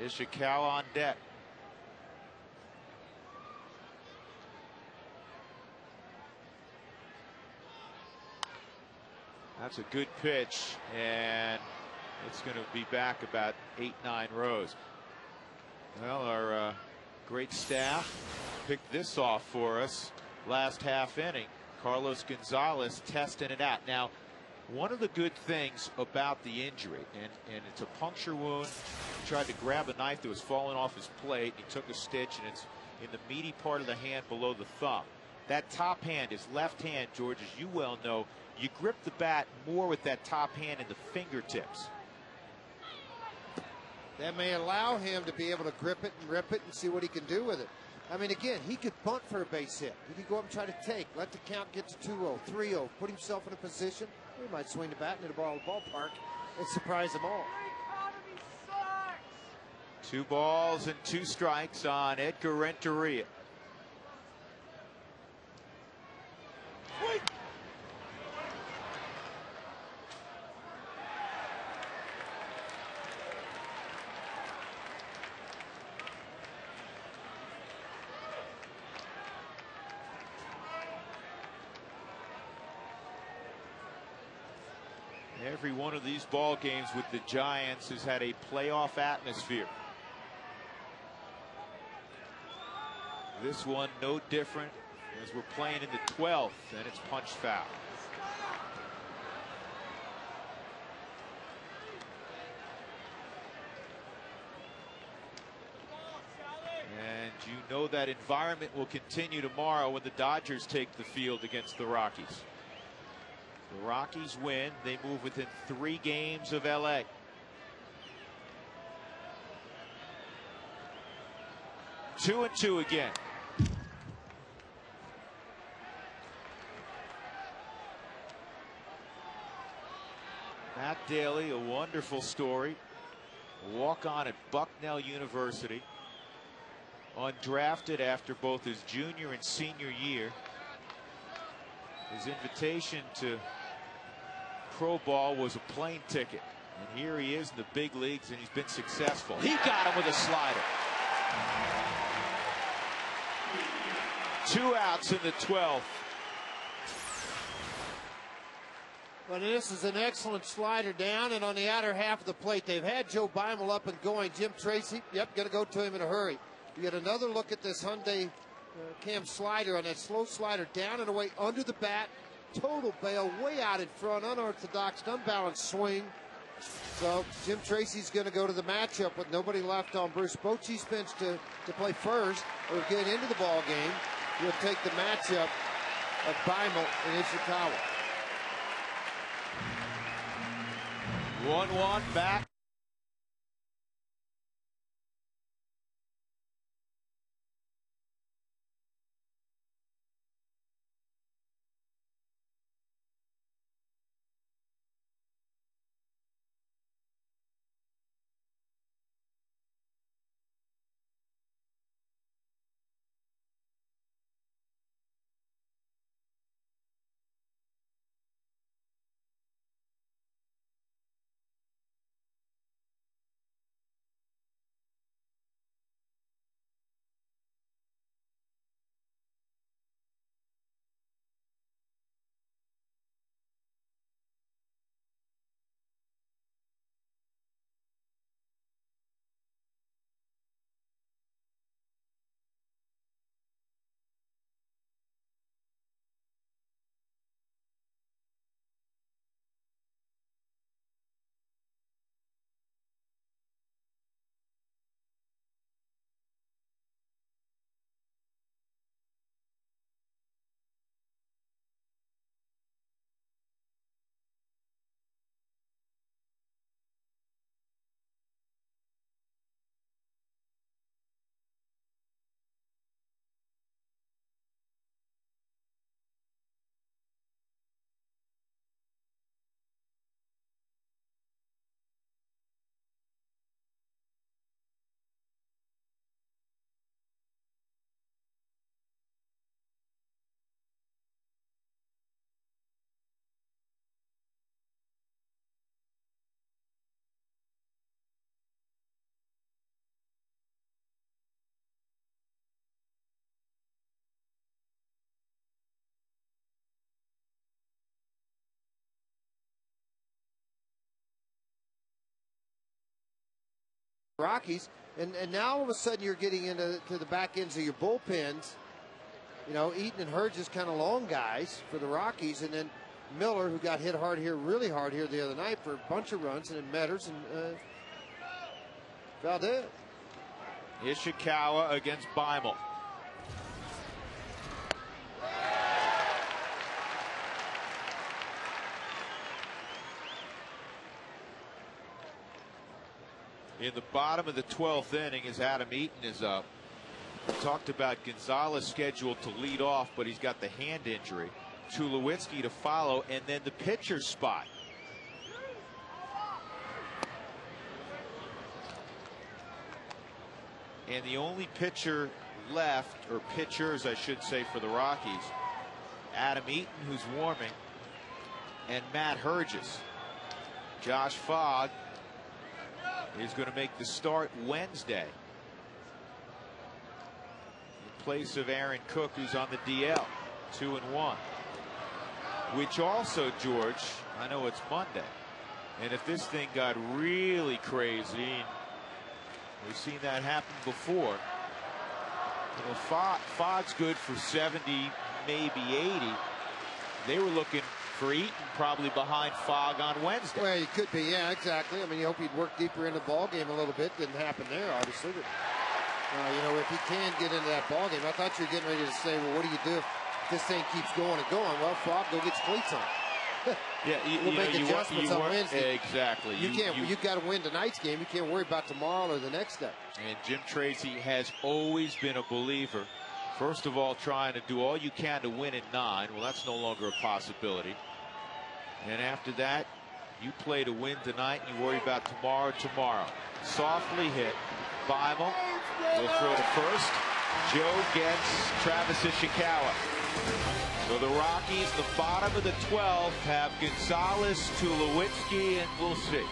Ishikawa on deck. That's a good pitch, and it's going to be back about 8-9 rows. Well, our great staff picked this off for us last half inning. Carlos Gonzalez testing it out. Now, one of the good things about the injury, and it's a puncture wound. He tried to grab a knife that was falling off his plate. He took a stitch, and it's in the meaty part of the hand below the thumb. that top hand, his left hand, George, as you well know, you grip the bat more with that top hand and the fingertips. That may allow him to be able to grip it and rip it and see what he can do with it. I mean, again, he could bunt for a base hit. He could go up and try to take, let the count get to 2-0, 3-0, put himself in a position. He might swing the bat and hit a ball in the ballpark and surprise them all. 2 balls and 2 strikes on Edgar Renteria. Every one of these ball games with the Giants has had a playoff atmosphere. This one no different, as we're playing in the 12th, and it's punched foul. And you know that environment will continue tomorrow when the Dodgers take the field against the Rockies. The Rockies win, they move within 3 games of LA. Two and two again. Matt Daly, a wonderful story. A walk-on at Bucknell University. Undrafted after both his junior and senior year. His invitation to pro ball was a plane ticket. And here he is in the big leagues, and he's been successful. He got him with a slider. 2 outs in the 12th. Well, this is an excellent slider down and on the outer half of the plate. They've had Joe Beimel up and going. Jim Tracy, yep, got to go to him in a hurry. You get another look at this Hyundai Cam slider on that slow slider down and away under the bat. Total bail, way out in front, unorthodox, unbalanced swing. So Jim Tracy's going to go to the matchup with nobody left on Bruce Bochy's bench to play first or get into the ball game. He'll take the matchup of Beimel and Ishikawa. 1-1 back. Rockies, and now all of a sudden you're getting into the back ends of your bullpens. You know, Eaton and Hurd just kind of long guys for the Rockies, and then Miller, who got hit hard here, really hard here the other night for a bunch of runs, and then Metters and Valdez. Ishikawa against Beimel. in the bottom of the 12th inning as Adam Eaton is up. We talked about Gonzalez scheduled to lead off, but he's got the hand injury. Tulowitzki to follow, and then the pitcher's spot. And the only pitcher left, or pitchers I should say, for the Rockies, Adam Eaton, who's warming, and Matt Herges. Josh Fogg is going to make the start Wednesday in place of Aaron Cook, who's on the DL, 2-1. Which also, George, I know it's Monday, and if this thing got really crazy, we've seen that happen before. You know, Fogg's good for 70, maybe 80. They were looking for Eaton probably behind Fogg on Wednesday. Well, he could be, yeah, exactly. I mean, you hope he'd work deeper in the ball game a little bit. Didn't happen there, obviously. But you know, if he can get into that ball game, I thought you were getting ready to say, well, what do you do if this thing keeps going and going? Well, Fogg, go get cleats on. Yeah, we'll make adjustments on Wednesday. Exactly. You've got to win tonight's game. You can't worry about tomorrow or the next day. And Jim Tracy has always been a believer. First of all, trying to do all you can to win in 9. Well, that's no longer a possibility. And after that, you play to win tonight, and you worry about tomorrow. Softly hit. Beimel will throw to first. Joe gets Travis Ishikawa. So the Rockies, the bottom of the 12th, have Gonzalez, Tulowitzki, and we'll see.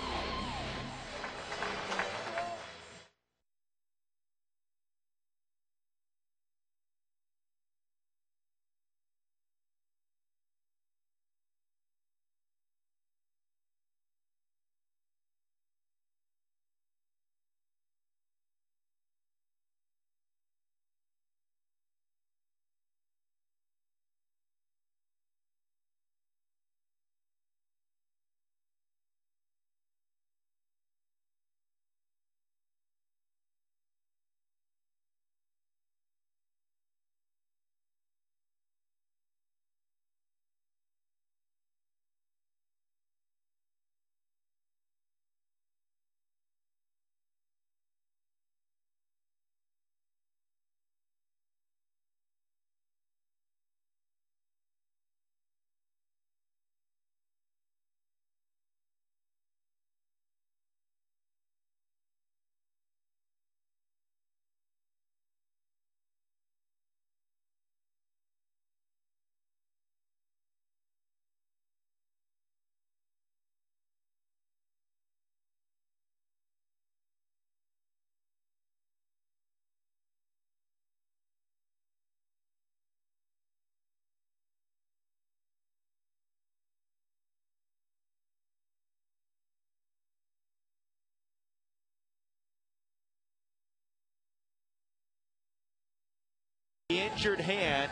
The injured hand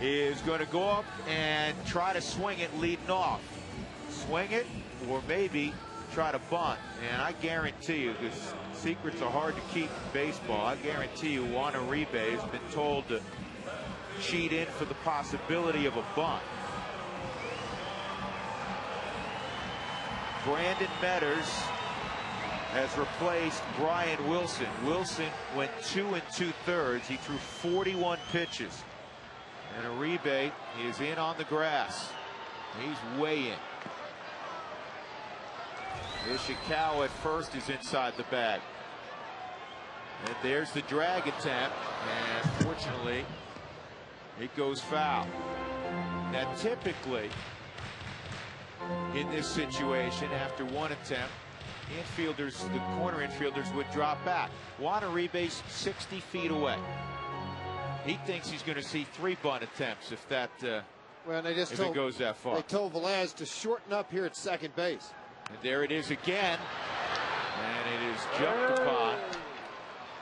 is going to go up and try to swing it leading off. Swing it, or maybe try to bunt. And I guarantee you, because secrets are hard to keep in baseball, I guarantee you Juan Uribe has been told to cheat in for the possibility of a bunt. Brandon Metters has replaced Brian Wilson. Wilson went 2 2/3. He threw 41 pitches. And Uribe is in on the grass. He's way in. Ishikawa at first is inside the bag. And there's the drag attempt. And fortunately, it goes foul. Now, typically, in this situation, after one attempt, infielders, the corner infielders would drop back. Juan Uribe's 60 feet away. He thinks he's going to see 3 bunt attempts if that it goes that far. They told Velez to shorten up here at second base. And there it is again. And it is jumped upon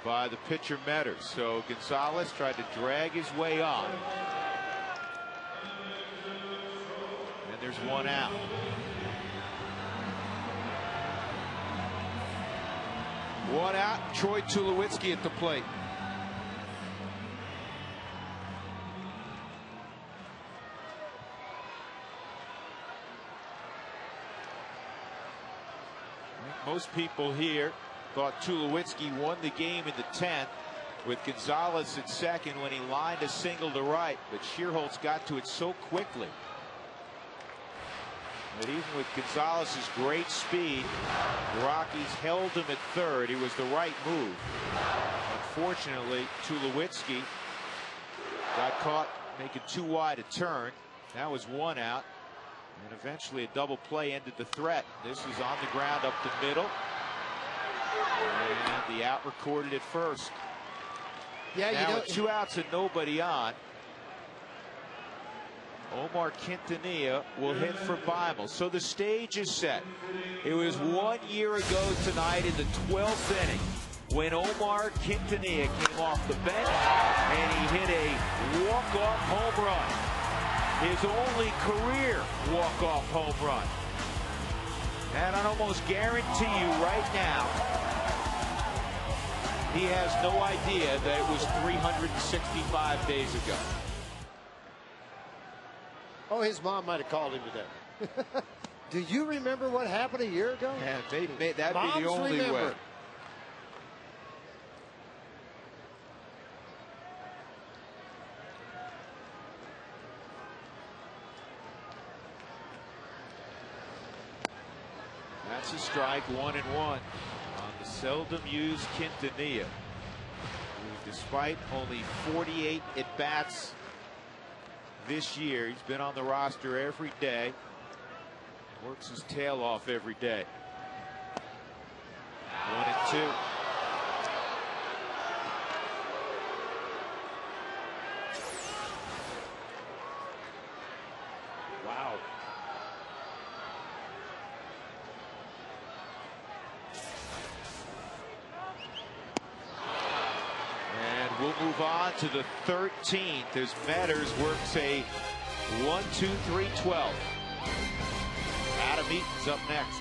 by the pitcher Metters. So Gonzalez tried to drag his way on. And there's one out. One out, Troy Tulowitzki at the plate. Most people here Thought Tulowitzki won the game in the 10th with Gonzalez at second when he lined a single to right, but Shearholtz got to it so quickly that even with Gonzalez's great speed, the Rockies held him at third. It was the right move. Unfortunately, Tulowitzki got caught making too wide a turn. That was one out, and eventually a double play ended the threat. This is on the ground up the middle, and the out recorded at first. Yeah, now with 2 outs and nobody on, Omar Quintanilla will hit for Bible. So the stage is set. It was 1 year ago tonight in the 12th inning when Omar Quintanilla came off the bench and he hit a walk-off home run. His only career walk-off home run. And I almost guarantee you right now, he has no idea that it was 365 days ago. Oh, his mom might have called him today. Do you remember what happened a year ago? Yeah, that'd be the Moms only remember. way. That's a strike, 1-1 on the seldom used Quintanilla, who, despite only 48 at-bats this year, he's been on the roster every day, works his tail off every day. 1-2. Wow. And we'll move on to the 13th as Matters works a 1-2-3-12. Adam Eaton's up next.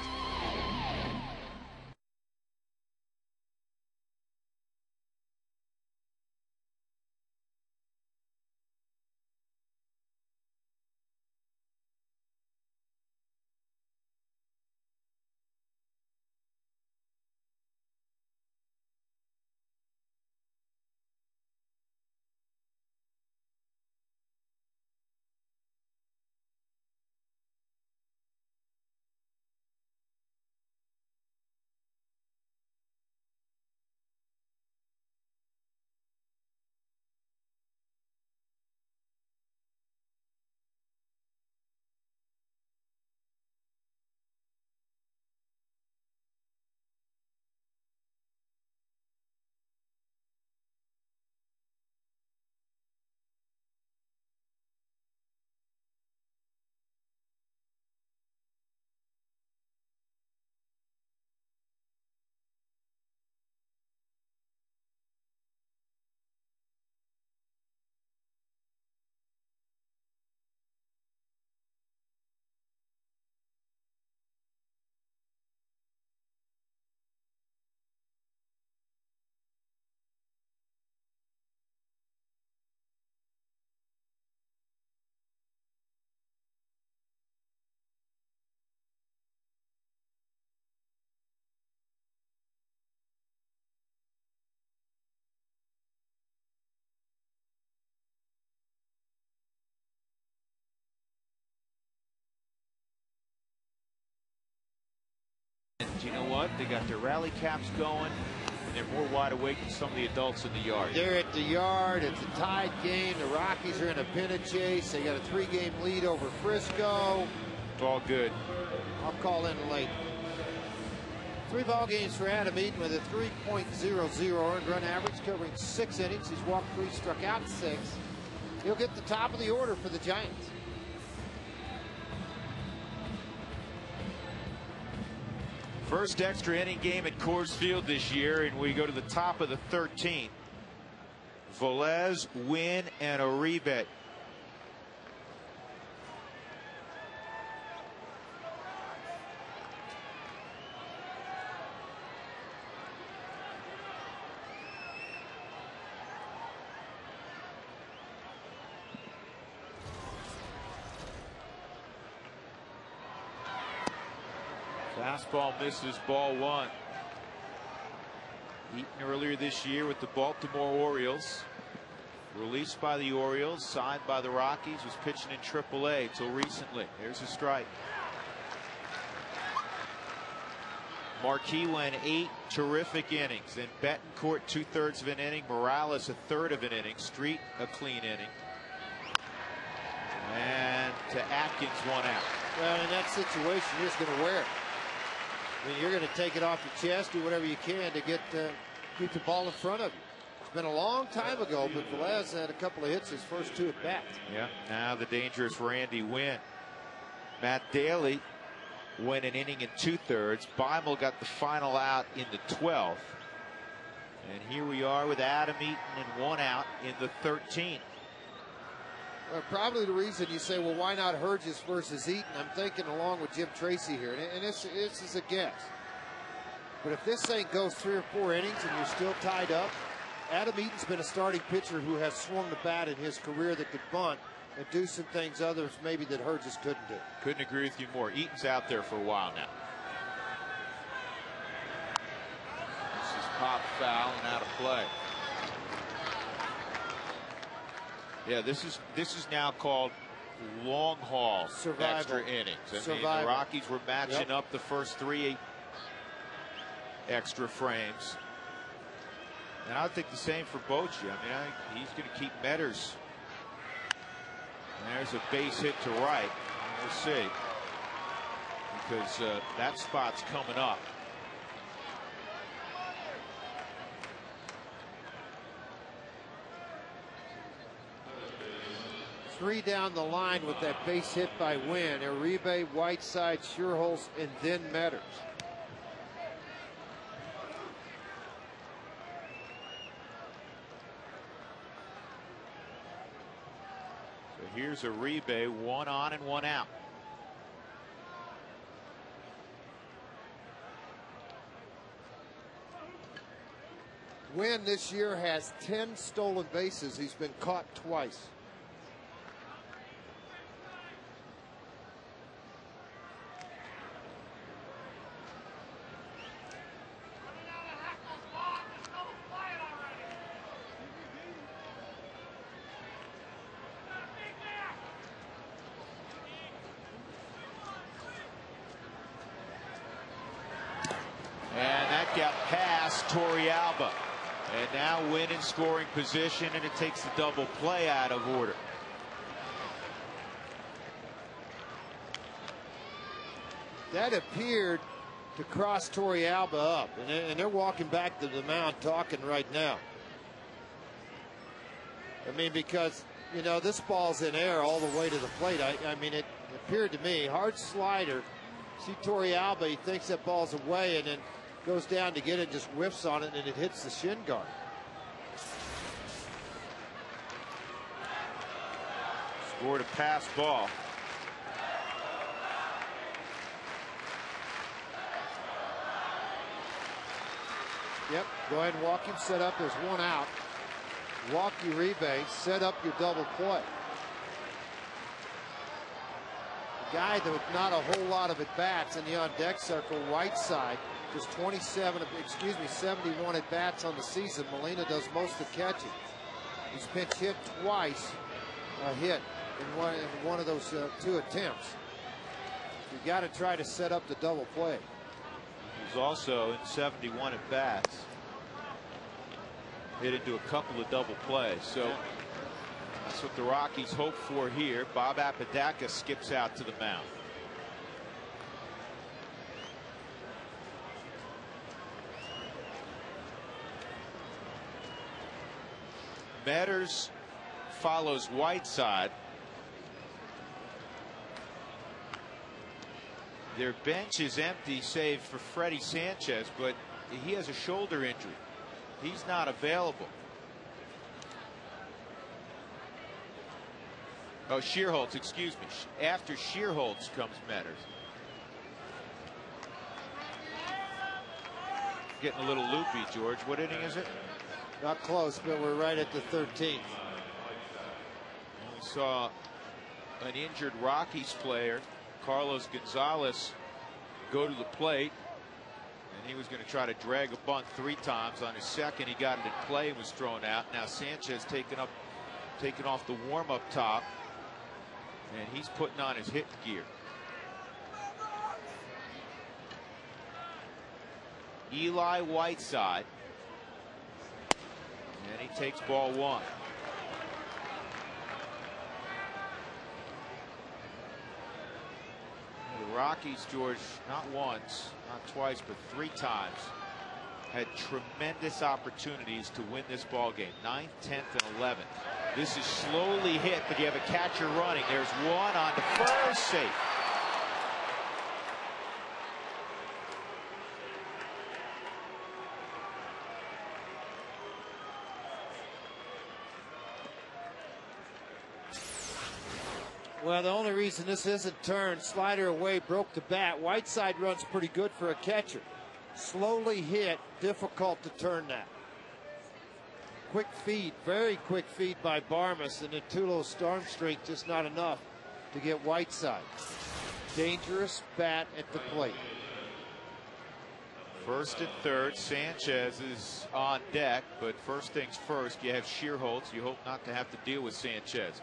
Do you know what? They got their rally caps going, and they're more wide awake than some of the adults in the yard. They're at the yard. It's a tied game. The Rockies are in a pennant chase. They got a 3-game lead over Frisco. It's all good. I'll call in late. 3 ball games for Adam Eaton with a 3.00 earned run average, covering 6 innings. He's walked 3, struck out 6. He'll get the top of the order for the Giants. First extra inning game at Coors Field this year, and we go to the top of the 13th. Velez, Wynn, and Uribe. Fastball misses, ball 1. Eaton earlier this year with the Baltimore Orioles. Released by the Orioles, signed by the Rockies, was pitching in AAA till recently. There's a strike. Marquis went 8 terrific innings. Then Betancourt 2/3 of an inning. Morales 1/3 of an inning. Street a clean inning. And to Atkins 1 out. Well, in that situation, you're just going to wear it. I mean, you're going to take it off your chest, do whatever you can to keep the ball in front of you. It's been a long time ago, but Velez had a couple of hits his first 2 at bats. Yeah, now the dangerous Randy Wynn. Matt Daly went an inning and 2/3. Beimel got the final out in the 12th. And here we are with Adam Eaton and 1 out in the 13th. Well, probably the reason you say, well, why not Hurgis versus Eaton? I'm thinking along with Jim Tracy here, and this is a guess. But if this thing goes 3 or 4 innings and you're still tied up, Adam Eaton's been a starting pitcher who has swung the bat in his career that could bunt and do some things others maybe that Hurgis couldn't do. Couldn't agree with you more. Eaton's out there for a while now. This is pop foul and out of play. Yeah, this is now called long haul Survival. Extra innings. I mean, Survival. the Rockies were matching up the first 3 extra frames. And I think the same for Bochy. I mean, he's going to keep Metters. And there's a base hit to right. We'll see. Because that spot's coming up. Three down the line with that base hit by Wynn. Uribe, Whiteside, Schuerholz, and then Metters. So here's Uribe, 1 on and 1 out. Wynn this year has 10 stolen bases. He's been caught twice. Got past Torrealba, and now Wynn in scoring position, and it takes the double play out of order. That appeared to cross Torrealba up, and they're walking back to the mound talking right now. I mean, because you know this ball's in air all the way to the plate. I mean, it appeared to me hard slider. See Torrealba, he thinks that ball's away, and then goes down to get it, just whiffs on it, and it hits the shin guard. Scored a pass ball. Yep, go ahead and walk him, set up, there's 1 out. Walk Uribe, set up your double play. The guy that with not a whole lot of at-bats in the on-deck circle, Whiteside, just 71 at-bats on the season. Molina does most of the catching. He's pinch hit twice, a hit in one of those 2 attempts. You got to try to set up the double play. He's also in 71 at-bats. Hit into a couple of double plays. So that's what the Rockies hope for here. Bob Apodaca skips out to the mound. Metters follows Whiteside. Their bench is empty save for Freddie Sanchez, but he has a shoulder injury. He's not available. Oh, Schuerholz, excuse me. After Schuerholz comes Metters. Getting a little loopy, George. What inning is it? Not close, but we're right at the 13th. We saw an injured Rockies player, Carlos Gonzalez, go to the plate. And he was going to try to drag a bunt 3 times. On his second, he got it in play and was thrown out. Now Sanchez taking off the warm-up top, and he's putting on his hit gear. Eli Whiteside, and he takes ball 1. The Rockies, George, not once, not twice, but 3 times had tremendous opportunities to win this ball game. 9th, 10th, and 11th. This is slowly hit, but you have a catcher running. There's one on the first, safe. Well, the only reason this isn't turned, slider away, broke the bat. Whiteside runs pretty good for a catcher. Slowly hit, difficult to turn that. Quick feed, very quick feed by Barmas, and then Tulo's storm strength just not enough to get Whiteside. Dangerous bat at the plate. First and third, Sanchez is on deck, but first things first, you have Shearholtz. You hope not to have to deal with Sanchez.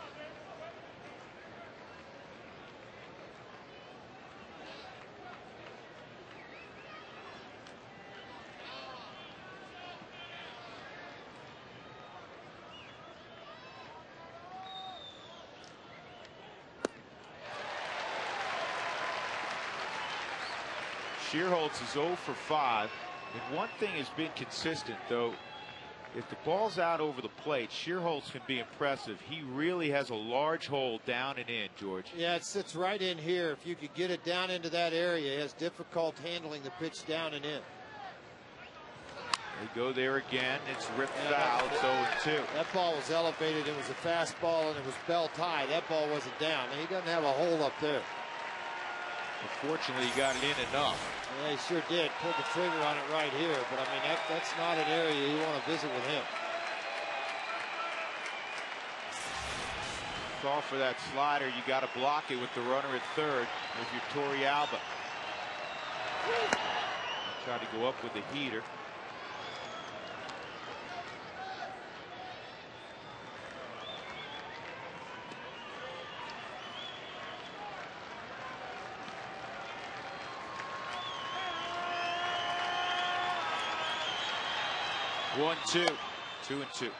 Shearholtz is 0 for 5. And one thing has been consistent, though. If the ball's out over the plate, Shearholtz can be impressive. He really has a large hole down and in, George. Yeah, it sits right in here. If you could get it down into that area, he has difficult handling the pitch down and in. They go there again. It's ripped foul. It's 0-2. That ball was elevated. It was a fastball, and it was belt high. That ball wasn't down. He doesn't have a hole up there. Unfortunately, he got it in enough. Yeah, he sure did. Pulled the trigger on it right here. But, I mean, that's not an area you want to visit with him. Call for that slider. You got to block it with the runner at third with your Torrealba. Try to go up with the heater. One, two, 2-2.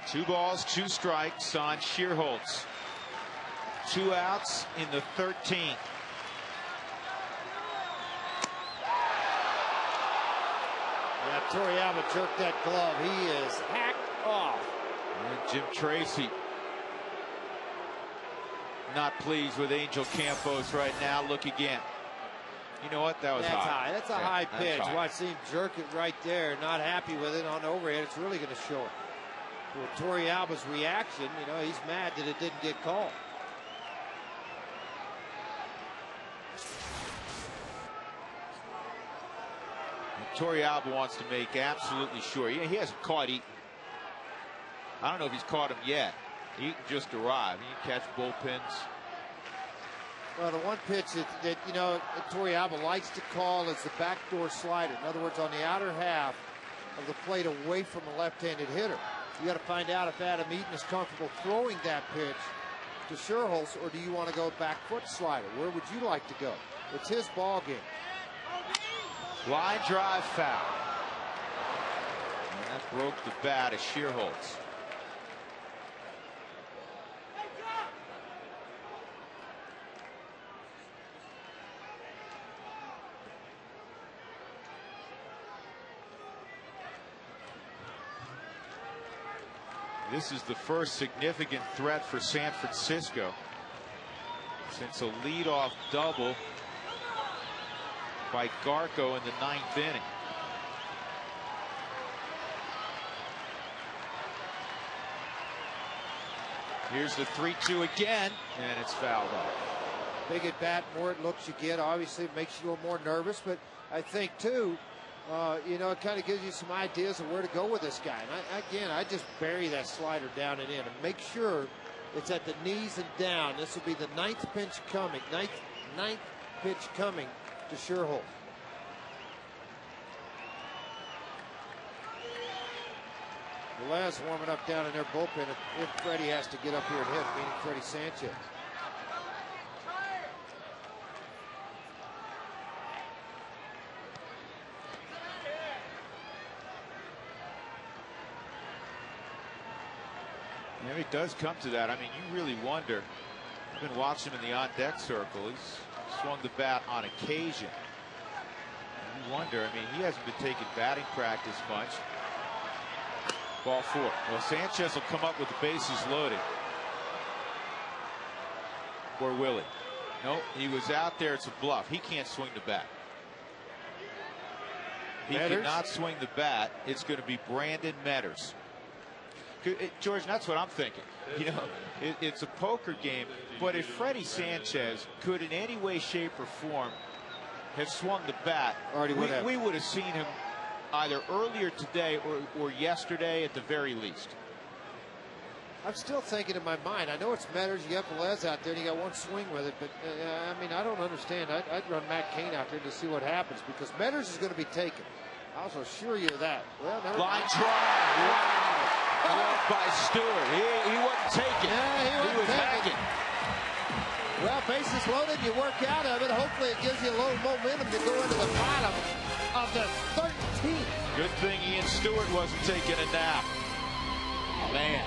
Two balls, 2 strikes on Shearholtz. 2 outs in the 13th. Yeah, Torrealba jerked that glove. He is hacked off. And Jim Tracy not pleased with Angel Campos right now. Look again. You know what? That was high. That's a high pitch. Watch him jerk it right there. Not happy with it on overhead. It's really going to show it. Well, Torrealba's reaction, you know, he's mad that it didn't get called. And Torrealba wants to make absolutely sure. He hasn't caught Eaton. I don't know if he's caught him yet. Eaton just arrived. He can catch bullpens. Well, the one pitch that you know, Torrealba likes to call is the backdoor slider. In other words, on the outer half of the plate away from a left-handed hitter. You got to find out if Adam Eaton is comfortable throwing that pitch to Shearholtz, or do you want to go back foot slider? Where would you like to go? It's his ball game. Line drive foul. And that broke the bat of Shearholtz. This is the first significant threat for San Francisco since a leadoff double by Garco in the 9th inning. Here's the 3-2 again, and it's fouled off. Big at bat, more it looks you get. Obviously, it makes you a little more nervous, but I think, too, you know, it kind of gives you some ideas of where to go with this guy. And I just bury that slider down and in and make sure it's at the knees and down. This will be the 9th pitch coming, ninth pitch coming to Sherholt. Velez warming up down in their bullpen if Freddie has to get up here and hit, meaning Freddie Sanchez. Yeah, it does come to that. I mean, you really wonder. I've been watching him in the on-deck circle. He's swung the bat on occasion. You wonder, I mean, he hasn't been taking batting practice much. Ball 4. Well, Sanchez will come up with the bases loaded. Or will he? Nope, he was out there. It's a bluff. He can't swing the bat. He cannot swing the bat. It's going to be Brandon Metters. George, that's what I'm thinking. You know, it's a poker game, but if Freddie Sanchez could in any way, shape, or form have swung the bat, we would have seen him either earlier today or yesterday at the very least. I'm still thinking in my mind, I know it's Metters, you got Velez out there and you got one swing with it, but I mean, I don't understand. I'd run Matt Cain out there to see what happens because Metters is going to be taken. I'll assure you of that. Well, line drive. Wow. By Stewart. He wasn't taken. Yeah, he was hacking. Well, bases loaded, you work out of it. Hopefully it gives you a little momentum to go into the bottom of the 13th. Good thing Ian Stewart wasn't taking a nap. Man.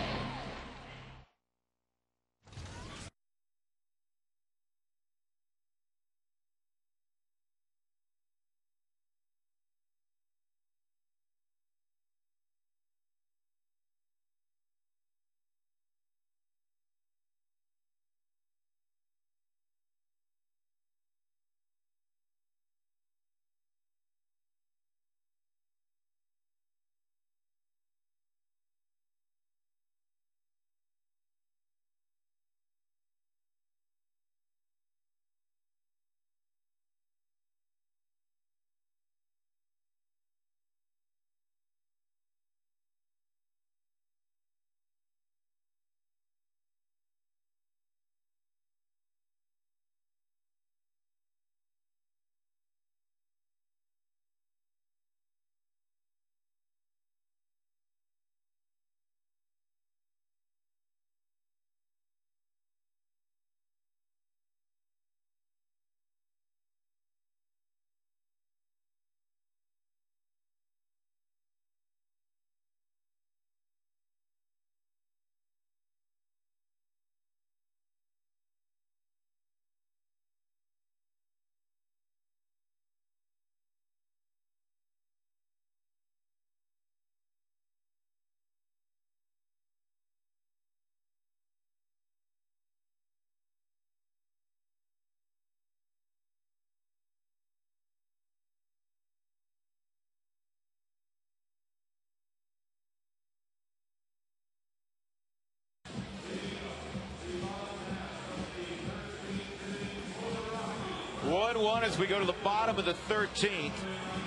One as we go to the bottom of the 13th.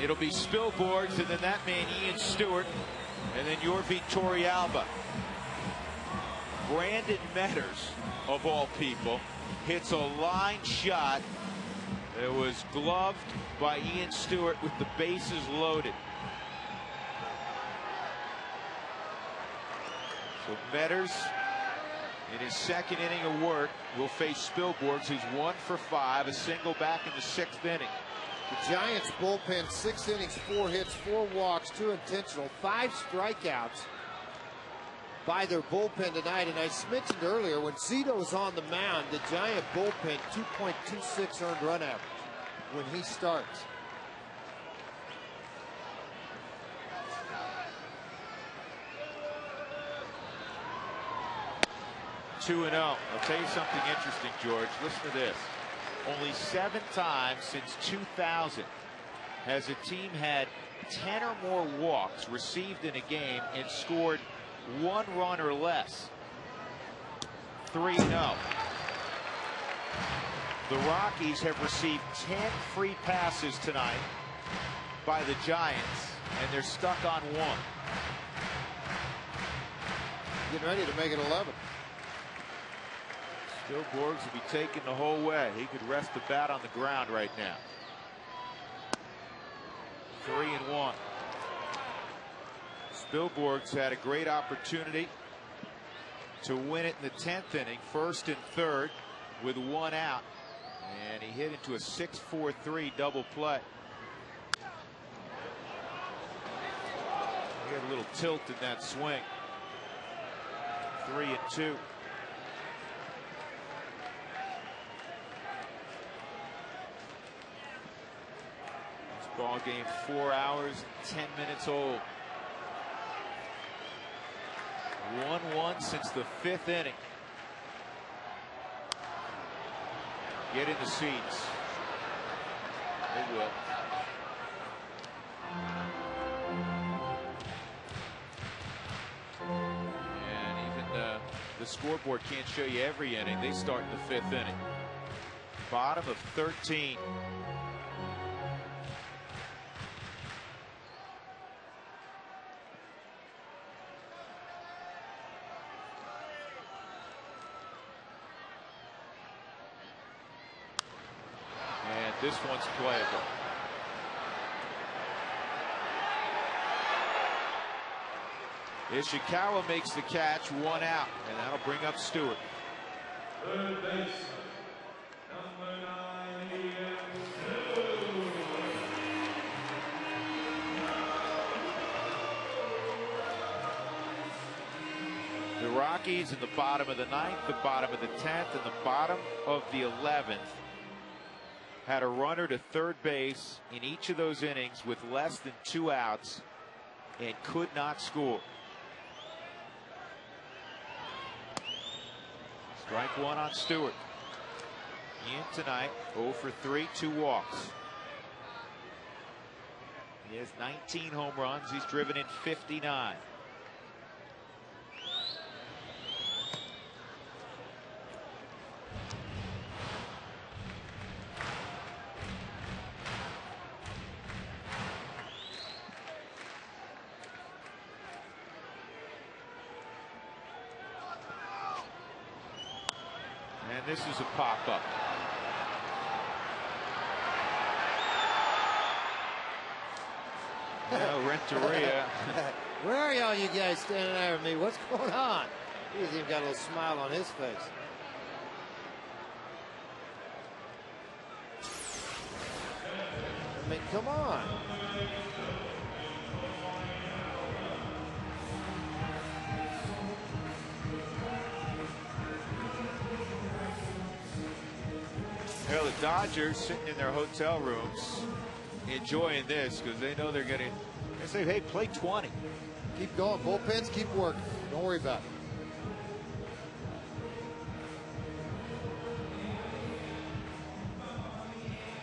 It'll be Spilborghs, and then that man Ian Stewart, and then Yorvi Torrealba. Brandon Metters, of all people, hits a line shot that was gloved by Ian Stewart with the bases loaded. So Metters, in his second inning of work, will face Spilborghs, who's 1 for 5, a single back in the 6th inning. The Giants bullpen, 6 innings, 4 hits, 4 walks, 2 intentional, 5 strikeouts by their bullpen tonight. And I mentioned earlier, when Zito's on the mound, the Giant bullpen 2.26 earned run average when he starts. 2-0. I'll tell you something interesting, George. Listen to this. Only 7 times since 2000 has a team had 10 or more walks received in a game and scored 1 run or less. 3-0. The Rockies have received 10 free passes tonight by the Giants, and they're stuck on 1. Getting ready to make it 11. Still, Borgs will be taken the whole way. He could rest the bat on the ground right now. 3-1. Spilborgh's had a great opportunity to win it in the 10th inning, 1st and 3rd, with 1 out, and he hit into a 6-4-3 double play. He had a little tilt in that swing. 3-2. Ball game 4 hours and 10 minutes old. 1-1 since the 5th inning. Get in the seats. They will. And even the scoreboard can't show you every inning. They start in the 5th inning. Bottom of 13. This one's playable. Ishikawa makes the catch, 1 out, and that'll bring up Stewart. Third base, number 9. The Rockies in the bottom of the 9th, the bottom of the 10th, and the bottom of the 11th had a runner to third base in each of those innings with less than 2 outs and could not score. Strike 1 on Stewart. In tonight, 0 for 3, 2 walks. He has 19 home runs. He's driven in 59. This is a pop-up. Now Renteria. Where are y'all, you guys standing there with me? What's going on? He's even got a little smile on his face. I mean, come on. Well, the Dodgers sitting in their hotel rooms enjoying this because they know they're getting. They say, hey, play 20. Keep going. Bullpens, keep working. Don't worry about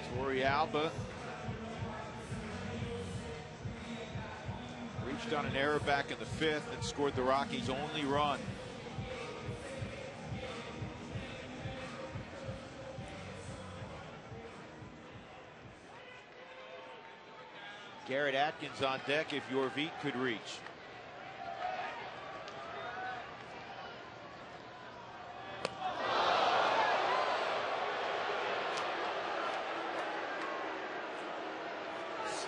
it. Torrealba reached on an error back in the 5th and scored the Rockies' only run. Garrett Atkins on deck if Jorvik could reach.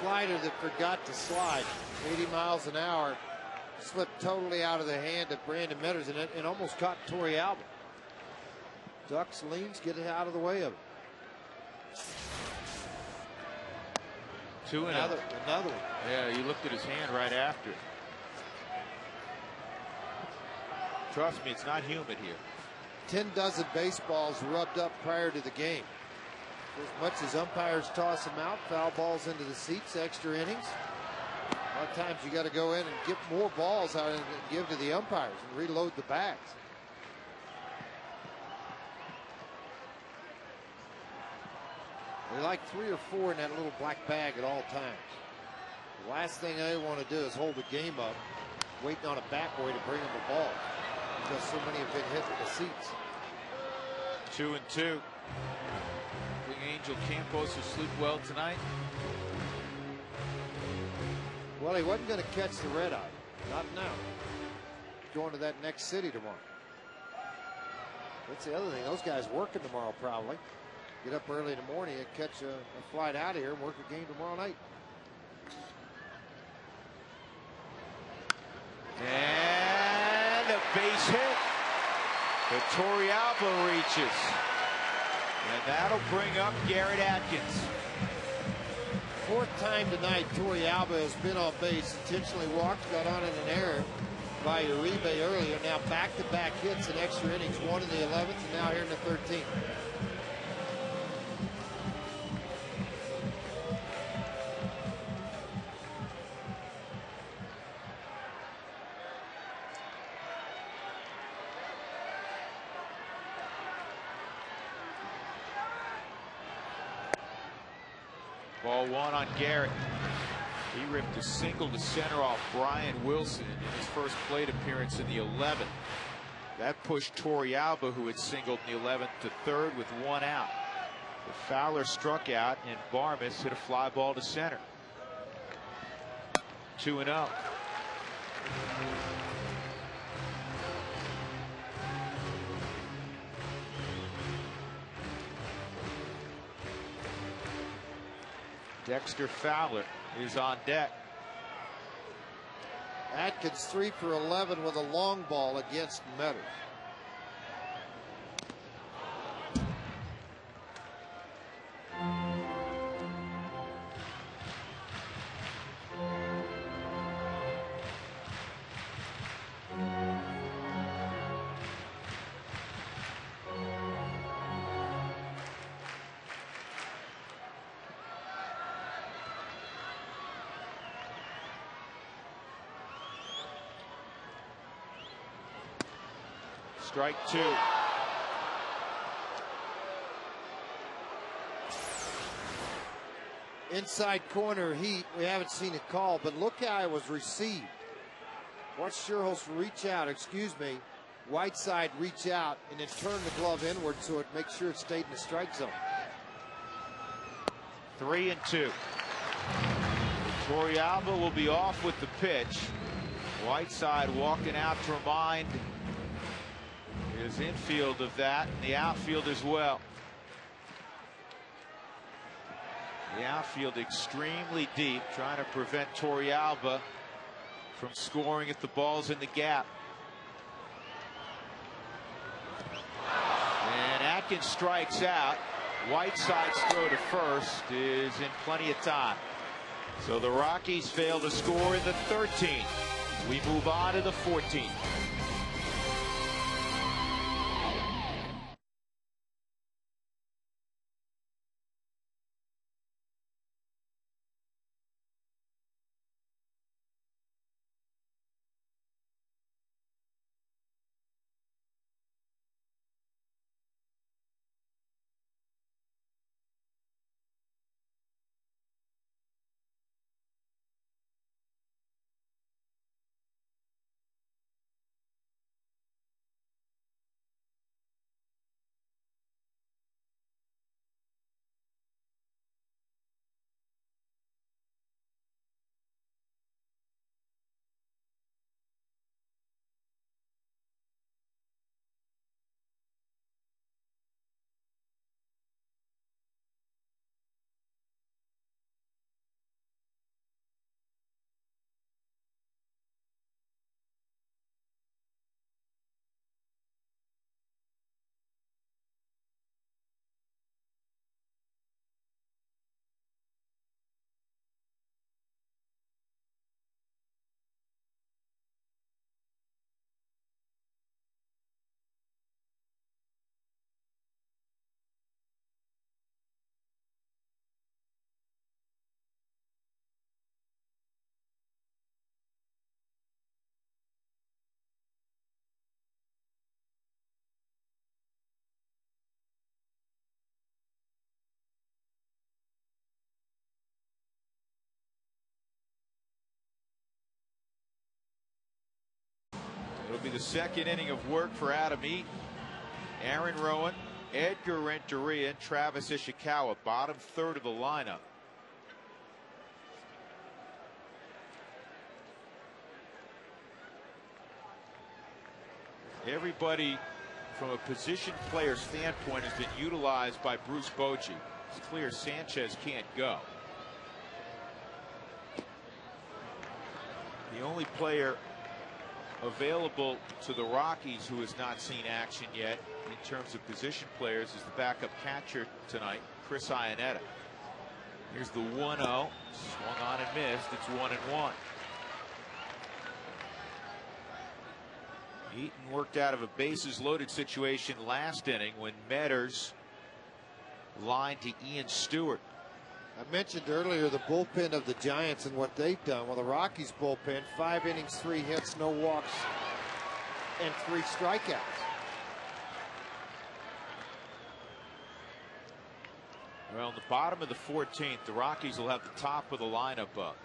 Slider that forgot to slide. 80 miles an hour. Slipped totally out of the hand of Brandon Metters and almost caught Torrealba. Ducks, leans, get it out of the way of it. 2-0. Another one. Yeah, you looked at his hand right after. Trust me, it's not humid here. 10 dozen baseballs rubbed up prior to the game. As much as umpires toss them out, foul balls into the seats, extra innings. A lot of times you got to go in and get more balls out and give to the umpires and reload the bags. They like 3 or 4 in that little black bag at all times. The last thing they want to do is hold the game up, waiting on a bat boy to bring them the ball, because so many have been hit in the seats. 2-2. Big Angel Campos will sleep well tonight. Well, he wasn't going to catch the red eye. Not now. Going to that next city tomorrow. That's the other thing. Those guys working tomorrow probably. Get up early in the morning and catch a flight out of here and work a game tomorrow night. And a base hit. But Torrealba reaches. And that'll bring up Garrett Atkins. 4th time tonight, Torrealba has been on base, intentionally walked, got on in an error by Uribe earlier. Now back-to-back hits in extra innings, one in the 11th and now here in the 13th. Ball 1 on Garrett. He ripped a single to center off Brian Wilson in his first plate appearance in the 11th. That pushed Torrealba, who had singled in the 11th, to third with 1 out. The Fowler struck out and Barmes hit a fly ball to center. 2-0. Dexter Fowler is on deck. Atkins 3 for 11 with a long ball against Meadows. Strike 2. Inside corner heat. We haven't seen it called, but look how it was received. Watch Scherholz reach out, Whiteside reach out and then turn the glove inward so it makes sure it stayed in the strike zone. 3-2. Torrealba will be off with the pitch. Whiteside walking out to remind his infield of that, and the outfield as well. The outfield extremely deep, trying to prevent Torrealba from scoring if the ball's in the gap. And Atkins strikes out. Whiteside's throw to first is in plenty of time. So the Rockies fail to score in the 13th. We move on to the 14th. It'll be the second inning of work for Adam Eaton. Aaron Rowan, Edgar Renteria, and Travis Ishikawa, bottom third of the lineup. Everybody from a position player standpoint has been utilized by Bruce Bochy. It's clear Sanchez can't go. The only player available to the Rockies who has not seen action yet in terms of position players is the backup catcher tonight, Chris Iannetta. Here's the 1-0. Swung on and missed. It's 1-1. Eaton worked out of a bases loaded situation last inning when Metters lined to Ian Stewart. I mentioned earlier the bullpen of the Giants and what they've done. Well, the Rockies bullpen, 5 innings, 3 hits, no walks, and 3 strikeouts. Well, in the bottom of the 14th, the Rockies will have the top of the lineup up.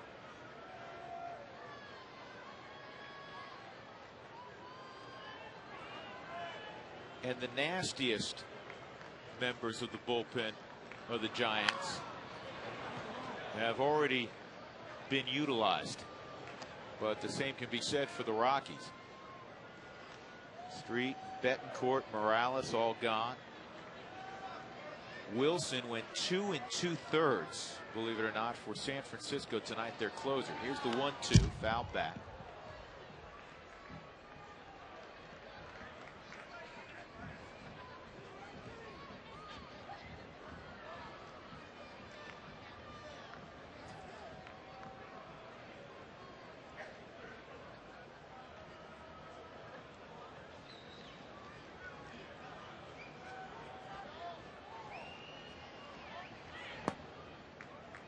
And the nastiest members of the bullpen of the Giants have already been utilized. But the same can be said for the Rockies. Street, Bettencourt, Morales all gone. Wilson went 2 2/3, believe it or not, for San Francisco tonight, their closer. Here's the 1-2, foul back.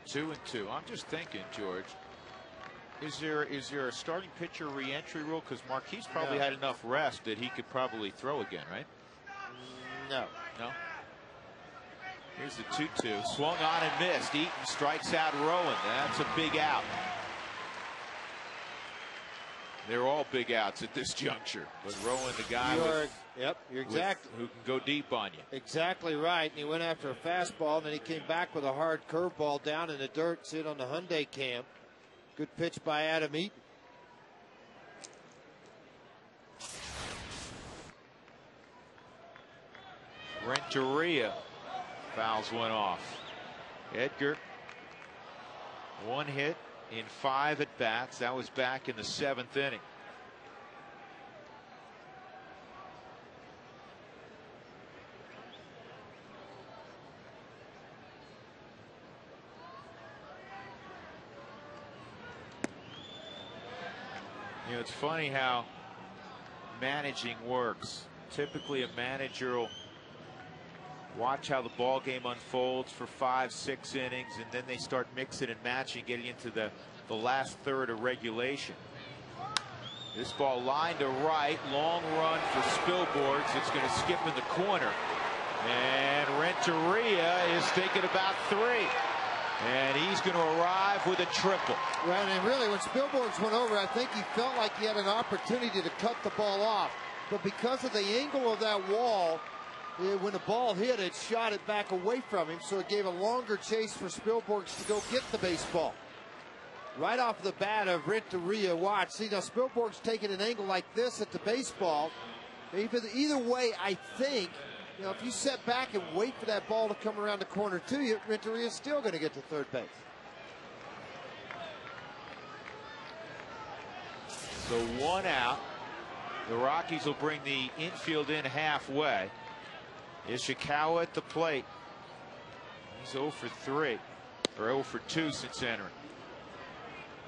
Two and two. I'm just thinking, George, is there a starting pitcher re-entry rule? Because Marquise probably had enough rest that he could probably throw again, right? No. No. Here's the 2-2. Swung on and missed. Eaton strikes out Rowan. That's a big out. They're all big outs at this juncture. But Rowan, the guy you're exactly who can go deep on you. Exactly right. And he went after a fastball, and then he came back with a hard curveball down in the dirt, sit on the Hyundai cam. Good pitch by Adam Eaton. Renteria fouls one off. Edgar, 1 hit in 5 at bats. That was back in the 7th inning. You know, it's funny how managing works. Typically, a manager will watch how the ball game unfolds for 5-6 innings, and then they start mixing and matching, getting into the last third of regulation. This ball lined to right, long run for Spilborghs. It's going to skip in the corner, and Renteria is thinking about 3, and he's going to arrive with a triple. Right, and really, when Spilborghs went over, I think he felt like he had an opportunity to cut the ball off, but because of the angle of that wall, when the ball hit, it shot it back away from him, so it gave a longer chase for Spilborghs to go get the baseball. Right off the bat of Renteria, watch. See, now Spilborghs taking an angle like this at the baseball. Either way, I think, you know, if you set back and wait for that ball to come around the corner to you, Renteria is still going to get to third base. So 1 out. The Rockies will bring the infield in halfway. Ishikawa at the plate. He's 0 for 3, or 0 for 2 since entering.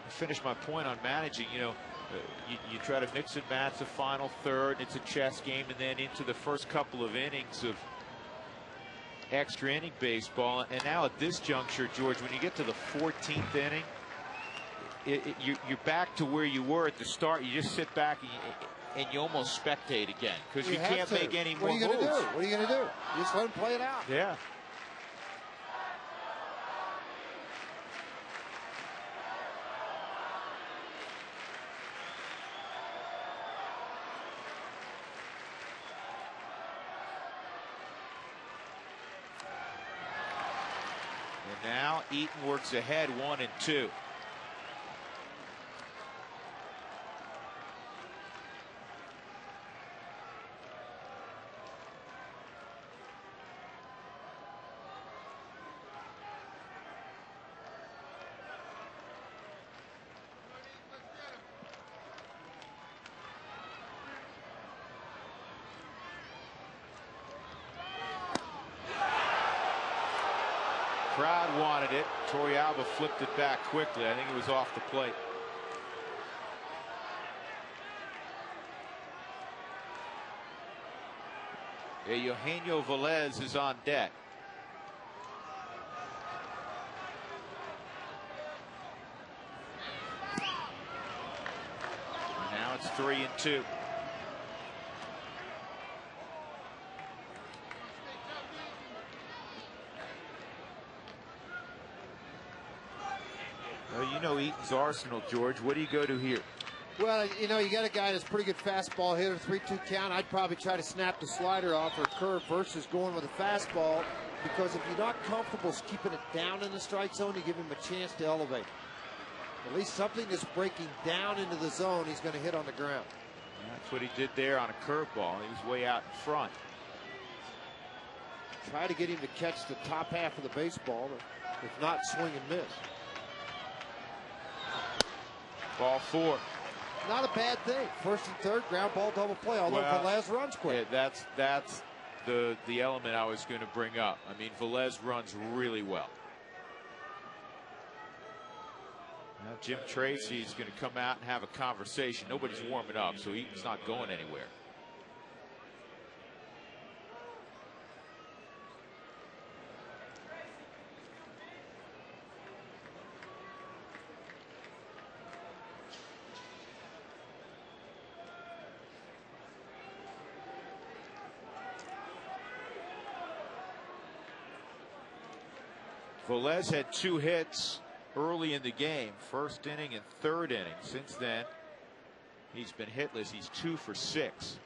To finish my point on managing, you know, you try to mix and match the final third. It's a chess game, and then into the first couple of innings of extra inning baseball. And now at this juncture, George, when you get to the 14th inning, you're baback to where you were at the start. You just sit back and you almost spectate again because you can't make any more moves. What are you going to do? You just let him play it out. Yeah. Now Eaton works ahead 1-2. Crowd wanted it. Torrealba flipped it back quickly. I think it was off the plate. Eugenio Velez is on deck. Now it's 3-2. Well, you know Eaton's arsenal, George. What do you go to here? Well, you know, you got a guy that's pretty good fastball hitter, 3-2 count. I'd probably try to snap the slider off or curve versus going with a fastball, because if you're not comfortable keeping it down in the strike zone, you give him a chance to elevate. At least something that's breaking down into the zone, he's going to hit on the ground. That's what he did there on a curveball. He was way out in front. Try to get him to catch the top half of the baseball, if not, swing and miss. Ball 4. Not a bad thing. First and third, ground ball, double play. Although Velez runs quick. Yeah, that's the element I was going to bring up. I mean, Velez runs really well. Now Jim Tracy is going to come out and have a conversation. Nobody's warming up, so Eaton's not going anywhere. Velez had 2 hits early in the game, first inning and third inning. Since then, he's been hitless. He's 2 for 6.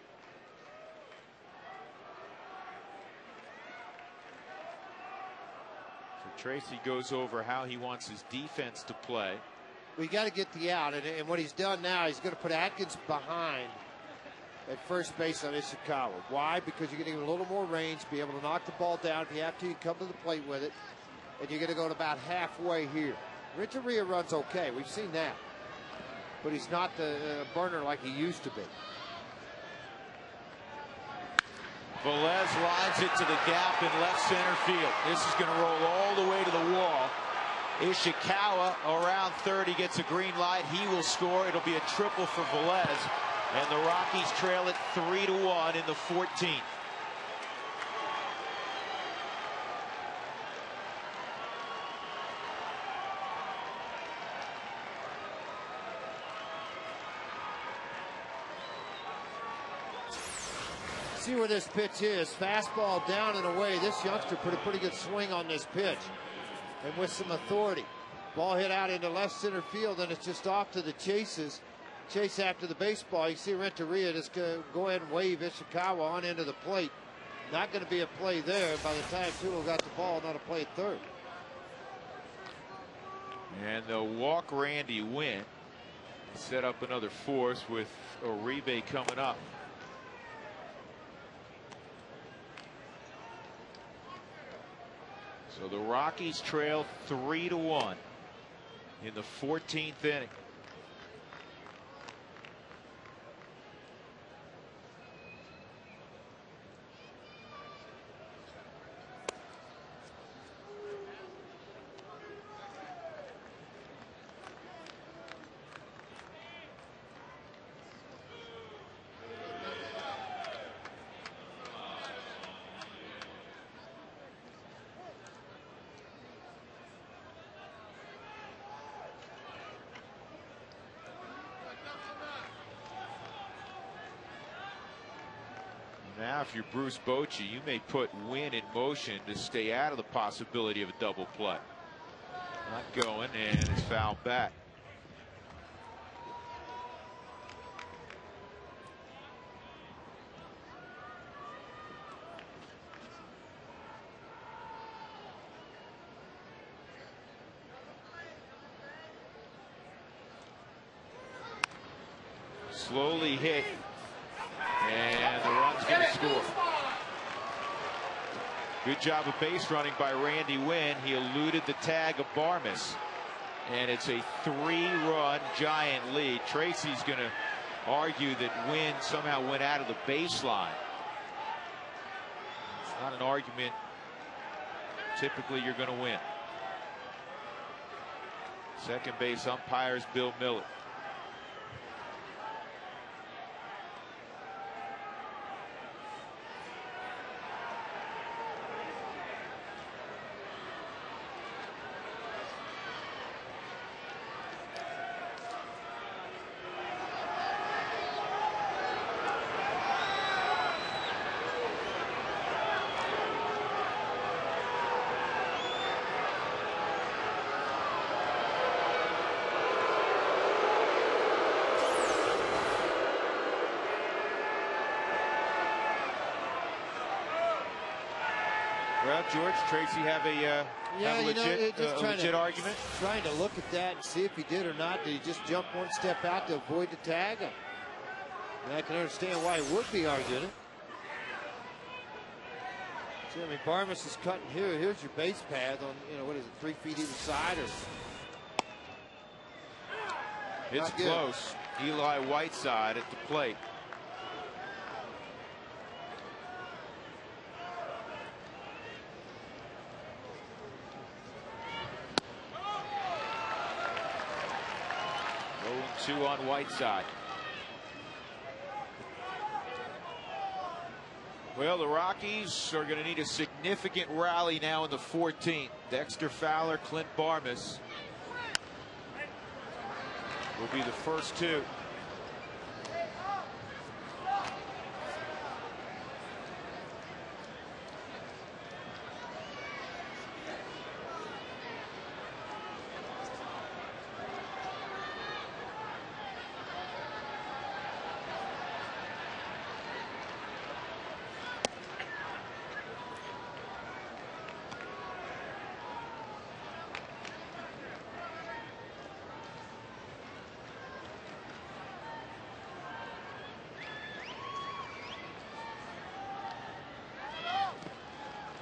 So Tracy goes over how he wants his defense to play. We got to get the out, and what he's done now, he's going to put Atkins behind at first base on Ishikawa. Why? Because you're going to give him a little more range, be able to knock the ball down. If you have to, you come to the plate with it. And you're going to go to about halfway here. Renteria runs okay. We've seen that. But he's not the burner like he used to be. Velez lines it to the gap in left center field. This is going to roll all the way to the wall. Ishikawa around third. He gets a green light. He will score. It'll be a triple for Velez. And the Rockies trail it 3-1 in the 14th. See where this pitch is. Fastball down and away. This youngster put a pretty good swing on this pitch. And with some authority. Ball hit out into left center field, and it's just off to the chase after the baseball. You see Renteria just go ahead and wave Ishikawa on into the plate. Not going to be a play there. By the time Tulo got the ball, not a play at third. And they'll walk Randy Wynn. Set up another force with Uribe coming up. So the Rockies trail 3-1 in the 14th inning. Now, if you're Bruce Bochy, you may put Wynn in motion to stay out of the possibility of a double play. Not going, and it's fouled back. slowly hit, and the run's going to score. Good job of base running by Randy Wynn. He eluded the tag of Barmas, and it's a 3-run Giant lead. Tracy's going to argue that Wynn somehow went out of the baseline. It's not an argument. Typically, you're going to win. Second base umpires Bill Miller. Well, George, Tracy have a legit argument. Trying to look at that and see if he did or not. Did he just jump one step out to avoid the tag? And I can understand why he would be arguing it. See, I mean, Barmas is cutting here. Here's your base path on, what is it, 3 feet either side? It's close. Eli Whiteside at the plate. Two on Whiteside. Well, the Rockies are going to need a significant rally now in the 14th. Dexter Fowler, Clint Barmas will be the first two.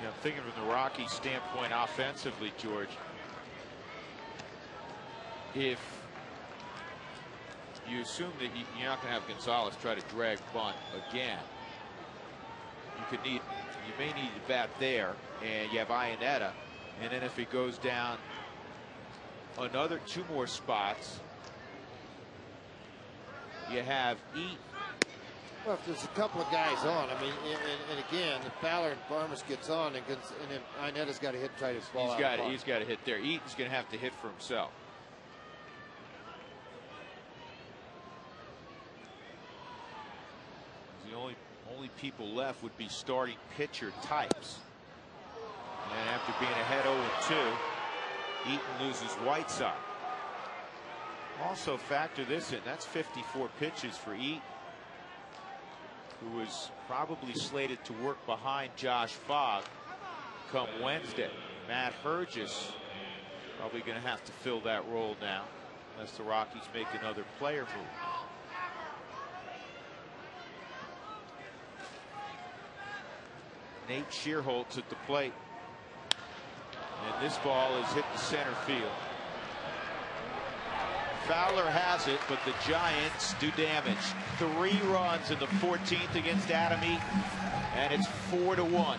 I'm thinking from the Rockies standpoint offensively, George. If you assume that you're not going to have Gonzalez try to drag bunt again, you may need to bat there, and you have Iannetta, and then if it goes down another 2 more spots, you have Eaton. Well, if there's a couple of guys on, I mean, and again, if Fowler and Barmas gets on, and then Iannetta's got to hit, try to ball out. He's got to hit there. Eaton's going to have to hit for himself. The only people left would be starting pitcher types. And after being ahead 0-2, Eaton loses Whiteside. Also factor this in. That's 54 pitches for Eaton, who was probably slated to work behind Josh Fogg come Wednesday. Matt Hergis probably going to have to fill that role now, unless the Rockies make another player move. Nate Shearholtz at the plate, and this ball is hit to center field. Fowler has it, but the Giants do damage. 3 runs in the 14th against Adam Eaton, and it's 4-1.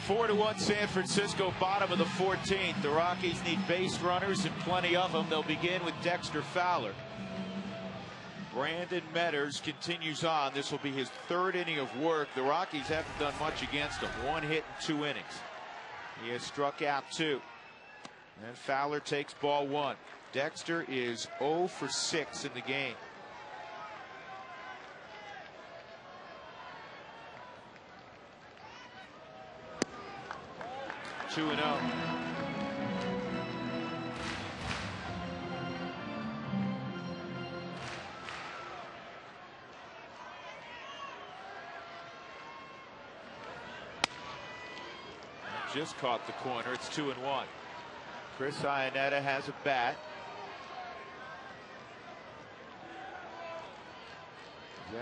4-1 San Francisco, bottom of the 14th. The Rockies need base runners and plenty of them. They'll begin with Dexter Fowler. Brandon Metters continues on. This will be his third inning of work. The Rockies haven't done much against him. 1 hit in 2 innings. He has struck out 2. And Fowler takes ball 1. Dexter is 0 for 6 in the game. Two and 0. Just caught the corner. It's 2 and 1. Chris Iannetta has a bat.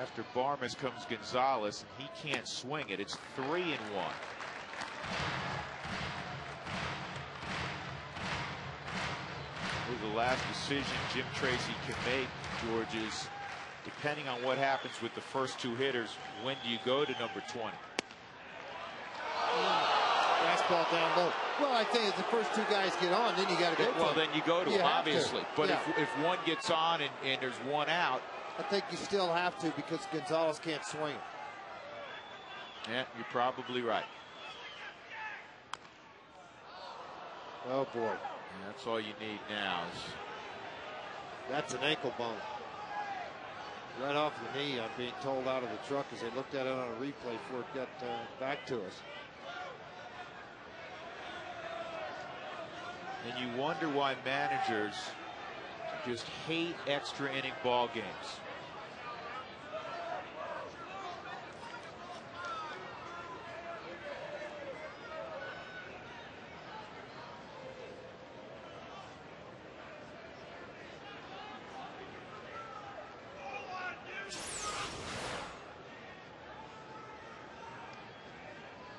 After Barmes comes Gonzalez, and he can't swing it. It's 3 and 1. The last decision Jim Tracy can make, George, is depending on what happens with the first 2 hitters, when do you go to number 20? Fastball down low. Well, I think if the first 2 guys get on, then you got to go. Well, then you go to him, obviously. But yeah. if one gets on and there's 1 out, I think you still have to, because Gonzalez can't swing. Yeah, you're probably right. Oh boy. And that's all you need now. That's an ankle bone. Right off the knee, I'm being told out of the truck as they looked at it on a replay before it got back to us. And you wonder why managers just hate extra inning ball games.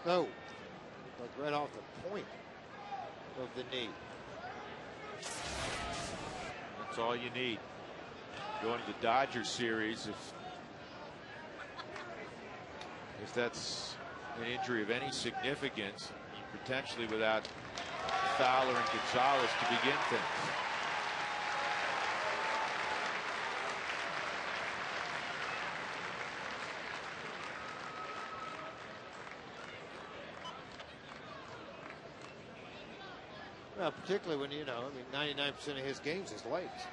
No, like right off the point of the knee. That's all you need. Going to the Dodgers series, if that's an injury of any significance, you potentially without Fowler and Gonzalez to begin things. Well, particularly when, you know, I mean, 99% of his games is legs.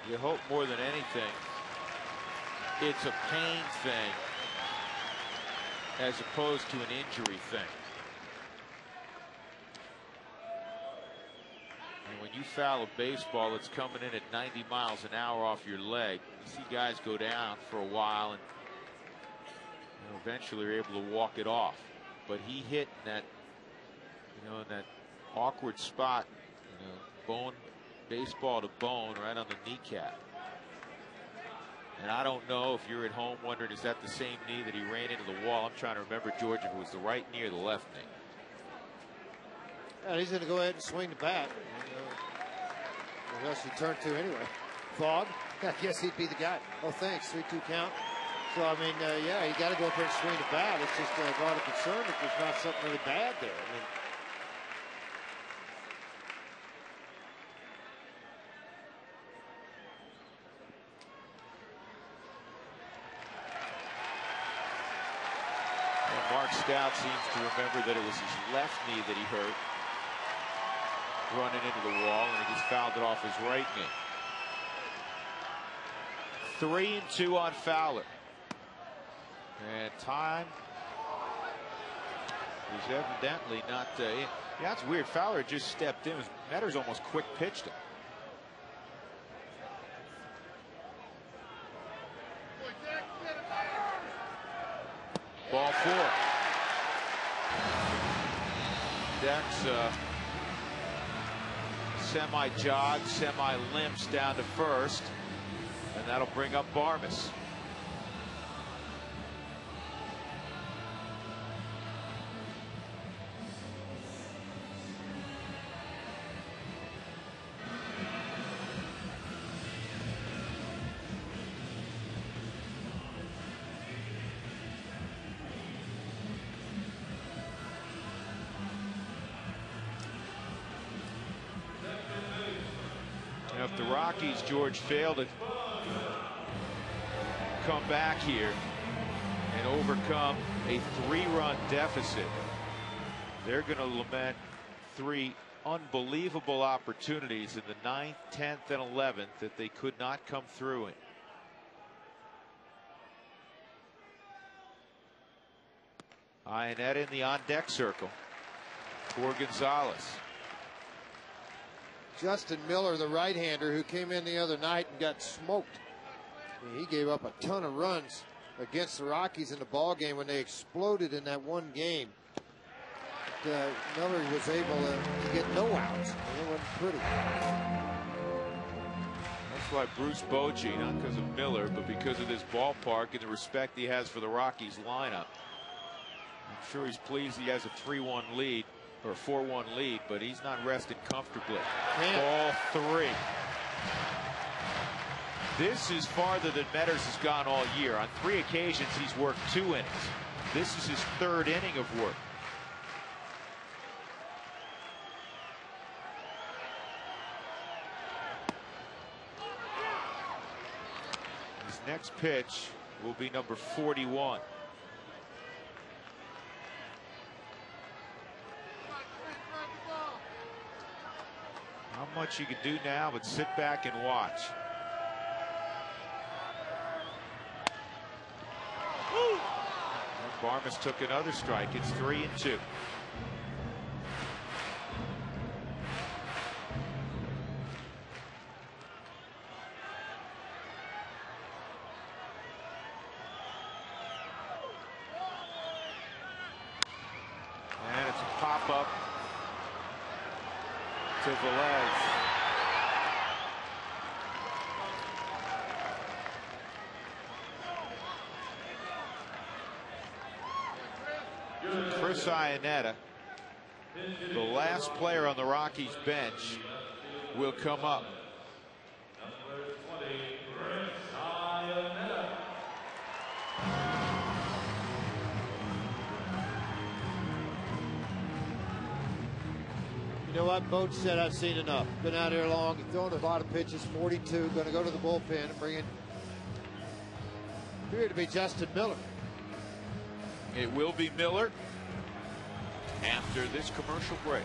You hope more than anything it's a pain thing as opposed to an injury thing. And when you foul a baseball that's coming in at 90 miles an hour off your leg, you see guys go down for a while and eventually are able to walk it off. But he hit in that, in that awkward spot, bone, baseball to bone, right on the kneecap. And I don't know if you're at home wondering, is that the same knee that he ran into the wall? I'm trying to remember, George, if it was the right knee or the left knee. And he's going to go ahead and swing the bat. Unless he turned to anyway. Fogg, I guess he'd be the guy. Oh, thanks. 3-2 count. So, I mean, yeah, you got to go up there and swing the bat. It's just a lot of concern if there's not something really bad there. I mean, Mark Stout seems to remember that it was his left knee that he hurt running into the wall, and he just fouled it off his right knee. 3-2 on Fowler. And time is evidently not in. Yeah, that's weird. Fowler just stepped in. Metters almost quick pitched him. Ball 4. Dex semi-jog, semi-limps down to first, and that'll bring up Barmes. the Rockies, George, fail to come back here and overcome a 3-run deficit, they're going to lament 3 unbelievable opportunities in the 9th, 10th, and 11th that they could not come through in. Iannetta in the on-deck circle for Gonzalez. Justin Miller, the right-hander who came in the other night and got smoked. He gave up a ton of runs against the Rockies in the ball game when they exploded in that one game. But, Miller was able to get no outs. It wasn't pretty. That's why Bruce Bochy, not because of Miller, but because of this ballpark and the respect he has for the Rockies lineup. I'm sure he's pleased he has a 3-1 lead or 4-1 lead, but he's not resting comfortably. Ball 3. This is farther than Metters has gone all year. On 3 occasions, he's worked 2 innings. This is his 3rd inning of work. His next pitch will be number 41. Not much you can do now but sit back and watch. And Barmes took another strike. It's 3-2. And it's a pop-up to Velez. Chris Iannetta, the last player on the Rockies bench, will come up. You know what? Boat said, I've seen enough. Been out here long. He's throwing a lot of pitches. 42. Going to go to the bullpen and bring in. Appeared to be Justin Miller. It will be Miller after this commercial break.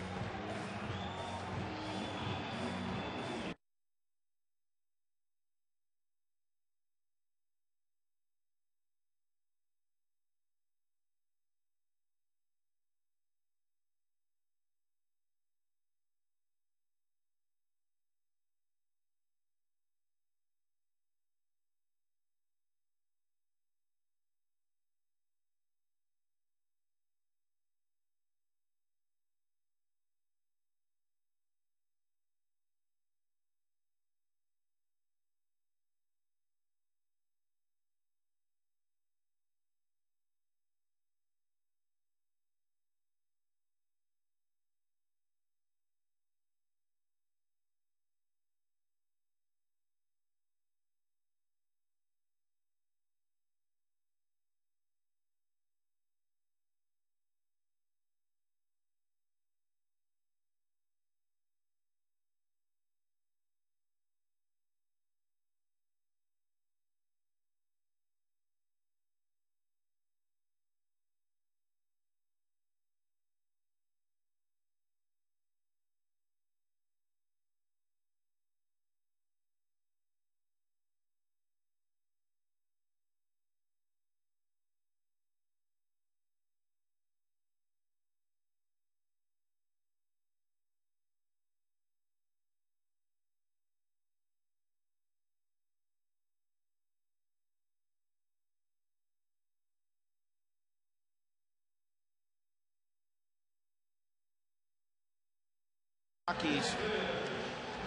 Rockies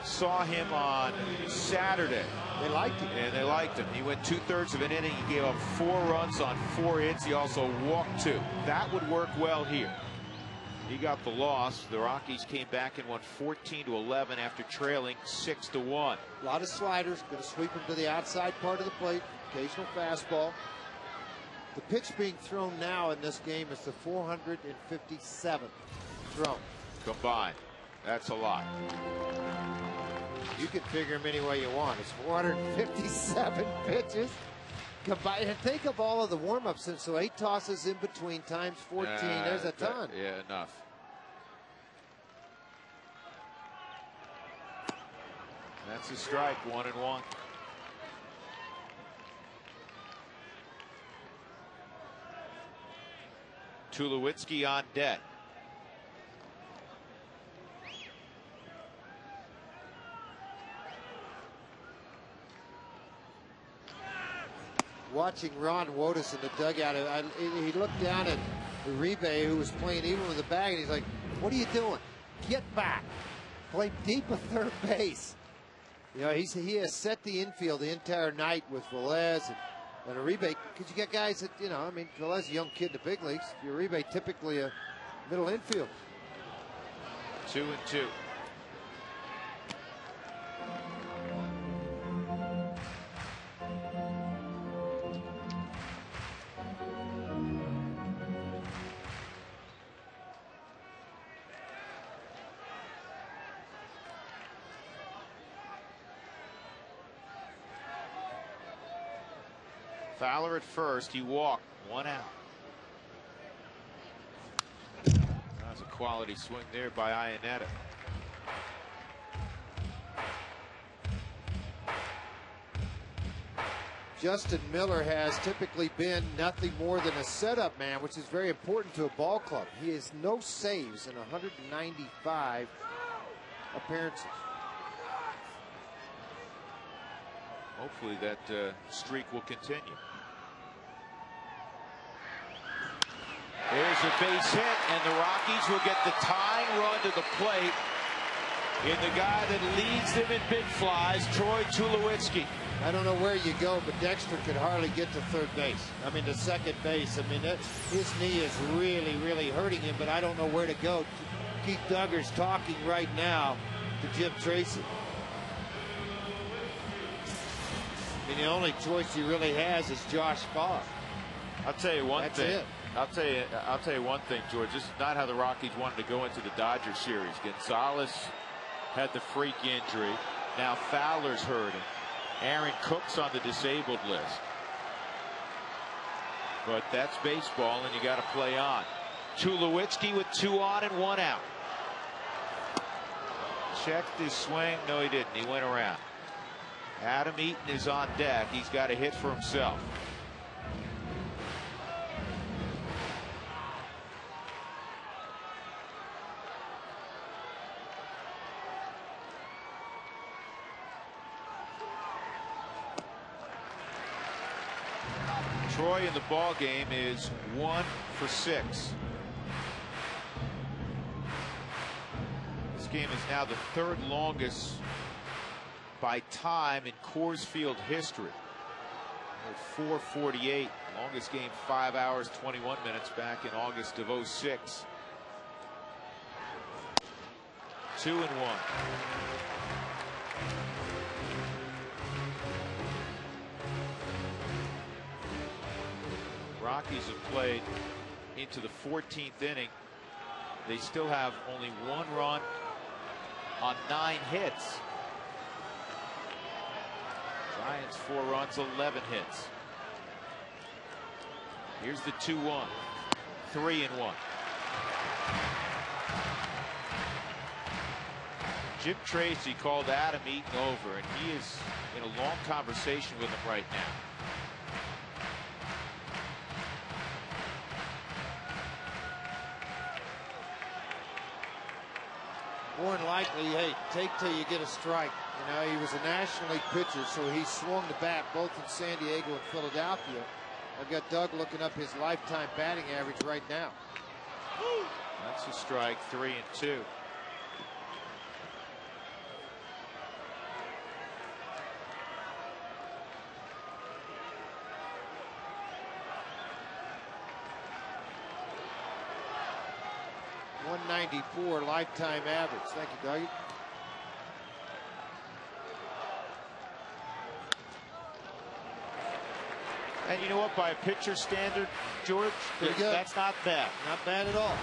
saw him on Saturday. They liked him. And they liked him. He went 2/3 of an inning. He gave up 4 runs on 4 hits. He also walked 2. That would work well here. He got the loss. The Rockies came back and won 14-11 after trailing 6-1. A lot of sliders. Going to sweep him to the outside part of the plate. Occasional fastball. The pitch being thrown now in this game is the 457th thrown. Combined. That's a lot. You can figure him any way you want. It's 457 pitches. Combined. And think of all of the warm-ups. And so 8 tosses in between times 14. There's a ton. Yeah, enough. That's a strike, 1-1. Tulowitzki on deck. Watching Ron Wotus in the dugout, he looked down at Uribe, who was playing even with the bag, and he's like, "What are you doing? Get back! Play deep at third base." You know, he has set the infield the entire night with Velez and Uribe, because you got guys that, you know, I mean, Velez is a young kid in the big leagues. Uribe typically a middle infield. 2-2. Fowler at first, he walked, 1 out. That was a quality swing there by Iannetta. Justin Miller has typically been nothing more than a setup man, which is very important to a ball club. He has no saves in 195 appearances. Hopefully that streak will continue. There's a base hit, and the Rockies will get the tying run to the plate in the guy that leads them in big flies, Troy Tulowitzki. I don't know where you go, but Dexter could hardly get to third base. I mean, to second base. I mean, his knee is really, really hurting him, but I don't know where to go. Keith Duggar's talking right now to Jim Tracy. I mean, the only choice he really has is Josh Fogg. I'll tell you one That's thing. it. I'll tell you one thing, George. This is not how the Rockies wanted to go into the Dodgers series. Gonzalez had the freak injury. Now Fowler's hurting. Aaron Cook's on the disabled list. But that's baseball, and you got to play on. Tulowitzki with 2 on and 1 out. Checked his swing. No, he didn't. He went around. Adam Eaton is on deck. He's got a hit for himself. Troy in the ball game is 1 for 6. This game is now the 3rd longest by time in Coors Field history. 4:48, longest game 5 hours 21 minutes back in August of 06. 2-1. Rockies have played into the 14th inning. They still have only 1 run on 9 hits. Giants 4 runs, 11 hits. Here's the 2-1. 3-1. Jim Tracy called Adam Eaton over, and he is in a long conversation with him right now. More than likely, hey, take till you get a strike. You know, he was a National League pitcher, so he swung the bat both in San Diego and Philadelphia. I've got Doug looking up his lifetime batting average right now. That's a strike, 3-2. .194 lifetime average. Thank you, Doug. And you know what? By a pitcher standard, George, that's not bad. Not bad at all.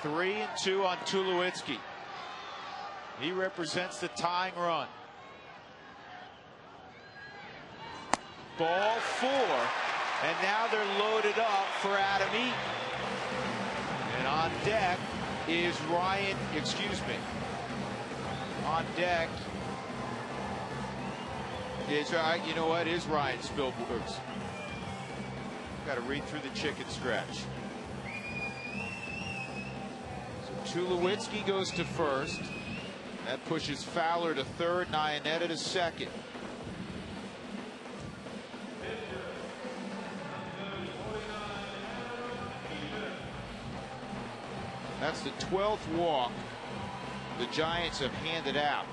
3-2 on Tulowitzki. He represents the tying run. Ball 4, and now they're loaded up for Adam Eaton. And on deck is Ryan, on deck is, you know what, is Ryan Spilbergs. Got to read through the chicken scratch. So Tulowitzki goes to first. That pushes Fowler to third, Nyanetta to second. That's the 12th walk the Giants have handed out.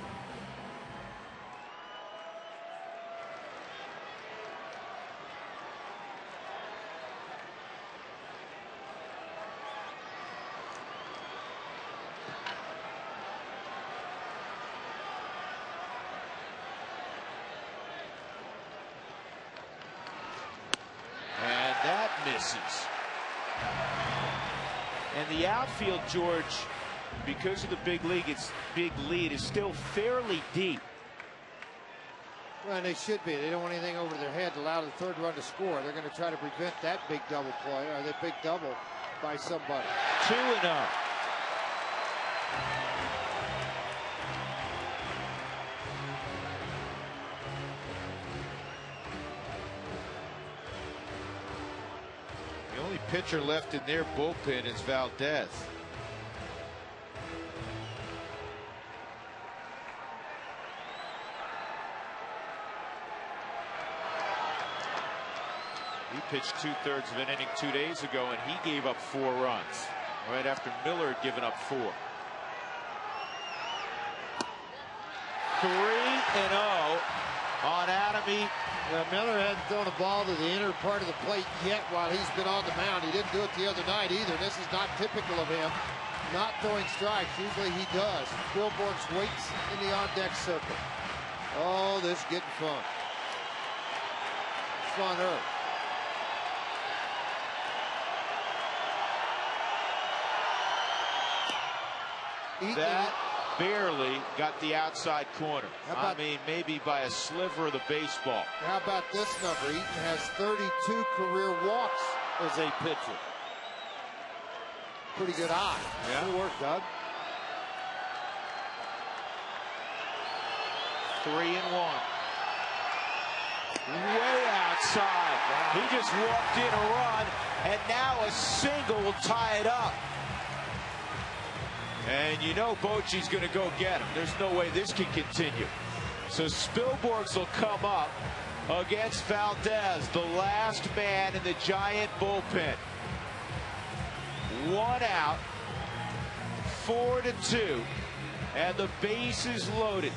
And that misses. And the outfield, George, because of the big lead, is still fairly deep. Well, they should be. They don't want anything over their head to allow the third run to score. They're going to try to prevent that big double play, or the big double by somebody. 2-0. The only pitcher left in their bullpen is Valdez. He pitched 2/3 of an inning 2 days ago, and he gave up 4 runs right after Miller had given up 4. 3-0 on Adam Eaton. Well, Miller hadn't thrown a ball to the inner part of the plate yet while he's been on the mound. He didn't do it the other night either. This is not typical of him, not throwing strikes. Usually he does. Spilborghs waits in the on-deck circle. Oh, this is getting fun. Funner. That barely got the outside corner. I mean, maybe by a sliver of the baseball. How about this number? Eaton has 32 career walks as a pitcher. Pretty good eye. Yeah. Good work, Doug. 3-1. Way outside. Wow. He just walked in a run, and now a single will tie it up. And you know Bochy's going to go get him. There's no way this can continue. So Spilborghs will come up against Valdez, the last man in the Giant bullpen. 1 out, 4-2, and the base is loaded.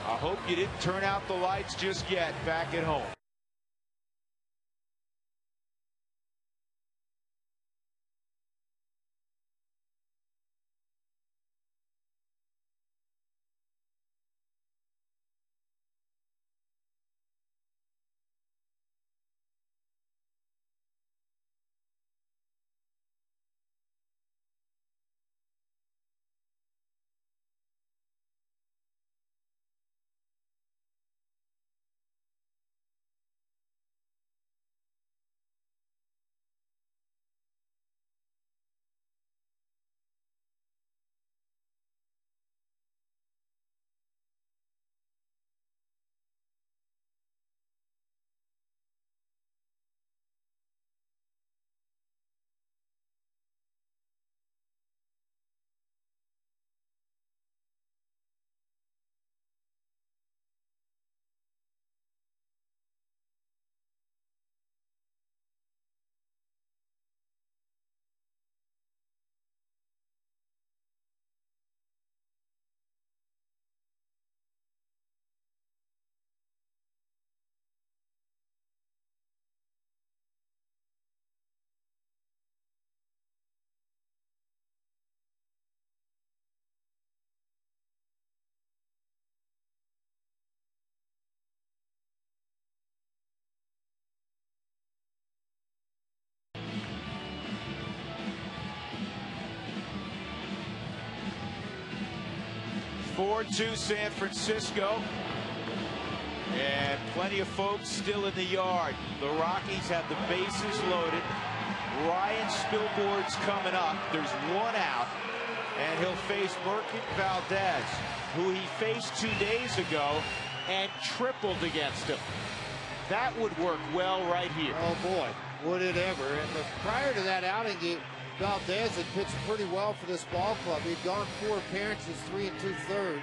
I hope you didn't turn out the lights just yet back at home. 4-2 San Francisco. And plenty of folks still in the yard. The Rockies have the bases loaded. Ryan Spilborgh's coming up. There's one out. And he'll face Merkin Valdez, who he faced 2 days ago and tripled against him. That would work well right here. Oh boy, would it ever. And prior to that outing, Valdez had pitched pretty well for this ball club. He'd gone 4 appearances, 3 2/3.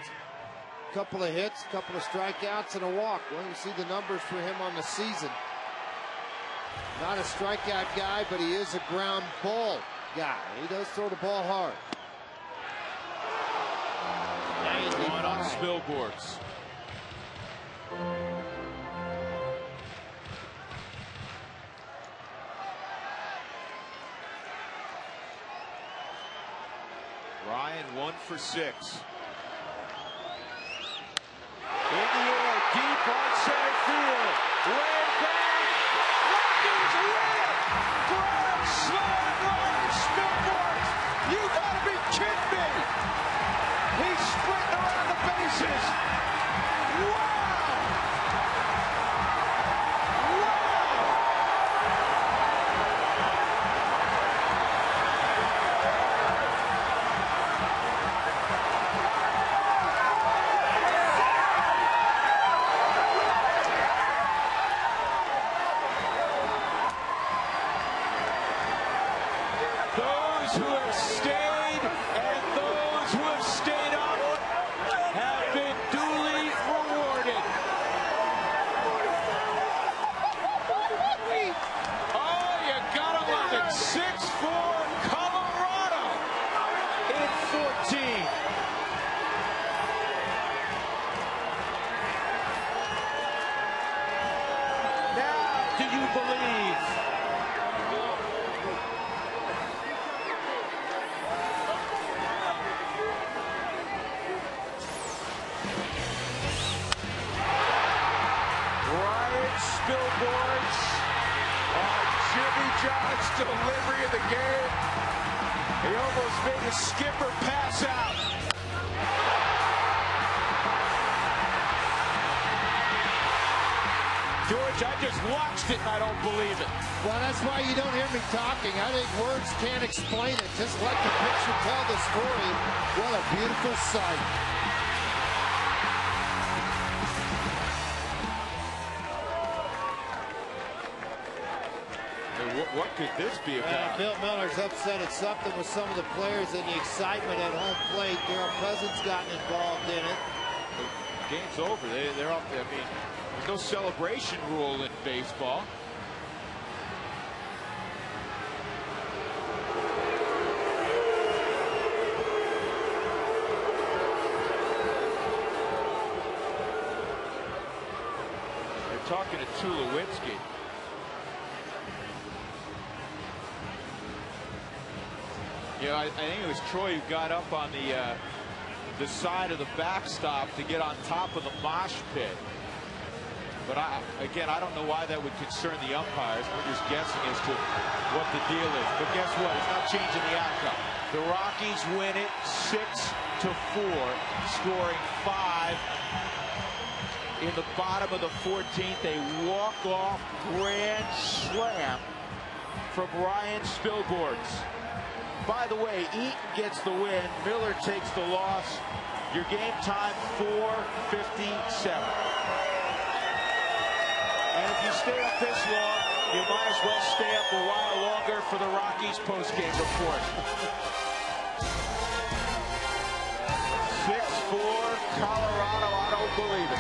Couple of hits, couple of strikeouts, and a walk. Well, you see the numbers for him on the season. Not a strikeout guy, but he is a ground ball guy. He does throw the ball hard. One on Spilborgh's. Ryan 1 for 6. In the air, deep on center field. Way back. Rockies win it. Grand slam, Ryan Spilborgh's. You gotta be kidding me. He's sprinting around the bases. Wow. Those who have stayed and those who have stayed up have been duly rewarded. Oh, you gotta love it. 6-4 Colorado in 14. Now, do you believe? Spilborgh's on Jimmy John's delivery of the game. He almost made his skipper pass out. George, I just watched it and I don't believe it. Well, that's why you don't hear me talking. I think words can't explain it. Just let the picture tell the story. What a beautiful sight. What could this be about? Bill Miller's upset at something with some of the players and the excitement at home plate. Darrell Cousins gotten involved in it. The game's over. They're off there. I mean, there's no celebration rule in baseball. They're talking to Tulowitzki. Yeah, I think it was Troy who got up on the side of the backstop to get on top of the mosh pit. But again, I don't know why that would concern the umpires. We're just guessing as to what the deal is. But guess what? It's not changing the outcome. The Rockies win it 6-4, scoring 5 in the bottom of the 14th. A walk-off grand slam from Ryan Spilborgh's. By the way, Eaton gets the win. Miller takes the loss. Your game time 4:57. And if you stay up this long, you might as well stay up a while longer for the Rockies postgame report. 6-4 Colorado. I don't believe it.